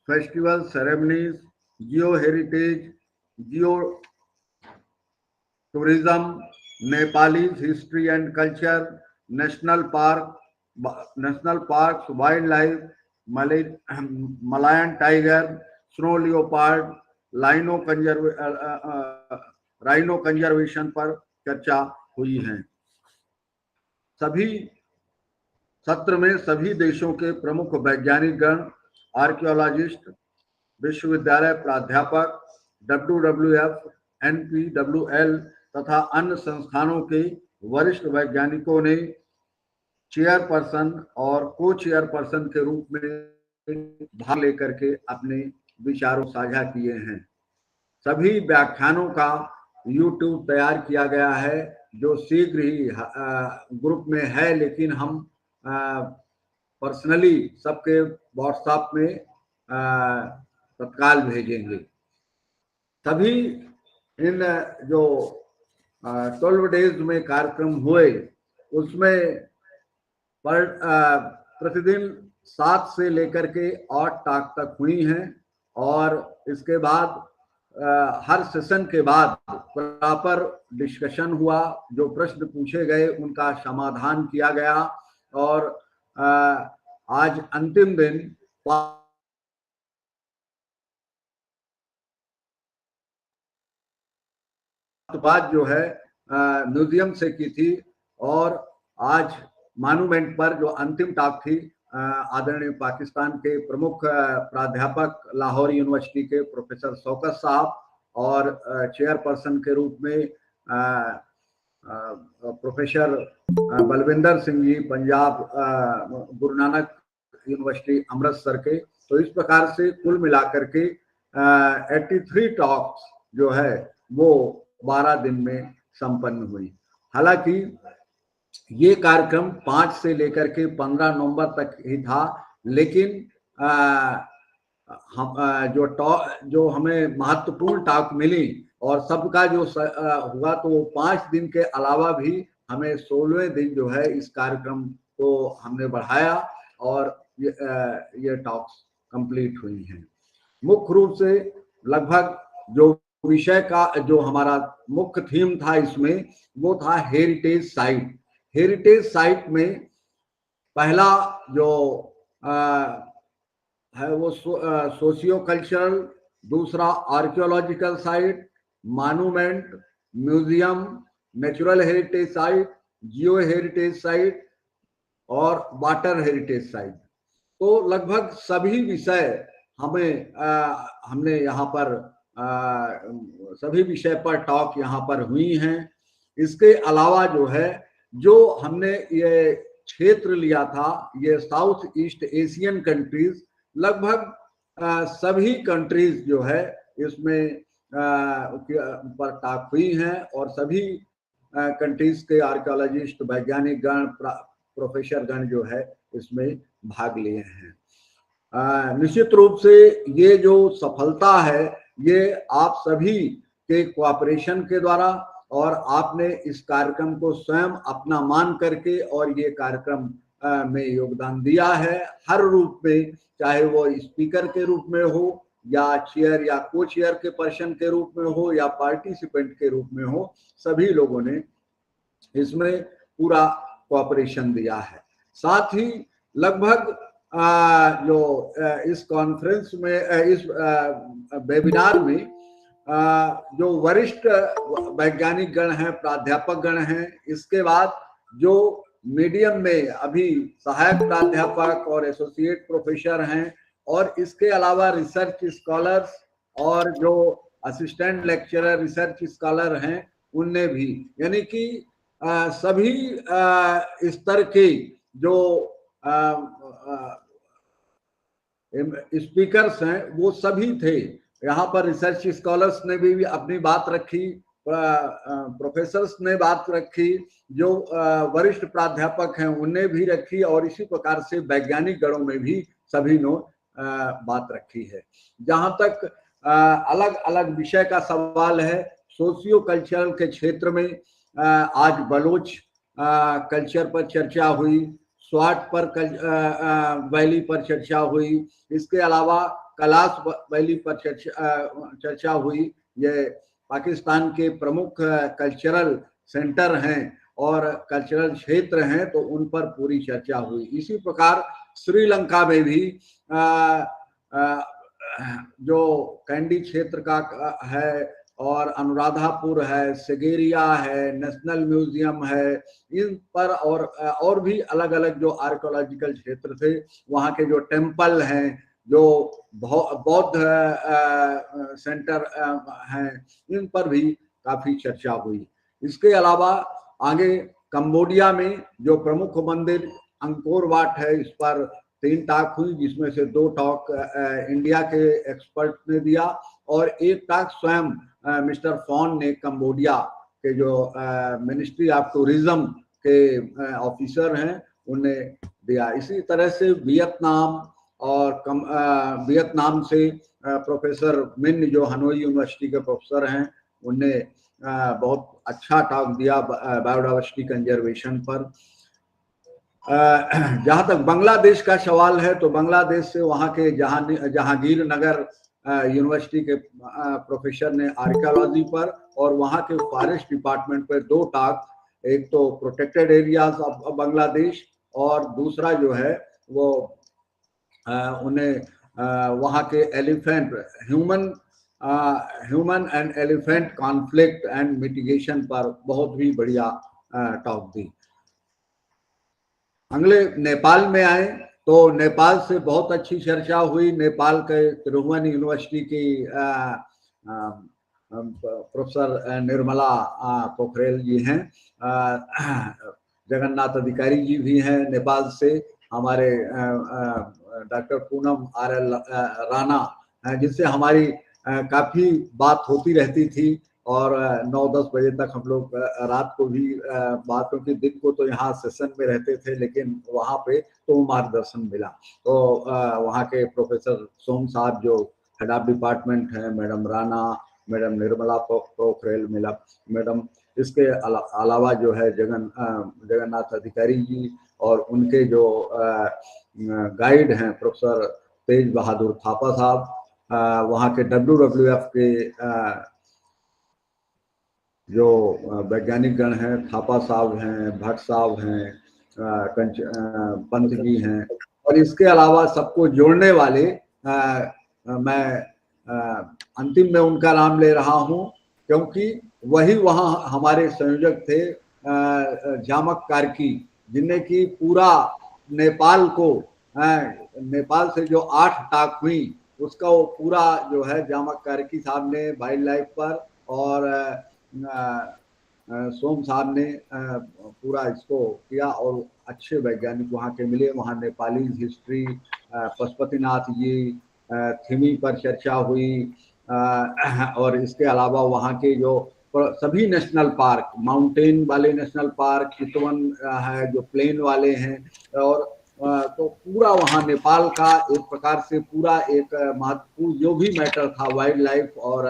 festival, ceremonies, geo heritage, geo tourism, Nepali history and culture, national park, wild life, Malayan tiger, snow leopard, rhino conservation पर चर्चा हुई है। सभी सत्र में सभी देशों के प्रमुख वैज्ञानिक गण, आर्कियोलॉजिस्ट, विश्वविद्यालय प्राध्यापक, WWF, NPWL तथा अन्य संस्थानों के वरिष्ठ वैज्ञानिकों ने चेयरपर्सन और को चेयरपर्सन के रूप में भाग लेकर के अपने विचारों साझा किए हैं। सभी व्याख्यानों का YouTube तैयार किया गया है जो शीघ्र ही ग्रुप में है, लेकिन हम पर्सनली सबके व्हाट्सएप में तत्काल भेजेंगे। सभी इन जो 12 डेज में कार्यक्रम हुए उसमें प्रतिदिन 7 से लेकर के 8 टॉक तक हुई हैं और इसके बाद हर सेशन के बाद प्रॉपर डिस्कशन हुआ, जो प्रश्न पूछे गए उनका समाधान किया गया और आज अंतिम दिन बात जो है म्यूजियम से की थी और आज मॉन्यूमेंट पर जो अंतिम टॉक थी आदरणीय पाकिस्तान के प्रमुख प्राध्यापक लाहौर यूनिवर्सिटी के प्रोफेसर शौकत साहब और चेयरपर्सन के रूप में प्रोफेसर बलविंदर सिंह जी पंजाब गुरु नानक यूनिवर्सिटी अमृतसर के। तो इस प्रकार से कुल मिलाकर के 83 टॉक्स जो है वो 12 दिन में संपन्न हुई। हालांकि ये कार्यक्रम 5 से लेकर के 15 नवंबर तक ही था, लेकिन जो हमें महत्वपूर्ण टॉक मिली और सबका जो हुआ तो वो 5 दिन के अलावा भी हमें 16वें दिन जो है इस कार्यक्रम को हमने बढ़ाया और ये टॉक्स कंप्लीट हुई हैं। मुख्य रूप से लगभग जो विषय का जो हमारा मुख्य थीम था इसमें वो था हेरिटेज साइट। हेरिटेज साइट में पहला जो है वो सोशियो कल्चरल, दूसरा archaeological site, monument, museum, natural heritage site, जियो हेरिटेज साइट और वाटर हेरिटेज साइट। तो लगभग सभी विषय हमने यहाँ पर सभी विषय पर टॉक यहाँ पर हुई हैं। इसके अलावा जो है जो हमने ये क्षेत्र लिया था ये साउथ ईस्ट एशियन कंट्रीज, लगभग सभी कंट्रीज जो है इसमें पर टॉक हुई हैं और सभी कंट्रीज के आर्कियोलॉजिस्ट, वैज्ञानिक गण, प्रोफेसर गण जो है इसमें भाग लिए हैं। निश्चित रूप से ये जो सफलता है ये आप सभी के कोऑपरेशन के द्वारा और आपने इस कार्यक्रम को स्वयं अपना मान करके और ये कार्यक्रम में योगदान दिया है, हर रूप में, चाहे वो स्पीकर के रूप में हो या चेयर या को चेयर के पर्सन के रूप में हो या पार्टिसिपेंट के रूप में हो, सभी लोगों ने इसमें पूरा कोऑपरेशन दिया है। साथ ही लगभग जो इस कॉन्फ्रेंस में, इस वेबिनार में जो वरिष्ठ वैज्ञानिक गण हैं, प्राध्यापक गण हैं, इसके बाद जो मीडियम में अभी सहायक प्राध्यापक और एसोसिएट प्रोफेसर हैं, और इसके अलावा रिसर्च स्कॉलर्स और जो असिस्टेंट लेक्चरर रिसर्च स्कॉलर हैं, उनने भी, यानी कि सभी स्तर के जो स्पीकर्स हैं वो सभी थे। यहाँ पर रिसर्च स्कॉलर्स ने भी अपनी बात रखी, प्रोफेसर्स ने बात रखी, जो वरिष्ठ प्राध्यापक हैं उनने भी रखी, और इसी प्रकार से वैज्ञानिक गणों में भी सभी ने बात रखी है। जहाँ तक अलग अलग विषय का सवाल है, सोशियो कल्चरल के क्षेत्र में आज बलोच कल्चर पर चर्चा हुई, स्वाट पर वैली पर चर्चा हुई, इसके अलावा कैलाश वैली पर चर्चा हुई। ये पाकिस्तान के प्रमुख कल्चरल सेंटर हैं और कल्चरल क्षेत्र हैं, तो उन पर पूरी चर्चा हुई। इसी प्रकार श्रीलंका में भी जो कैंडी क्षेत्र का है और अनुराधापुर है, सेगेरिया है, नेशनल म्यूजियम है, इन पर और भी अलग अलग जो आर्कियोलॉजिकल क्षेत्र थे, वहाँ के जो टेम्पल हैं, जो बौद्ध सेंटर हैं, इन पर भी काफी चर्चा हुई। इसके अलावा आगे कंबोडिया में जो प्रमुख मंदिर अंकोर वाट है, इस पर 3 टॉक हुई, जिसमें से 2 टॉक इंडिया के एक्सपर्ट ने दिया और 1 टॉक स्वयं मिस्टर फॉन ने कंबोडिया के जो मिनिस्ट्री ऑफ टूरिज्म के ऑफिसर हैं उन्हें दिया। इसी तरह से वियतनाम और वियतनाम से प्रोफेसर मिन जो हनोई यूनिवर्सिटी के प्रोफेसर हैं, उनने बहुत अच्छा टॉक दिया बायोडाइवर्सिटी कंजर्वेशन पर। जहाँ तक बांग्लादेश का सवाल है, तो बांग्लादेश से वहाँ के जहांगीर नगर यूनिवर्सिटी के प्रोफेसर ने आर्कियोलॉजी पर और वहाँ के फॉरेस्ट डिपार्टमेंट पर 2 टॉक, एक तो प्रोटेक्टेड एरियाज ऑफ बांग्लादेश और दूसरा जो है वो उन्हें वहाँ के elephant human and elephant conflict and mitigation पर बहुत ही बढ़िया टॉक दी। अगले नेपाल में आए तो नेपाल से बहुत अच्छी चर्चा हुई। नेपाल के तिरुवन यूनिवर्सिटी की प्रोफेसर निर्मला पोखरेल जी हैं, जगन्नाथ अधिकारी जी भी हैं नेपाल से, हमारे डॉक्टर पूनम आर.एल. राणा, जिनसे हमारी काफ़ी बात होती रहती थी और 9-10 बजे तक हम लोग रात को भी बात, क्योंकि दिन को तो यहाँ सेशन में रहते थे लेकिन वहाँ पे तो मार्गदर्शन मिला। तो वहाँ के प्रोफेसर सोम साहब जो हेड ऑफ डिपार्टमेंट हैं, madam Rana, madam Nirmala Pokharel madam, इसके अलावा जो है जगन्नाथ अधिकारी जी और उनके जो गाइड हैं प्रोफेसर तेज बहादुर थापा साहब, वहाँ के WWF के जो वैज्ञानिक गण हैं, थापा साहब हैं, भट्ट साहब हैं, पंत जी हैं, और इसके अलावा सबको जोड़ने वाले मैं अंतिम में उनका नाम ले रहा हूँ क्योंकि वही वहाँ हमारे संयोजक थे, जामक कार्की, जिनने की पूरा नेपाल को, नेपाल से जो 8 टाक हुई उसका वो पूरा जो है जामक कार्की साहब ने वाइल्ड लाइफ पर और सोम साहब ने पूरा इसको किया और अच्छे वैज्ञानिक वहाँ के मिले। वहाँ नेपाली हिस्ट्री, पशुपतिनाथ जी, थिमी पर चर्चा हुई और इसके अलावा वहाँ के जो सभी नेशनल पार्क, माउंटेन वाले नेशनल पार्क, चितवन है जो प्लेन वाले हैं, और तो पूरा वहाँ नेपाल का एक प्रकार से पूरा एक महत्वपूर्ण जो भी मैटर था वाइल्ड लाइफ और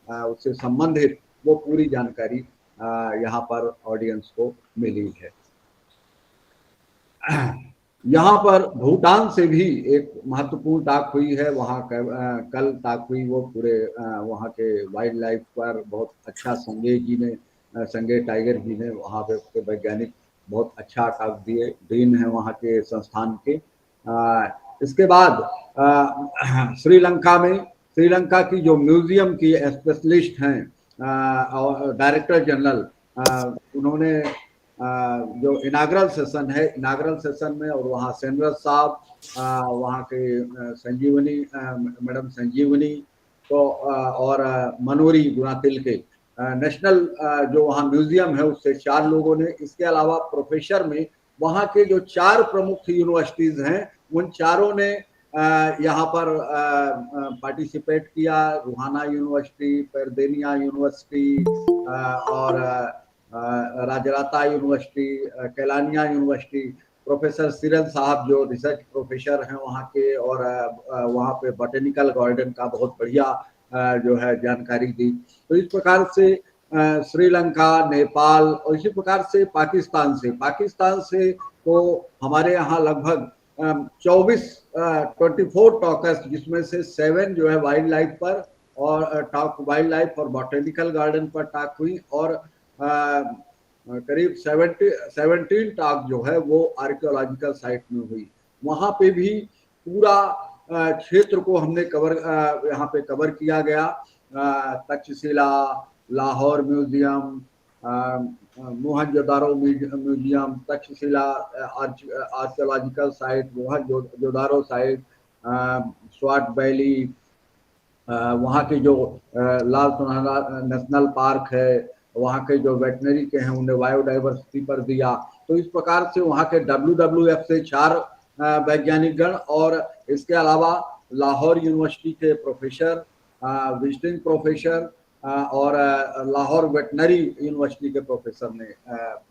उससे संबंधित वो पूरी जानकारी यहाँ पर ऑडियंस को मिली है। यहाँ पर भूटान से भी एक महत्वपूर्ण टाक हुई है। वहाँ कल टाक हुई, वो पूरे वहाँ के वाइल्ड लाइफ पर बहुत अच्छा संगे टाइगर जी ने वहाँ पे वैज्ञानिक बहुत अच्छा टाक दिए, डीन है वहाँ के संस्थान के। इसके बाद श्रीलंका की जो म्यूजियम की स्पेशलिस्ट हैं और डायरेक्टर जनरल, उन्होंने जो इनाग्रल सेशन में, और वहाँ सेनरस साहब, वहाँ के संजीवनी मैडम संजीवनी तो और मनोरी गुनातिल के नेशनल जो वहाँ म्यूजियम है उससे 4 लोगों ने, इसके अलावा प्रोफेसर में वहाँ के जो 4 प्रमुख यूनिवर्सिटीज हैं उन चारों ने यहाँ पर पार्टिसिपेट किया। रूहाना यूनिवर्सिटी, पेरदेनिया यूनिवर्सिटी और Rajarata university, Kelaniya university. Professor Siril साहब जो रिसर्च प्रोफेसर हैं वहाँ के, और वहाँ पे बॉटेनिकल गार्डन का बहुत बढ़िया जो है जानकारी दी। तो इस प्रकार से श्रीलंका, नेपाल और इसी प्रकार से पाकिस्तान से तो हमारे यहाँ लगभग 24 टॉकर्स, जिसमें से 7 जो है वाइल्ड लाइफ पर और टॉक वाइल्ड लाइफ और बॉटेनिकल गार्डन पर टॉक हुई, और करीब 17 टॉक जो है वो आर्कियोलॉजिकल साइट में हुई। वहाँ पे भी पूरा क्षेत्र को हमने यहाँ पे कवर किया गया। Taxila, Lahore museum, Mohenjodaro museum, Taxila archaeological site, Mohenjodaro site, Swat valley, वहाँ के जो लाल सोनारा नेशनल पार्क है, वहाँ के जो वेटनरी के हैं उन्हें बायोडाइवर्सिटी पर दिया। तो इस प्रकार से वहाँ के WWF से 4 वैज्ञानिक गण, और इसके अलावा लाहौर यूनिवर्सिटी के प्रोफेसर, विजिटिंग प्रोफेसर और लाहौर वेटनरी यूनिवर्सिटी के प्रोफेसर ने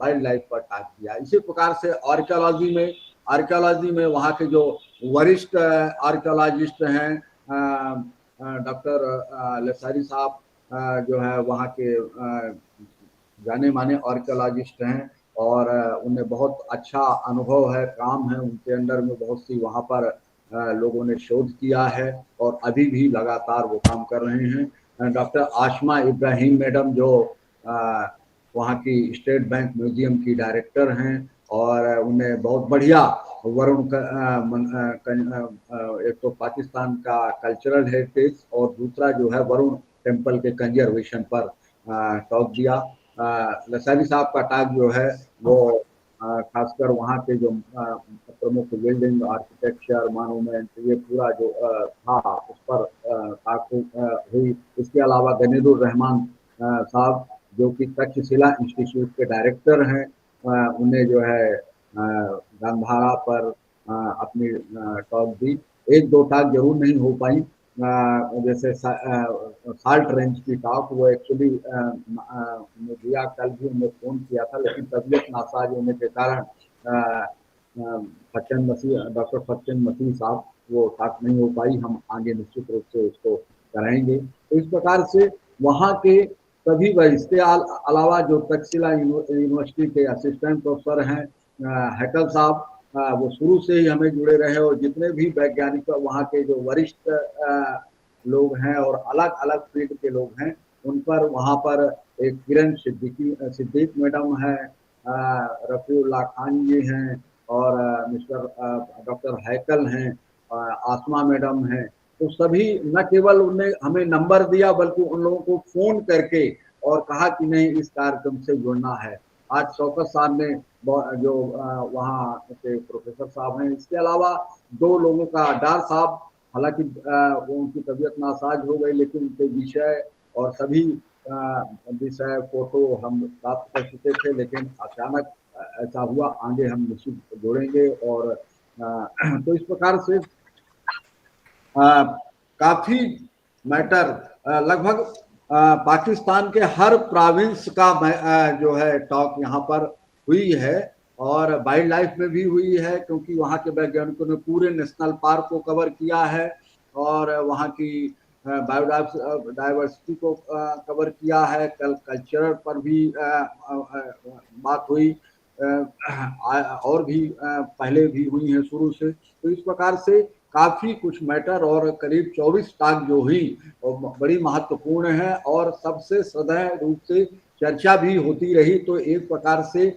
वाइल्ड लाइफ पर टॉक किया। इसी प्रकार से आर्कियोलॉजी में वहाँ के जो वरिष्ठ आर्कियोलॉजिस्ट हैं, डॉक्टर लेसारी साहब जो है वहाँ के जाने माने आर्कियोलॉजिस्ट हैं, और उन्हें बहुत अच्छा अनुभव है, काम है उनके अंडर में। बहुत सी वहाँ पर लोगों ने शोध किया है और अभी भी लगातार वो काम कर रहे हैं। डॉक्टर आशमा इब्राहिम मैडम जो वहाँ की स्टेट बैंक म्यूजियम की डायरेक्टर हैं, और उन्हें बहुत बढ़िया वरुण एक तो पाकिस्तान का कल्चरल हेरिटेज और दूसरा जो है वरुण टेम्पल के कंजर्वेशन पर टॉक दिया। लसारी साहब का टॉक जो है वो खासकर वहाँ के जो प्रमुख बिल्डिंग, आर्किटेक्चर, मॉन्यूमेंट, ये पूरा जो था उस पर टॉक हुई। इसके अलावा गनीरुर रहमान साहब जो कि तक्षशिला इंस्टीट्यूट के डायरेक्टर हैं, उन्हें जो है गांधारा पर अपनी टॉक दी। 1-2 टॉक जरूर नहीं हो पाई, जैसे साल्ट रेंज की टॉक, वो एक्चुअली दिया, कल भी उन्हें फोन किया था, लेकिन तबीयत नासाज होने के कारण डॉक्टर फतेन मसीह साहब वो टॉक नहीं हो पाई। हम आगे निश्चित रूप से उसको कराएंगे। तो इस प्रकार से वहाँ के सभी इसके अलावा जो तक्षशिला यूनिवर्सिटी के असिस्टेंट प्रोफेसर हैं हैकल साहब, वो शुरू से ही हमें जुड़े रहे, और जितने भी वैज्ञानिक वहाँ के जो वरिष्ठ लोग हैं और अलग अलग फील्ड के लोग हैं, उन पर वहाँ पर एक किरण सिद्दीक मैडम है, रफीउल्लाह खान जी हैं, और मिस्टर डॉक्टर हैकल हैं, आसमा मैडम हैं। तो सभी न केवल उन्हें हमें नंबर दिया, बल्कि उन लोगों को फोन करके और कहा कि नहीं इस कार्यक्रम से जुड़ना है। आज शौकत साहब ने जो वहाँ के प्रोफेसर साहब हैं, इसके अलावा 2 लोगों का, डार साहब, हालांकि उनकी तबीयत नासाज हो गई, लेकिन उनके विषय और सभी विषय फोटो हम प्राप्त कर चुके थे, लेकिन अचानक ऐसा हुआ। आगे हम निश्चित जोड़ेंगे। और तो इस प्रकार से काफी मैटर लगभग पाकिस्तान के हर प्रोविंस का जो है टॉक यहाँ पर हुई है, और वाइल्ड लाइफ में भी हुई है, क्योंकि वहाँ के वैज्ञानिकों ने पूरे नेशनल पार्क को कवर किया है, और वहाँ की बायोडाइवर्सिटी को कवर किया है। कल्चर पर भी बात हुई। और भी पहले भी हुई हैं शुरू से। तो इस प्रकार से काफी कुछ मैटर और करीब 24 टाक जो हुई बड़ी महत्वपूर्ण है और सबसे सदैव रूप से चर्चा भी होती रही। तो एक प्रकार से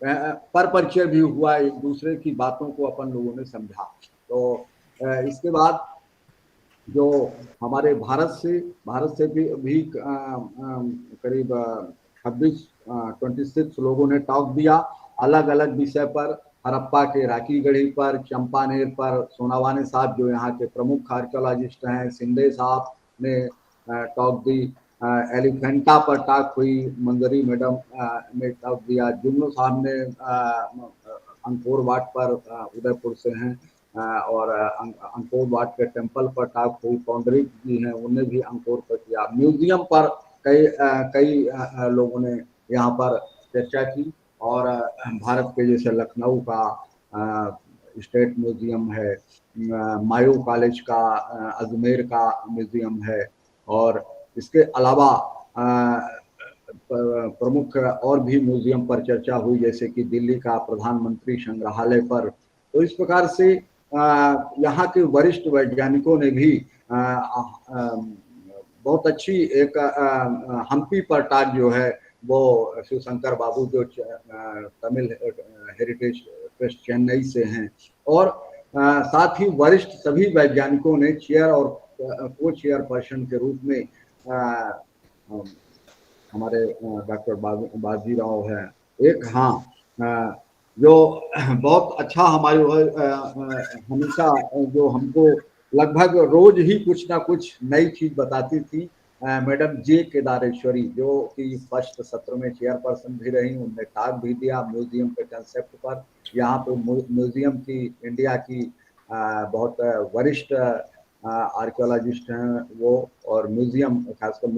पर परिचय भी हुआ, एक दूसरे की बातों को अपन लोगों ने समझा। तो इसके बाद जो हमारे भारत से भी करीब 26 लोगों ने टॉक दिया अलग अलग विषय पर, हड़प्पा के राखी गढ़ी पर, चंपानेर पर सोनावाने साहब जो यहाँ के प्रमुख आर्कियोलॉजिस्ट हैं, सिंधे साहब ने टॉक दी, एलिफेंटा पर टॉक हुई, मंजरी मैडम ने टॉक दिया, जुन्नू साहब ने अंकोर वाट पर उदयपुर से हैं और अंकोर वाट के टेम्पल पर टॉक हुई, पौंडरी जी हैं उन्होंने भी अंकोर पर किया। म्यूजियम पर कई लोगों ने यहाँ पर चर्चा की और भारत के जैसे लखनऊ का स्टेट म्यूजियम है, मायो कॉलेज का, अजमेर का म्यूजियम है और इसके अलावा प्रमुख और भी म्यूजियम पर चर्चा हुई जैसे कि दिल्ली का प्रधानमंत्री संग्रहालय पर। तो इस प्रकार से यहाँ के वरिष्ठ वैज्ञानिकों ने भी बहुत अच्छी एक हम्पी पर टॉक जो है वो शिवशंकर बाबू जो तमिल हेरिटेज ट्रस्ट चेन्नई से हैं और साथ ही वरिष्ठ सभी वैज्ञानिकों ने चेयर और को चेयर पर्सन के रूप में हमारे डॉक्टर बाजीराव है एक, हाँ जो बहुत अच्छा हमारे हमेशा जो हमको लगभग रोज ही कुछ ना कुछ नई चीज बताती थी, मैडम जे केदारेश्वरी जो कि फर्स्ट सत्र में चेयरपर्सन भी रही, उनने टॉक भी दिया म्यूजियम के कंसेप्ट पर। यहाँ पे म्यूजियम की इंडिया की बहुत वरिष्ठ आर्कियोलॉजिस्ट हैं वो और म्यूजियम खासकर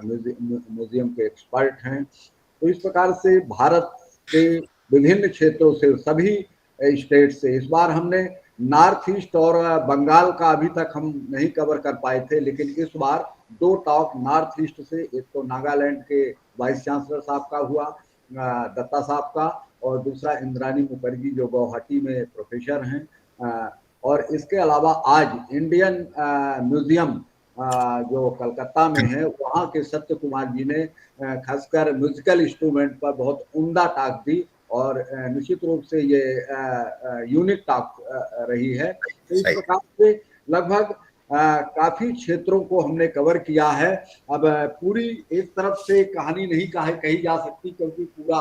म्यूजियम के एक्सपर्ट हैं। तो इस प्रकार से भारत के विभिन्न क्षेत्रों से सभी स्टेट से इस बार हमने नॉर्थ ईस्ट और बंगाल का अभी तक हम नहीं कवर कर पाए थे, लेकिन इस बार 2 टॉक नॉर्थ ईस्ट से, एक तो नागालैंड के वाइस चांसलर साहब का हुआ दत्ता साहब का और दूसरा इंद्रानी मुखर्जी जो गुवाहाटी में प्रोफेसर हैं और इसके अलावा आज इंडियन म्यूजियम जो कलकत्ता में है वहाँ के सत्य कुमार जी ने खासकर म्यूजिकल इंस्ट्रूमेंट पर बहुत उम्दा टॉक दी और निश्चित रूप से ये यूनिक टॉक रही है। तो इस प्रकार से लगभग काफी क्षेत्रों को हमने कवर किया है। अब पूरी एक तरफ से कहानी नहीं कही जा सकती क्योंकि पूरा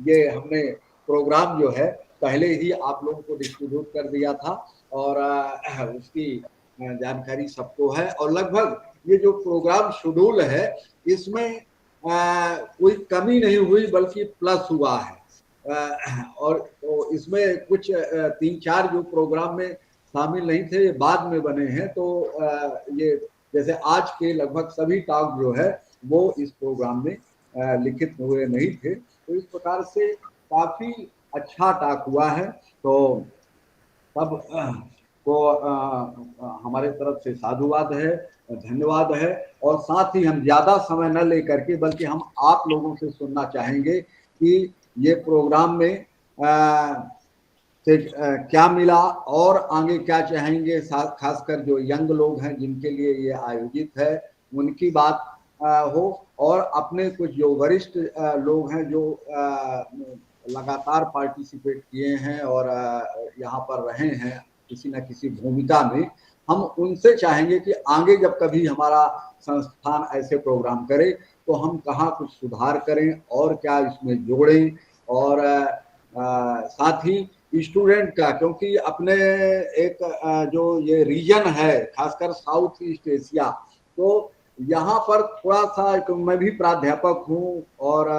ये हमने प्रोग्राम जो है पहले ही आप लोगों को डिस्ट्रीब्यूट कर दिया था और उसकी जानकारी सबको है और लगभग ये जो प्रोग्राम शेड्यूल है इसमें कोई कमी नहीं हुई बल्कि प्लस हुआ है और तो इसमें कुछ 3-4 जो प्रोग्राम में शामिल नहीं थे ये बाद में बने हैं। तो ये जैसे आज के लगभग सभी टॉक जो है वो इस प्रोग्राम में लिखित हुए नहीं थे। तो इस प्रकार से काफी अच्छा टॉक हुआ है। तो सब को हमारे तरफ से साधुवाद है, धन्यवाद है और साथ ही हम ज्यादा समय न लेकर के बल्कि हम आप लोगों से सुनना चाहेंगे कि ये प्रोग्राम में से क्या मिला और आगे क्या चाहेंगे, खासकर जो यंग लोग हैं जिनके लिए ये आयोजित है उनकी बात हो और अपने कुछ जो वरिष्ठ लोग हैं जो लगातार पार्टिसिपेट किए हैं और यहाँ पर रहे हैं किसी न किसी भूमिका में, हम उनसे चाहेंगे कि आगे जब कभी हमारा संस्थान ऐसे प्रोग्राम करे तो हम कहाँ कुछ सुधार करें और क्या इसमें जोड़ें और साथ ही स्टूडेंट का, क्योंकि अपने एक जो ये रीजन है खासकर साउथ ईस्ट एशिया, तो यहाँ पर थोड़ा सा मैं भी प्राध्यापक हूँ और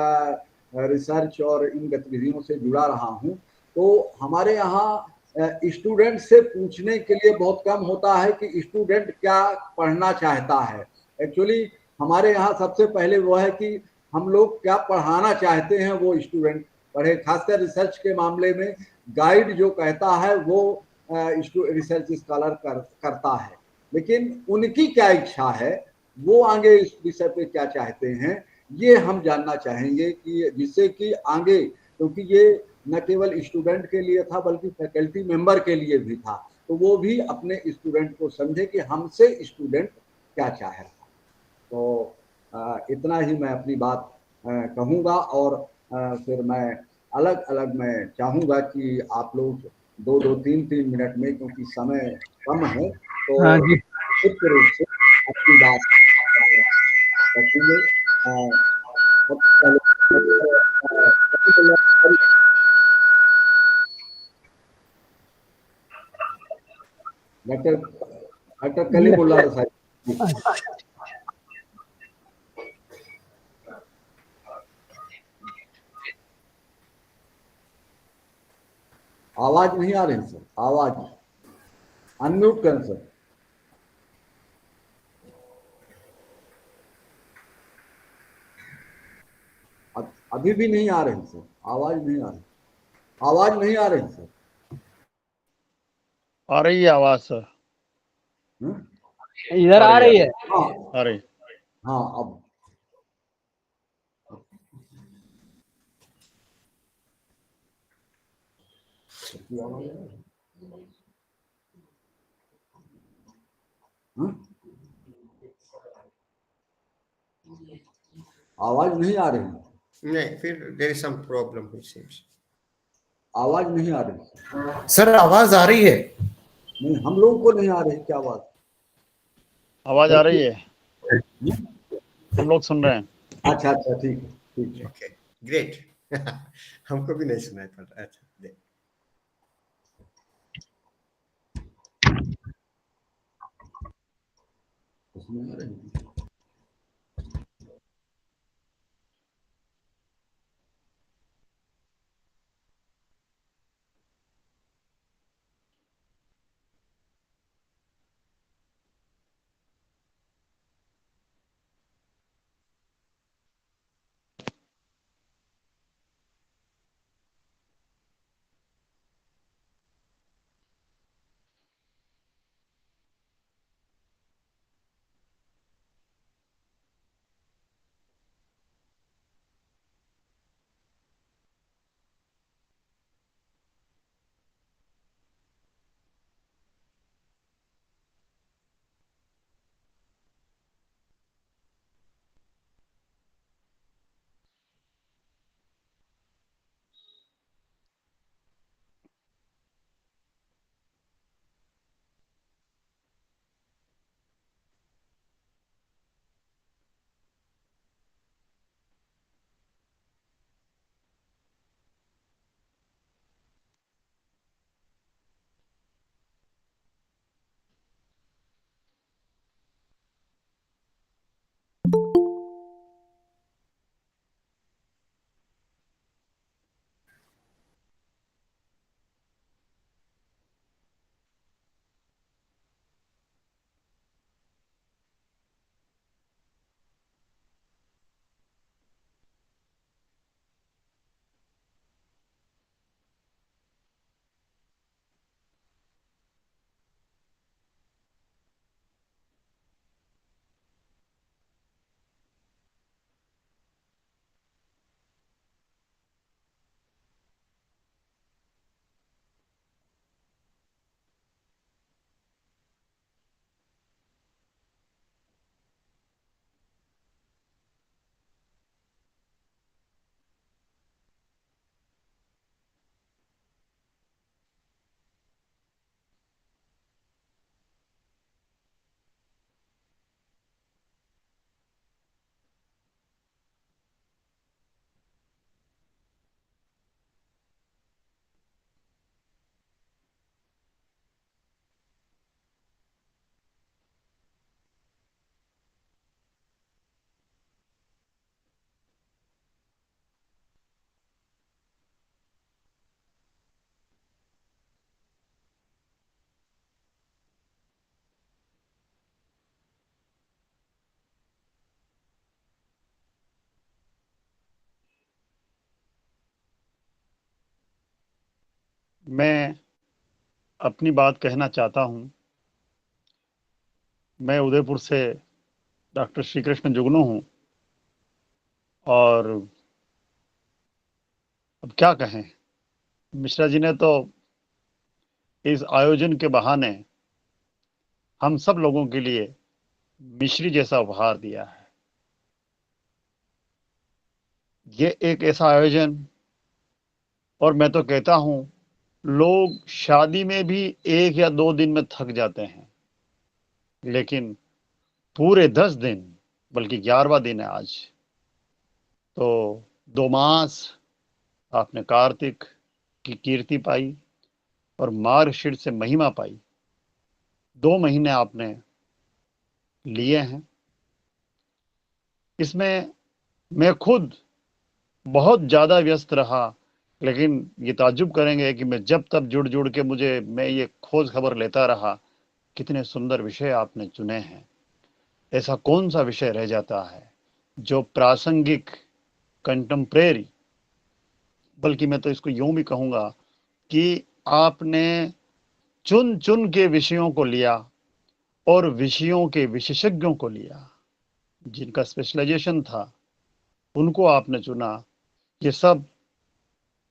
रिसर्च और इन गतिविधियों से जुड़ा रहा हूँ, तो हमारे यहाँ स्टूडेंट से पूछने के लिए बहुत कम होता है कि स्टूडेंट क्या पढ़ना चाहता है। एक्चुअली हमारे यहाँ सबसे पहले वो है कि हम लोग क्या पढ़ाना चाहते हैं वो स्टूडेंट पढ़े। खासकर रिसर्च के मामले में गाइड जो कहता है वो रिसर्च स्कॉलर करता है, लेकिन उनकी क्या इच्छा है, वो आगे इस विषय पे क्या चाहते हैं, ये हम जानना चाहेंगे कि जिससे कि आगे क्योंकि ये न केवल स्टूडेंट के लिए था बल्कि फैकल्टी मेंबर के लिए भी था, तो वो भी अपने स्टूडेंट को समझे कि हमसे स्टूडेंट क्या चाह रहा है। तो इतना ही मैं अपनी बात कहूँगा, और फिर मैं अलग अलग मैं चाहूँगा कि आप लोग 2-2, 3-3 मिनट में, क्योंकि समय कम है, तो हाँ जी। मुख्य रूप से अपनी बात रखेंगे। डॉक्टर कलीमुल्लाह साहब, आवाज नहीं आ रही सर, आवाज अनम्यूट करें सर। अभी भी नहीं आ रही सर, आवाज नहीं आ रही, आवाज नहीं आ रही सर। आ रही है आवाज सर, इधर आ रही है। हाँ आ रही। हाँ, अब आवाज नहीं आ रही, नहीं, फिर there is some problem it seems. आवाज नहीं आ रही सर। आवाज आ रही है? नहीं, हम लोगों को नहीं आ रही क्या बात? आवाज आ रही है, हम लोग सुन रहे हैं। अच्छा अच्छा, ठीक है, ठीक है। Okay, great. हमको भी नहीं सुनाई पड़ रहा। अच्छा, दे। उसमें आ रही मैं अपनी बात कहना चाहता हूं। मैं उदयपुर से डॉक्टर श्री कृष्ण जुगनू हूं, और अब क्या कहें, मिश्रा जी ने तो इस आयोजन के बहाने हम सब लोगों के लिए मिश्री जैसा उपहार दिया है। ये एक ऐसा आयोजन, और मैं तो कहता हूं लोग शादी में भी 1 या 2 दिन में थक जाते हैं, लेकिन पूरे 10 दिन, बल्कि 11वां दिन है आज, तो 2 मास आपने कार्तिक की कीर्ति पाई और मार्गशीर्ष से महिमा पाई। 2 महीने आपने लिए हैं। इसमें मैं खुद बहुत ज़्यादा व्यस्त रहा, लेकिन ये ताज्जुब करेंगे कि मैं जब तब जुड़ के मैं ये खोज खबर लेता रहा, कितने सुंदर विषय आपने चुने हैं। ऐसा कौन सा विषय रह जाता है जो प्रासंगिक, कंटेम्परेरी, बल्कि मैं तो इसको यूं भी कहूँगा कि आपने चुन के विषयों को लिया और विषयों के विशेषज्ञों को लिया, जिनका स्पेशलाइजेशन था उनको आपने चुना। ये सब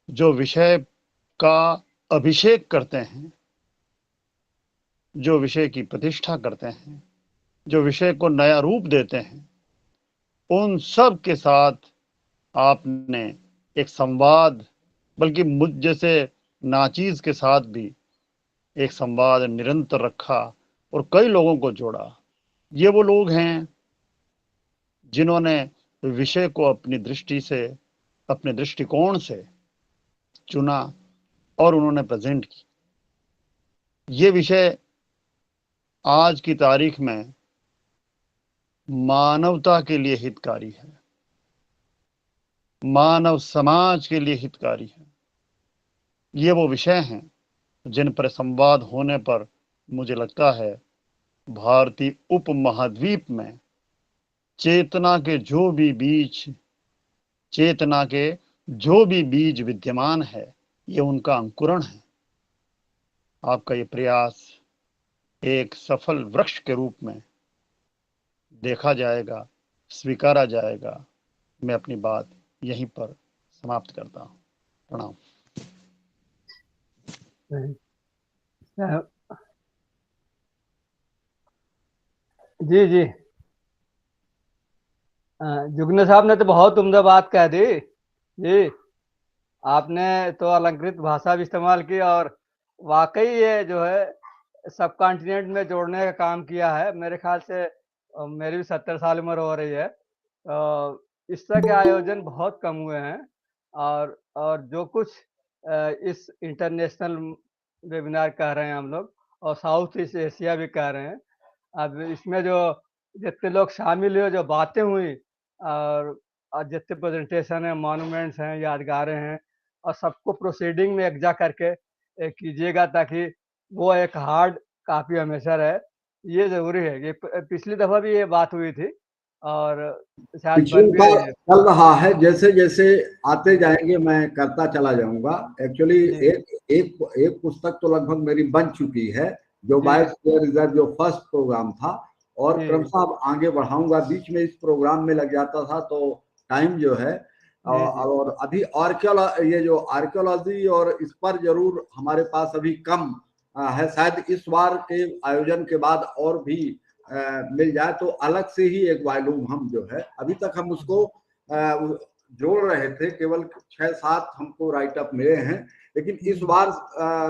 जो विषय का अभिषेक करते हैं, जो विषय की प्रतिष्ठा करते हैं, जो विषय को नया रूप देते हैं, उन सब के साथ आपने एक संवाद, बल्कि मुझ जैसे नाचीज के साथ भी एक संवाद निरंतर रखा और कई लोगों को जोड़ा। ये वो लोग हैं जिन्होंने विषय को अपनी दृष्टि से, अपने दृष्टिकोण से चुना और उन्होंने प्रेजेंट की। ये विषय आज की तारीख में मानवता के लिए हितकारी है, मानव समाज के लिए हितकारी है। ये वो विषय हैं जिन पर संवाद होने पर मुझे लगता है भारतीय उपमहाद्वीप में चेतना के जो भी बीज विद्यमान है, ये उनका अंकुरण है। आपका ये प्रयास एक सफल वृक्ष के रूप में देखा जाएगा, स्वीकारा जाएगा। मैं अपनी बात यहीं पर समाप्त करता हूँ। प्रणाम। जी जी, जुगनू साहब ने तो बहुत उम्दा बात कह दी जी। आपने तो अलंकृत भाषा भी इस्तेमाल की और वाकई ये जो है सब कॉन्टिनेंट में जोड़ने का काम किया है। मेरे ख्याल से मेरी भी 70 साल उम्र हो रही है, इस तरह के आयोजन बहुत कम हुए हैं। और जो कुछ इस इंटरनेशनल वेबिनार कह रहे हैं हम लोग, और साउथ ईस्ट एशिया भी कह रहे हैं, अब इसमें जो जितने लोग शामिल हुए, जो बातें हुई और जितने प्रेजेंटेशन है, मॉन्यूमेंट्स हैं, यादगारें हैं, और सबको प्रोसीडिंग में एकजा करके कीजिएगा ताकि वो एक हार्ड कापी हमेशा रहे। ये जरूरी है। ये पिछली दफा भी ये बात हुई थी और शायद बन भी रही है। चल रहा है, जैसे जैसे आते जाएंगे मैं करता चला जाऊंगा। एक्चुअली एक पुस्तक तो लगभग मेरी बन चुकी है, जो बायोस्फीयर रिजर्व जो फर्स्ट प्रोग्राम था, और क्रमशः अब आगे बढ़ाऊंगा। बीच में इस प्रोग्राम में लग जाता था तो टाइम जो है, और अभी ये जो आर्कियोलॉजी और इस पर जरूर हमारे पास अभी कम है। शायद इस बार के आयोजन के बाद और भी मिल जाए तो अलग से ही एक वॉल्यूम हम जो है, अभी तक हम उसको जोड़ रहे थे, केवल 6-7 हमको राइट अप मिले हैं, लेकिन इस बार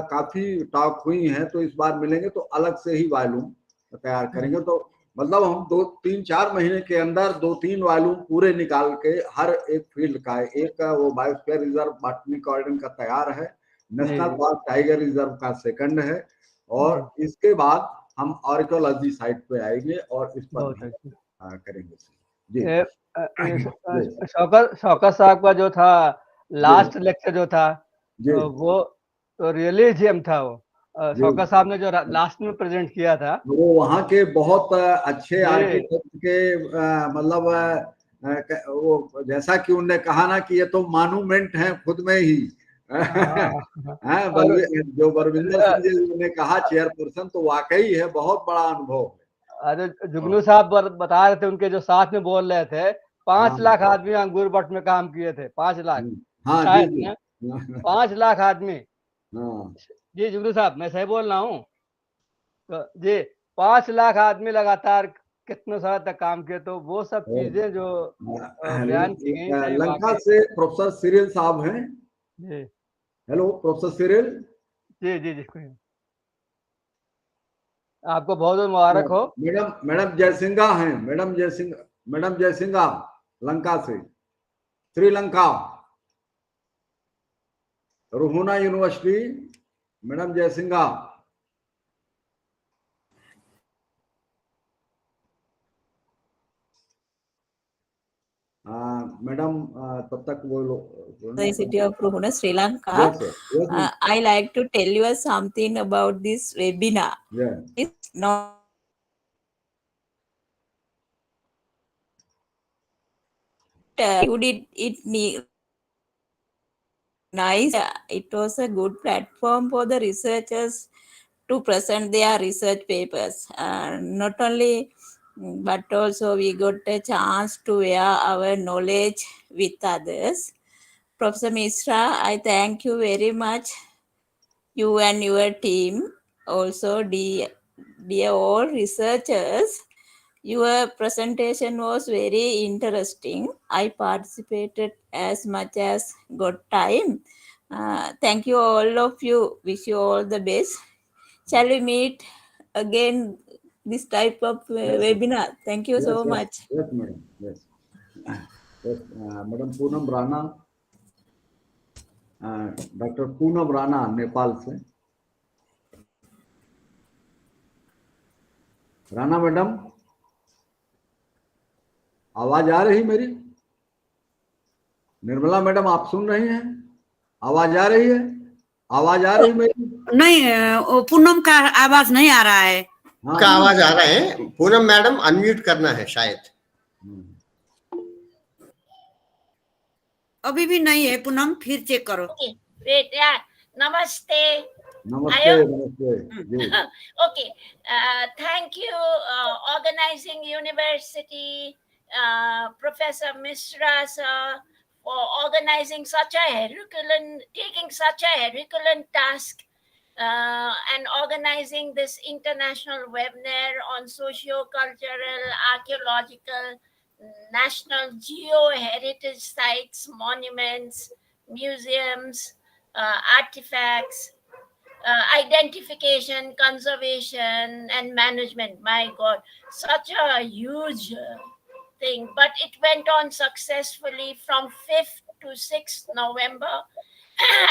काफी टॉक हुई हैं, तो इस बार मिलेंगे तो अलग से ही वॉल्यूम तैयार करेंगे। तो मतलब हम 2-3-4 महीने के अंदर 2-3 वॉल्यूम पूरे निकाल के हर एक फील्ड का, एक वो बायोस्फीयर रिजर्व बॉटनी गार्डन का तैयार है, नेशनल पार्क टाइगर रिजर्व का सेकंड है, और इसके बाद हम आर्कियोलॉजी साइट पे आएंगे और इस पर करेंगे जी। शौकत साहब का जो था लास्ट लेक्चर जो था वो तो रियली जेम था। वो शौकत साहब ने जो लास्ट में प्रेजेंट किया था, वो वहाँ के बहुत अच्छे आर्किटेक्ट के मतलब वो जैसा कि उन्होंने कहा ना कि ये तो मॉन्यूमेंट है खुद में ही। जो बरविंदर सिंह जी ने कहा चेयरपर्सन, तो वाकई है बहुत बड़ा अनुभव। अरे जुगनू साहब बता रहे थे, उनके जो साथ में बोल रहे थे 5 लाख आदमी अंगूर बट में काम किए थे, 5 लाख शायद ना। 5 लाख आदमी। हाँ जी जुगनू साहब, मैं सही बोल रहा हूँ? तो जी 5 लाख आदमी लगातार कितने साल तक काम किए, तो वो सब चीजें जो बयान की गई थी लंका वाकई। से प्रोफेसर सिरिल साहब हैं। जी हेलो प्रोफेसर सिरिल। जी जी जी, कोई नहीं। आपको बहुत बहुत मुबारक हो। मैडम जयसिंगा हैं, मैडम जयसिंगा लंका से, श्रीलंका, रुहुना यूनिवर्सिटी, मैडम जयसिंगा। मैडम तब तक वो the city of Ruhuna, Sri Lanka. Yes, sir. Yes, ma'am. I like to tell you something about this webinar. Yeah. It's not you did it nice. It was a good platform for the researchers to present their research papers. Not only, but also we got a chance to share our knowledge with others. Professor Mishra, I thank you very much, you and your team. Also, dear all researchers, your presentation was very interesting. I participated as much as got time. Thank you all of you. Wish you all the best. Shall we meet again this type of webinar? Thank you so much. Yes, madam. Yes. Yes, Madam Poonam Rana, Dr. Poonam Rana, Nepal से। Rana madam, आवाज आ रही मेरी? Nirmala madam, आप सुन रही हैं? आवाज आ रही है? आवाज आ रही मेरी? नहीं, पूनम का आवाज नहीं आ रहा है। का आवाज आ रहा है। पूनम मैडम अनम्यूट करना है शायद। अभी भी नहीं है पूनम, फिर चेक करो। बेटा नमस्ते। नमस्ते नमस्ते। Okay, thank you, organizing university, Professor Mishra sir, for organizing such a Herculean, taking such a Herculean task, and organizing this international webinar on socio-cultural, archaeological, national geo-heritage sites, monuments, museums, artifacts, identification, conservation, and management. My God, such a huge thing. But it went on successfully from 5th to 6th November.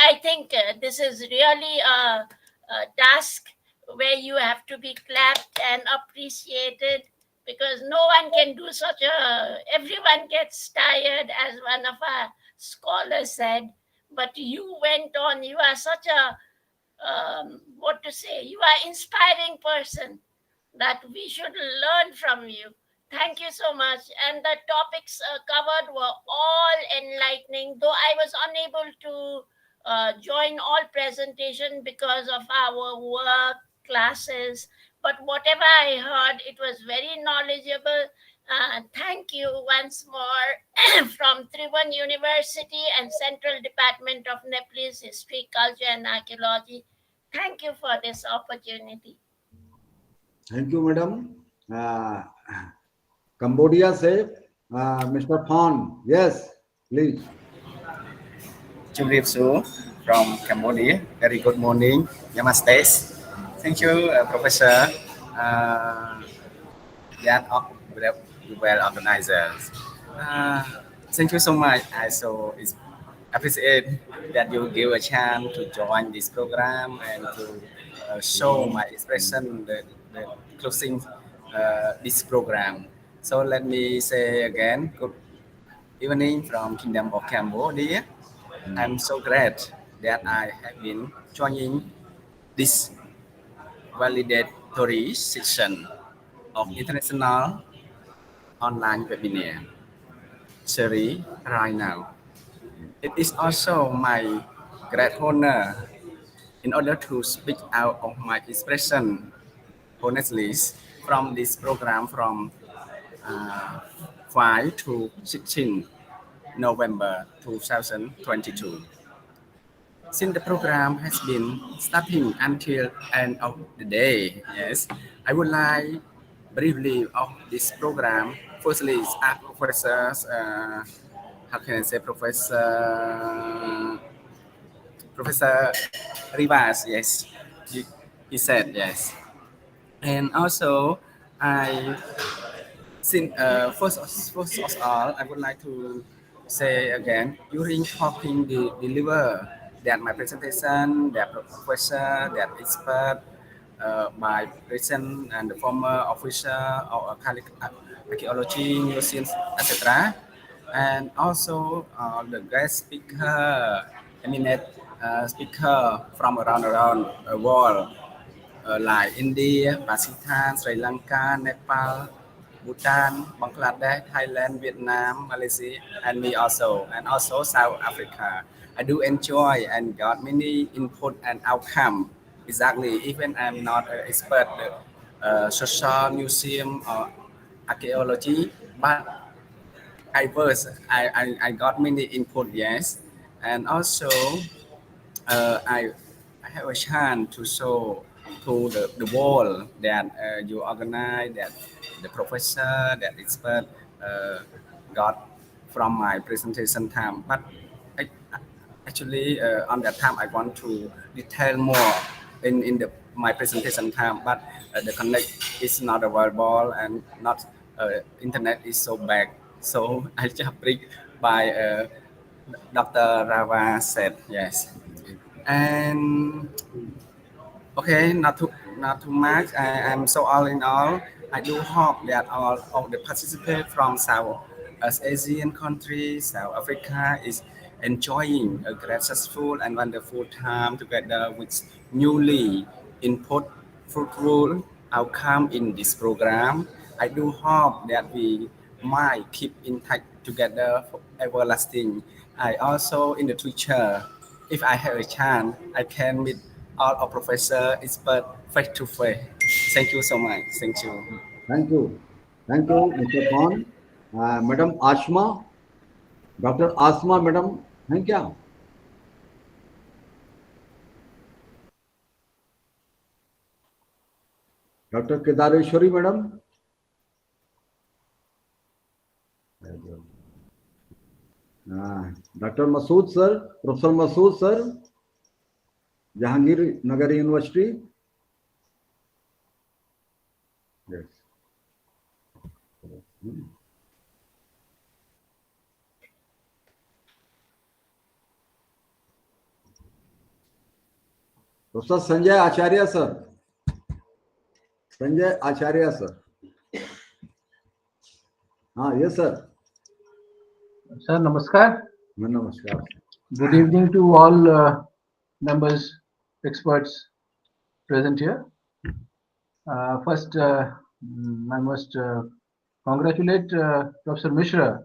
I think this is really a task where you have to be clapped and appreciated, because no one can do such a, everyone gets tired, as one of our scholars said, but you went on, you are such a, what to say, you are inspiring person that we should learn from you. Thank you so much. And the topics covered were all enlightening, though I was unable to join all presentation because of our work, classes. But whatever I heard, it was very knowledgeable. Thank you once more from Tribhuvan University and Central Department of Nepalese History, Culture and Archaeology. Thank you for this opportunity. Thank you, madam. Cambodia से Mr. Phan, yes, please. Chudripsu from Cambodia. Very good morning. Namaste. Thank you, Professor. Well organizers. Thank you so much. I so appreciate that you give a chance to join this program and to show my expression the closing this program. So let me say again, good evening from Kingdom of Cambodia. I'm so glad that I have been joining this validatory session of international online webinar series right now. It is also my great honor in order to speak out of my expression honestly from this program from 5 to 16 November 2022. since the program has been starting until end of the day, yes, I would like briefly of this program. Firstly, is professors. How can I say, Professor Rivas? Yes, he said yes, and also I since first of all, I would like to say again during talking the deliver that my presentation, that professor, that expert, my present and the former officer of archaeology, museums, etc. And also the guest speaker, eminent speaker from around the world, like India, Pakistan, Sri Lanka, Nepal, Bhutan, Bangladesh, Thailand, Vietnam, Malaysia, and me also, and also South Africa. I do enjoy and got many input and outcome. Exactly, even I'm not an expert social museum or archaeology, but I got many input, yes, and also I have a chance to show to the world that you organize, that the professor, that expert got from my presentation time. But I, actually, on that time, I want to detail more in my presentation time. But the connect is not available and not internet is so bad. So I just bring by Dr. Rava said yes. And okay, not too much. I'm so all in all. I do hope that all of the participants from South Asian countries, South Africa, is enjoying a great, successful, and wonderful time together with newly input fruitful outcome in this program. I do hope that we might keep in touch together for everlasting. I also in the future, if I have a chance, I can meet all of professor expert face to face. Thank you so much. Thank you. Thank you. Thank you, Mr. Khan. Madam Ashma, Dr. Asma, Madam, thank you. Dr. Kedareshwari, Madam. Dr. Masood, sir, Professor Masood, sir, Jahangir Nagar University. Yes. Professor Sanjay Acharya, sir. Sanjay Acharya, sir. Yes, sir. Sir, namaskar. Namaskar. Good evening to all members, experts present here. First, I must congratulate Professor Mishra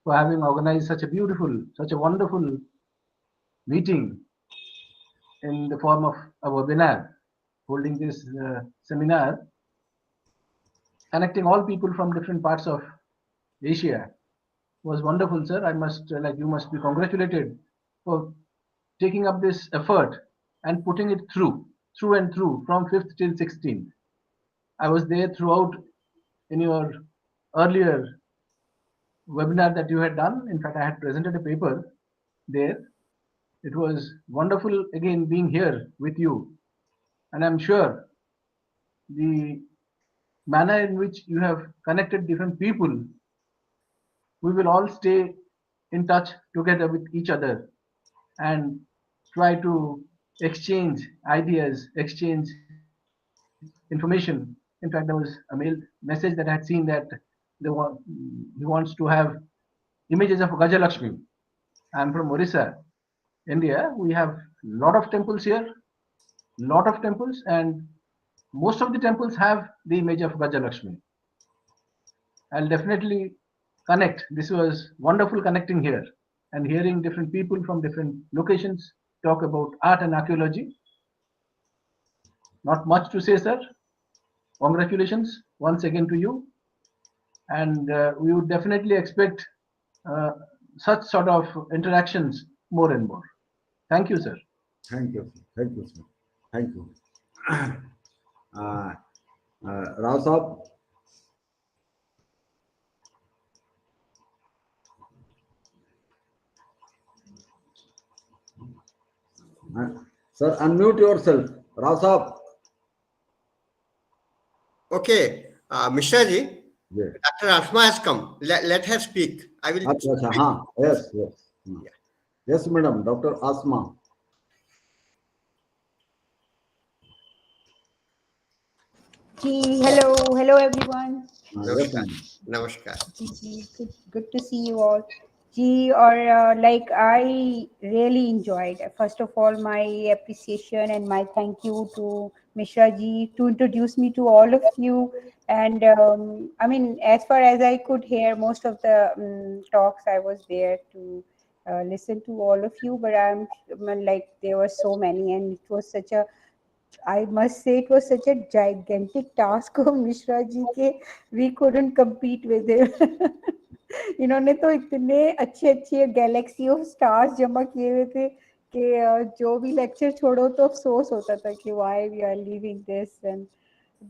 for having organized such a wonderful meeting in the form of a webinar, holding this seminar, connecting all people from different parts of Asia. Was wonderful, sir. I must, you must be congratulated for taking up this effort and putting it through and through from 5th till 16th. I was there throughout in your earlier webinar that you had done. In fact, I had presented a paper there. It was wonderful again being here with you. And I'm sure the manner in which you have connected different people, we will all stay in touch together with each other and try to exchange ideas, exchange information. In fact, there was a mail message that I had seen that he wants to have images of Gajalakshmi. I'm from Orissa, India. We have a lot of temples here, and most of the temples have the image of Gajalakshmi. I'll definitely connect. This was wonderful connecting here and hearing different people from different locations talk about art and archaeology. Not much to say, sir. Congratulations once again to you. And we would definitely expect such sort of interactions more and more. Thank you, sir. Thank you. Thank you, sir. Thank you. Rao Saab. Sir, unmute yourself. Rao Saab. Okay, Mishra-ji, Yeah. Dr. Asma has come. Let her speak. I will. Yes, yes. Yes, madam. Dr. Asma. Hello everyone. Namaskar. Namaskar. Good to see you all. Like I really enjoyed. First of all, my appreciation and my thank you to Mishra ji to introduce me to all of you. And I mean, as far as I could hear, most of the talks I was there to listen to all of you. But like there were so many, and it was such a I must say it was such a gigantic task of Mishra ji के we couldn't compete with him. इन्होंने तो इतने अच्छे अच्छे Galaxy of stars जमा किए हुए थे कि जो भी लेक्चर छोड़ो तो अफसोस होता था कि why we are leaving this. And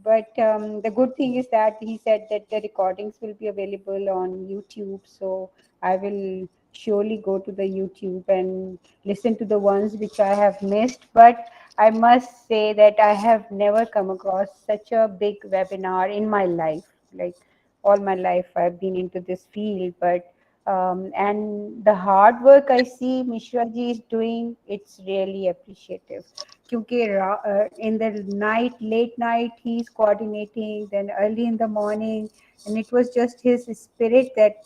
but the good thing is that he said that the recordings will be available on YouTube, so I will surely go to the YouTube and listen to the ones which I have missed. But I must say that I have never come across such a big webinar in my life. Like all my life, I've been into this field, but and the hard work I see Mishra ji is doing, it's really appreciative. Kyunki in the night, late night, he's coordinating, then early in the morning, and it was just his spirit that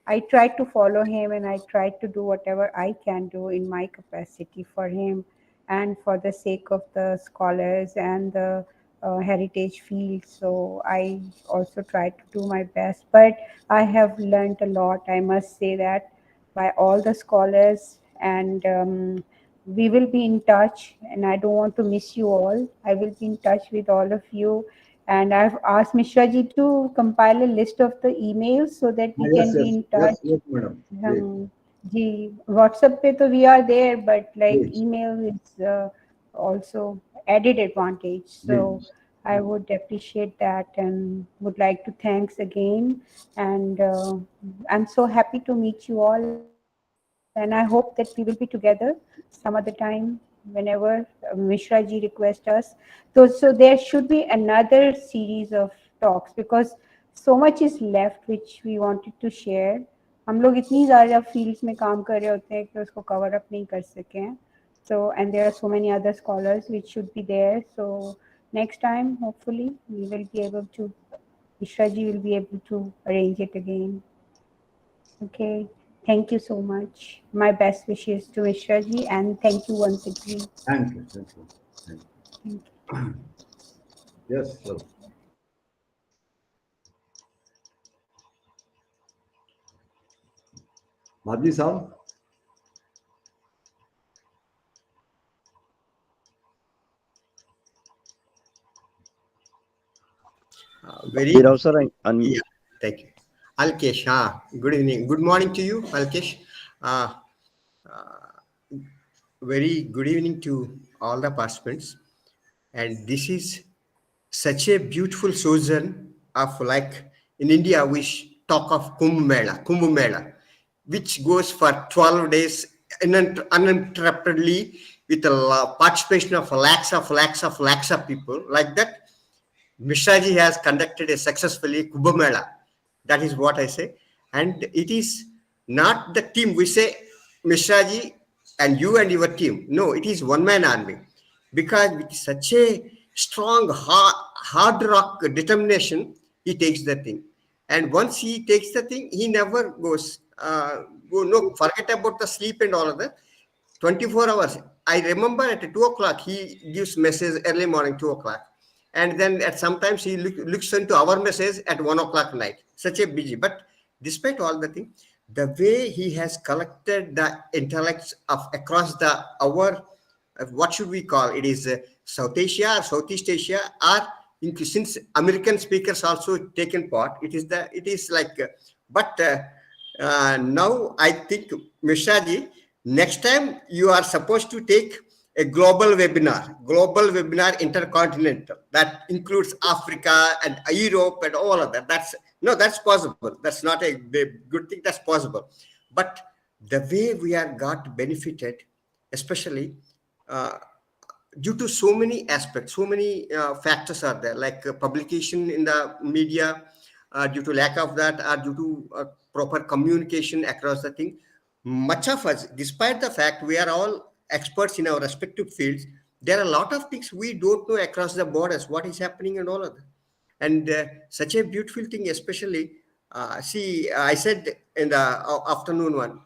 I tried to follow him, and I tried to do whatever I can do in my capacity for him and for the sake of the scholars and the heritage field. So I also tried to do my best, but I have learned a lot, I must say that, by all the scholars. And we will be in touch, and I don't want to miss you all. I will be in touch with all of you. And I've asked Mishra ji to compile a list of the emails so that we can be in touch. Yes, madam. Ji WhatsApp पे तो we are there, but like email is also added advantage. So I would appreciate that and would like to thanks again. And I'm so happy to meet you all, and I hope that we will be together some other time whenever Mishra ji requests us. So there should be another series of talks because so much is left which we wanted to share. हम लोग इतनी ज़्यादा fields में काम कर रहे होते हैं कि उसको कवर अप नहीं कर सके हैं. So and there are so many other scholars which should be there. So next time hopefully we will be able to, Mishra ji will be able to arrange it again. Okay, thank you so much. My best wishes to Mishra ji, and thank you once again. Thank you. Thank you. Yes, sir. Madhav साहब. Very Sir, yeah, thank you. Alkesh, good evening. Good morning to you, Alkesh. Very good evening to all the participants. And this is such a beautiful season of, like in India, we talk of Kumbh Mela, which goes for 12 days uninterruptedly with a participation of lakhs of people. Like that, Mishra ji has conducted a successfully Kumbh Mela. That is what I say. And it is not the team. We say Mishra ji and you and your team. No, it is one man army. Because with such a strong, hard rock determination, he takes the thing. And once he takes the thing, he never goes, forget about the sleep and all of that. 24 hours. I remember at 2 o'clock, he gives message early morning, 2 o'clock. And then at sometimes he looks into our message at 1 o'clock night. Such a busy. But despite all the thing, the way he has collected the intellects of across our what should we call it, is South Asia or Southeast Asia, or since American speakers also taken part, it is like but now I think Mishra ji, next time you are supposed to take a global webinar intercontinental that includes Africa and Europe and all of that. That's possible. That's not a good thing. That's possible. But the way we are got benefited, especially due to so many aspects, so many factors are there, like publication in the media, due to lack of that, or due to proper communication across the thing. Much of us, despite the fact we are all experts in our respective fields, there are a lot of things we don't know across the borders, what is happening and all of that. And such a beautiful thing, especially, I said in the afternoon one,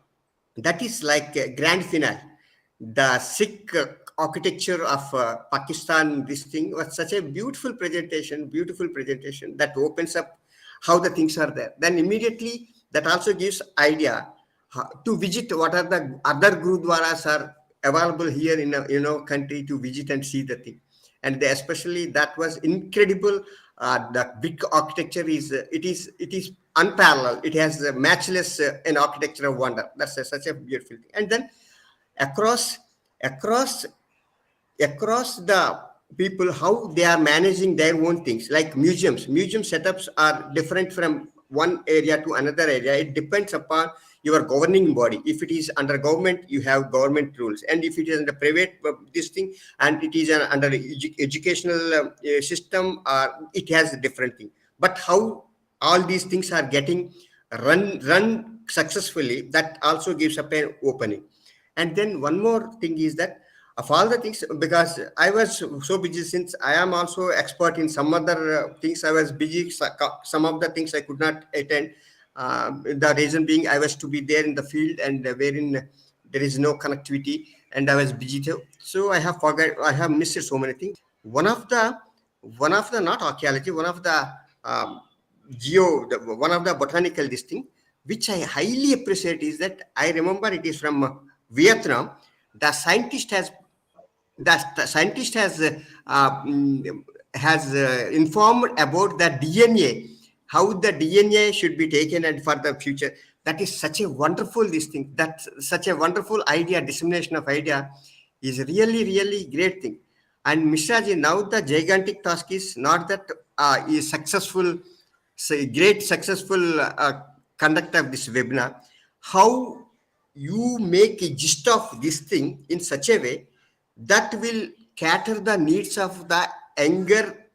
that is like a grand finale. The Sikh architecture of Pakistan, this thing was such a beautiful presentation that opens up how the things are there. Then immediately that also gives idea to visit what are the other gurudwaras are available here in country to visit and see the thing. And especially that was incredible. The big architecture is unparalleled. It has matchless an architecture of wonder. That's such a beautiful thing. And then across the people, how they are managing their own things, like museum setups are different from one area to another area. It depends upon your governing body. If it is under government, you have government rules, and if it is under private this thing, and it is under educational system, it has a different thing. But how all these things are getting run successfully, that also gives up an opening. And then one more thing is that of all the things, because I was so busy, since I am also expert in some other things, I was busy. Some of the things I could not attend. The reason being I was to be there in the field, and wherein there is no connectivity, and I was busy too. So I have missed so many things. One of the not archaeology, one of the one of the botanical this thing, which I highly appreciate, is that I remember it is from Vietnam. The scientist has informed about the DNA, how the DNA should be taken and for the future. That is such a wonderful this thing. That's such a wonderful idea. Dissemination of idea is really, really great thing. And Mishraji, now the gigantic task is not that is successful, great successful conduct of this webinar. How you make a gist of this thing in such a way that will cater the needs of the younger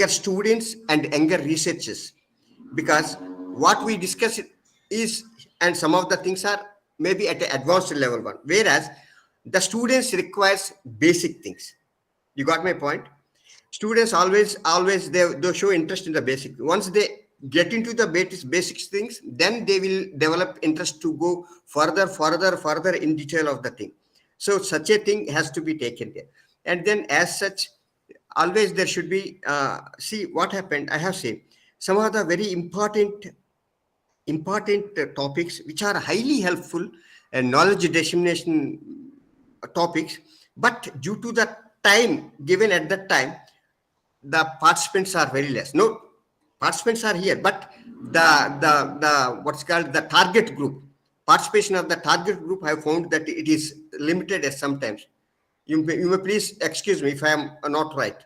students and younger researchers, because what we discuss is, and some of the things are maybe at an advanced level one, whereas the students requires basic things. You got my point? Students always they show interest in the basic. Once they get into the basic things, then they will develop interest to go further in detail of the thing. So such a thing has to be taken there. And then as such, always there should be, see what happened, I have seen some of the very important topics which are highly helpful and knowledge dissemination topics, but due to the time given at that time, the participants are very less. No, participants are here, but the what's called the target group, participation of the target group, I found that it is limited at sometimes. You may please excuse me if I am not right,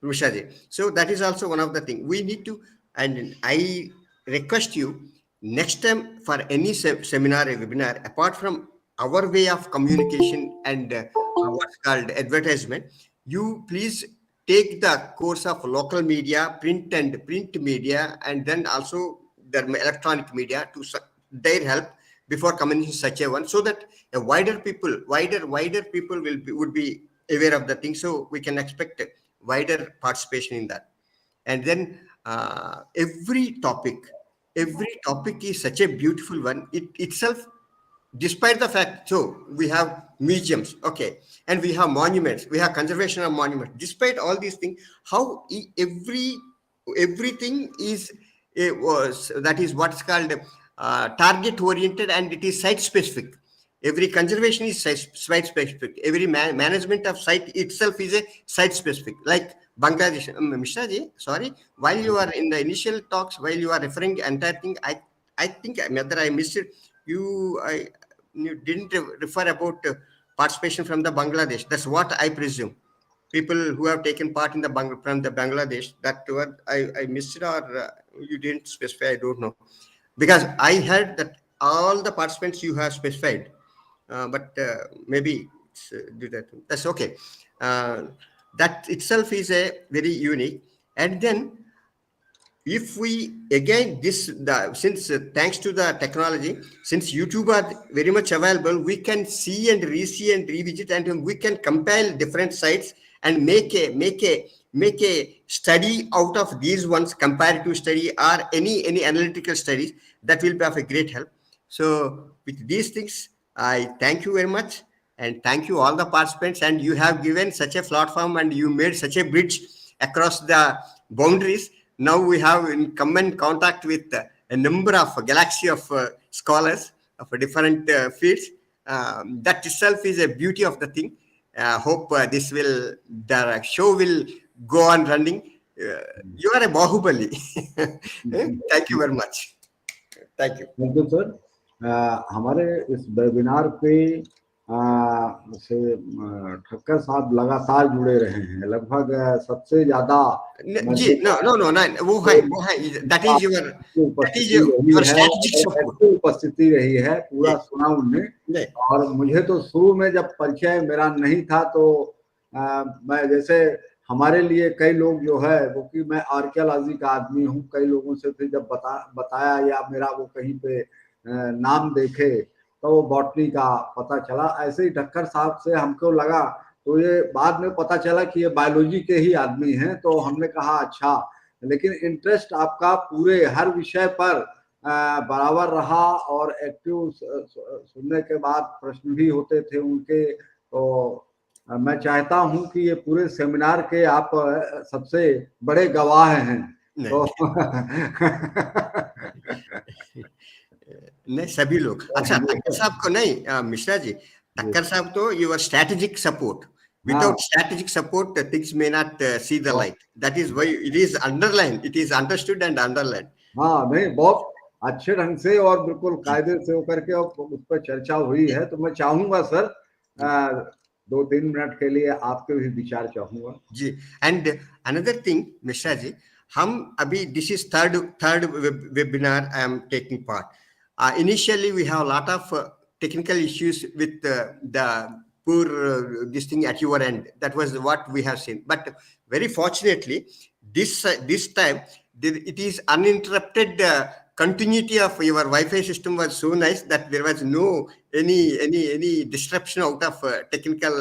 Rushaji. So that is also one of the things we need to, and I request you next time for any seminar or webinar, apart from our way of communication and what's called advertisement, you please take the course of local media, print media, and then also the electronic media to their help before coming in such a one, so that a wider people would be aware of the thing, so we can expect wider participation in that. And then every topic is such a beautiful one. It itself, despite the fact, so we have museums, okay, and we have monuments, we have conservation of monuments. Despite all these things, how everything is that is what's called target oriented, and it is site specific. Every conservation is site specific. Every management of site itself is a site specific. Like Bangladesh, Mishraji, sorry, while you are in the initial talks, while you are referring the entire thing, I think whether I missed it, you didn't refer about participation from the Bangladesh. That's what I presume. People who have taken part in the from the Bangladesh. That word I missed it, or you didn't specify. I don't know, because I heard that all the participants you have specified, but maybe do that. That's okay. That itself is a very unique. And then if we again since thanks to the technology, since YouTube are very much available, we can see and re-see and revisit, and we can compile different sites and make a study out of these ones, comparative study or any analytical studies. That will be of a great help. So with these things, I thank you very much, and thank you all the participants. And you have given such a platform, and you made such a bridge across the boundaries. Now we have come in contact with a number of galaxy of scholars of different fields. That itself is a beauty of the thing. Hope the show will go on running. You are a Bahubali. Thank you very much. Thank you. Thank you, sir. हमारे इस webinar पे से ठक्कर साहब लगातार जुड़े रहे हैं, लगभग सबसे ज्यादा जी नो वो है that is your strategic support. उपस्थिति रही है, पूरा सुना उन्हें। और मुझे तो शुरू में जब परिचय मेरा नहीं था तो मैं जैसे हमारे लिए कई लोग जो है वो कि मैं आर्कियोलॉजी का आदमी हूँ, कई लोगों से फिर जब बताया या मेरा वो कहीं पे नाम देखे तो वो बॉटनी का पता चला। ऐसे ही ठक्कर साहब से हमको लगा, तो ये बाद में पता चला कि ये बायोलॉजी के ही आदमी हैं। तो हमने कहा अच्छा, लेकिन इंटरेस्ट आपका पूरे हर विषय पर बराबर रहा, और एक्टिव सुनने के बाद प्रश्न भी होते थे उनके। तो मैं चाहता हूं कि ये पूरे सेमिनार के आप सबसे बड़े गवाह हैं। तो नहीं, सभी लोग। अच्छा, टक्कर साहब को नहीं, मिश्रा जी, टक्कर साहब तो your strategic support, without strategic support things may not see the light. That is why it is underlined, it is understood and underlined. हाँ, नहीं, बहुत अच्छे ढंग से और बिल्कुल कायदे से होकर के उस पर चर्चा हुई है। तो मैं चाहूंगा सर 2-3 मिनट के लिए आपके भी विचार चाहूंगा जी। And another thing Mishra ji, हम अभी this is third webinar I am taking part. Initially, we have a lot of technical issues with the poor this thing at your end. That was what we have seen. But very fortunately, this time it is uninterrupted. Continuity of your Wi-Fi system was so nice that there was no any disruption out of technical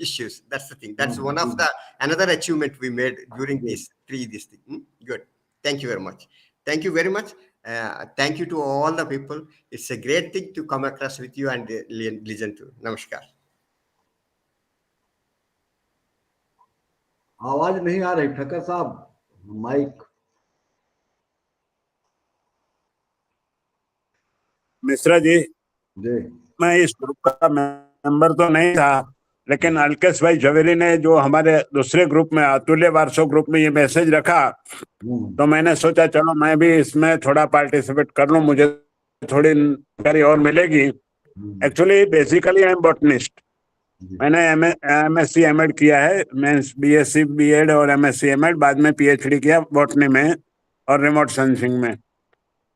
issues. That's the thing. That's one of the another achievement we made during this thing. Good. Thank you very much. Thank you very much. Thank you to all the people. It's a great thing to come across with you and listen to. Namaskar. आवाज नहीं आ रही ठक्कर साहब, mic. Mishra ji, मैं इस group का member तो नहीं था, लेकिन अलकेश भाई झवेरी ने जो हमारे दूसरे ग्रुप में अतुल्य वारसो ग्रुप में ये मैसेज रखा, तो मैंने सोचा चलो मैं भी इसमें थोड़ा पार्टिसिपेट कर लूं, मुझे थोड़ी जानकारी और मिलेगी। Actually basically I am botanist. मैंने एमएससी एमएड किया है, मींस बीएससी बीएड और एमएससी एमएड, बाद में पीएचडी किया बॉटनी में और रिमोट सेंसिंग में।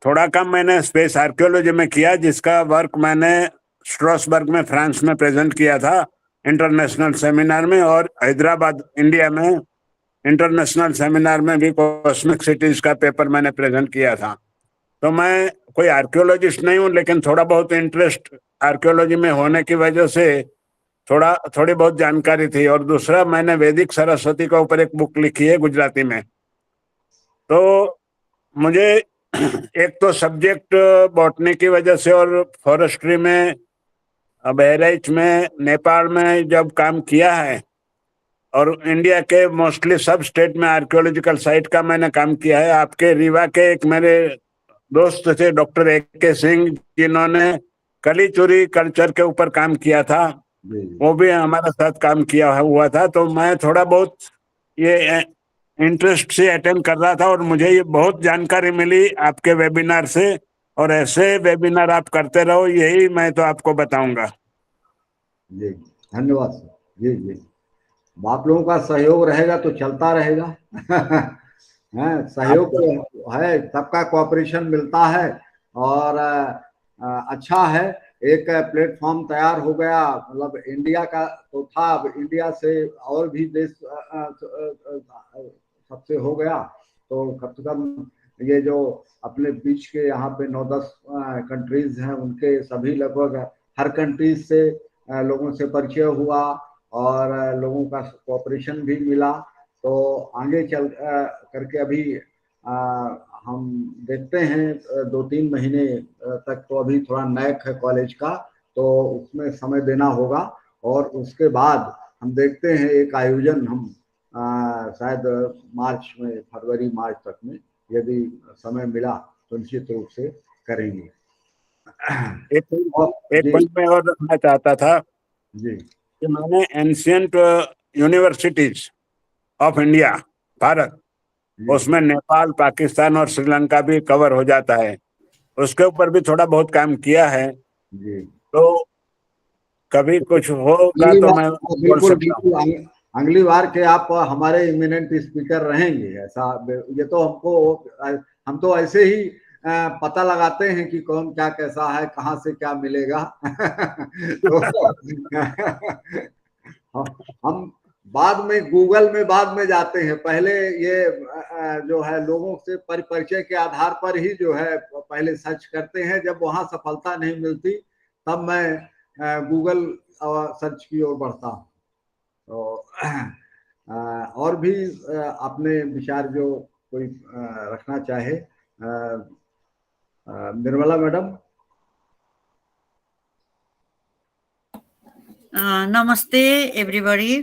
थोड़ा कम मैंने स्पेस आर्कियोलॉजी में किया, जिसका वर्क मैंने स्ट्रासबर्ग में फ्रांस में प्रेजेंट किया था इंटरनेशनल सेमिनार में, और हैदराबाद इंडिया में इंटरनेशनल सेमिनार में भी कॉस्मिक सिटीज का पेपर मैंने प्रेजेंट किया था। तो मैं कोई आर्कियोलॉजिस्ट नहीं हूँ, लेकिन थोड़ा बहुत इंटरेस्ट आर्कियोलॉजी में होने की वजह से थोड़ी बहुत जानकारी थी। और दूसरा, मैंने वैदिक सरस्वती के ऊपर एक बुक लिखी है गुजराती में। तो मुझे एक तो सब्जेक्ट बॉटनी की वजह से और फॉरेस्ट्री में बहराइच में नेपाल में जब काम किया है, और इंडिया के मोस्टली सब स्टेट में आर्कियोलॉजिकल साइट का मैंने काम किया है। आपके रीवा के एक मेरे दोस्त थे डॉक्टर AK सिंह, जिन्होंने कलीचुरी कल्चर के ऊपर काम किया था, वो भी हमारे साथ काम किया हुआ था। तो मैं थोड़ा बहुत ये इंटरेस्ट से अटेंड कर रहा था, और मुझे ये बहुत जानकारी मिली आपके वेबिनार से, और ऐसे वेबिनार आप करते रहो, यही मैं तो आपको बताऊंगा। जी धन्यवाद सर। जी जी, आप लोगों का सहयोग रहेगा तो चलता रहेगा। है सहयोग तो है, सबका कोऑपरेशन मिलता है और अच्छा है। एक प्लेटफॉर्म तैयार हो गया, मतलब इंडिया का तो था, अब इंडिया से और भी देश सबसे हो गया, तो कम से कम ये जो अपने बीच के यहाँ पे 9-10 कंट्रीज हैं, उनके सभी लगभग हर कंट्रीज से लोगों से परिचय हुआ और लोगों का कोऑपरेशन भी मिला। तो आगे चल करके अभी हम देखते हैं 2-3 महीने तक तो अभी थोड़ा नैक है कॉलेज का, तो उसमें समय देना होगा और उसके बाद हम देखते हैं एक आयोजन हम शायद मार्च में, फरवरी मार्च तक में यदि समय मिला तो निश्चित रूप से करेंगे। एक पॉइंट में और रखना चाहता था जी कि मैंने ancient universities of India Bharat, उसमें नेपाल, पाकिस्तान और श्रीलंका भी कवर हो जाता है, उसके ऊपर भी थोड़ा बहुत काम किया है। जी तो कभी कुछ होगा तो मैं बोल बिल्कुल सकता हूँ। बिल्कुल, अगली बार के आप हमारे इमिनेंट स्पीकर रहेंगे, ऐसा ये तो हमको, हम तो ऐसे ही पता लगाते हैं कि कौन क्या कैसा है, कहाँ से क्या मिलेगा। तो हम बाद में गूगल में बाद में जाते हैं, पहले ये जो है लोगों से परिचय के आधार पर ही जो है पहले सर्च करते हैं। जब वहां सफलता नहीं मिलती तब मैं गूगल सर्च की ओर बढ़ता हूँ। तो और भी अपने विचार जो कोई रखना चाहे, निर्मला मैडम। नमस्ते एवरीबॉडी।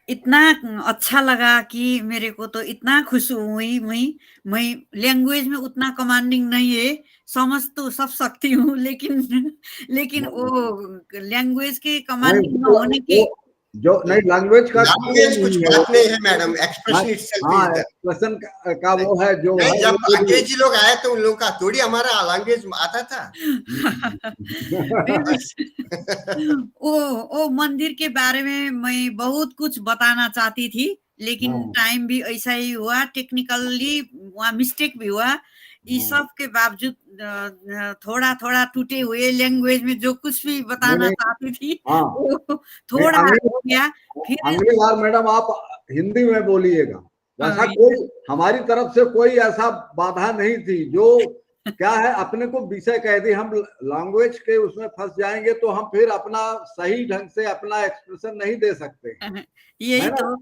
इतना अच्छा लगा कि मेरे को तो इतना खुशी हुई। मैं लैंग्वेज में उतना कमांडिंग नहीं है, समझ तो सब सकती हूँ, लेकिन वो लैंग्वेज के कमांडिंग न होने के जो नहीं, लैंग्वेज का लैंग्वेज कुछ बात नहीं है madam, expression itself is that. Expression का वो है जो नहीं, है, जब अंग्रेजी लोग आए तो उन लोगों का थोड़ी हमारा लैंग्वेज आता था। वो मंदिर के बारे में मैं बहुत कुछ बताना चाहती थी, लेकिन टाइम भी ऐसा ही हुआ, टेक्निकली वहाँ मिस्टेक भी हुआ। इस सब के बावजूद थोड़ा थोड़ा टूटे हुए लैंग्वेज में जो कुछ भी बताना चाहती थी वो थोड़ा हो गया। फिर अगली बार मैडम आप हिंदी में बोलिएगा, वैसा कोई हमारी तरफ से कोई ऐसा बाधा नहीं थी। जो क्या है, अपने को विषय कह दी, हम लैंग्वेज के उसमें फंस जाएंगे तो हम फिर अपना सही ढंग से अपना एक्सप्रेशन नहीं दे सकते, यही तो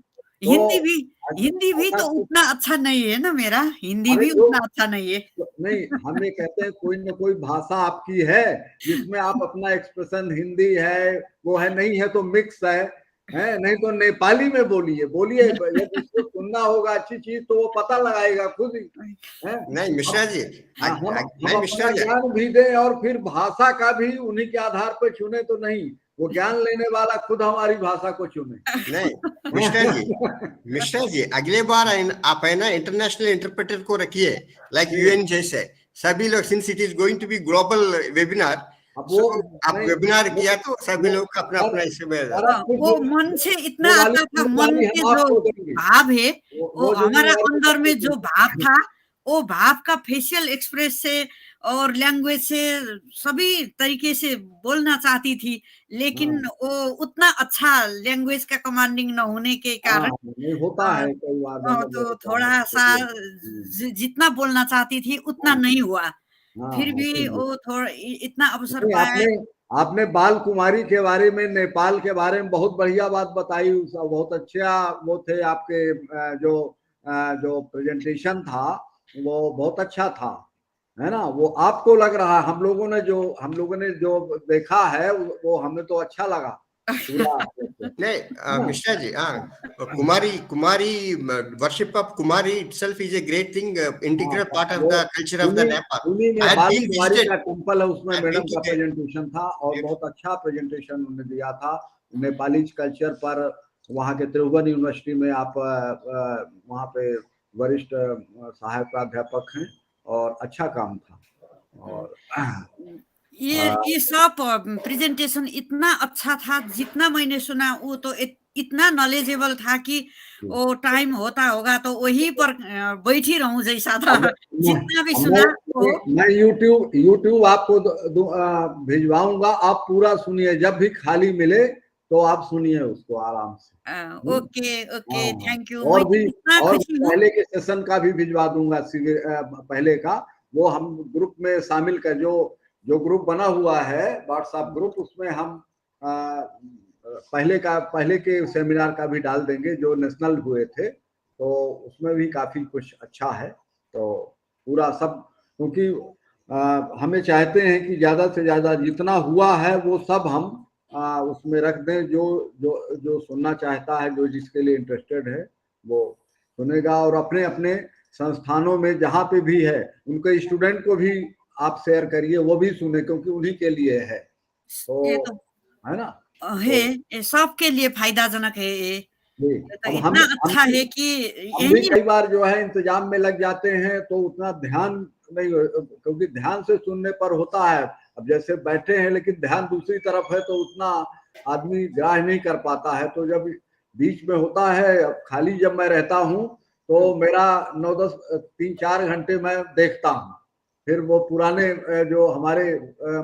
हिंदी भी तो उतना अच्छा नहीं है ना, मेरा हिंदी भी उतना अच्छा नहीं है। नहीं, हम ये कहते हैं कोई ना कोई भाषा आपकी है जिसमें आप अपना एक्सप्रेशन, हिंदी है वो है, नहीं है तो मिक्स है, नहीं तो नेपाली में बोलिए। यदि उसको सुनना होगा अच्छी चीज तो वो पता लगाएगा खुद ही। नहीं मिश्रा जी, हम अपना ज्ञान भी दें और फिर भाषा का भी उन्हीं के आधार पर चुने तो नहीं, वो ज्ञान लेने वाला खुद हमारी भाषा को चुने। नहीं मिश्रा जी अगले बार आप है ना इंटरनेशनल इंटरप्रेटर को रखिए, लाइक यूएन जैसे सभी लोग, since it is going to be global webinar, आप वेबिनार किया तो सभी लोग का अपना अपना इसमें वो मन से इतना आता था, मन के जो भाव है वो हमारा अंदर में जो भाव था, वो भाव का फेशियल एक्सप्रेस से और लैंग्वेज से सभी तरीके से बोलना चाहती थी, लेकिन वो उतना अच्छा लैंग्वेज का कमांडिंग न होने के कारण होता है कई बार, तो थोड़ा सा जितना बोलना चाहती थी उतना नहीं हुआ। फिर भी वो थोड़ा इतना अवसर पाया। आपने बाल कुमारी के बारे में, नेपाल के बारे में बहुत बढ़िया बात बताई, बहुत अच्छा वो थे आपके, जो प्रेजेंटेशन था वो बहुत अच्छा था, है ना। वो आपको लग रहा है, हम लोगों ने जो देखा है वो हमें तो अच्छा लगा नहीं मिश्रा जी, कुमारी worship of Kumari itself is a great thing, integral part of the culture of the Nepal. कुमारी का टेम्पल है, उसमें मैडम का प्रेजेंटेशन था और बहुत अच्छा प्रेजेंटेशन उन्होंने दिया था नेपाली कल्चर पर। वहाँ के त्रिभुवन यूनिवर्सिटी में आप वहाँ पे वरिष्ठ सहायक प्राध्यापक हैं और अच्छा काम था। और ये सब प्रेजेंटेशन इतना अच्छा था, जितना मैंने सुना वो तो इतना नॉलेजेबल था कि वो टाइम होता होगा तो वहीं पर बैठ ही रहूं जैसा था। जितना भी सुना वो मैं यूट्यूब आपको भिजवाऊंगा, आप पूरा सुनिए, जब भी खाली मिले तो आप सुनिए उसको आराम से। Okay okay, thank you. और मैं भी इतना और खुशी हूँ। पहले के सेशन का भी भिजवा दूंगा, पहले का वो हम ग्रुप में शामिल कर, जो ग्रुप बना हुआ है व्हाट्सएप ग्रुप, उसमें हम पहले के सेमिनार का भी डाल देंगे जो नेशनल हुए थे, तो उसमें भी काफी कुछ अच्छा है। तो पूरा सब, क्योंकि हमें चाहते हैं कि ज्यादा से ज्यादा जितना हुआ है वो सब हम उसमें रख दें। जो सुनना चाहता है, जो जिसके लिए इंटरेस्टेड है वो सुनेगा, और अपने अपने संस्थानों में जहाँ पे भी है उनके स्टूडेंट को भी आप शेयर करिए, वो भी सुने, क्योंकि उन्हीं के लिए है। ये तो है ना, है, सबके लिए फायदाजनक है ये। तो अब इतना अच्छा है कि हम भी यही कई बार जो है इंतजाम में लग जाते हैं तो उतना ध्यान नहीं, क्योंकि ध्यान से सुनने पर होता है। अब जैसे बैठे हैं लेकिन ध्यान दूसरी तरफ है तो उतना आदमी ग्राह्य नहीं कर पाता है। तो जब बीच में होता है, अब खाली जब मैं रहता हूँ तो मेरा 9-10 3-4 घंटे मैं देखता हूँ, फिर वो पुराने जो हमारे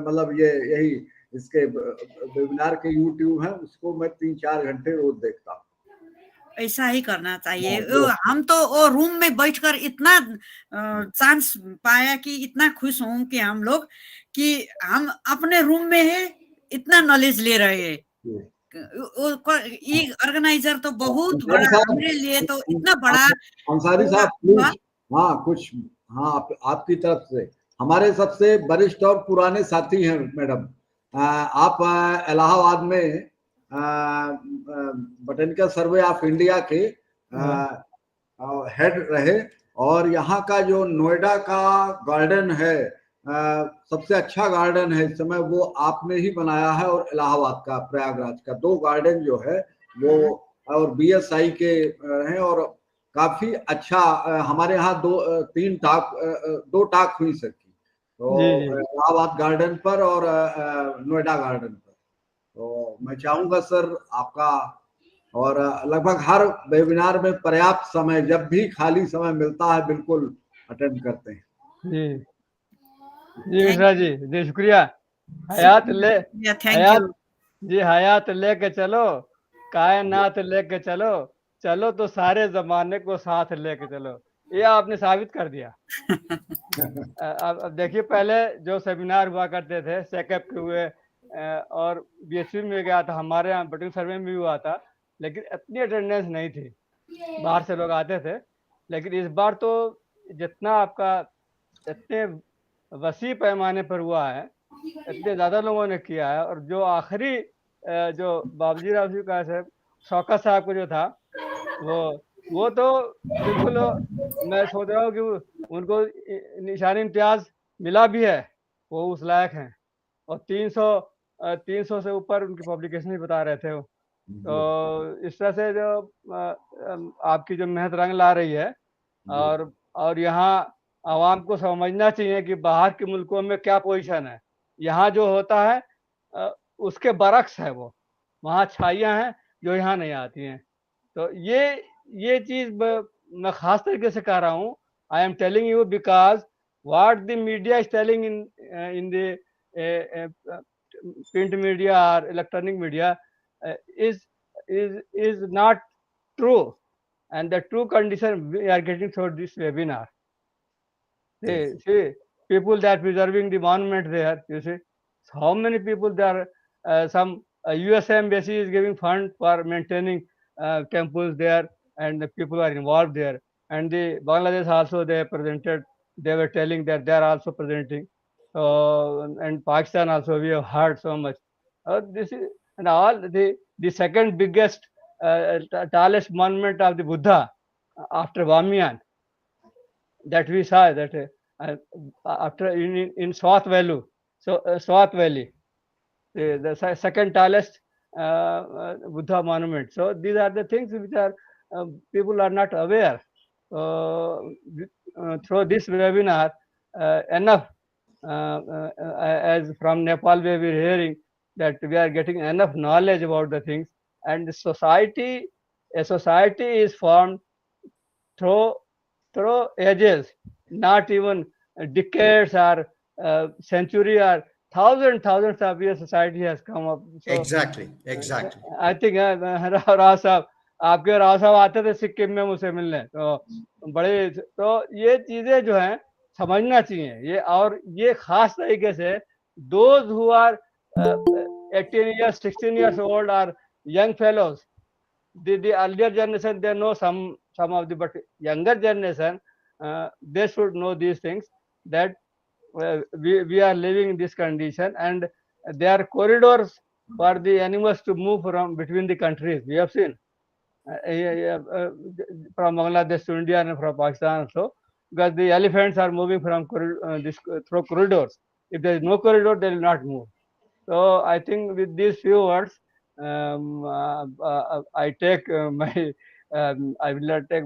मतलब यही इसके वेबिनार के यूट्यूब है उसको मैं 3-4 घंटे रोज देखता हूँ। ऐसा ही करना चाहिए। हम तो वो रूम में बैठकर इतना चांस पाया कि इतना खुश हूं कि हम लोग कि हम अपने रूम में है, इतना नॉलेज ले रहे हैं। ऑर्गेनाइजर तो बहुत बड़ा, मेरे लिए तो इतना बड़ा अंसारी साहब प्लीज, कुछ आपकी तरफ से हमारे सबसे वरिष्ठ और पुराने साथी हैं मैडम। आप इलाहाबाद में बॉटेनिकल सर्वे ऑफ इंडिया के हेड रहे, और यहाँ का जो नोएडा का गार्डन है सबसे अच्छा गार्डन है इस समय, वो आपने ही बनाया है। और इलाहाबाद का, प्रयागराज का 2 गार्डन जो है वो, और BSI के हैं, और काफी अच्छा। हमारे यहाँ 2 टाक हुई सकी, तो इलाहाबाद गार्डन पर और नोएडा गार्डन पर। तो मैं चाहूंगा सर आपका, और लगभग हर वेबिनार में पर्याप्त समय, जब भी खाली समय मिलता है बिल्कुल अटेंड करते हैं। जी जी मिश्रा जी शुक्रिया। हयात लेके चलो, कायनात लेके चलो, चलो तो सारे जमाने को साथ लेके चलो। ये आपने साबित कर दिया। अब देखिए, पहले जो सेमिनार हुआ करते थे सेकअप के हुए, और BHP में गया था, हमारे यहाँ बॉटनी सर्वे में भी हुआ था, लेकिन इतनी अटेंडेंस नहीं थी, बाहर से लोग आते थे। लेकिन इस बार तो जितना आपका इतने वसी पैमाने पर हुआ है, इतने ज़्यादा लोगों ने किया है। और जो आखिरी जो बाबूजी राव जी का शौकत साहब को जो था, वो तो बिल्कुल, मैं सोच रहा हूँ कि उनको निशानी इम्तियाज मिला भी है, वो उस लायक हैं। और 300 से ऊपर उनकी पब्लिकेशन भी बता रहे थे वो। तो इस तरह से जो आपकी जो मेहनत रंग ला रही है, और यहाँ आवाम को समझना चाहिए कि बाहर के मुल्कों में क्या पोजीशन है, यहाँ जो होता है उसके बरक्स है, वो वहाँ छाइयाँ हैं जो यहाँ नहीं आती हैं। तो ये चीज़ मैं खास तरीके से कह रहा हूँ। I am telling you because what the media is telling in the print media or electronic media is not true, and the true condition we are getting through this webinar. See, people that preserving the monument there, you see, how many people there, some US embassy is giving fund for maintaining temples there, and the people are involved there. And the Bangladesh also, they presented, they were telling that they are also presenting. And Pakistan also, we have heard so much. This is, and all the second biggest, tallest monument of the Buddha after Bamiyan, that we saw that after in Swat Valley, Swat Valley, the second tallest Buddha monument. So these are the things which are people are not aware. Through this webinar, enough as from Nepal we were hearing that we are getting enough knowledge about the things, and a society is formed through ages, not even decades or century or thousands of years society has come up. So Exactly. I think Rao साहब, आपके राव साहब आते थे सिक्किम में मुझसे मिलने, तो बड़े, तो ये चीजें जो हैं समझना चाहिए ये, और ये खास तरीके से those who are 18 years 16 years old or young fellows, the earlier generation they know some of the, but younger generation they should know these things, that we are living in this condition, and there are corridors for the animals to move from between the countries. We have seen from Bangladesh to India and from Pakistan also, because the elephants are moving from through corridors. If there is no corridor, they will not move. So I think with these few words, I take my, I will not take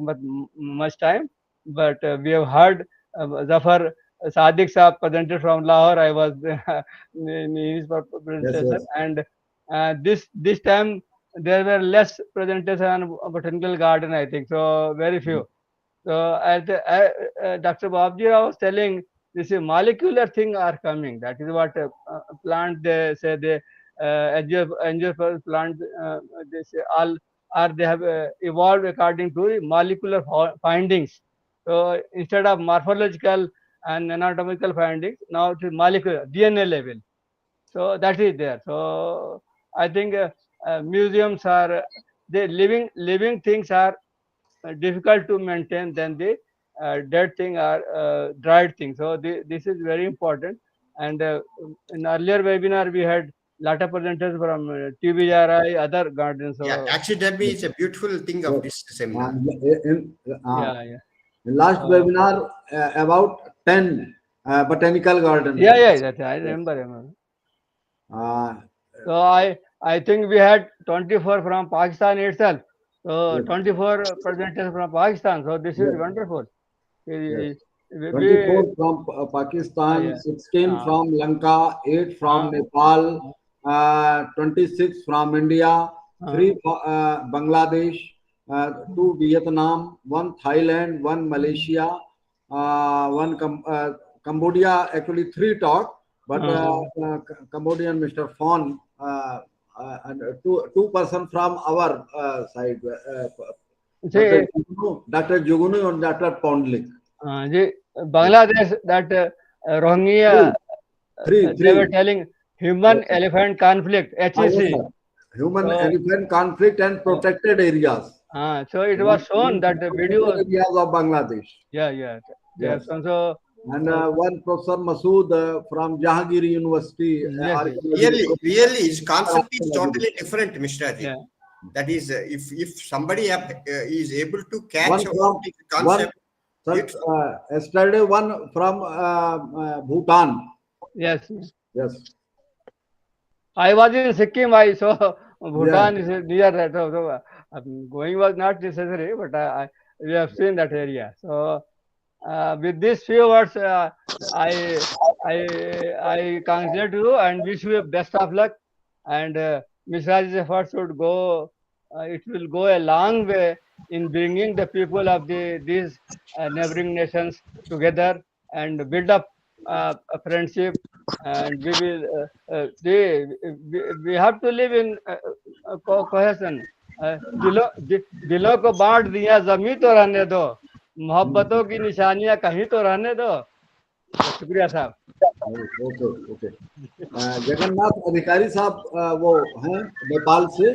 much time, but we have heard Zafar Sadiq Saab presented from Lahore. I was in his presentation, Yes. and this time there were less presentation on botanical garden, I think, so very few. So as Dr. Babji was telling, this is molecular thing are coming. That is what plant they say, they angiosperm plant they say all are, they have evolved according to molecular findings. So instead of morphological and anatomical findings, now it is molecular DNA level. So that is there. So I think museums are, the living things are difficult to maintain than the dead thing or dried thing. So this is very important. And in earlier webinar we had lot of presenters from TBRI, other gardens. So Yeah, actually that means a beautiful thing of this seminar. In yeah. last webinar about 10 botanical gardens. Yeah, that's, I remember. So I think we had 24 from Pakistan itself. So 24 presenters from Pakistan. So this is wonderful. Yes. 24 from Pakistan, 16 from Lanka, 8 from Nepal, 26 from India, 3 Bangladesh, 2 Vietnam, 1 Thailand, 1 Malaysia, 1 Cambodia. Actually 3 talk, but Cambodian Mr. Fon, and two person from our side, Dr. Jugunu and Dr. Pondlik. Bangladesh, that Rohingya, they were telling human elephant conflict, HEC. Human-elephant conflict and protected areas. So it was shown that the video areas of Bangladesh. Yes. So and one Professor Masood from Jahangir University. Really, his concept is totally different, Mr. Ajit. Yeah. That is, if somebody is able to catch the concept. Yesterday, one from Bhutan. Yes. I was in Sikkim. I saw Bhutan is near that. So going was not necessary, but we have seen that area. So with these few words, I congratulate you and wish you best of luck. And Mishraji's efforts should go. It will go a long way in bringing the people of these neighboring nations together and build up a friendship. And we will. We have to live in cohesion. दिलों को बांट दिया जमी तो रहने दो, मोहब्बतों की निशानियां कहीं तो रहने दो. शुक्रिया साहब. ओके. जगन्नाथ अधिकारी साहब वो हैं नेपाल से,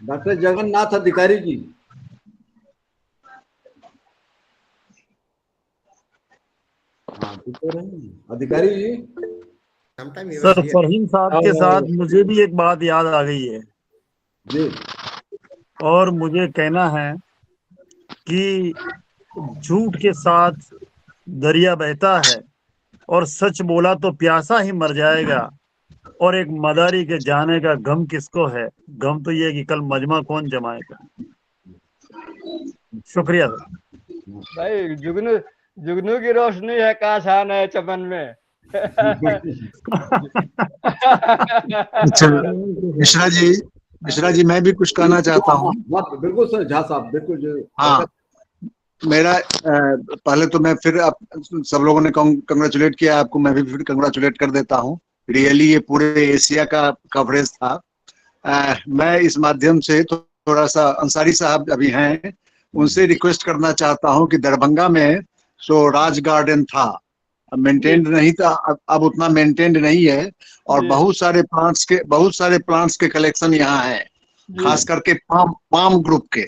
डॉक्टर जगन्नाथ अधिकारी जी. अधिकारी जी. सर फरहीम साहब के साथ मुझे भी एक बात याद आ गई है जी, और मुझे कहना है कि झूठ के साथ दरिया बहता है और सच बोला तो प्यासा ही मर जाएगा, और एक मदारी के जाने का गम किसको है, गम तो ये कि कल मजमा कौन जमाएगा. शुक्रिया सर. भाई जुगनू की रोशनी है काशान है चमन में। अच्छा मिश्रा जी मैं भी कुछ कहना चाहता हूँ। बिल्कुल सर, झा साहब बिल्कुल। हाँ, मेरा पहले तो मैं फिर सब लोगों ने कंग्रेचुलेट किया आपको, मैं भी फिर कंग्रेचुलेट कर देता हूँ। रियली ये पूरे एशिया का कवरेज था। मैं इस माध्यम से थोड़ा सा अंसारी साहब अभी हैं, उनसे रिक्वेस्ट करना चाहता हूँ कि दरभंगा में सो राज गार्डन था, मेंटेन्ड नहीं था, अब उतना मेंटेन्ड नहीं है, और बहुत सारे प्लांट्स के कलेक्शन यहाँ है, खास करके पाम ग्रुप के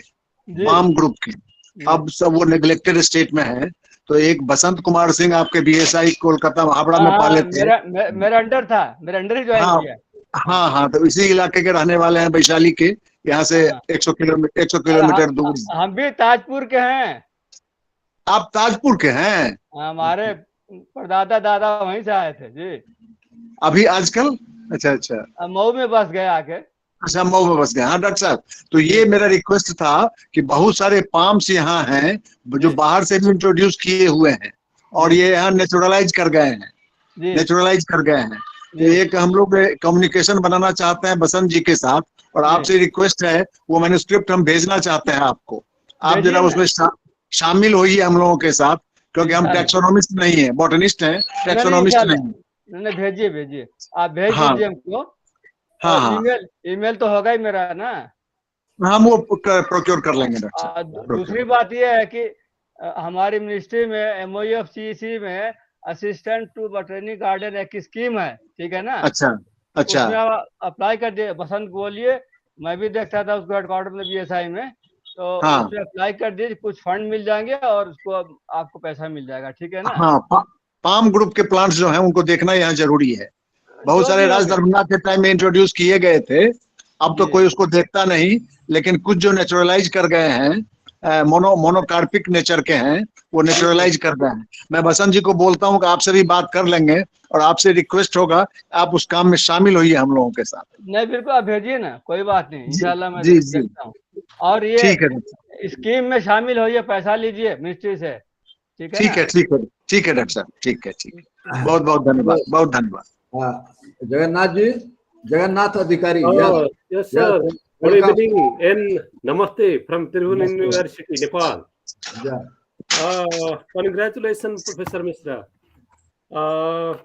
अब सब वो नेग्लेक्टेड स्टेट में है। तो एक बसंत कुमार सिंह आपके बीएसआई कोलकाता हावड़ा में पाले थे, मेरा अंडर था, मेरा अंडर ही ज्वाइन किया। हाँ, तो इसी इलाके के रहने वाले हैं, वैशाली के, यहाँ से 100 किलोमीटर दूर। हम भी ताजपुर के हैं। आप ताजपुर के हैं? हमारे परदादा दादा वहीं से आए थे जी। अभी आजकल? अच्छा, मऊ में बस गए आके। अच्छा, मऊ में बस गए। हाँ डॉक्टर साहब, तो ये मेरा रिक्वेस्ट था कि बहुत सारे पाम्स यहाँ हैं जो बाहर से भी इंट्रोड्यूस किए हुए हैं, और ये यहाँ नेचुरलाइज कर गए हैं। तो एक हम लोग कम्युनिकेशन बनाना चाहते हैं बसंत जी के साथ, और आपसे रिक्वेस्ट है, वो मैन्युस्क्रिप्ट हम भेजना चाहते हैं आपको, आप जरा उसमें शामिल होइए हम लोगों के साथ, क्योंकि हम टैक्सोनॉमिस्ट नहीं है, बॉटनिस्ट हैं, टैक्सोनॉमिस्ट नहीं। भेजिए, आप भेज दीजिए हमको। हाँ, ईमेल तो होगा ही मेरा ना। हम वो प्रोक्योर कर लेंगे डॉक्टर साहब। दूसरी बात ये है कि हमारी मिनिस्ट्री में MOEFCC में असिस्टेंट टू बॉटनी गार्डन एक स्कीम है, ठीक है ना? अच्छा, उसमें अप्लाई कर दिए, बसंत बोलिए, मैं भी देखता था उसको हेडक्वार्टर में BSI में, तो उसमें अप्लाई कर दिए, कुछ फंड मिल जाएंगे और उसको आपको पैसा मिल जाएगा, ठीक है ना? हाँ, पाम ग्रुप के प्लांट्स जो हैं उनको देखना यहाँ जरूरी है। बहुत सारे राज दरभंगा के टाइम में इंट्रोड्यूस किए गए थे, अब तो कोई उसको देखता नहीं, लेकिन कुछ जो नेचुरलाइज कर गए हैं, मोनोकार्पिक नेचर के हैं, वो नेचुरलाइज कर गए हैं। मैं बसंत जी को बोलता हूँ कि आपसे भी बात कर लेंगे, और आपसे रिक्वेस्ट होगा आप उस काम में शामिल होइए हम लोगों के साथ। नहीं, बिल्कुल, आप भेजिए ना, कोई बात नहीं, इंशाल्लाह मैं देखता हूँ। और ये ठीक है, स्कीम में शामिल होइए, पैसा लीजिए मिनिस्ट्री से, ठीक है? ठीक है डॉक्टर साहब, ठीक है। बहुत बहुत धन्यवाद। जगन्नाथ अधिकारी। Yes, sir. Good evening and namaste from Tribhuvan University, Nepal. Congratulations, Professor Mishra,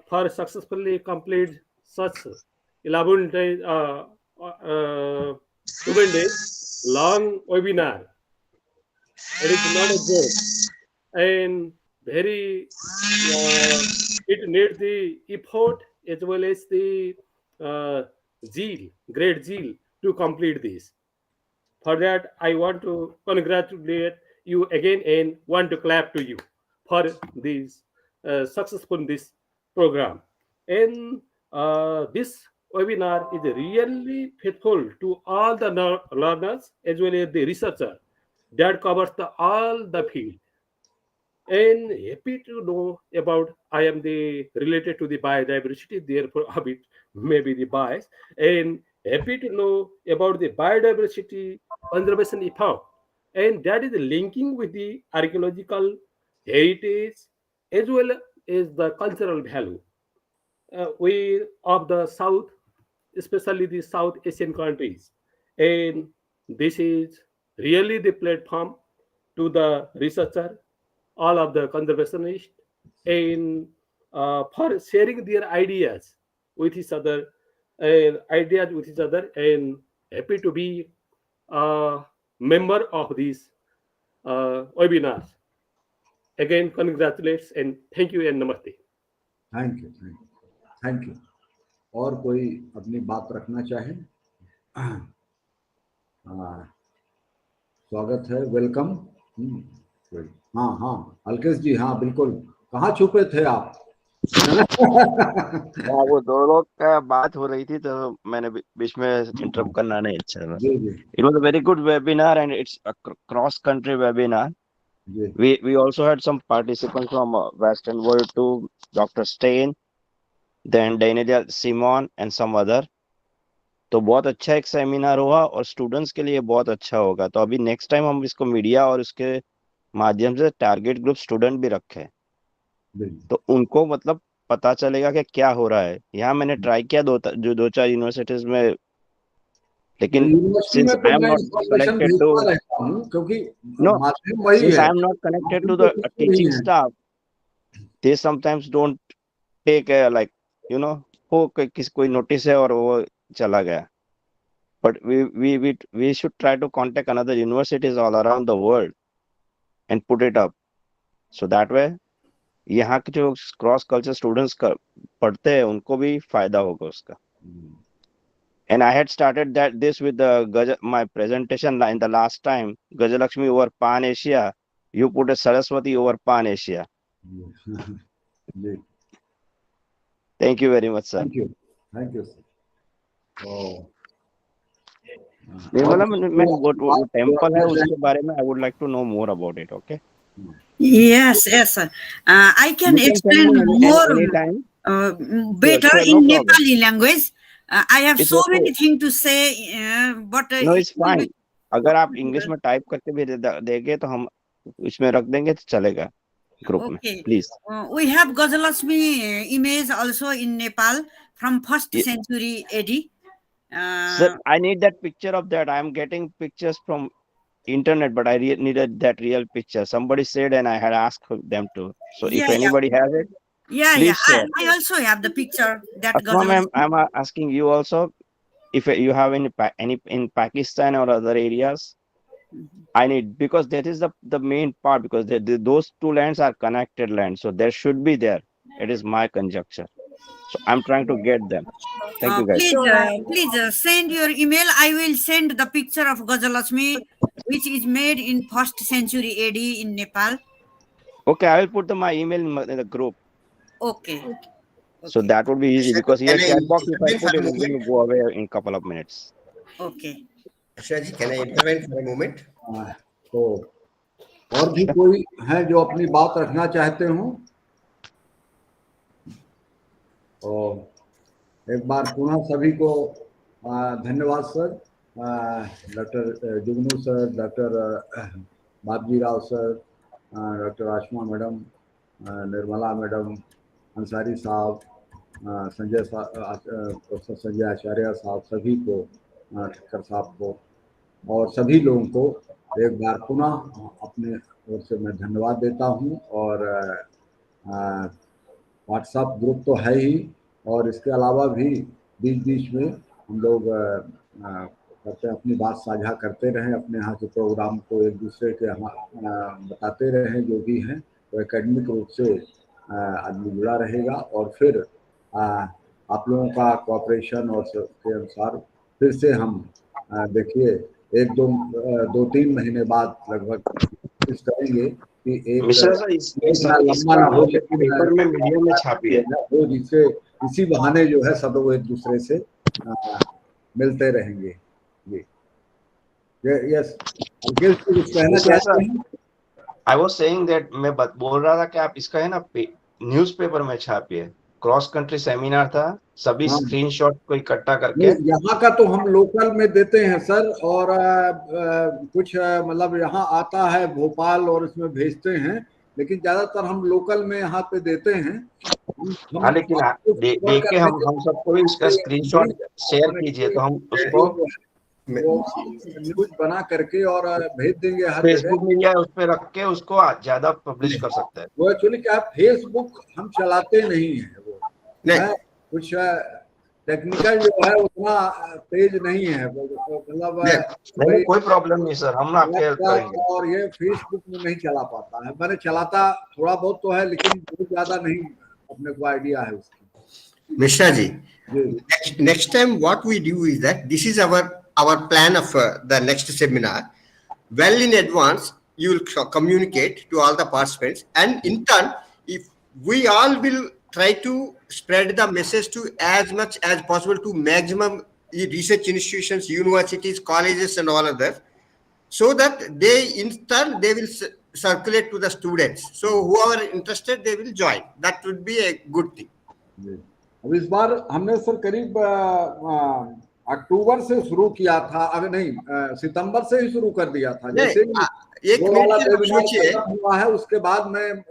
for successfully complete such 11 days, 7 days long webinar. It is not a joke, and very it needs the effort as well as the great zeal to complete this. For that, I want to congratulate you again and want to clap to you for this successful this program. And this webinar is really faithful to all the learners as well as the researcher that covers all the field. And happy to know about I am related to the biodiversity, therefore a bit maybe the bias, and happy to know about the biodiversity conservation effort, and that is linking with the archaeological heritage as well as the cultural value. We of the South, especially the South Asian countries, and this is really the platform to the researcher, all of the conservationists, and for sharing their ideas with each other, and happy to be a member of these webinars. Again, congratulations and thank you and namaste. Thank you. और कोई अपनी बात रखना चाहे? स्वागत है, welcome. हाँ अलकेश जी, हाँ बिल्कुल, कहाँ छुपे थे आप? वो दो लोग का बात हो रही थी तो मैंने बीच में इंटरप्ट करना नहीं अच्छा लगा। It was a very good webinar and it's a cross country webinar. We also had some participants from Western world too, Dr. Stein, then Daniel Simon and some other. तो बहुत अच्छा एक सेमिनार हुआ और स्टूडेंट्स के लिए बहुत अच्छा होगा। तो अभी नेक्स्ट टाइम हम इसको मीडिया और उसके माध्यम से टारगेट ग्रुप स्टूडेंट भी रखे, तो उनको मतलब पता चलेगा कि क्या हो रहा है। यहाँ मैंने ट्राई किया दो चार यूनिवर्सिटीज में, लेकिन यूनिवर्सिटी since में तो I am मैं not इंफॉर्मेशन connected to भेजता रहता हूँ, क्योंकि no माध्यम वही since है, I am not connected माध्यम to तो the कुछ नहीं teaching है। staff, they sometimes don't take a like हो किसी कोई नोटिस है और वो चला गया। But we should try to contact another universities all around the world and put it up, so that way यहाँ के जो क्रॉस कल्चर स्टूडेंट्स पढ़ते हैं उनको भी फायदा होगा उसका। And I had started this with my presentation in the last time, Gajalakshmi over Pan Asia. You put a Saraswati over Pan Asia. Thank you very much, sir. Thank you, sir. Oh. Nirmala मैं वो temple है उसके बारे में I would like to know more about it. Okay. Yes, I can explain more better Sure, in no problem. Nepali language. I have It's so okay. many things to say, but No, it's fine. अगर आप English में type करके भी देंगे तो हम इसमें रख देंगे तो चलेगा ग्रुप में, please. We have Gajalakshmi image also in Nepal from 1st century AD. Sir, I need that picture of that. I am getting pictures from internet, but I needed that real picture. Somebody said, and I had asked them to. So if anybody has it, please share. I also have the picture that Asma ma'am, Gajalakshmi. I'm asking you also if you have any in Pakistan or other areas. I need, because that is the main part, because those two lands are connected lands, so there should be there. It is my conjecture. So I'm trying to get them. Thank you, guys. Please send your email. I will send the picture of Gajalakshmi, which is made in 1st century AD in Nepal. Okay, I will put my email in the group. Okay. So that would be easy, because here chat box, if I put it, it will go away in a couple of minutes. Okay. Shaji, can I intervene for a moment? तो और भी कोई है जो अपनी बात रखना चाहते हो? और एक बार पुनः सभी को धन्यवाद sir, doctor Jugnu sir, doctor Babjirao sir, doctor Ashma madam, Nirmala madam, Ansari साहब, प्रोफेसर संजय आचार्य साहब, सभी को, ठक्कर साहब को और सभी लोगों को एक बार पुनः अपने ओर से मैं धन्यवाद देता हूं। और व्हाट्सएप ग्रुप तो है ही, और इसके अलावा भी बीच बीच में हम लोग करते अपनी बात साझा करते रहें, अपने यहाँ के प्रोग्राम को एक दूसरे के बताते रहें जो भी हैं, तो एकेडमिक रूप से आदमी जुड़ा रहेगा। और फिर आप लोगों का कोऑपरेशन और के अनुसार फिर से हम देखिए 2-3 महीने बाद लगभग कोशिश करेंगे कि एक लंबा ना हो लेकिन पेपर में मीडिया में छापी है वो, जिससे इसी बहाने जो है सब लोग एक दूसरे से मिलते रहेंगे। जी यस, कुछ कहना चाहते हैं? I was saying that मैं बोल रहा था कि आप इसका है ना न्यूज़पेपर में छापिए। क्रॉस कंट्री सेमिनार था, सभी स्क्रीनशॉट को इकट्ठा करके। यहाँ का तो हम लोकल में देते हैं सर, और कुछ मतलब यहाँ आता है भोपाल और इसमें भेजते हैं, लेकिन ज्यादातर हम लोकल में यहाँ पे देते हैं। हाँ, लेकिन देख के हम सबको भी इसका स्क्रीनशॉट शेयर कीजिए, तो हम उसको न्यूज बना करके और भेज देंगे हर फेसबुक मीडिया उस पे रख के उसको ज्यादा पब्लिश कर सकते हैं। वो एक्चुअली क्या, फेसबुक हम चलाते नहीं है, वो कुछ टेक्निकल जो है उतना तेज नहीं है, मतलब कोई प्रॉब्लम नहीं सर, हम आपके हेल्प करेंगे। और ये फेसबुक में नहीं चला पाता है, मैंने चलाता थोड़ा बहुत तो है, लेकिन बहुत ज्यादा नहीं अपने को आइडिया है उसकी। Mishra ji, next time what we do is that this is our plan of the next seminar. Well in advance, you will communicate to all the participants, and in turn, if we all will try to spread the message to as much as possible to maximum research institutions, universities, colleges, and all others, so that they in turn they will circulate to the students. So whoever interested, they will join. That would be a good thing. अब इस बार हमने sir करीब अक्टूबर से शुरू किया था, अगर नहीं सितंबर से ही शुरू कर दिया था। जैसे एक वो मिनट वाला के लिए वेबिनार सोचिए। खत्म हुआ है, उसके बाद में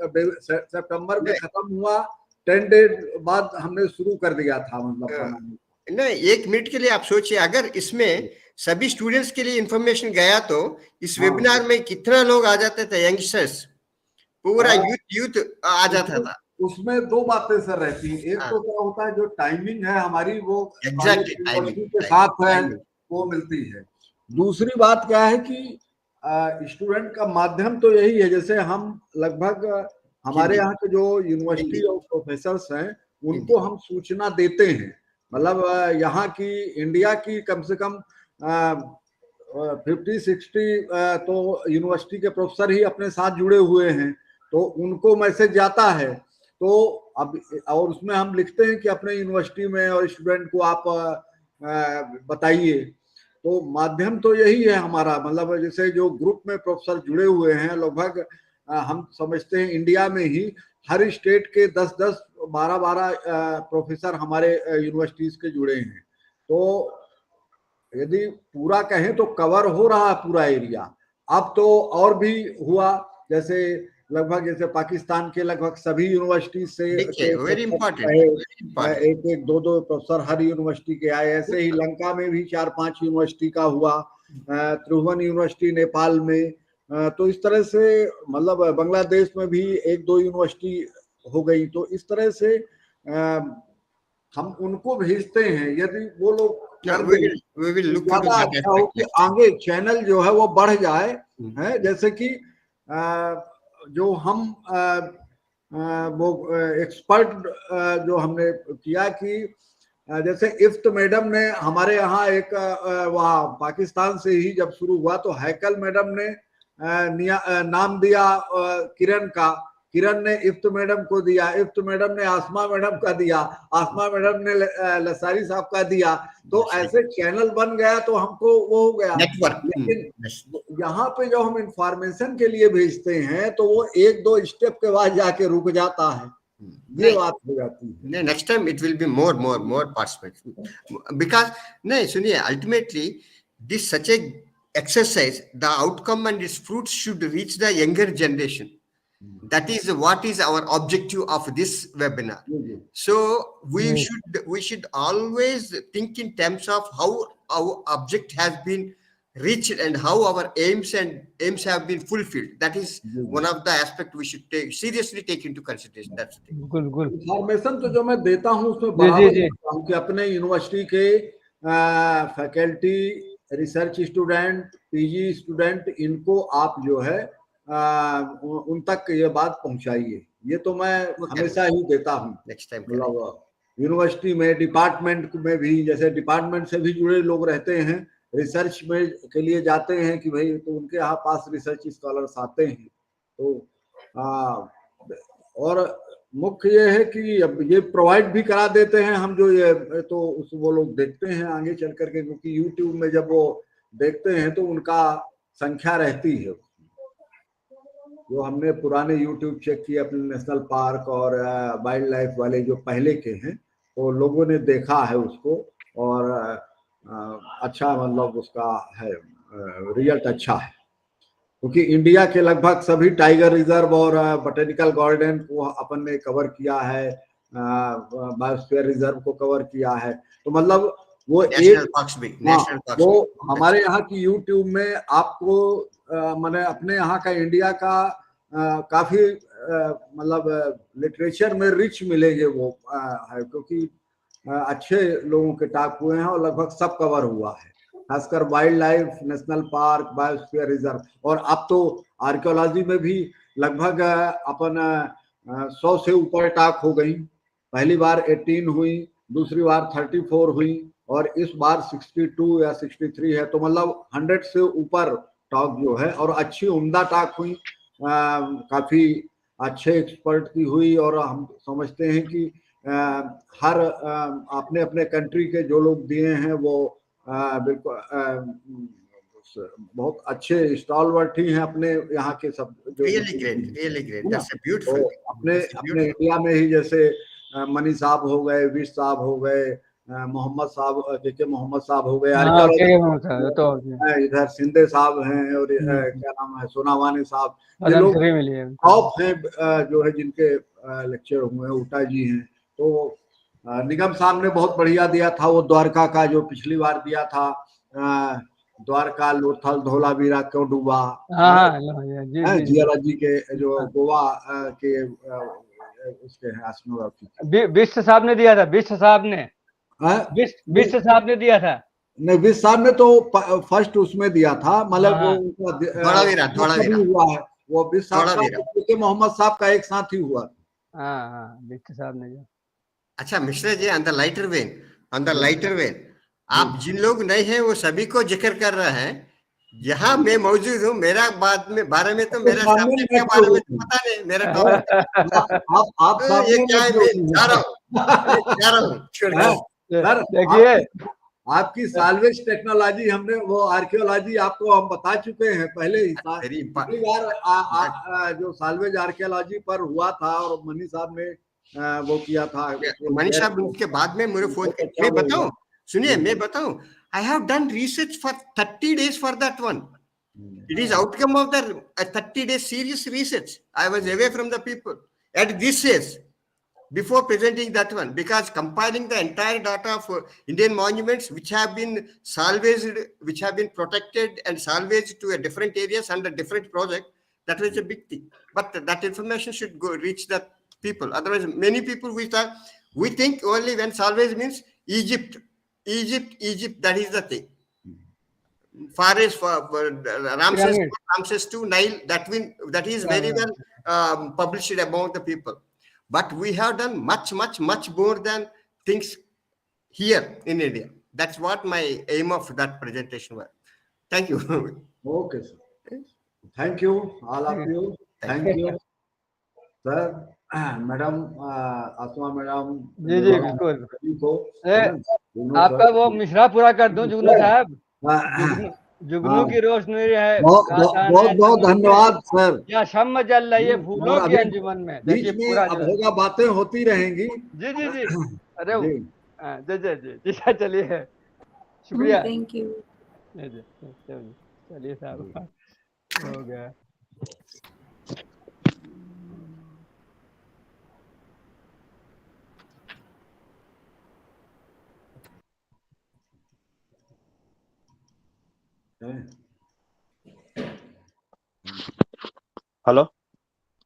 सितंबर में खत्म हुआ, 10 डेज बाद हमने शुरू कर दिया था, मतलब बनाने। नहीं, एक मिनट के लिए आप सोचिए, अगर इसमें सभी स्टूडेंट्स के लिए इंफॉर्मेशन गया तो इस वेबिनार में कितना लोग आ जाते थे, यंगस्टर्स, पूरा यूथ आ जाता था। उसमें दो बातें सर रहती हैं। एक तो क्या होता है, जो टाइमिंग है हमारी वो एग्जैक्टली यूनिवर्सिटी के साथ है, वो मिलती है। दूसरी बात क्या है कि स्टूडेंट का माध्यम तो यही है, जैसे हम लगभग हमारे यहाँ के जो यूनिवर्सिटी और प्रोफेसर्स हैं उनको हम सूचना देते हैं, मतलब यहाँ की इंडिया की कम से कम 50-60 तो यूनिवर्सिटी के प्रोफेसर ही अपने साथ जुड़े हुए हैं, तो उनको मैसेज जाता है। तो अब और उसमें हम लिखते हैं कि अपने यूनिवर्सिटी में और स्टूडेंट को आप बताइए। तो माध्यम तो यही है हमारा, मतलब जैसे जो ग्रुप में प्रोफेसर जुड़े हुए हैं, लगभग हम समझते हैं इंडिया में ही हर स्टेट के 10-10, 12-12 प्रोफेसर हमारे यूनिवर्सिटीज के जुड़े हैं। तो यदि पूरा कहें तो कवर हो रहा है पूरा एरिया। अब तो और भी हुआ, जैसे लगभग जैसे पाकिस्तान के लगभग सभी यूनिवर्सिटी से वेरी इंपॉर्टेंट, एक 2 प्रोफेसर हर यूनिवर्सिटी के आए। ऐसे ही लंका में भी 4-5 यूनिवर्सिटी का हुआ, त्रिभुवन यूनिवर्सिटी नेपाल में, तो इस तरह से मतलब बांग्लादेश में भी 1-2 यूनिवर्सिटी हो गई। तो इस तरह से हम उनको भेजते हैं, यदि वो लोग ज्यादा अच्छा हो कि आगे चैनल जो है वो बढ़ जाए, है जैसे कि जो हम वो एक्सपर्ट जो हमने किया कि जैसे इफ्त मैडम ने हमारे यहाँ एक वहाँ पाकिस्तान से ही जब शुरू हुआ तो हैकल मैडम ने नाम दिया किरण का, किरण ने इफ्त मैडम को दिया, इफ्त मैडम ने आसमा मैडम का दिया, आसमा मैडम ने लसारी साहब का दिया। तो ऐसे चैनल बन गया, तो हमको वो हो गया नेटवर्क। लेकिन यहाँ पे जो हम इंफॉर्मेशन के लिए भेजते हैं तो वो 1-2 स्टेप के बाद जाके रुक जाता है, ये बात हो जाती है। Next time it will be more participate because नहीं सुनिए, ultimately this such A exercise, the outcome and its fruits should reach the younger generation. That is what is our objective of this webinar. So we should always think in terms of how our object has been reached and how our aims have been fulfilled. That is one of the aspects we should seriously take into consideration. That's the thing. Information तो जो मैं देता हूँ उसमें बराबर देता हूँ कि अपने यूनिवर्सिटी के faculty, research student, PG student, इनको आप जो है उन तक ये बात पहुंचाइए। ये तो मैं हमेशा ही देता हूँ। मतलब यूनिवर्सिटी में, डिपार्टमेंट में भी, जैसे डिपार्टमेंट से भी जुड़े लोग रहते हैं, रिसर्च में के लिए जाते हैं कि भाई तो उनके यहाँ पास रिसर्च स्कॉलर्स आते हैं। तो और मुख्य ये है कि अब ये प्रोवाइड भी करा देते हैं हम, जो ये तो वो लोग देखते हैं आगे चल करके, क्योंकि यूट्यूब में जब वो देखते हैं तो उनका संख्या रहती है। जो हमने पुराने यूट्यूब चेक किए अपने नेशनल पार्क और वाइल्ड लाइफ वाले जो पहले के हैं, तो लोगों ने देखा है उसको और अच्छा मतलब उसका है रिजल्ट अच्छा है, क्योंकि इंडिया के लगभग सभी टाइगर रिजर्व और बोटेनिकल गार्डन को अपन ने कवर किया है, बायोस्फीयर रिजर्व को कवर किया है। तो मतलब वो वो हमारे यहाँ की यूट्यूब में आपको मैंने अपने यहाँ का इंडिया का काफी मतलब लिटरेचर में रिच मिलेंगे वो है, क्योंकि अच्छे लोगों के टॉक हुए हैं और लगभग सब कवर हुआ है, खासकर wild life, national park, biosphere reserve. और अब तो आर्कियोलॉजी में भी लगभग अपन 100 से ऊपर टॉक हो गई। पहली बार 18 हुई, दूसरी बार 34 हुई और इस बार 62 या 63 है। तो मतलब 100 से ऊपर टॉक जो है, और अच्छी उम्दा टॉक हुई, काफी अच्छे एक्सपर्ट की हुई। और हम समझते हैं कि हर अपने अपने कंट्री के जो लोग दिए हैं वो बिल्कुल बहुत अच्छे स्टॉलवर्ट ही हैं अपने यहाँ के सब। Really great. That's a beautiful. अपने इंडिया में ही जैसे मनी साहब हो गए, विश साहब हो गए, मोहम्मद साहब के मोहम्मद साहब हो गए, हाँ के आर्कियोलॉजी मोहम्मद साहब तो इधर सिंधे साहब हैं, और क्या नाम है, सोनावानी साहब, ये पदम लोग श्री मिली है टॉप हैं जो है, जिनके लेक्चर हुए हैं। उटा जी हैं, तो निगम साहब ने बहुत बढ़िया दिया था वो द्वारका का, जो पिछली बार दिया था, द्वारका लोथल धोलावीरा क्यों डूबा, हाँ हाँ जी जी जी जियोलॉजी के जो गोवा के उसके हैं एस्ट्रोनॉफी। बिष्ट साहब ने दिया था, बिष्ट साहब ने बिष्ट साहब ने दिया था। नहीं, विश साहब ने तो फर्स्ट उसमें दिया था, मतलब वो धोलावीरा हुआ है वो विश साहब का के मोहम्मद साहब का एक साथ ही हुआ। हाँ हाँ बिष्ट साहब ने। अच्छा Mishra ji, on the lighter when आप जिन लोग नए हैं वो सभी को जिक्र कर रहे हैं। जहाँ मैं मौजूद हूँ, मेरा बारे में तो मेरा सब्जेक्ट के बारे में तो पता नहीं, मेरा टॉपिक आप ये क्या है, मैं जा रहा हूँ सर, देखिए आपकी साल्वेज टेक्नोलॉजी हमने वो आर्कियोलॉजी आपको हम बता चुके हैं पहले ही। पिछली बार जो साल्वेज आर्कियोलॉजी पर हुआ था और मनी साहब ने वो किया था। मनीष साहब के बाद में मेरे फोन मैं बताऊं, सुनिए मैं बताऊं, I have done research for 30 days for that one. It is outcome of the 30 days serious research. I was away from the people at this stage before presenting that one, because compiling the entire data for Indian monuments which have been salvaged, which have been protected and salvaged to a different areas under different project, that was a big thing. But that information should go reach the people. Otherwise, many people we think only when salvage means Egypt, that is the thing. Far as Ramses to Nile, that is very well published among the people. But we have done much more than things here in India. That's what my aim of that presentation was. Thank you. Okay, sir. Thank you, all of you. Thank you, sir. Madam Asma madam जी जी बिल्कुल। आपका वो मिश्रा पूरा कर दूं जुगनू साहब। जुगनू की रोशनी है, बहुत धन्यवाद सर। या शम्म जल रही है फूलों की अंजुमन में। बीच में अब होगा, बातें होती रहेंगी। जी जी जी अरे जी जी जी जी चलिए शुक्रिया। Thank you. चलिए साहब हो गया। हेलो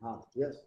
हाँ यस